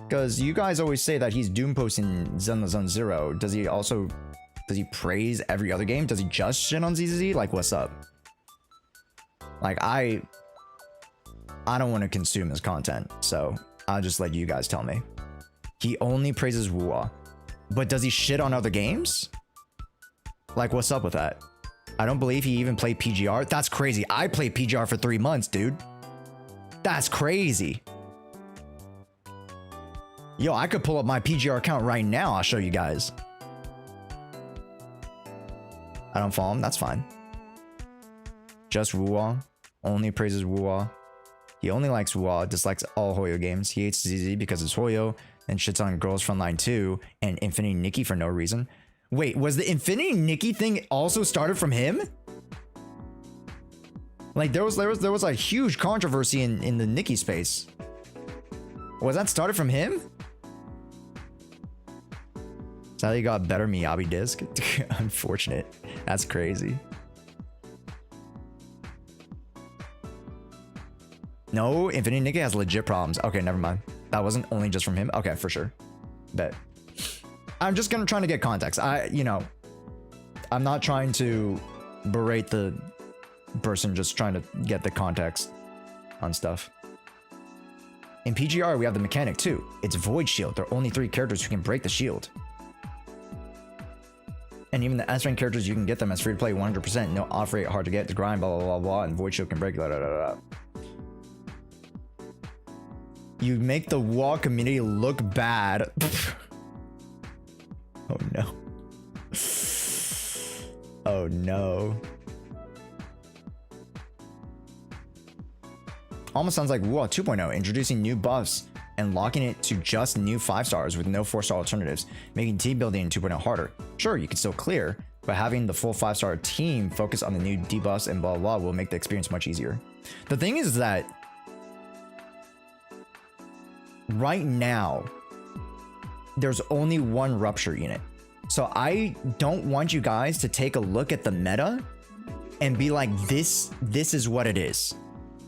Because you guys always say that he's doom posting Zenless and 0. Does he praise every other game? Does he just shit on ZZZ? Like, what's up? Like, I don't want to consume his content, so I'll just let you guys tell me. He only praises Wuwa. But does he shit on other games? Like, what's up with that? I don't believe he even played PGR. That's crazy. I played PGR for 3 months, dude. That's crazy. Yo, I could pull up my PGR account right now. I'll show you guys. I don't follow him. That's fine. Just Wuwa. Only praises Wuwa. He only likes Wuwa. Dislikes all Hoyo games. He hates ZZ because it's Hoyo. And shits on Girls Frontline 2 and Infinity Nikki for no reason. Wait, was the Infinity Nikki thing also started from him? Like, there was a huge controversy in the Nikki space. Was that started from him? Is that how you got better Miyabi disc? Unfortunate. That's crazy. No, Infinity Nikki has legit problems. Okay, never mind. That wasn't only just from him. Okay, for sure. Bet. I'm just trying to get context. I'm not trying to berate the person, just trying to get the context on stuff. In PGR, we have the mechanic too. It's Void Shield. There are only 3 characters who can break the shield. And even the S-rank characters, you can get them as free to play 100%. No off rate, hard to get, to grind, blah, blah, blah, blah. And Void Shield can break, blah, blah, blah, blah. You make the wall community look bad. Oh no. Oh no. Almost sounds like WoW 2.0, introducing new buffs and locking it to just new 5 stars with no 4-star alternatives, making team building in 2.0 harder. Sure, you can still clear, but having the full 5-star team focus on the new debuffs and blah blah will make the experience much easier. The thing is that right now, there's only one rupture unit. So I don't want you guys to take a look at the meta and be like, this is what it is,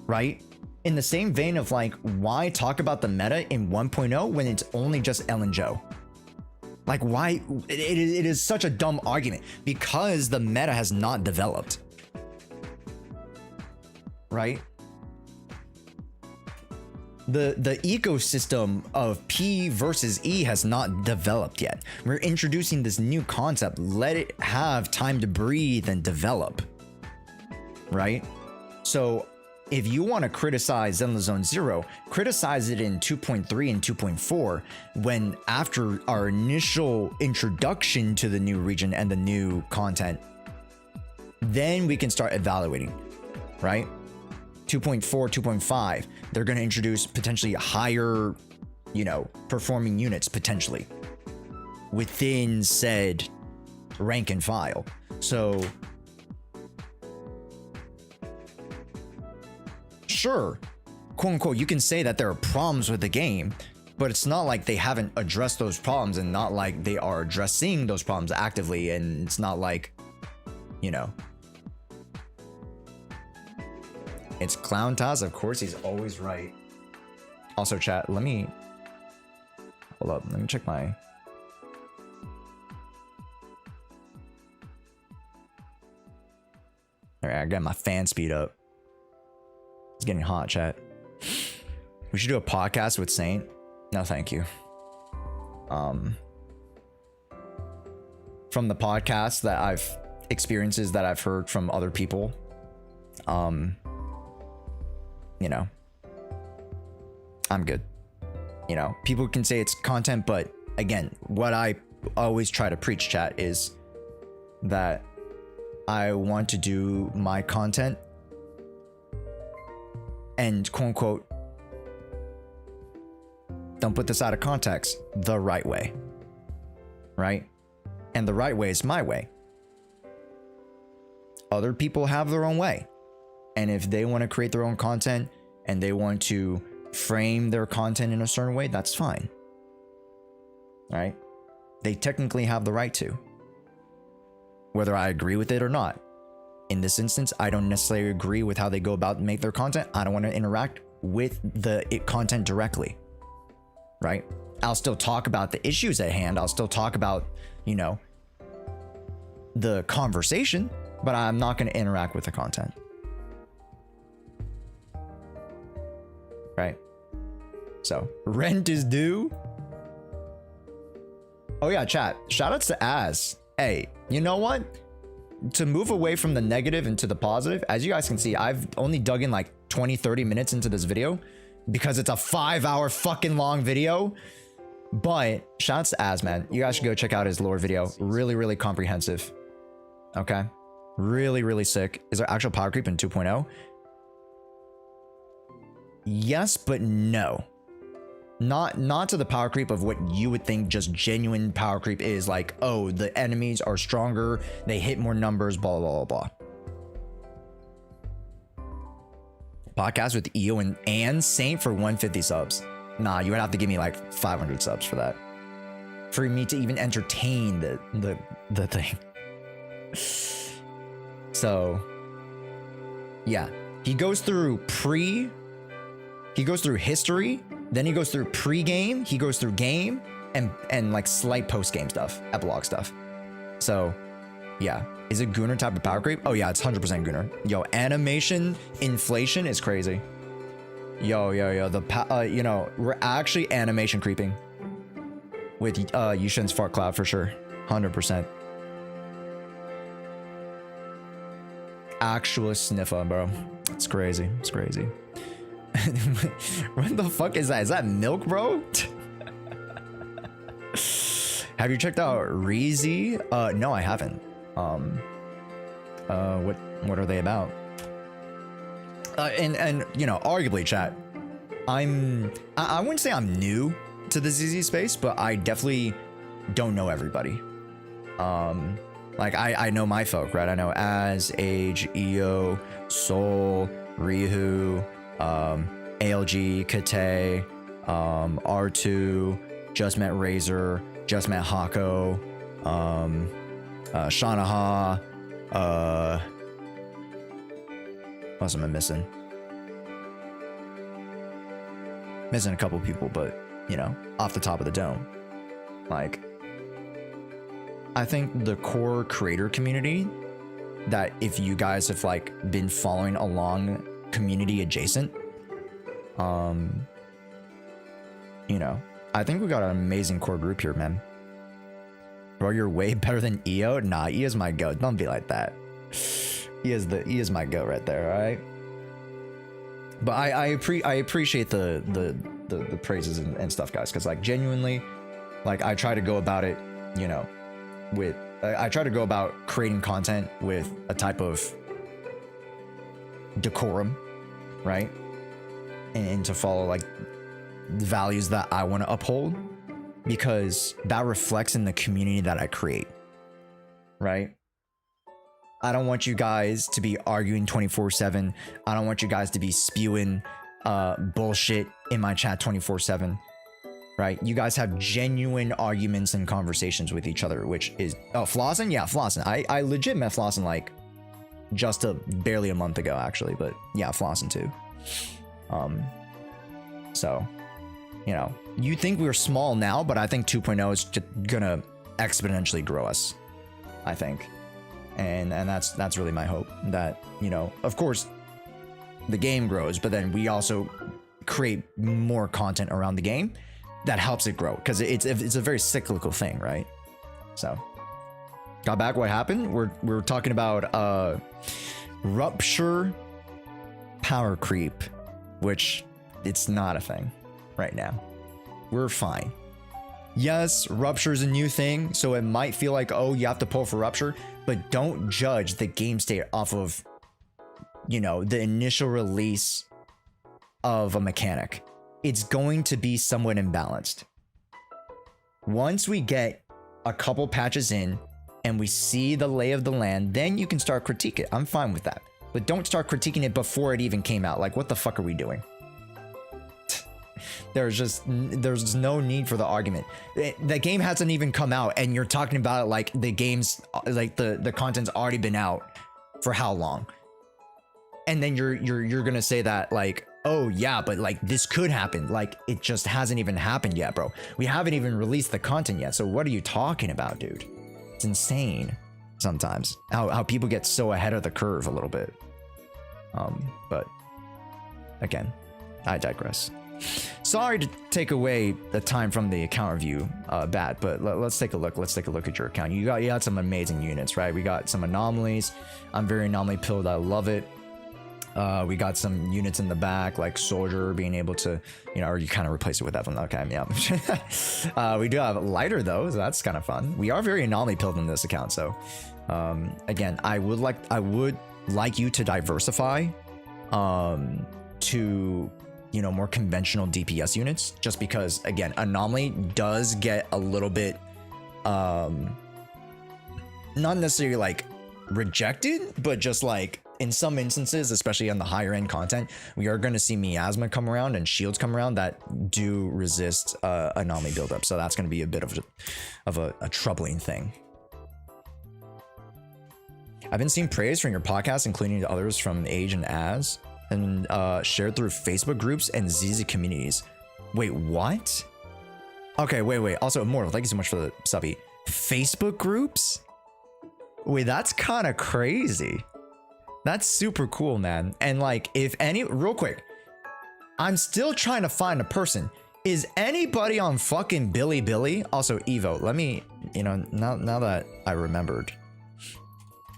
right? In the same vein of like, why talk about the meta in 1.0 when it's only just Ellen Joe? Like, why? It is such a dumb argument because the meta has not developed, right? The ecosystem of P versus E has not developed yet. We're introducing this new concept. Let it have time to breathe and develop, right? So if you want to criticize Zenless Zone 0, criticize it in 2.3 and 2.4 when after our initial introduction to the new region and the new content, then we can start evaluating, right? 2.4, 2.5, they're going to introduce potentially higher, performing units potentially, within said rank and file. So sure, quote unquote, you can say that there are problems with the game, but it's not like they haven't addressed those problems, and not like they are addressing those problems actively, and it's not like, you know, it's Clown Taz. Of course, he's always right. Also, chat, let me hold up. Let me check my. All right, I got my fan speed up. It's getting hot, chat. We should do a podcast with Saint. No, thank you. From the podcast that I've experiences that I've heard from other people, you know, I'm good. You know, people can say it's content, but again, what I always try to preach, chat, is that I want to do my content and quote unquote, don't put this out of context, the right way, right? And the right way is my way. Other people have their own way. And if they want to create their own content and they want to frame their content in a certain way, that's fine. Right? They technically have the right to. Whether I agree with it or not. In this instance, I don't necessarily agree with how they go about and make their content. I don't want to interact with the content directly. Right? I'll still talk about the issues at hand. I'll still talk about, you know, the conversation, but I'm not going to interact with the content. Right? So, rent is due. Oh yeah, chat. Shoutouts to Az. Hey, you know what? To move away from the negative into the positive, as you guys can see, I've only dug in like 20-30 minutes into this video because it's a 5-hour fucking long video. But shoutouts to Az, man. You guys should go check out his lore video. Really, really comprehensive. Okay? Really, really sick. Is there actual power creep in 2.0? Yes, but no. Not to the power creep of what you would think just genuine power creep is, like, oh, the enemies are stronger, they hit more numbers, blah, blah, blah, blah. Podcast with EO and Saint for 150 subs. Nah, you would have to give me like 500 subs for that. For me to even entertain the thing. So, yeah. He goes through history, then he goes through pre-game, he goes through game, and like slight post-game stuff, epilogue stuff. So, yeah. Is it Gunnar type of power creep? Oh yeah, it's 100% Gunnar. Yo, animation inflation is crazy. Yo, you know, we're actually animation creeping with Yusan's fart cloud for sure. 100%. Actual sniffer, bro. It's crazy. It's crazy. What the fuck is that? Is that milk, bro? Have you checked out Reezy? No, I haven't. What are they about? And you know, arguably, chat, I wouldn't say I'm new to the ZZ space, but I definitely don't know everybody. Like I know my folk, right? I know Az, Age, EO, Soul, Rihu, ALG, Kate, R2, Just Met Razor, Just Met Hako, Shanaha, what else am I missing? Missing a couple people, but you know, off the top of the dome. Like, I think the core creator community, that if you guys have like been following along community adjacent, you know, I think we got an amazing core group here, man. Bro, you're way better than EO? Nah, EO's my goat. Don't be like that. He is my goat right there, alright? But I appreciate the praises and stuff, guys, because like genuinely, like I try to go about it, you know, with I try to go about creating content with a type of decorum, right? And to follow like the values that I want to uphold. because that reflects in the community that I create, right? I don't want you guys to be arguing 24/7. I don't want you guys to be spewing bullshit in my chat 24/7, right? You guys have genuine arguments and conversations with each other, which is flossing. Yeah, flossing. I legit met flossing like just barely a month ago, actually, but yeah, flossing too. So, you know, you think we're small now, but I think 2.0 is just gonna exponentially grow us, I think. And that's really my hope, that, you know, of course the game grows, but then we also create more content around the game that helps it grow, because it's a very cyclical thing, right? So got back, what happened? We're talking about rupture power creep, which it's not a thing right now. We're fine. Yes, rupture is a new thing, so it might feel like, oh, you have to pull for rupture, but don't judge the game state off of, you know, the initial release of a mechanic. It's going to be somewhat imbalanced. Once we get a couple patches in and we see the lay of the land, then you can start critique it. I'm fine with that. But don't start critiquing it before it even came out. Like, what the fuck are we doing? There's no need for the argument. The game hasn't even come out and you're talking about it like the game's, like the content's already been out for how long? And then you're gonna say that like, oh yeah, but like this could happen. Like, it just hasn't even happened yet, bro. We haven't even released the content yet. So what are you talking about, dude? It's insane sometimes how people get so ahead of the curve a little bit. But again, I digress. Sorry to take away the time from the account review, but let's take a look. Let's take a look at your account. You got some amazing units, right? We got some anomalies. I'm very anomaly pilled. I love it. We got some units in the back, like soldier being able to, you know, or you kind of replace it with that one. Okay, yeah. We do have lighter though, so that's kind of fun. We are very anomaly pilled in this account, so again, I would like you to diversify to, you know, more conventional DPS units, just because again, anomaly does get a little bit not necessarily like rejected, but just like in some instances, especially on the higher end content, we are going to see miasma come around and shields come around that do resist anomaly buildup. So that's going to be a bit of a troubling thing. I've been seeing praise from your podcast, including to others from Age and As, and shared through Facebook groups and ZZ communities. Wait, what? Okay, wait. Also, Immortal, thank you so much for the subby. Facebook groups? Wait, that's kind of crazy. That's super cool, man. And like, if any, real quick, I'm still trying to find a person. Is anybody on fucking Billy? Also, Evo, let me, you know, now that I remembered.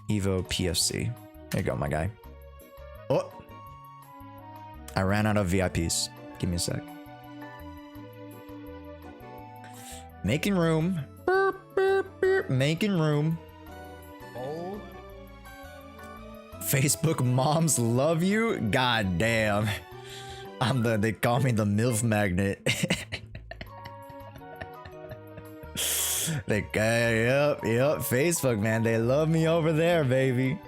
Evo PFC. There you go, my guy. Oh, I ran out of VIPs. Give me a sec. Making room. Burp, burp, burp. Making room. Oh. Facebook moms love you. God damn. They call me the MILF magnet. Yep, Facebook, man. They love me over there, baby.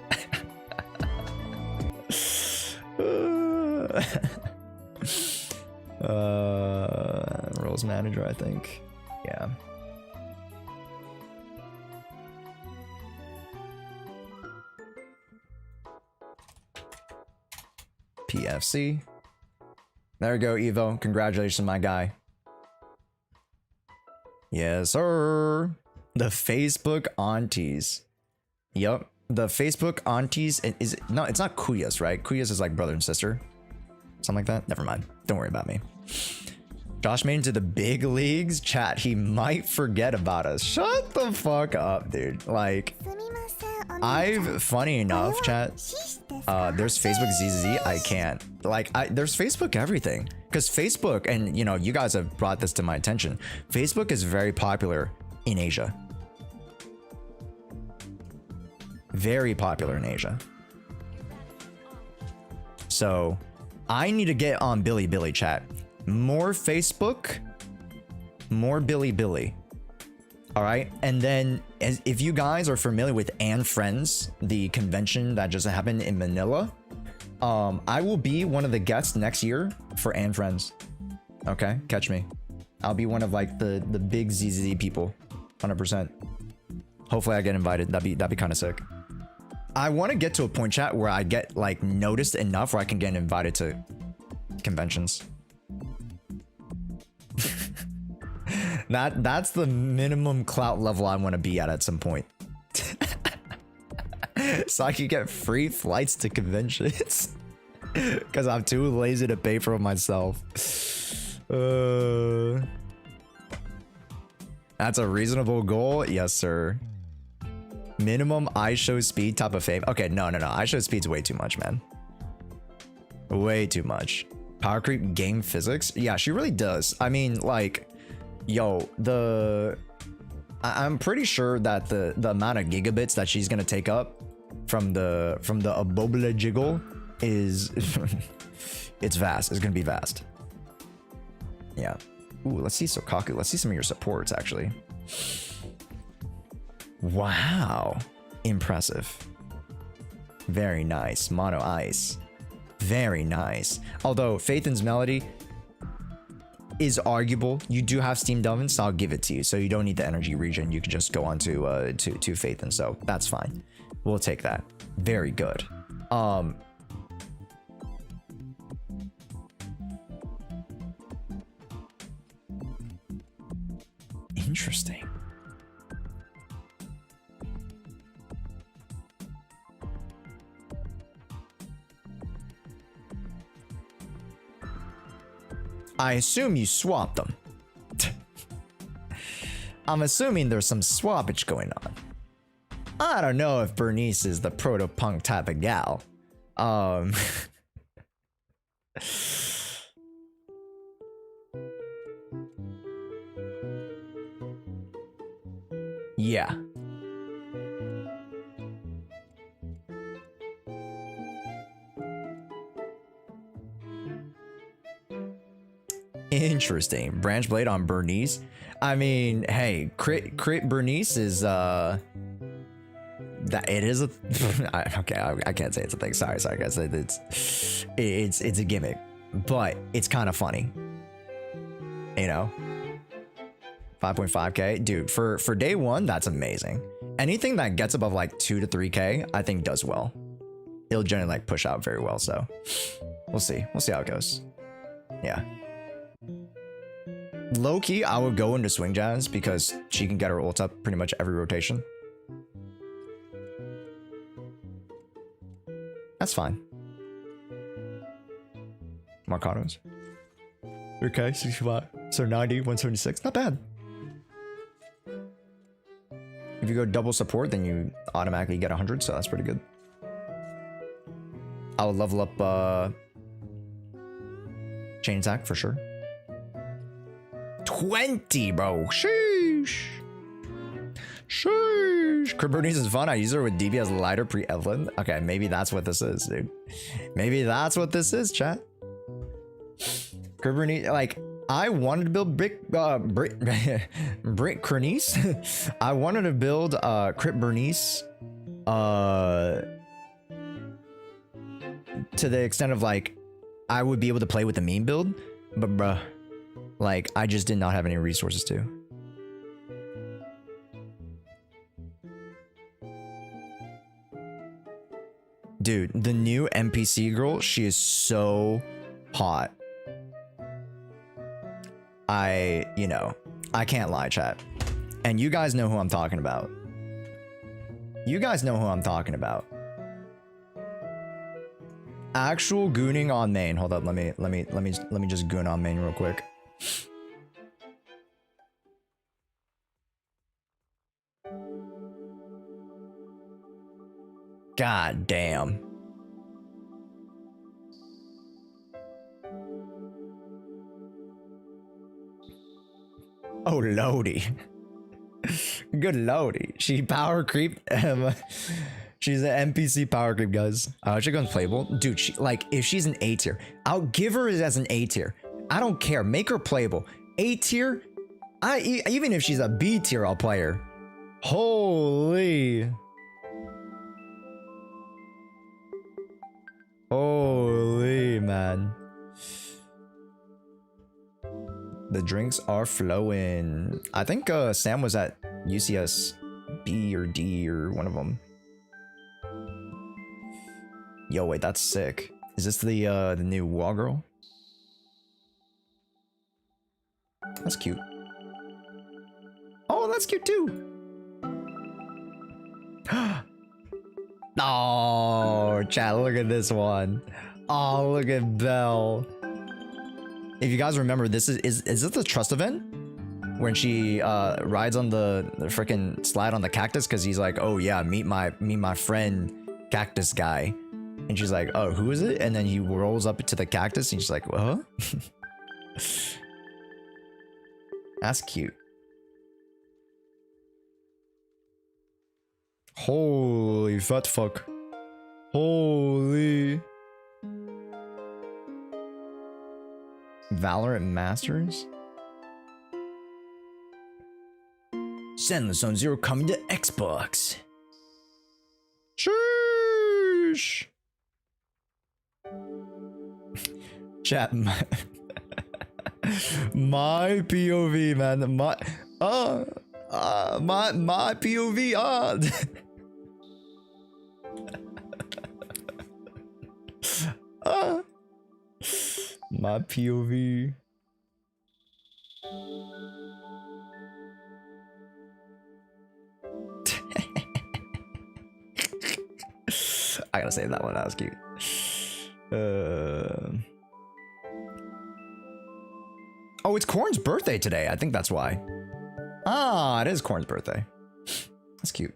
Roles manager, I think. Yeah. PFC. There we go, Evo. Congratulations, my guy. Yes, sir. The Facebook aunties. Yep. The Facebook aunties is no, it's not Kuyas, right? Kuyas is like brother and sister. Something like that. Never mind. Don't worry about me. Josh made it to the big leagues. Chat, he might forget about us. Shut the fuck up, dude. Like, funny enough, chat, there's Facebook ZZZ. I can't. Like, there's Facebook everything. Because Facebook, and you know, you guys have brought this to my attention. Facebook is very popular in Asia. Very popular in Asia. So, I need to get on Billy chat. More Facebook more Billy Billy. All right, and then if you guys are familiar with And Friends, the convention that just happened in Manila, I will be one of the guests next year for And Friends. Okay, catch me. I'll be one of like the big ZZZ people, 100%. Hopefully I get invited. That'd be kind of sick. I want to get to a point, chat, where I get like noticed enough where I can get invited to conventions. That's the minimum clout level I want to be at some point. So I can get free flights to conventions. Because I'm too lazy to pay for it myself. That's a reasonable goal. Yes, sir. Minimum iShow speed type of fame. Okay, no. iShow speed's way too much, man. Way too much. Power creep game physics. Yeah, she really does. I mean, like... Yo, I'm pretty sure that the amount of gigabits that she's gonna take up from the Abobla jiggle is it's vast. It's gonna be vast. Yeah. Ooh, let's see Sokaku. Let's see some of your supports actually. Wow. Impressive. Very nice. Mono Ice. Very nice. Although Phaethon's Melody is arguable. You do have Steam Delvin, so I'll give it to you. So you don't need the energy region. You can just go on to Phaethon, so that's fine. We'll take that. Very good. Interesting. I assume you swapped them. I'm assuming there's some swappage going on. I don't know if Bernice is the proto-punk type of gal. Yeah. Interesting. Branch blade on Bernice. I mean, hey, crit Bernice is that it is a okay. I can't say it's a thing. Sorry guys. It's a gimmick, but it's kind of funny. You know, 5.5k, dude. For day one, that's amazing. Anything that gets above like 2 to 3k, I think does well. It'll generally like push out very well. So we'll see. We'll see how it goes. Yeah. Low key, I would go into Swing Jazz because she can get her ult up pretty much every rotation. That's fine. Marcados. Okay, 65. So 90, 176. Not bad. If you go double support, then you automatically get 100, so that's pretty good. I would level up chain attack for sure. 20, bro. Sheesh. Sheesh. Crit Bernice is fun. I use her with DB as lighter pre-Evelyn. Okay, maybe that's what this is, dude. Maybe that's what this is, chat. Crit Bernice, like, I wanted to build Brick Bernice. I wanted to build Crit Bernice to the extent of like I would be able to play with the meme build, but bruh, like I just did not have any resources to. Dude, the new NPC girl, she is so hot. You know, I can't lie, chat. And you guys know who I'm talking about. You guys know who I'm talking about. Actual gooning on main. Hold up, let me just goon on main real quick. God damn. Oh, Lodi. Good Lodi. She power creep. She's an NPC power creep, guys. She goes playable. Dude, she, like, if she's an A tier, I'll give her as an A tier. I don't care. Make her playable. A tier, Even if she's a B tier, I'll play her. Holy. Holy, man. The drinks are flowing. I think Sam was at UCS B or D or one of them. Yo, wait, that's sick. Is this the new wall girl? That's cute. Oh, that's cute too. Oh, chat, look at this one. Oh, look at Belle. If you guys remember, this is this the trust event? When she rides on the freaking slide on the cactus because he's like, oh yeah, meet my friend cactus guy. And she's like, oh, who is it? And then he rolls up to the cactus and she's like, what? That's cute. Holy fat fuck. Holy. Valorant Masters? Zenless on Zero coming to Xbox. Sheesh. Chat, my POV, man. My POV. My POV. I gotta say that one. That was cute. Oh, it's Corn's birthday today. I think that's why. Ah, it is Corn's birthday. That's cute.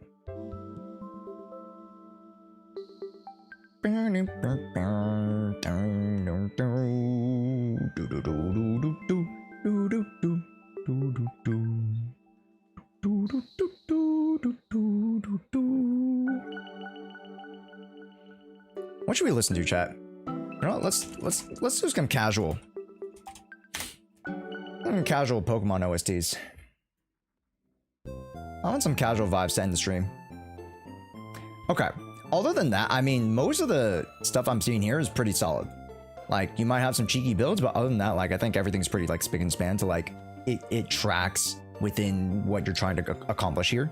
What should we listen to, chat? You know, let's do some casual. Casual Pokemon OSTs. I want some casual vibes to end the stream. Okay. Other than that, I mean, most of the stuff I'm seeing here is pretty solid. Like, you might have some cheeky builds, but other than that, like, I think everything's pretty, like, spick and span to, like, it tracks within what you're trying to accomplish here.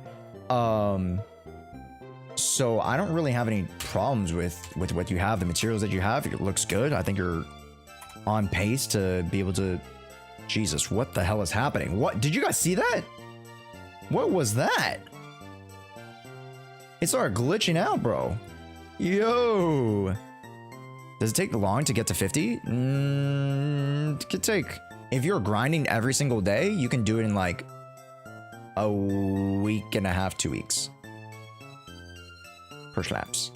So I don't really have any problems with what you have. The materials that you have, it looks good. I think you're on pace to be able to... Jesus, what the hell is happening? What? Did you guys see that? What was that? It started glitching out, bro. Yo. Does it take long to get to 50? It could take... If you're grinding every single day, you can do it in like a week and a half, 2 weeks. Per slaps.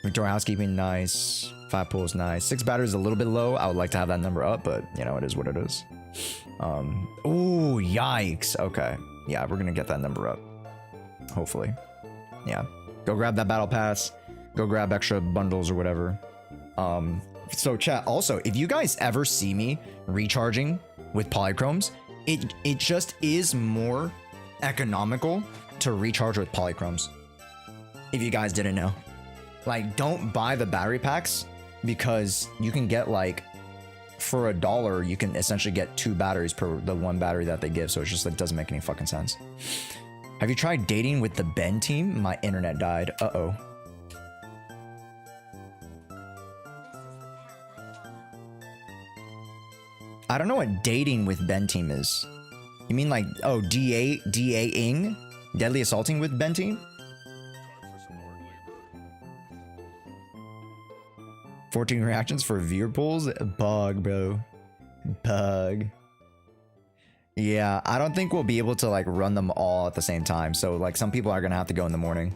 Victoria housekeeping, nice. 5 pulls, nice. 6 batteries a little bit low. I would like to have that number up, but you know, it is what it is. Ooh, yikes. Okay. Yeah, we're gonna get that number up. Hopefully. Yeah. Go grab that battle pass. Go grab extra bundles or whatever. So chat, also, if you guys ever see me recharging with polychromes, it just is more economical to recharge with polychromes. If you guys didn't know. Like, don't buy the battery packs because you can get like, for $1, you can essentially get 2 batteries per the 1 battery that they give. So it's just like, doesn't make any fucking sense. Have you tried dating with the Ben team? My internet died. Uh-oh. I don't know what dating with Ben team is. You mean like, oh, DA-ing? Deadly assaulting with Ben team? 14 reactions for viewer pools? Bug, bro. Bug. Yeah, I don't think we'll be able to like run them all at the same time. So like some people are gonna have to go in the morning.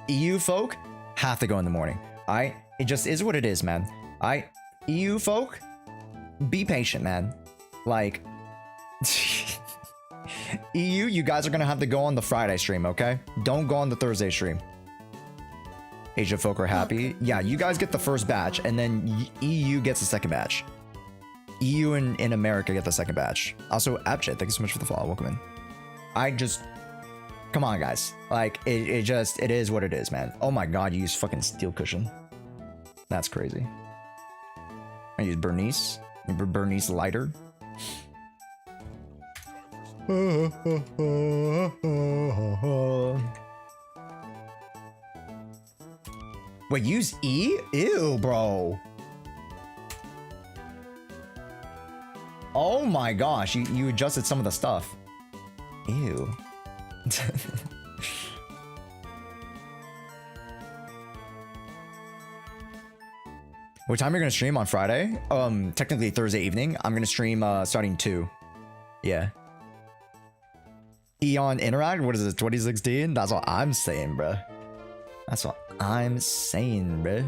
EU folk have to go in the morning. Alright? It just is what it is, man. Alright? EU folk, be patient, man. Like EU, you guys are gonna have to go on the Friday stream, okay? Don't go on the Thursday stream. Asia folk are happy. Yeah, you guys get the first batch, and then EU gets the second batch. EU in America get the second batch. Also, Abject, thank you so much for the follow. Welcome in. I just, come on, guys. Like, it is what it is, man. Oh my god, you use fucking steel cushion. That's crazy. I use Bernice. Bernice lighter. Wait, use E? Ew, bro. Oh my gosh, you adjusted some of the stuff. Ew. What time are you gonna stream on Friday? Technically Thursday evening. I'm gonna stream starting 2. Yeah. Eon Interact? What is this? 2016? That's what I'm saying, bruh. That's what I'm saying, bruh.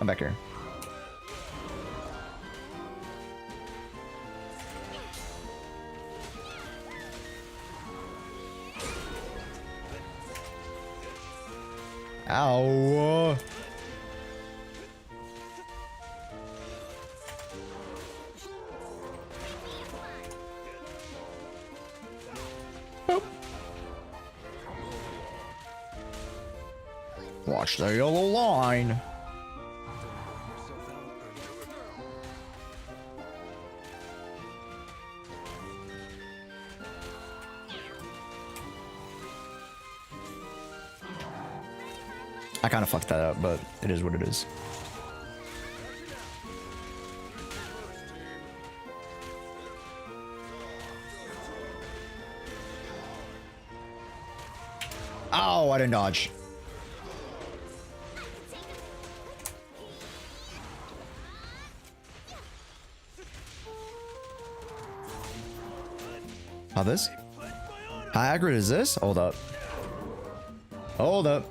I'm back here. Ow. Boop. Watch the yellow line. I kind of fucked that up, but it is what it is. Oh, I didn't dodge. How this? How accurate is this? Hold up. Hold up.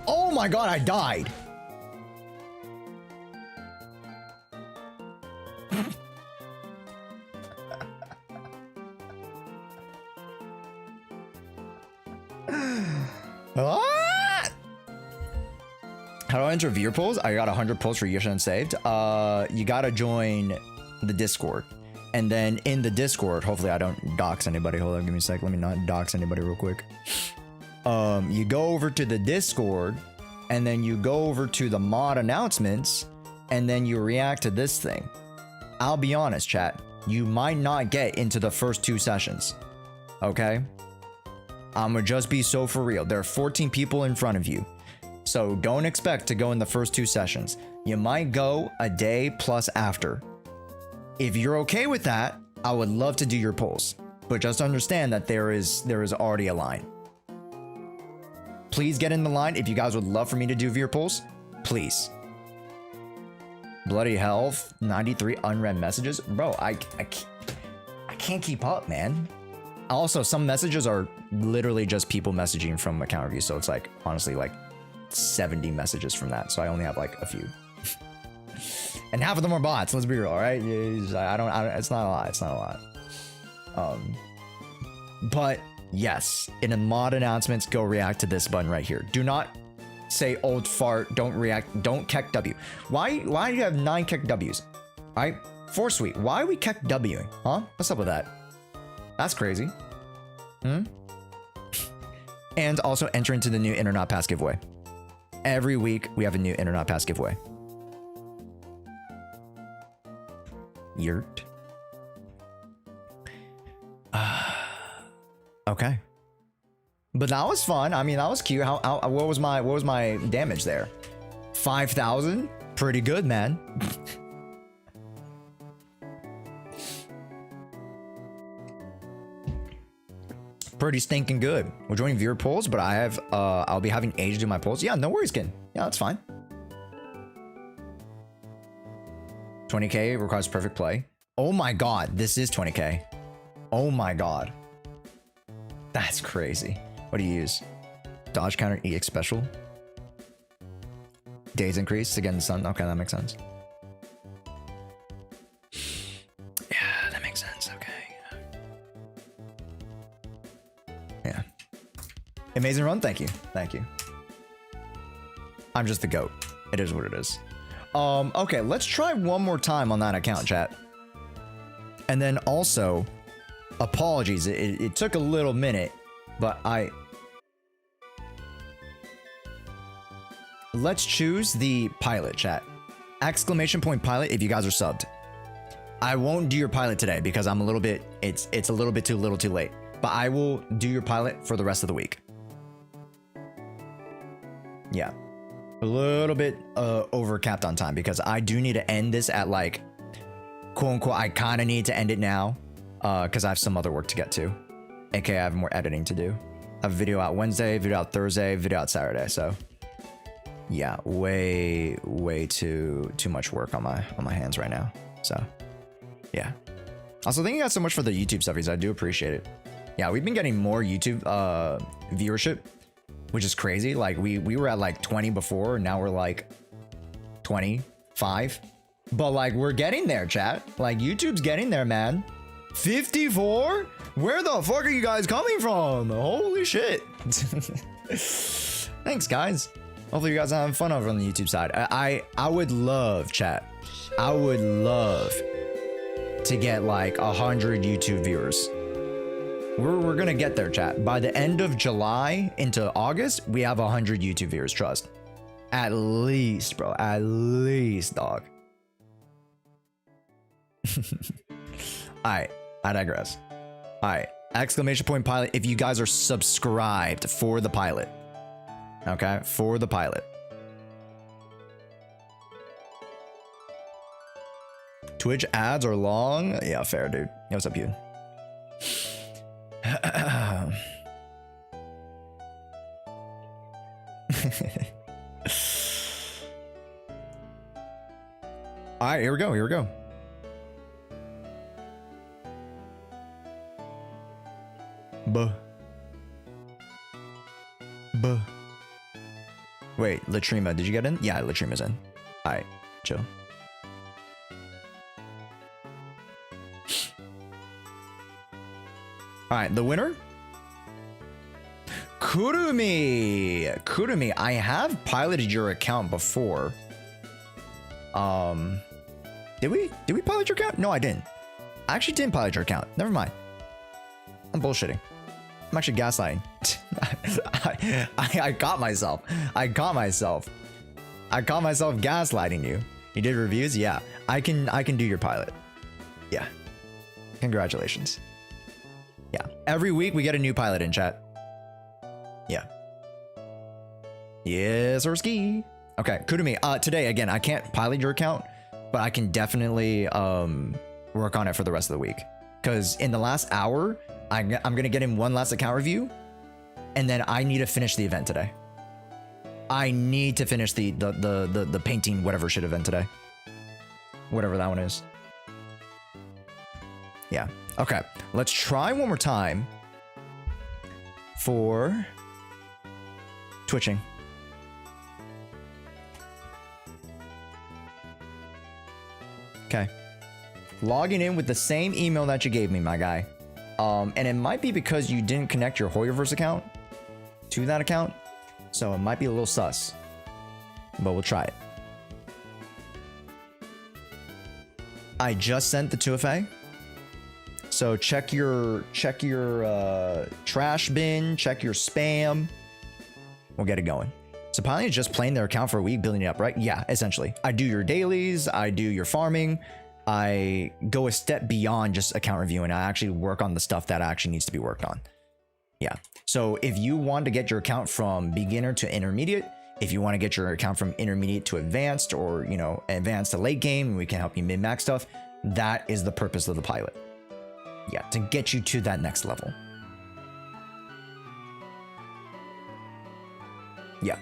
Oh my god, I died. What? How do I enter viewer polls? I got 100 polls for Yusan saved. You gotta join the Discord. And then in the Discord, hopefully I don't dox anybody. Hold on, give me a sec. Let me not dox anybody real quick. You go over to the Discord, and then you go over to the mod announcements, and then you react to this thing. I'll be honest, chat. You might not get into the first 2 sessions. Okay? I'ma just be so for real. There are 14 people in front of you. So don't expect to go in the first 2 sessions. You might go a day plus after. If you're okay with that, I would love to do your polls. But just understand that there is already a line. Please get in the line if you guys would love for me to do viewer polls. Please. Bloody hell, 93 unread messages. Bro, I can't keep up, man. Also, some messages are literally just people messaging from account review. So it's like, honestly, like 70 messages from that. So I only have like a few. And half of them are bots. Let's be real, all right? I don't, it's not a lot. It's not a lot. But yes, in the mod announcements, go react to this button right here. Do not say old fart. Don't react. Don't keck W. Why do you have 9 keck W's? All right? Force Suite. Why are we keck Wing? Huh? What's up with that? That's crazy. And also enter into the new Internet Pass giveaway. Every week, we have a new Internet Pass giveaway. Yurt. Okay. But that was fun. I mean, that was cute. What was my damage there? 5,000? Pretty good, man. Pretty stinking good. We're joining viewer polls, but I'll be having Age do my polls. Yeah, no worries, kid. Yeah, that's fine. 20k requires perfect play. Oh my god, this is 20k. Oh my god. That's crazy. What do you use? Dodge counter EX special. Days increase to get in the sun. Okay, that makes sense. Yeah, that makes sense. Okay. Yeah. Amazing run. Thank you. Thank you. I'm just the GOAT. It is what it is. Okay, let's try one more time on that account, chat. And then also, apologies. It took a little minute, but let's choose the pilot, chat. Exclamation point pilot if you guys are subbed. I won't do your pilot today because I'm a little bit, it's a little bit too late. But I will do your pilot for the rest of the week. Yeah. A little bit overcapped on time because I do need to end this at like, quote unquote, I kind of need to end it now because I have some other work to get to. AKA I have more editing to do. I have a video out Wednesday, video out Thursday, video out Saturday. So yeah, way too much work on my hands right now. So yeah. Also, thank you guys so much for the YouTube stuffies. I do appreciate it. Yeah, we've been getting more YouTube viewership, which is crazy. Like we were at like 20 before, and now we're like 25. But like we're getting there, chat. Like YouTube's getting there, man. 54? Where the fuck are you guys coming from? Holy shit. Thanks, guys. Hopefully you guys are having fun over on the YouTube side. I would love, chat. I would love to get like 100 YouTube viewers. We're gonna get there, chat. By the end of July into August, we have 100 YouTube viewers, trust. At least, bro. At least, dog. Alright, I digress. Alright, exclamation point pilot if you guys are subscribed for the pilot. Okay, for the pilot. Twitch ads are long. Yeah, fair, dude. Yo, what's up, you? All right, here we go. Here we go. Buh. Wait, Latrima, did you get in? Yeah, Latrima's in. All right, chill. All right, the winner? Kurumi. Kurumi, I have piloted your account before. Did we pilot your account? No, I didn't. I actually didn't pilot your account. Never mind. I'm bullshitting. I'm actually gaslighting. I caught myself. I caught myself gaslighting you. You did reviews? Yeah. I can do your pilot. Yeah. Congratulations. Yeah. Every week we get a new pilot in, chat. Yeah. Yes, or ski. Okay, Kurumi. Today again, I can't pilot your account, but I can definitely work on it for the rest of the week. Because in the last hour, I'm gonna get in one last account review, and then I need to finish the event today. I need to finish the painting whatever shit event today. Whatever that one is. Yeah. Okay. Let's try one more time for twitching. Okay. Logging in with the same email that you gave me, my guy. And it might be because you didn't connect your Hoyoverse account to that account. So it might be a little sus. But we'll try it. I just sent the 2FA. So check your trash bin, check your spam. We'll get it going. So Pilot is just playing their account for a week, building it up, right? Yeah, essentially. I do your dailies, I do your farming. I go a step beyond just account reviewing. I actually work on the stuff that actually needs to be worked on. Yeah. So if you want to get your account from beginner to intermediate, if you want to get your account from intermediate to advanced, or, you know, advanced to late game, and we can help you min-max stuff, that is the purpose of the pilot. Yeah, to get you to that next level. Yeah.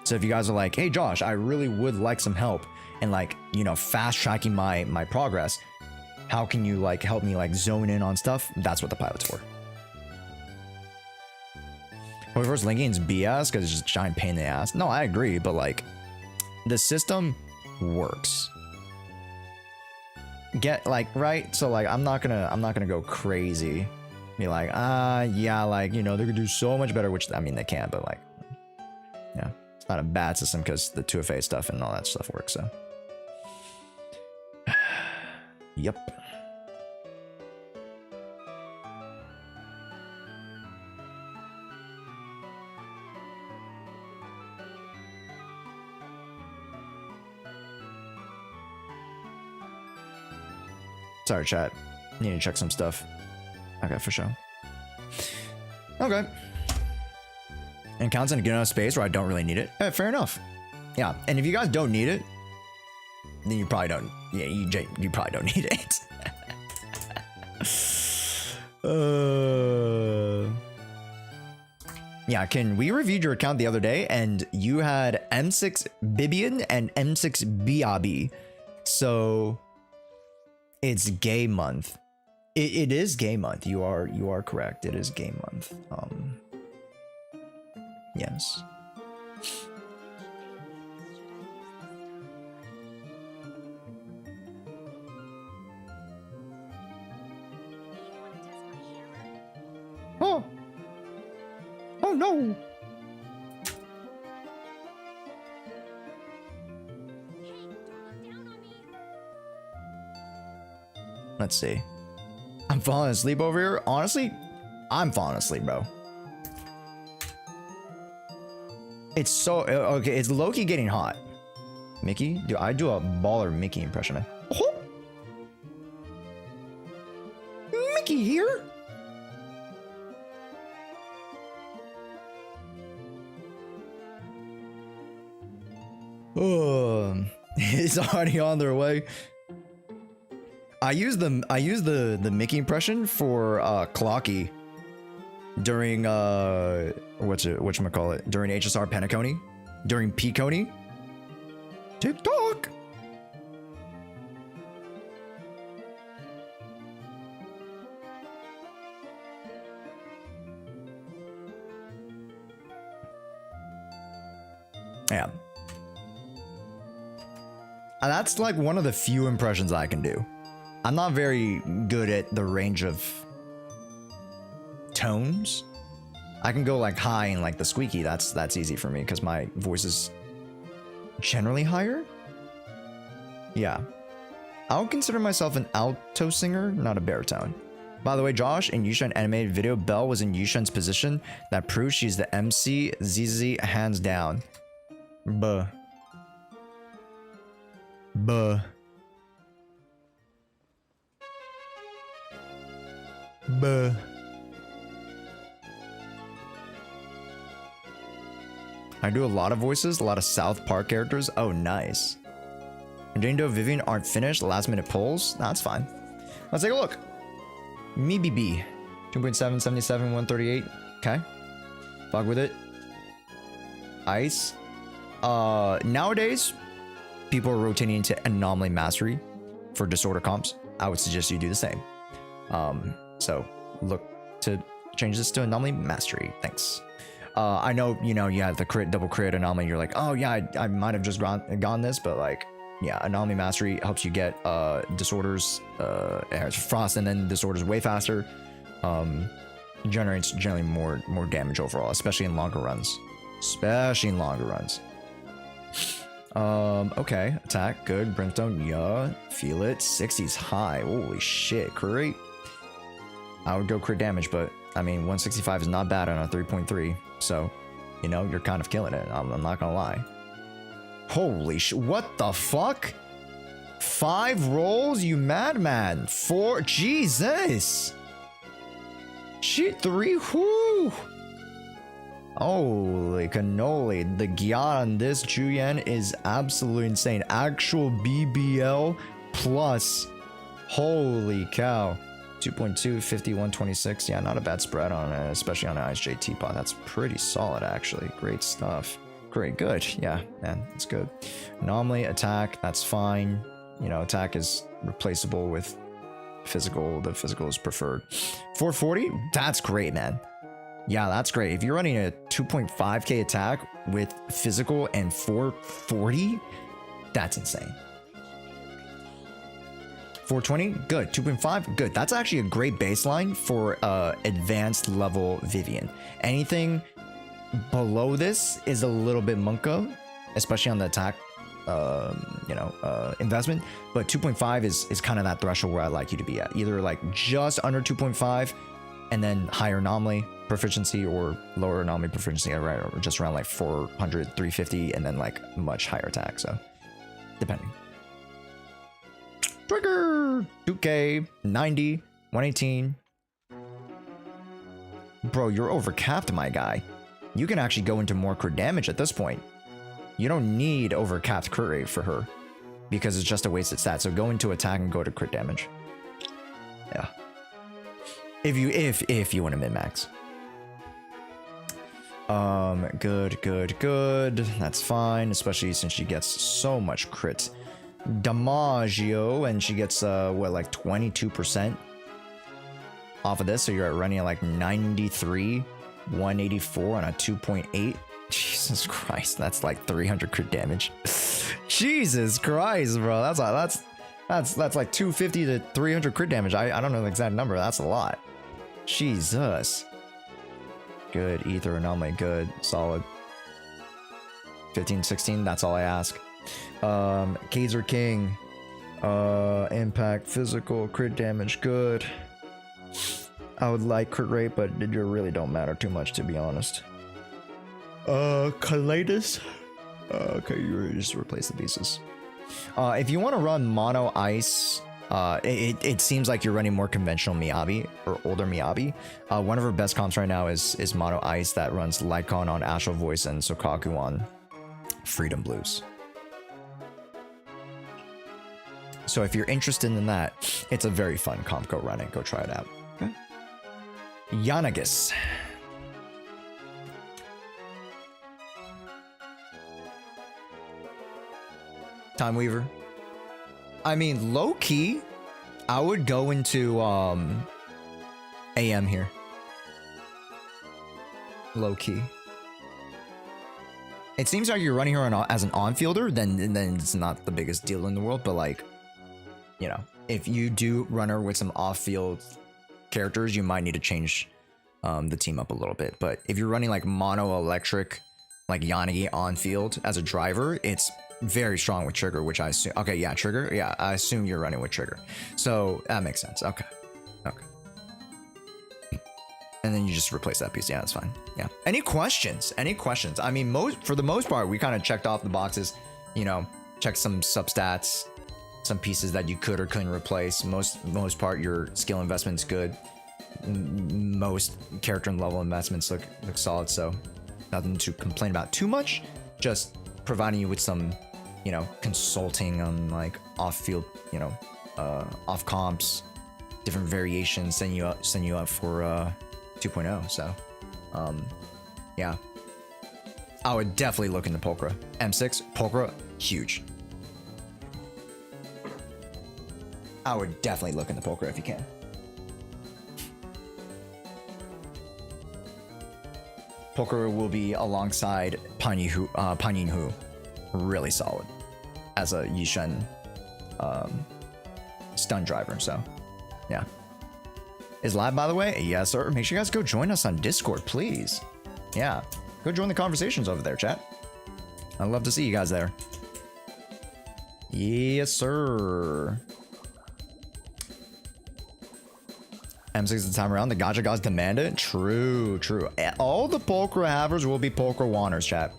So if you guys are like, hey Josh, I really would like some help and, like, you know, fast tracking my progress, how can you like help me like zone in on stuff? That's what the pilot's for. However, linking is BS because it's just a giant pain in the ass. No, I agree, but like, the system works. Get like, right? So like I'm not gonna go crazy. Be like, yeah, like, you know, they could do so much better, which I mean they can, but like, yeah, it's not a bad system because the 2FA stuff and all that stuff works, so. Yep. Sorry, chat. Need to check some stuff. Okay, for sure. Okay. And counts in a good enough space where I don't really need it. Fair enough. Yeah, and if you guys don't need it, then you probably don't. Yeah, you probably don't need it. Yeah, Ken, we reviewed your account the other day, and you had M6 Bibian and M6 Miyabi. So it's gay month. It is gay month. You are correct. It is gay month. Yes. Oh. Oh no. Let's see. I'm falling asleep over here. Honestly, I'm falling asleep, bro. It's so okay. It's low-key getting hot. Mickey, dude, I do a baller Mickey impression, man. Oh. Mickey here. Oh, it's already on their way. I use the Mickey impression for Clocky during whatchamacallit, during HSR Penacony, during Picony. TikTok. Yeah. And that's like one of the few impressions I can do. I'm not very good at the range of tones. I can go like high and like the squeaky. That's easy for me because my voice is generally higher. Yeah. I would consider myself an alto singer, not a baritone. By the way, Josh, in Yushan animated video, Belle was in Yushan's position. That proves she's the MC ZZZ hands down. Buh. Buh. Buh. I do a lot of voices, a lot of South Park characters. Oh, nice. And Jane Doe Vivian aren't finished. Last minute polls. That's fine. Let's take a look. Miyabi 2.7, 77, 138. Okay. Fuck with it. Ice. Nowadays, people are rotating into Anomaly Mastery for disorder comps. I would suggest you do the same. So look to change this to Anomaly Mastery. Thanks. I know, you know, you have the crit, double crit Anomaly. You're like, oh yeah, I might have just gone this, but like, yeah, Anomaly Mastery helps you get disorders, frost and then disorders way faster. Generates generally more damage overall, especially in longer runs. Okay, attack, good. Brimstone, yeah, feel it. 60's high. Holy shit, great. I would go crit damage, but I mean, 165 is not bad on a 3.3. So, you know, you're kind of killing it. I'm not gonna lie. Holy shit, what the fuck? 5 rolls, you madman. 4, Jesus. Shit, 3, whoo. Holy cannoli. The Gyat on this Juyen is absolutely insane. Actual BBL plus. Holy cow. 2.2, 50, 126. Yeah, not a bad spread on it, especially on an ISJ teapot. That's pretty solid, actually. Great stuff. Great, good. Yeah, man, that's good. Anomaly, attack, that's fine. You know, attack is replaceable with physical. The physical is preferred. 440, that's great, man. Yeah, that's great. If you're running a 2.5k attack with physical and 440, that's insane. 420, good. 2.5, good. That's actually a great baseline for advanced level Vivian. Anything below this is a little bit munko, especially on the attack, investment. But 2.5 is kind of that threshold where I like you to be at. Either like just under 2.5 and then higher anomaly proficiency, or lower anomaly proficiency, right? Or just around like 400, 350, and then like much higher attack. So depending. Trigger 2k 90 118. Bro, you're overcapped, my guy. You can actually go into more crit damage at this point. You don't need overcapped crit rate for her because it's just a wasted stat. So go into attack and go to crit damage. Yeah. If you want to min-max. Good. That's fine, especially since she gets so much crit damaggio, and she gets what, like 22% off of this. So you're running at like 93, 184 on a 2.8. Jesus Christ, that's like 300 crit damage. Jesus Christ, bro, that's like 250 to 300 crit damage. I don't know the exact number. That's a lot. Jesus. Good. Ether anomaly. Good. Solid. 15, 16. That's all I ask. Kaiser King. Impact. Physical. Crit damage. Good. I would like crit rate, but it really don't matter too much, to be honest. Colitis. Okay, you just replace the pieces. If you want to run mono ice, it seems like you're running more conventional Miyabi or older Miyabi. One of her best comps right now is mono ice that runs Lycon on Astral Voice and Sokaku on Freedom Blues. So if you're interested in that, it's a very fun comp. Go run it. Go try it out. Okay. Yanagus. Time Weaver. I mean, low key, I would go into AM here. Low key. It seems like you're running her as an on-fielder, then it's not the biggest deal in the world. But like, you know, if you do run her with some off-field characters, you might need to change the team up a little bit. But if you're running like mono electric, like Yanagi on-field as a driver, it's very strong with trigger, which I assume. Okay, yeah, trigger. Yeah, I assume you're running with trigger, so that makes sense. Okay. And then you just replace that piece. Yeah, that's fine. Yeah. Any questions? I mean, for the most part, we kind of checked off the boxes. You know, checked some substats, some pieces that you could or couldn't replace. Most part, your skill investment's good. Most character and level investments look solid. So nothing to complain about too much. Just providing you with some, you know, consulting on like off-field, you know, off comps, different variations, send you up for 2.0. So, yeah, I would definitely look into Pulchra. M6 Pulchra, huge. I would definitely look into Pulchra if you can. Pulchra will be alongside Panyin-Hu. Really solid as a Yusan stun driver. So, yeah. Is live, by the way? Yes, sir. Make sure you guys go join us on Discord, please. Yeah. Go join the conversations over there, chat. I'd love to see you guys there. Yes, sir. M6 is the time around. The Gacha gods demand it. True. All the Pulchra havers will be Pulchra wanters, chat.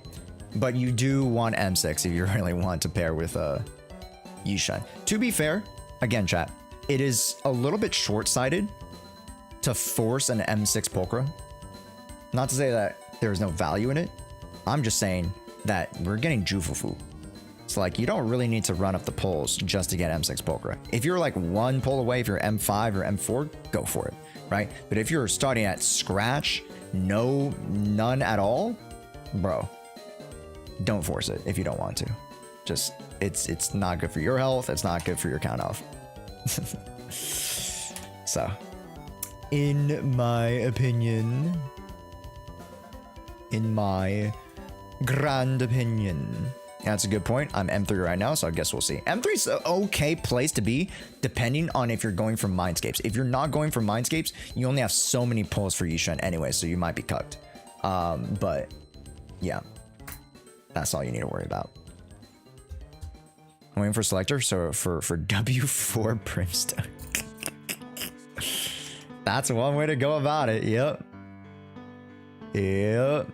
But you do want M6 if you really want to pair with Yusan. To be fair, again, chat, it is a little bit short-sighted to force an M6 Pulchra. Not to say that there's no value in it. I'm just saying that we're getting Jufufu. It's like you don't really need to run up the pulls just to get M6 Pulchra. If you're like one pull away, if you're M5 or M4, go for it, right? But if you're starting at scratch, none at all, bro, don't force it if you don't want to. Just, it's not good for your health. It's not good for your count off. So, in my opinion, in my grand opinion. That's a good point. I'm M3 right now, so I guess we'll see. M3's an okay place to be, depending on if you're going for Mindscapes. If you're not going for Mindscapes, you only have so many pulls for Yusan anyway, so you might be cucked. But yeah, that's all you need to worry about. I'm waiting for selector, so for W4 Brimstone. That's one way to go about it. Yep. Yep.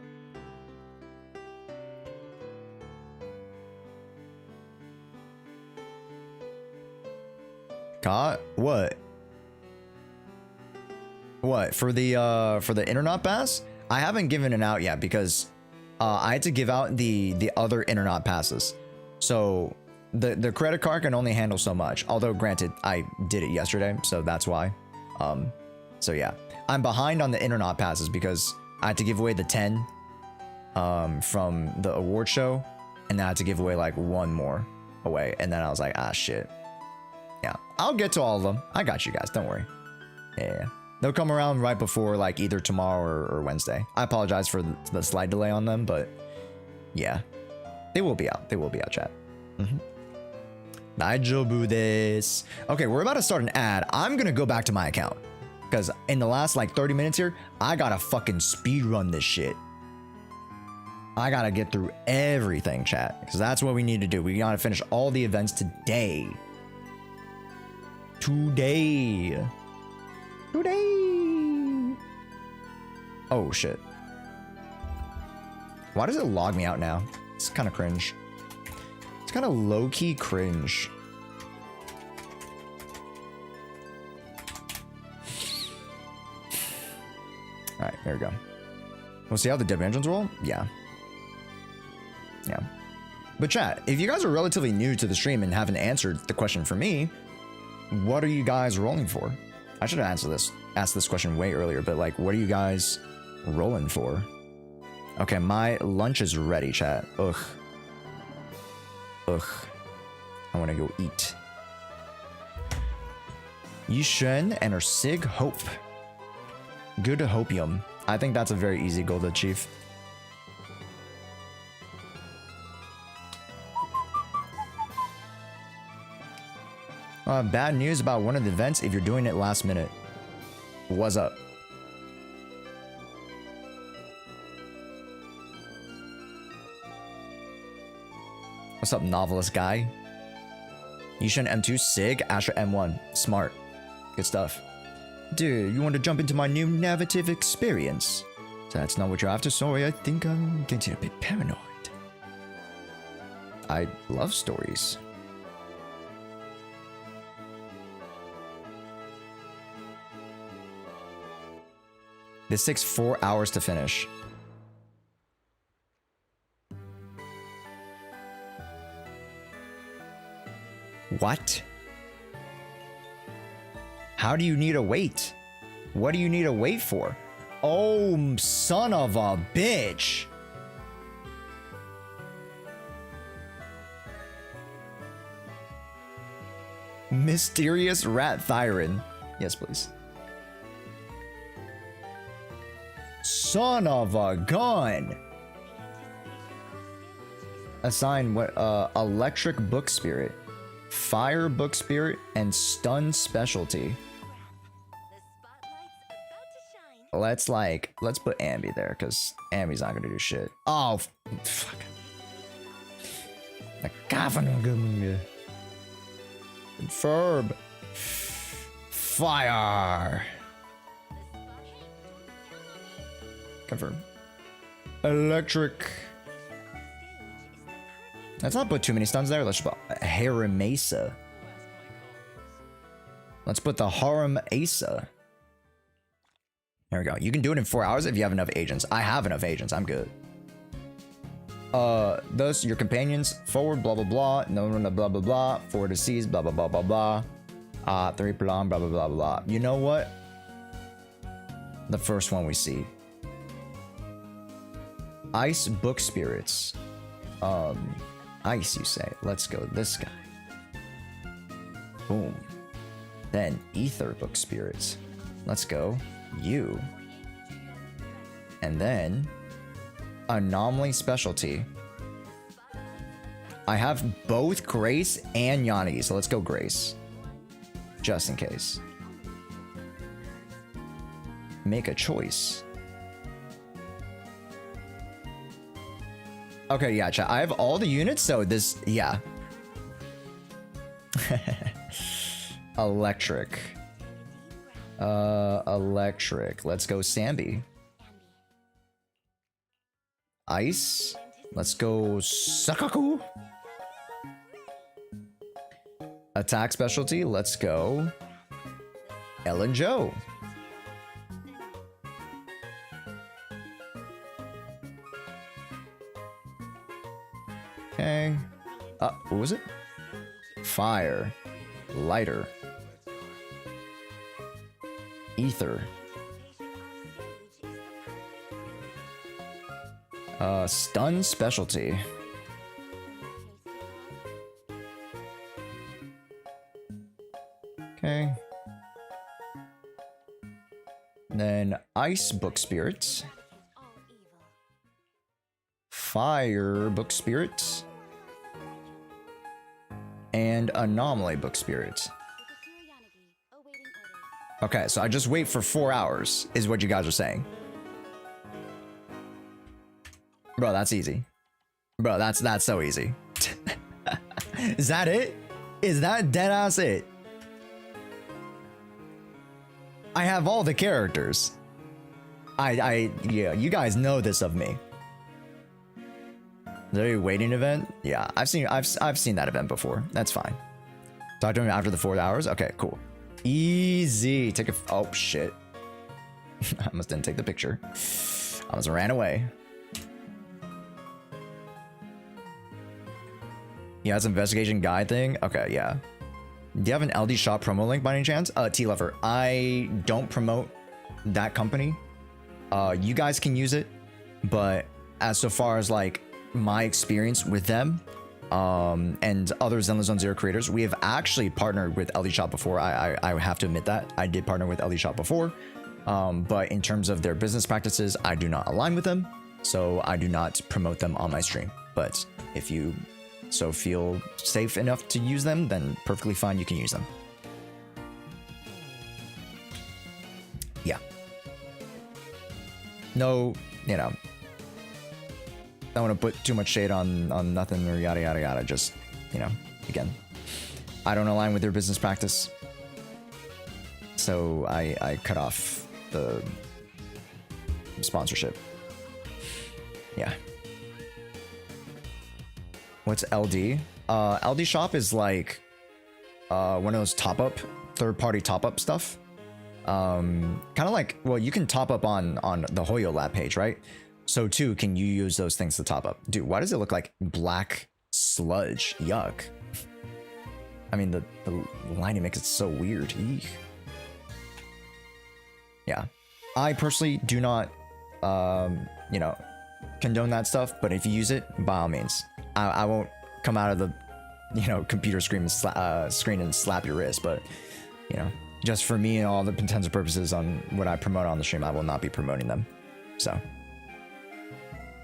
Caught? What? What? For the internet pass? I haven't given it out yet because I had to give out the other internet passes. So the credit card can only handle so much. Although granted, I did it yesterday, so that's why. So yeah. I'm behind on the internet passes because I had to give away the 10 from the award show, and then I had to give away like one more away, and then I was like, ah shit. Yeah, I'll get to all of them. I got you guys, don't worry. Yeah, they'll come around right before like either tomorrow or Wednesday. I apologize for the slight delay on them, but yeah, they will be out. They will be out, chat. Daijoubu desu. Okay, we're about to start an ad. I'm gonna go back to my account because in the last like 30 minutes here, I gotta fucking speed run this shit. I gotta get through everything, chat, because that's what we need to do. We gotta finish all the events today. Today. Oh shit. Why does it log me out now? It's kind of cringe. It's kind of low-key cringe. Alright, there we go. We'll see how the dev engines roll? Yeah. Yeah. But chat, if you guys are relatively new to the stream and haven't answered the question for me, what are you guys rolling for? I should have asked this question way earlier, but like, what are you guys rolling for? Okay, my lunch is ready, chat. Ugh. I want to go eat. Yusan and her Sig Hope. Good hopium. I think that's a very easy goal to achieve. Bad news about one of the events if you're doing it last minute. What's up? What's up, novelist guy? Yusan M2, Sig, Asher M1. Smart. Good stuff. Dude, you want to jump into my new narrative experience? That's not what you're after. Sorry, I think I'm getting a bit paranoid. I love stories. This takes 4 hours to finish. What? How do you need to wait? What do you need to wait for? Oh, son of a bitch. Mysterious Rat Thyron. Yes, please. Son of a gun. Assign what? Electric Book Spirit, Fire Book Spirit, and Stun Specialty. Let's put Ambi there because Ambi's not gonna do shit. Oh, fuck. Confirm. Fire. Confirm. Electric. Let's not put too many stuns there. Let's put Harem Asa. Let's put the Harem Asa. There we go. You can do it in 4 hours if you have enough agents. I have enough agents. I'm good. Those your companions forward, blah blah blah. No, blah blah blah. Forward to seas, blah blah blah blah blah. 3 prolong, blah blah blah blah. You know what? The first one we see. Ice Book Spirits. Ice, you say. Let's go this guy. Boom. Then Ether Book Spirits. Let's go you. And then Anomaly specialty. I have both Grace and Yanagi, so let's go Grace. Just in case. Make a choice. Okay, yeah, chat. I have all the units, so this, yeah. Electric. Electric. Let's go Sambi. Ice. Let's go Sakaku. Attack specialty. Let's go Ellen Joe. Okay. What was it? Fire. Lighter. Ether. Stun specialty. Okay. Then Ice Book Spirits. Fire Book Spirits. And Anomaly Book Spirits. Okay, so I just wait for 4 hours, is what you guys are saying. Bro, that's easy. Bro, that's so easy. Is that it? Is that deadass it? I have all the characters. Yeah, you guys know this of me. The waiting event? Yeah, I've seen that event before. That's fine. Talk to him after the 4 hours? Okay, cool. Easy. Take a... Oh, shit. I almost didn't take the picture. I almost ran away. Yeah, it's an investigation guide thing. Okay, yeah. Do you have an LD shop promo link by any chance? T-Lover. I don't promote that company. You guys can use it, but as so far as like my experience with them and other Zenless Zone Zero creators, we have actually partnered with LD Shop before. I have to admit that I did partner with LD Shop before, but in terms of their business practices, I do not align with them, so I do not promote them on my stream. But if you so feel safe enough to use them, then perfectly fine, you can use them. Yeah. No, you know, don't want to put too much shade on nothing or yada yada yada. Just, you know, again, I don't align with their business practice, so I cut off the sponsorship. Yeah. What's LD? LD Shop is like one of those top-up, third-party top-up stuff. Kind of like, well, you can top up on the Hoyo Lab page, right? So too, can you use those things to top up? Dude, why does it look like black sludge? Yuck. I mean, the lining makes it so weird. Eek. Yeah. I personally do not, you know, condone that stuff, but if you use it, by all means. I won't come out of the, you know, computer screen and slap your wrist, but, you know, just for me and all the intents and purposes on what I promote on the stream, I will not be promoting them. So,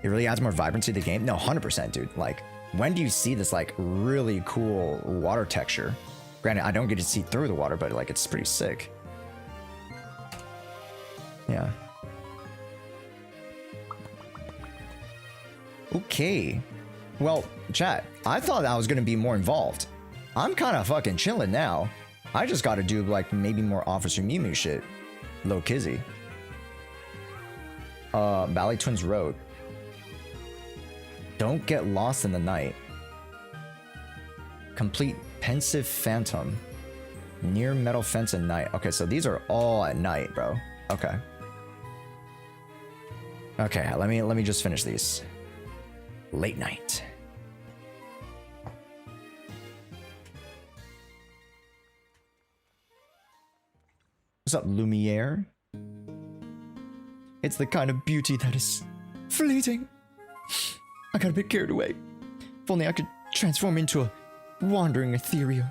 it really adds more vibrancy to the game. No, 100%, dude. Like, when do you see this, like, really cool water texture? Granted, I don't get to see through the water, but, like, it's pretty sick. Yeah. Okay. Well, chat, I thought I was going to be more involved. I'm kind of fucking chilling now. I just got to do, like, maybe more Officer Mew Mew shit. Low Kizzy. Valley Twins Road. Don't get lost in the night. Complete Pensive Phantom. Near Metal Fence at night. Okay, so these are all at night, bro. Okay. Okay, let me just finish these. Late night. What's up, Lumiere? It's the kind of beauty that is fleeting. I got a bit carried away. If only I could transform into a wandering ethereal.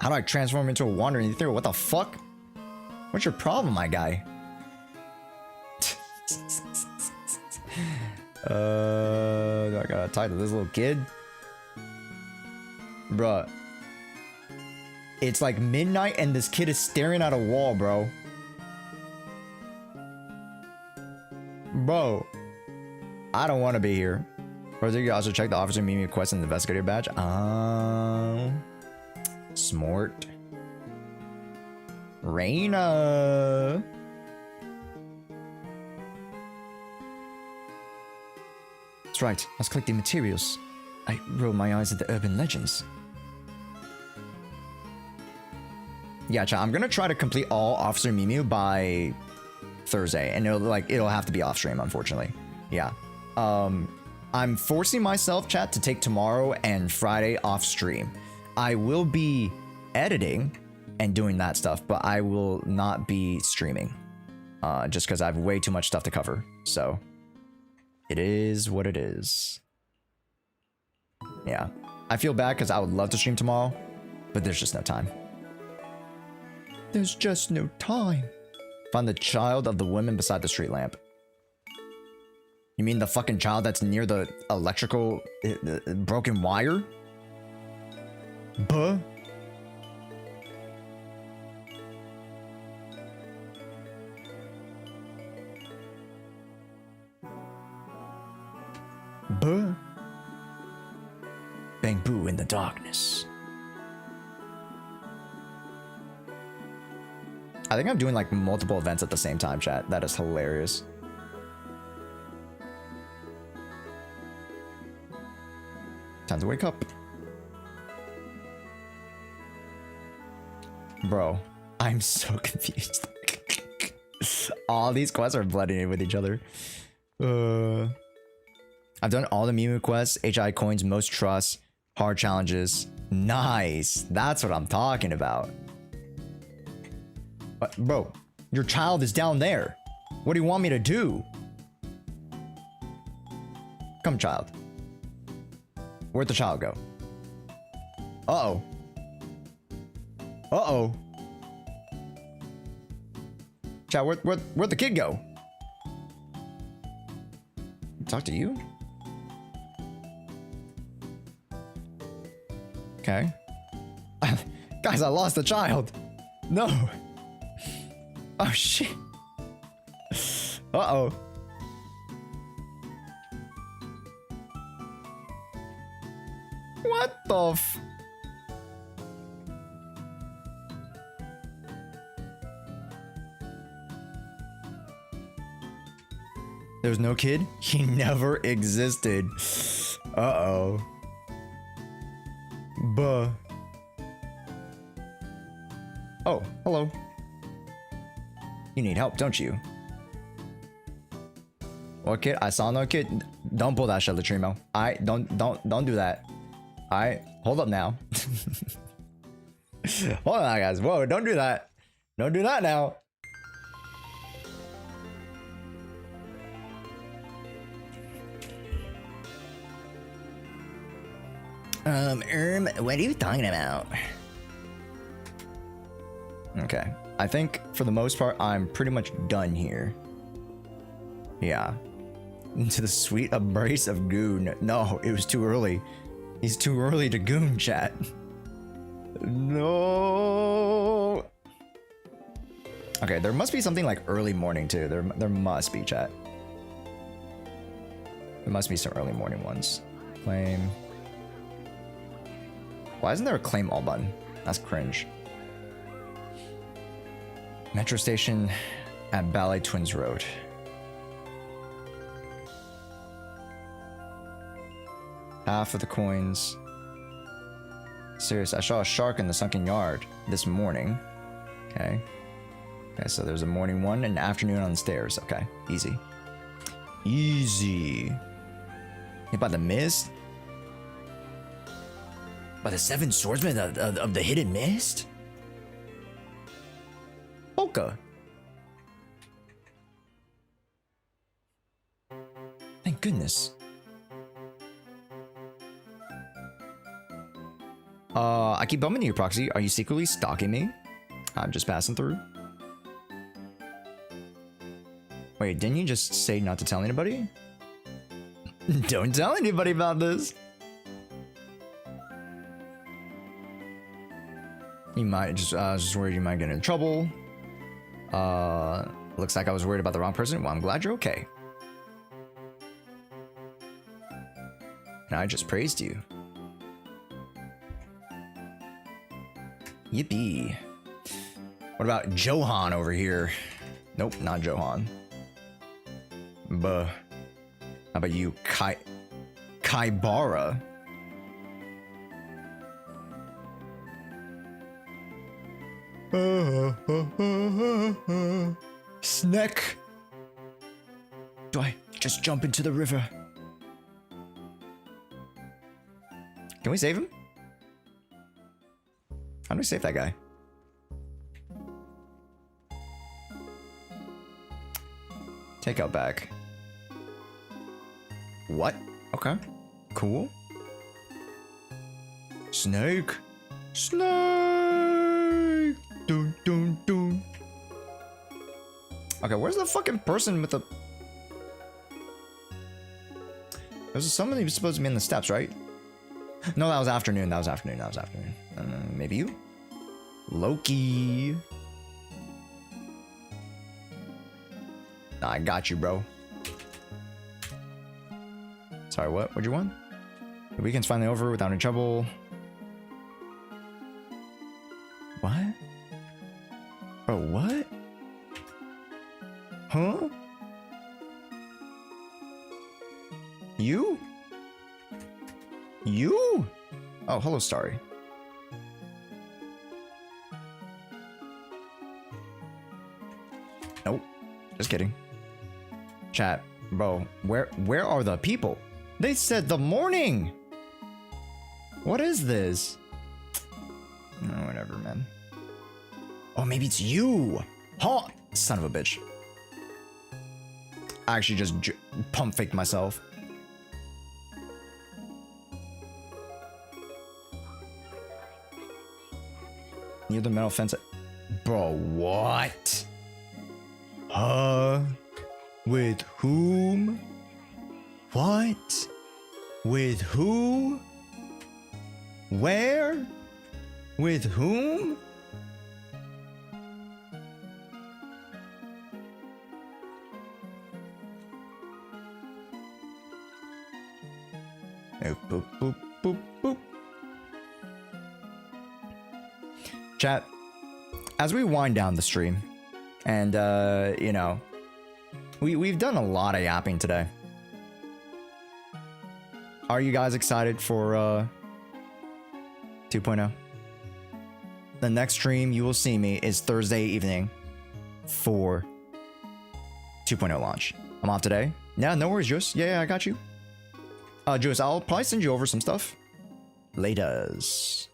How do I transform into a wandering ethereal? What the fuck? What's your problem, my guy? Do I gotta talk to this little kid? Bruh. It's like midnight and this kid is staring at a wall, bro. Bro. I don't want to be here. Further, you can also check the Officer Miyabi quest and the Investigator badge. Smart. Reina. That's right. Let's collect the materials. I roll my eyes at the urban legends. Yeah, chat, I'm gonna try to complete all Officer Mimu by Thursday, and it'll have to be off stream, unfortunately. Yeah. I'm forcing myself, chat, to take tomorrow and Friday off stream. I will be editing and doing that stuff, but I will not be streaming. Just because I have way too much stuff to cover. So it is what it is. Yeah. I feel bad because I would love to stream tomorrow, but there's just no time. There's just no time. Find the child of the woman beside the street lamp. You mean the fucking child that's near the electrical broken wire? Buh. Buh. Bang boo in the darkness. I think I'm doing like multiple events at the same time, chat. That is hilarious. Time to wake up. Bro, I'm so confused. All these quests are blending in with each other. I've done all the Mimu quests, HI coins, most trust, hard challenges. Nice. That's what I'm talking about. Bro, your child is down there. What do you want me to do? Come, child. Where'd the child go? Uh-oh. Uh-oh. Child, where'd the kid go? Talk to you? Okay. Guys, I lost the child. No. Oh, shit. Uh-oh. What the f... There's no kid? He never existed. Uh-oh. Buh. Oh, hello. You need help, don't you? What kid? I saw no kid. Don't pull that shit, Latrimo. Don't do that. Alright, hold up now. Hold on, guys. Whoa, don't do that. Don't do that now. What are you talking about? Okay. I think for the most part, I'm pretty much done here. Yeah. Into the sweet embrace of Goon. No, it was too early. He's too early to Goon, chat. No. Okay, there must be something like early morning too. There must be, chat. There must be some early morning ones. Claim. Why isn't there a claim all button? That's cringe. Metro station at Ballet Twins Road. Half of the coins. Serious, I saw a shark in the sunken yard this morning. Okay. Okay, so there's a morning one and afternoon on the stairs. Okay, easy. Easy. Hit by the mist? By the seven swordsmen of the hidden mist? Polka. Thank goodness. I keep bumping you, Proxy. Are you secretly stalking me? I'm just passing through. Wait, didn't you just say not to tell anybody? Don't tell anybody about this. You might just worried you might get in trouble. Looks like I was worried about the wrong person. Well, I'm glad you're okay. And I just praised you. Yippee. What about Johan over here? Nope, not Johan. Buh. How about you, Kaibara? Snack. Do I just jump into the river? Can we save him? How do we save that guy? Take out back. What? Okay. Cool. Snake. Snake. Dun, dun, dun. Okay, where's the fucking person with the... There's somebody who's supposed to be in the steps, right? No, that was afternoon. That was afternoon. That was afternoon. Maybe you? Loki. Nah, I got you, bro. Sorry, what? What'd you want? The weekend's finally over without any trouble. What? Bro, what? Huh? You? You? Oh, hello, Starry. Nope. Just kidding. Chat, bro, where are the people? They said the morning. What is this? Oh, whatever, man. Oh, maybe it's you. Huh? Son of a bitch. I actually just pump faked myself. Near the metal fence. Bro, what? With whom? What? With who? Where? With whom? Oh, boop, boop, boop, boop. Chat, as we wind down the stream, and you know, we've done a lot of yapping today. Are you guys excited for 2.0? The next stream you will see me is Thursday evening for 2.0 launch. I'm off today. Yeah, no worries, Juice. Yeah, I got you. Juice, I'll probably send you over some stuff. Laters.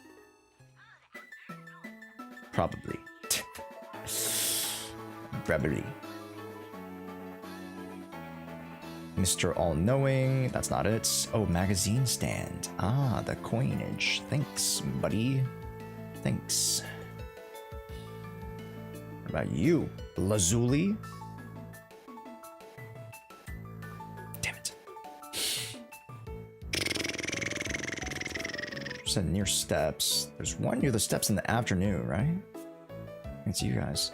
Probably. Probably. Mr. All-Knowing. That's not it. Oh, magazine stand. Ah, the coinage. Thanks, buddy. Thanks. What about you? Lazuli? Damn it. Said near steps. There's one near the steps in the afternoon, right? It's you guys.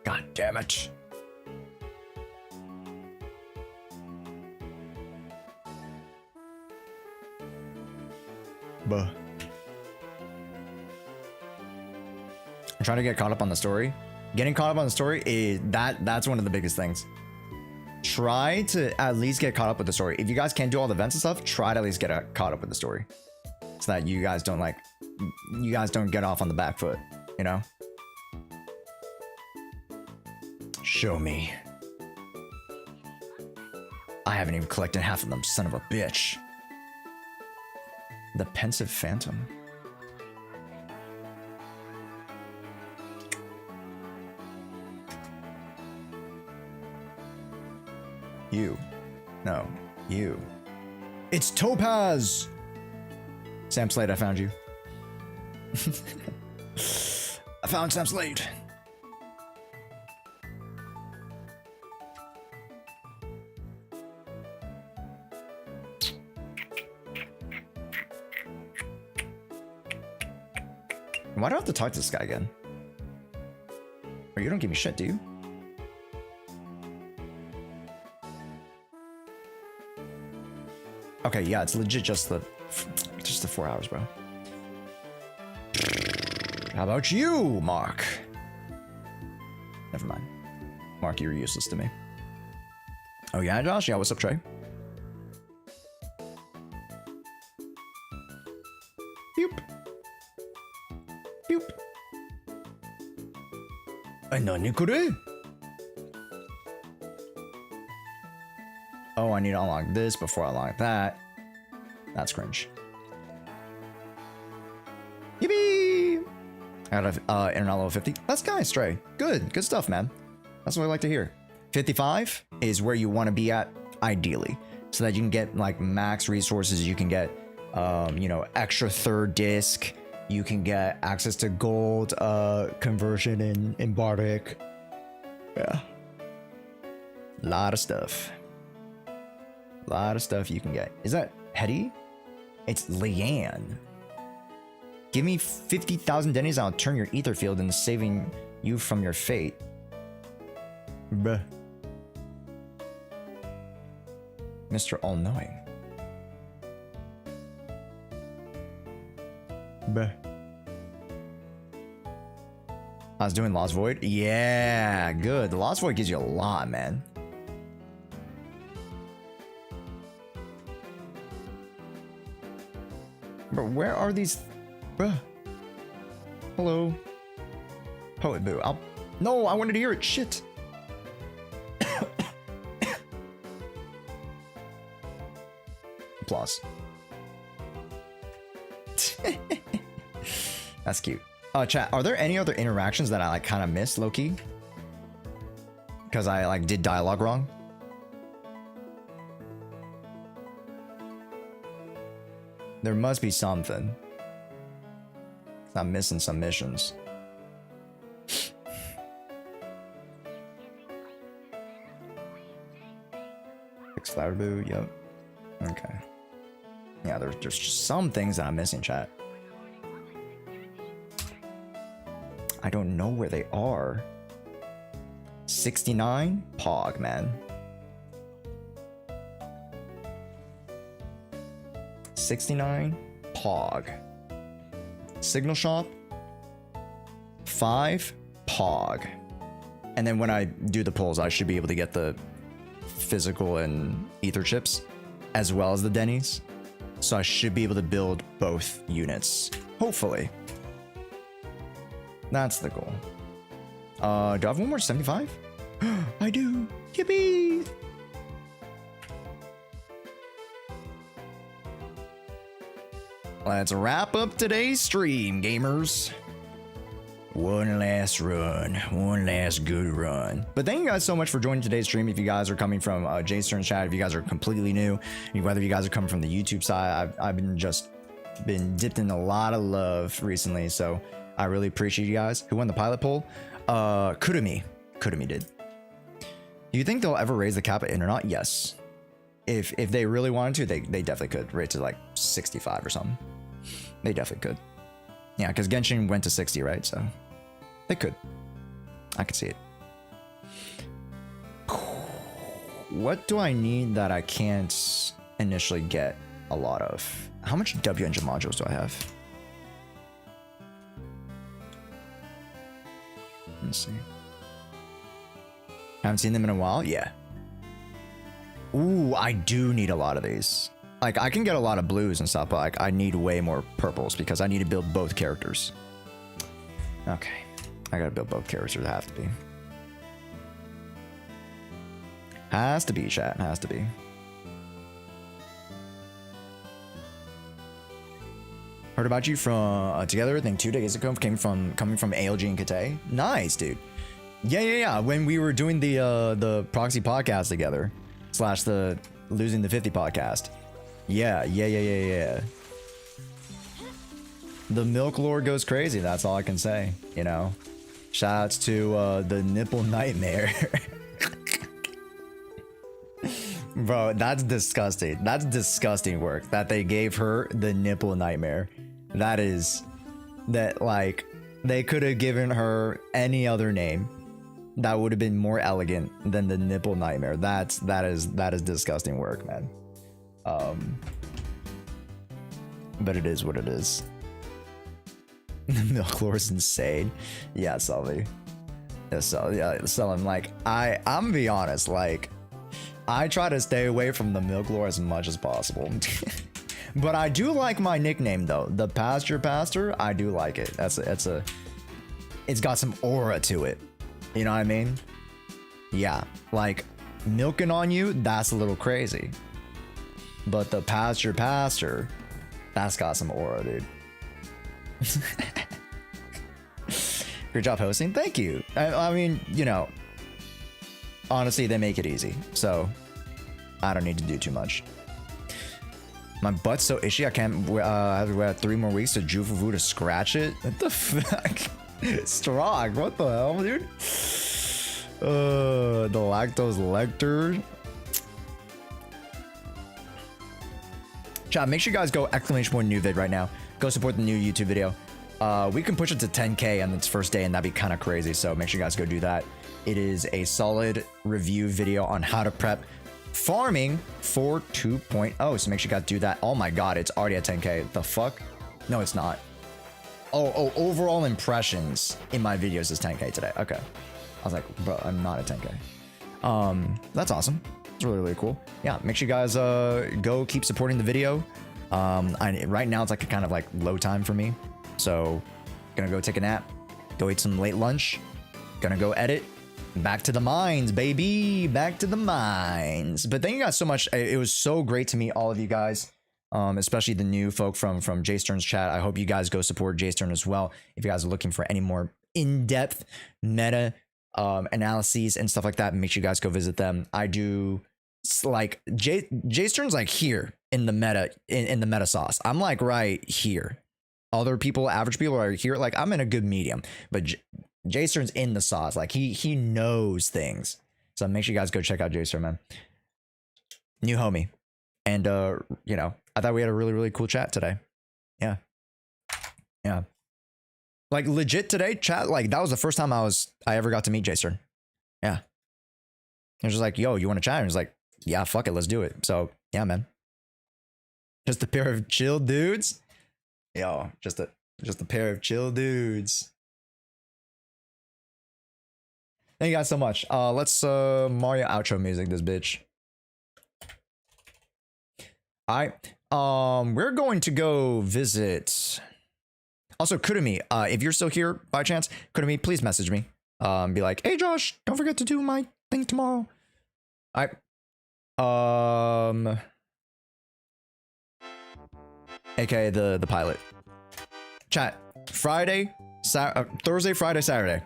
God damn it. Buh. I'm trying to get caught up on the story. Getting caught up on the story is that's one of the biggest things. Try to at least get caught up with the story. If you guys can't do all the events and stuff, try to at least get caught up with the story, so that you guys don't get off on the back foot, you know? Show me. I haven't even collected half of them, son of a bitch. The pensive phantom. You. No, you. It's Topaz! Sam Slade, I found you. I found Sam Slade. Why do I have to talk to this guy again? Or you don't give me shit, do you? Okay, yeah, it's legit just the 4 hours, bro. How about you, Mark? Never mind. Mark, you're useless to me. Oh yeah, Josh? Yeah, what's up, Trey? Boop. Boop. Nani kore? Oh, I need to unlock this before I unlock that. That's cringe. Yippee! I got a internet level 50. That's nice, Trey. Good stuff, man. That's what I like to hear. 55 is where you want to be at, ideally, so that you can get like max resources. You can get, you know, extra third disc. You can get access to gold conversion in Bardic. Yeah, lot of stuff. Lot of stuff you can get. Is that Hetty? It's Leanne. Give me 50,000 dennies, I'll turn your ether field into saving you from your fate. Bruh. Mr. All-Knowing. Bruh. I was doing Lost Void? Yeah, good. The Lost Void gives you a lot, man. Bro, where are these? Bruh. Hello. Poet Boo. No, I wanted to hear it. Shit. Applause. That's cute. Chat, are there any other interactions that I like kind of missed, low-key? Because I like did dialogue wrong? There must be something. I'm missing some missions. Fix Flower Boo, yep. Okay. Yeah, there's just some things that I'm missing, chat. I don't know where they are. 69? Pog, man. 69? Pog. Signal Shop? 5? Pog. And then when I do the pulls, I should be able to get the physical and ether chips, as well as the Denny's. So I should be able to build both units. Hopefully. That's the goal. Do I have one more 75? I do. Yippee! Let's wrap up today's stream, gamers. One last run. One last good run. But thank you guys so much for joining today's stream. If you guys are coming from JSTERN chat, if you guys are completely new, whether you guys are coming from the YouTube side, I've been dipped in a lot of love recently, so I really appreciate you guys. Who won the pilot poll? Kurumi. Kurumi did. Do you think they'll ever raise the cap at Internet? Yes. If they really wanted to, they definitely could. Raise to like 65 or something. They definitely could. Yeah, because Genshin went to 60, right? So they could. I could see it. What do I need that I can't initially get a lot of? How much W engine modules do I have? Let's see. Haven't seen them in a while? Yeah. Ooh, I do need a lot of these. Like, I can get a lot of blues and stuff, but like, I need way more purples because I need to build both characters. Okay. I gotta build both characters. It have to be. Has to be, chat. Has to be. Heard about you from together, I think 2 days ago, coming from ALG and Kate. Nice, dude. Yeah. When we were doing the proxy podcast together, / the losing the 50 podcast. Yeah. The Milk Lord goes crazy. That's all I can say. You know, shoutouts to the Nipple Nightmare. Bro, that's disgusting. That's disgusting work that they gave her the Nipple Nightmare. That is that like they could have given her any other name that would have been more elegant than the nipple nightmare. That is disgusting work, man. But it is what it is. The milk lore is insane. Yeah, Sully. Yeah, so yeah, so I'm like, I'm gonna be honest, like I try to stay away from the milk lore as much as possible. But I do like my nickname though. The pasture pastor, I do like it. It's got some aura to it. You know what I mean? Yeah, like milking on you, that's a little crazy. But the pasture pastor, that's got some aura, dude. Great job hosting. Thank you. I mean, you know, honestly, they make it easy, so I don't need to do too much. My butt's so itchy, I can't have to wait 3 more weeks to Jufufu to scratch it. What the fuck? Strong. What the hell, dude? The lactose lector. Chat, make sure you guys go !new vid right now. Go support the new YouTube video. We can push it to 10K on its first day, and that'd be kind of crazy. So make sure you guys go do that. It is a solid review video on how to prep farming for 2.0. So make sure you guys do that. Oh my god, it's already at 10K. The fuck? No, it's not. Oh, overall impressions in my videos is 10K today. Okay. I was like, bro, I'm not at 10K. That's awesome. It's really, really cool. Yeah, make sure you guys go keep supporting the video. Right now it's like a kind of like low time for me. So gonna go take a nap, go eat some late lunch, gonna go edit. Back to the mines, baby. Back to the mines. But thank you guys so much. It was so great to meet all of you guys, especially the new folk from JSTERN's chat. I hope you guys go support JSTERN as well. If you guys are looking for any more in-depth meta analyses and stuff like that, make sure you guys go visit them. I do like JSTERN's like here in the meta in the meta sauce. I'm like right here. Other people, average people are here. Like I'm in a good medium, but JSTERN's in the sauce. Like he knows things. So make sure you guys go check out JSTERN, man. New homie. And you know, I thought we had a really, really cool chat today. Yeah. Yeah. Like legit today, chat, like that was the first time I ever got to meet JSTERN. Yeah. He was just like, yo, you want to chat? And he was like, yeah, fuck it, let's do it. So yeah, man. Just a pair of chill dudes. Yo, just a pair of chill dudes. Thank you guys so much. Let's Mario outro music this bitch. Alright. We're going to go visit. Also, Kurumi, if you're still here by chance, Kurumi, please message me. Be like, hey Josh, don't forget to do my thing tomorrow. Alright. AKA the pilot. Chat. Thursday, Friday, Saturday.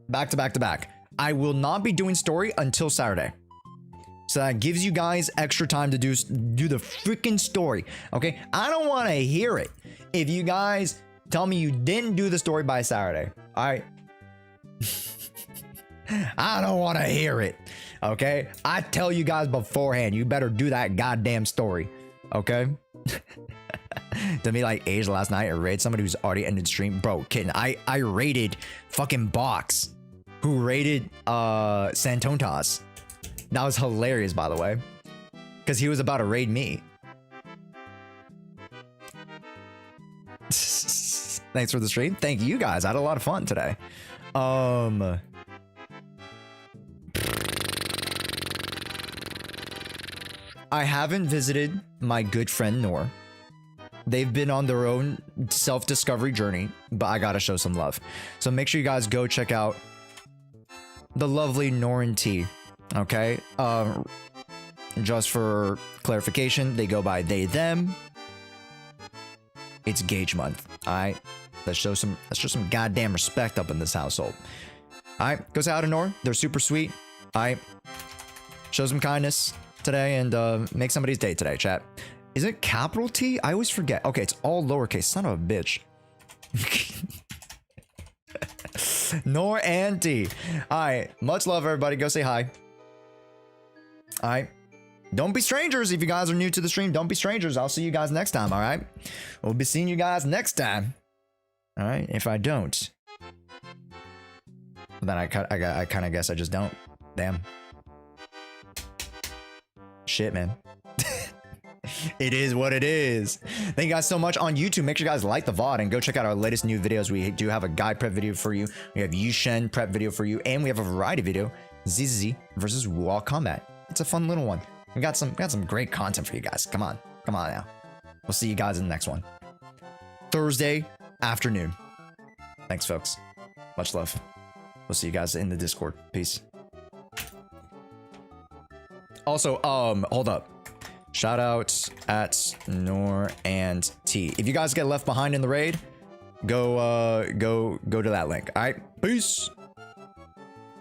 Back to back to back. I will not be doing story until Saturday. So that gives you guys extra time to do the freaking story. Okay? I don't want to hear it if you guys tell me you didn't do the story by Saturday. Alright? I don't want to hear it. Okay? I tell you guys beforehand, you better do that goddamn story. Okay? To me, like age last night, I raid somebody who's already ended stream. Bro, kidding. I raided fucking Box, who raided Santontas. That was hilarious, by the way, because he was about to raid me. Thanks for the stream. Thank you guys. I had a lot of fun today. I haven't visited my good friend Noor. They've been on their own self-discovery journey, but I gotta show some love. So make sure you guys go check out the lovely Norin T. Okay? Just for clarification, they go by they, them. It's Gauge month. Alright? Let's show some goddamn respect up in this household. Alright, go say hi to Noor. They're super sweet. Alright. Show some kindness today and make somebody's day today, chat. Is it capital T? I always forget. Okay, it's all lowercase. Son of a bitch. Nor and T. Alright. Much love, everybody. Go say hi. Alright. Don't be strangers. If you guys are new to the stream, don't be strangers. I'll see you guys next time, alright? We'll be seeing you guys next time. All right. If I don't, then I kind of guess I just don't. Damn. Shit, man. It is what it is. Thank you guys so much on YouTube. Make sure you guys like the VOD and go check out our latest new videos. We do have a guide prep video for you. We have Yusan prep video for you, and we have a variety video, ZZZ versus Wall Combat. It's a fun little one. We got some great content for you guys. Come on now. We'll see you guys in the next one. Thursday afternoon. Thanks, folks. Much love. We'll see you guys in the Discord. Peace. Also, hold up. Shout out at Nor and T. If you guys get left behind in the raid, go to that link. All right, peace.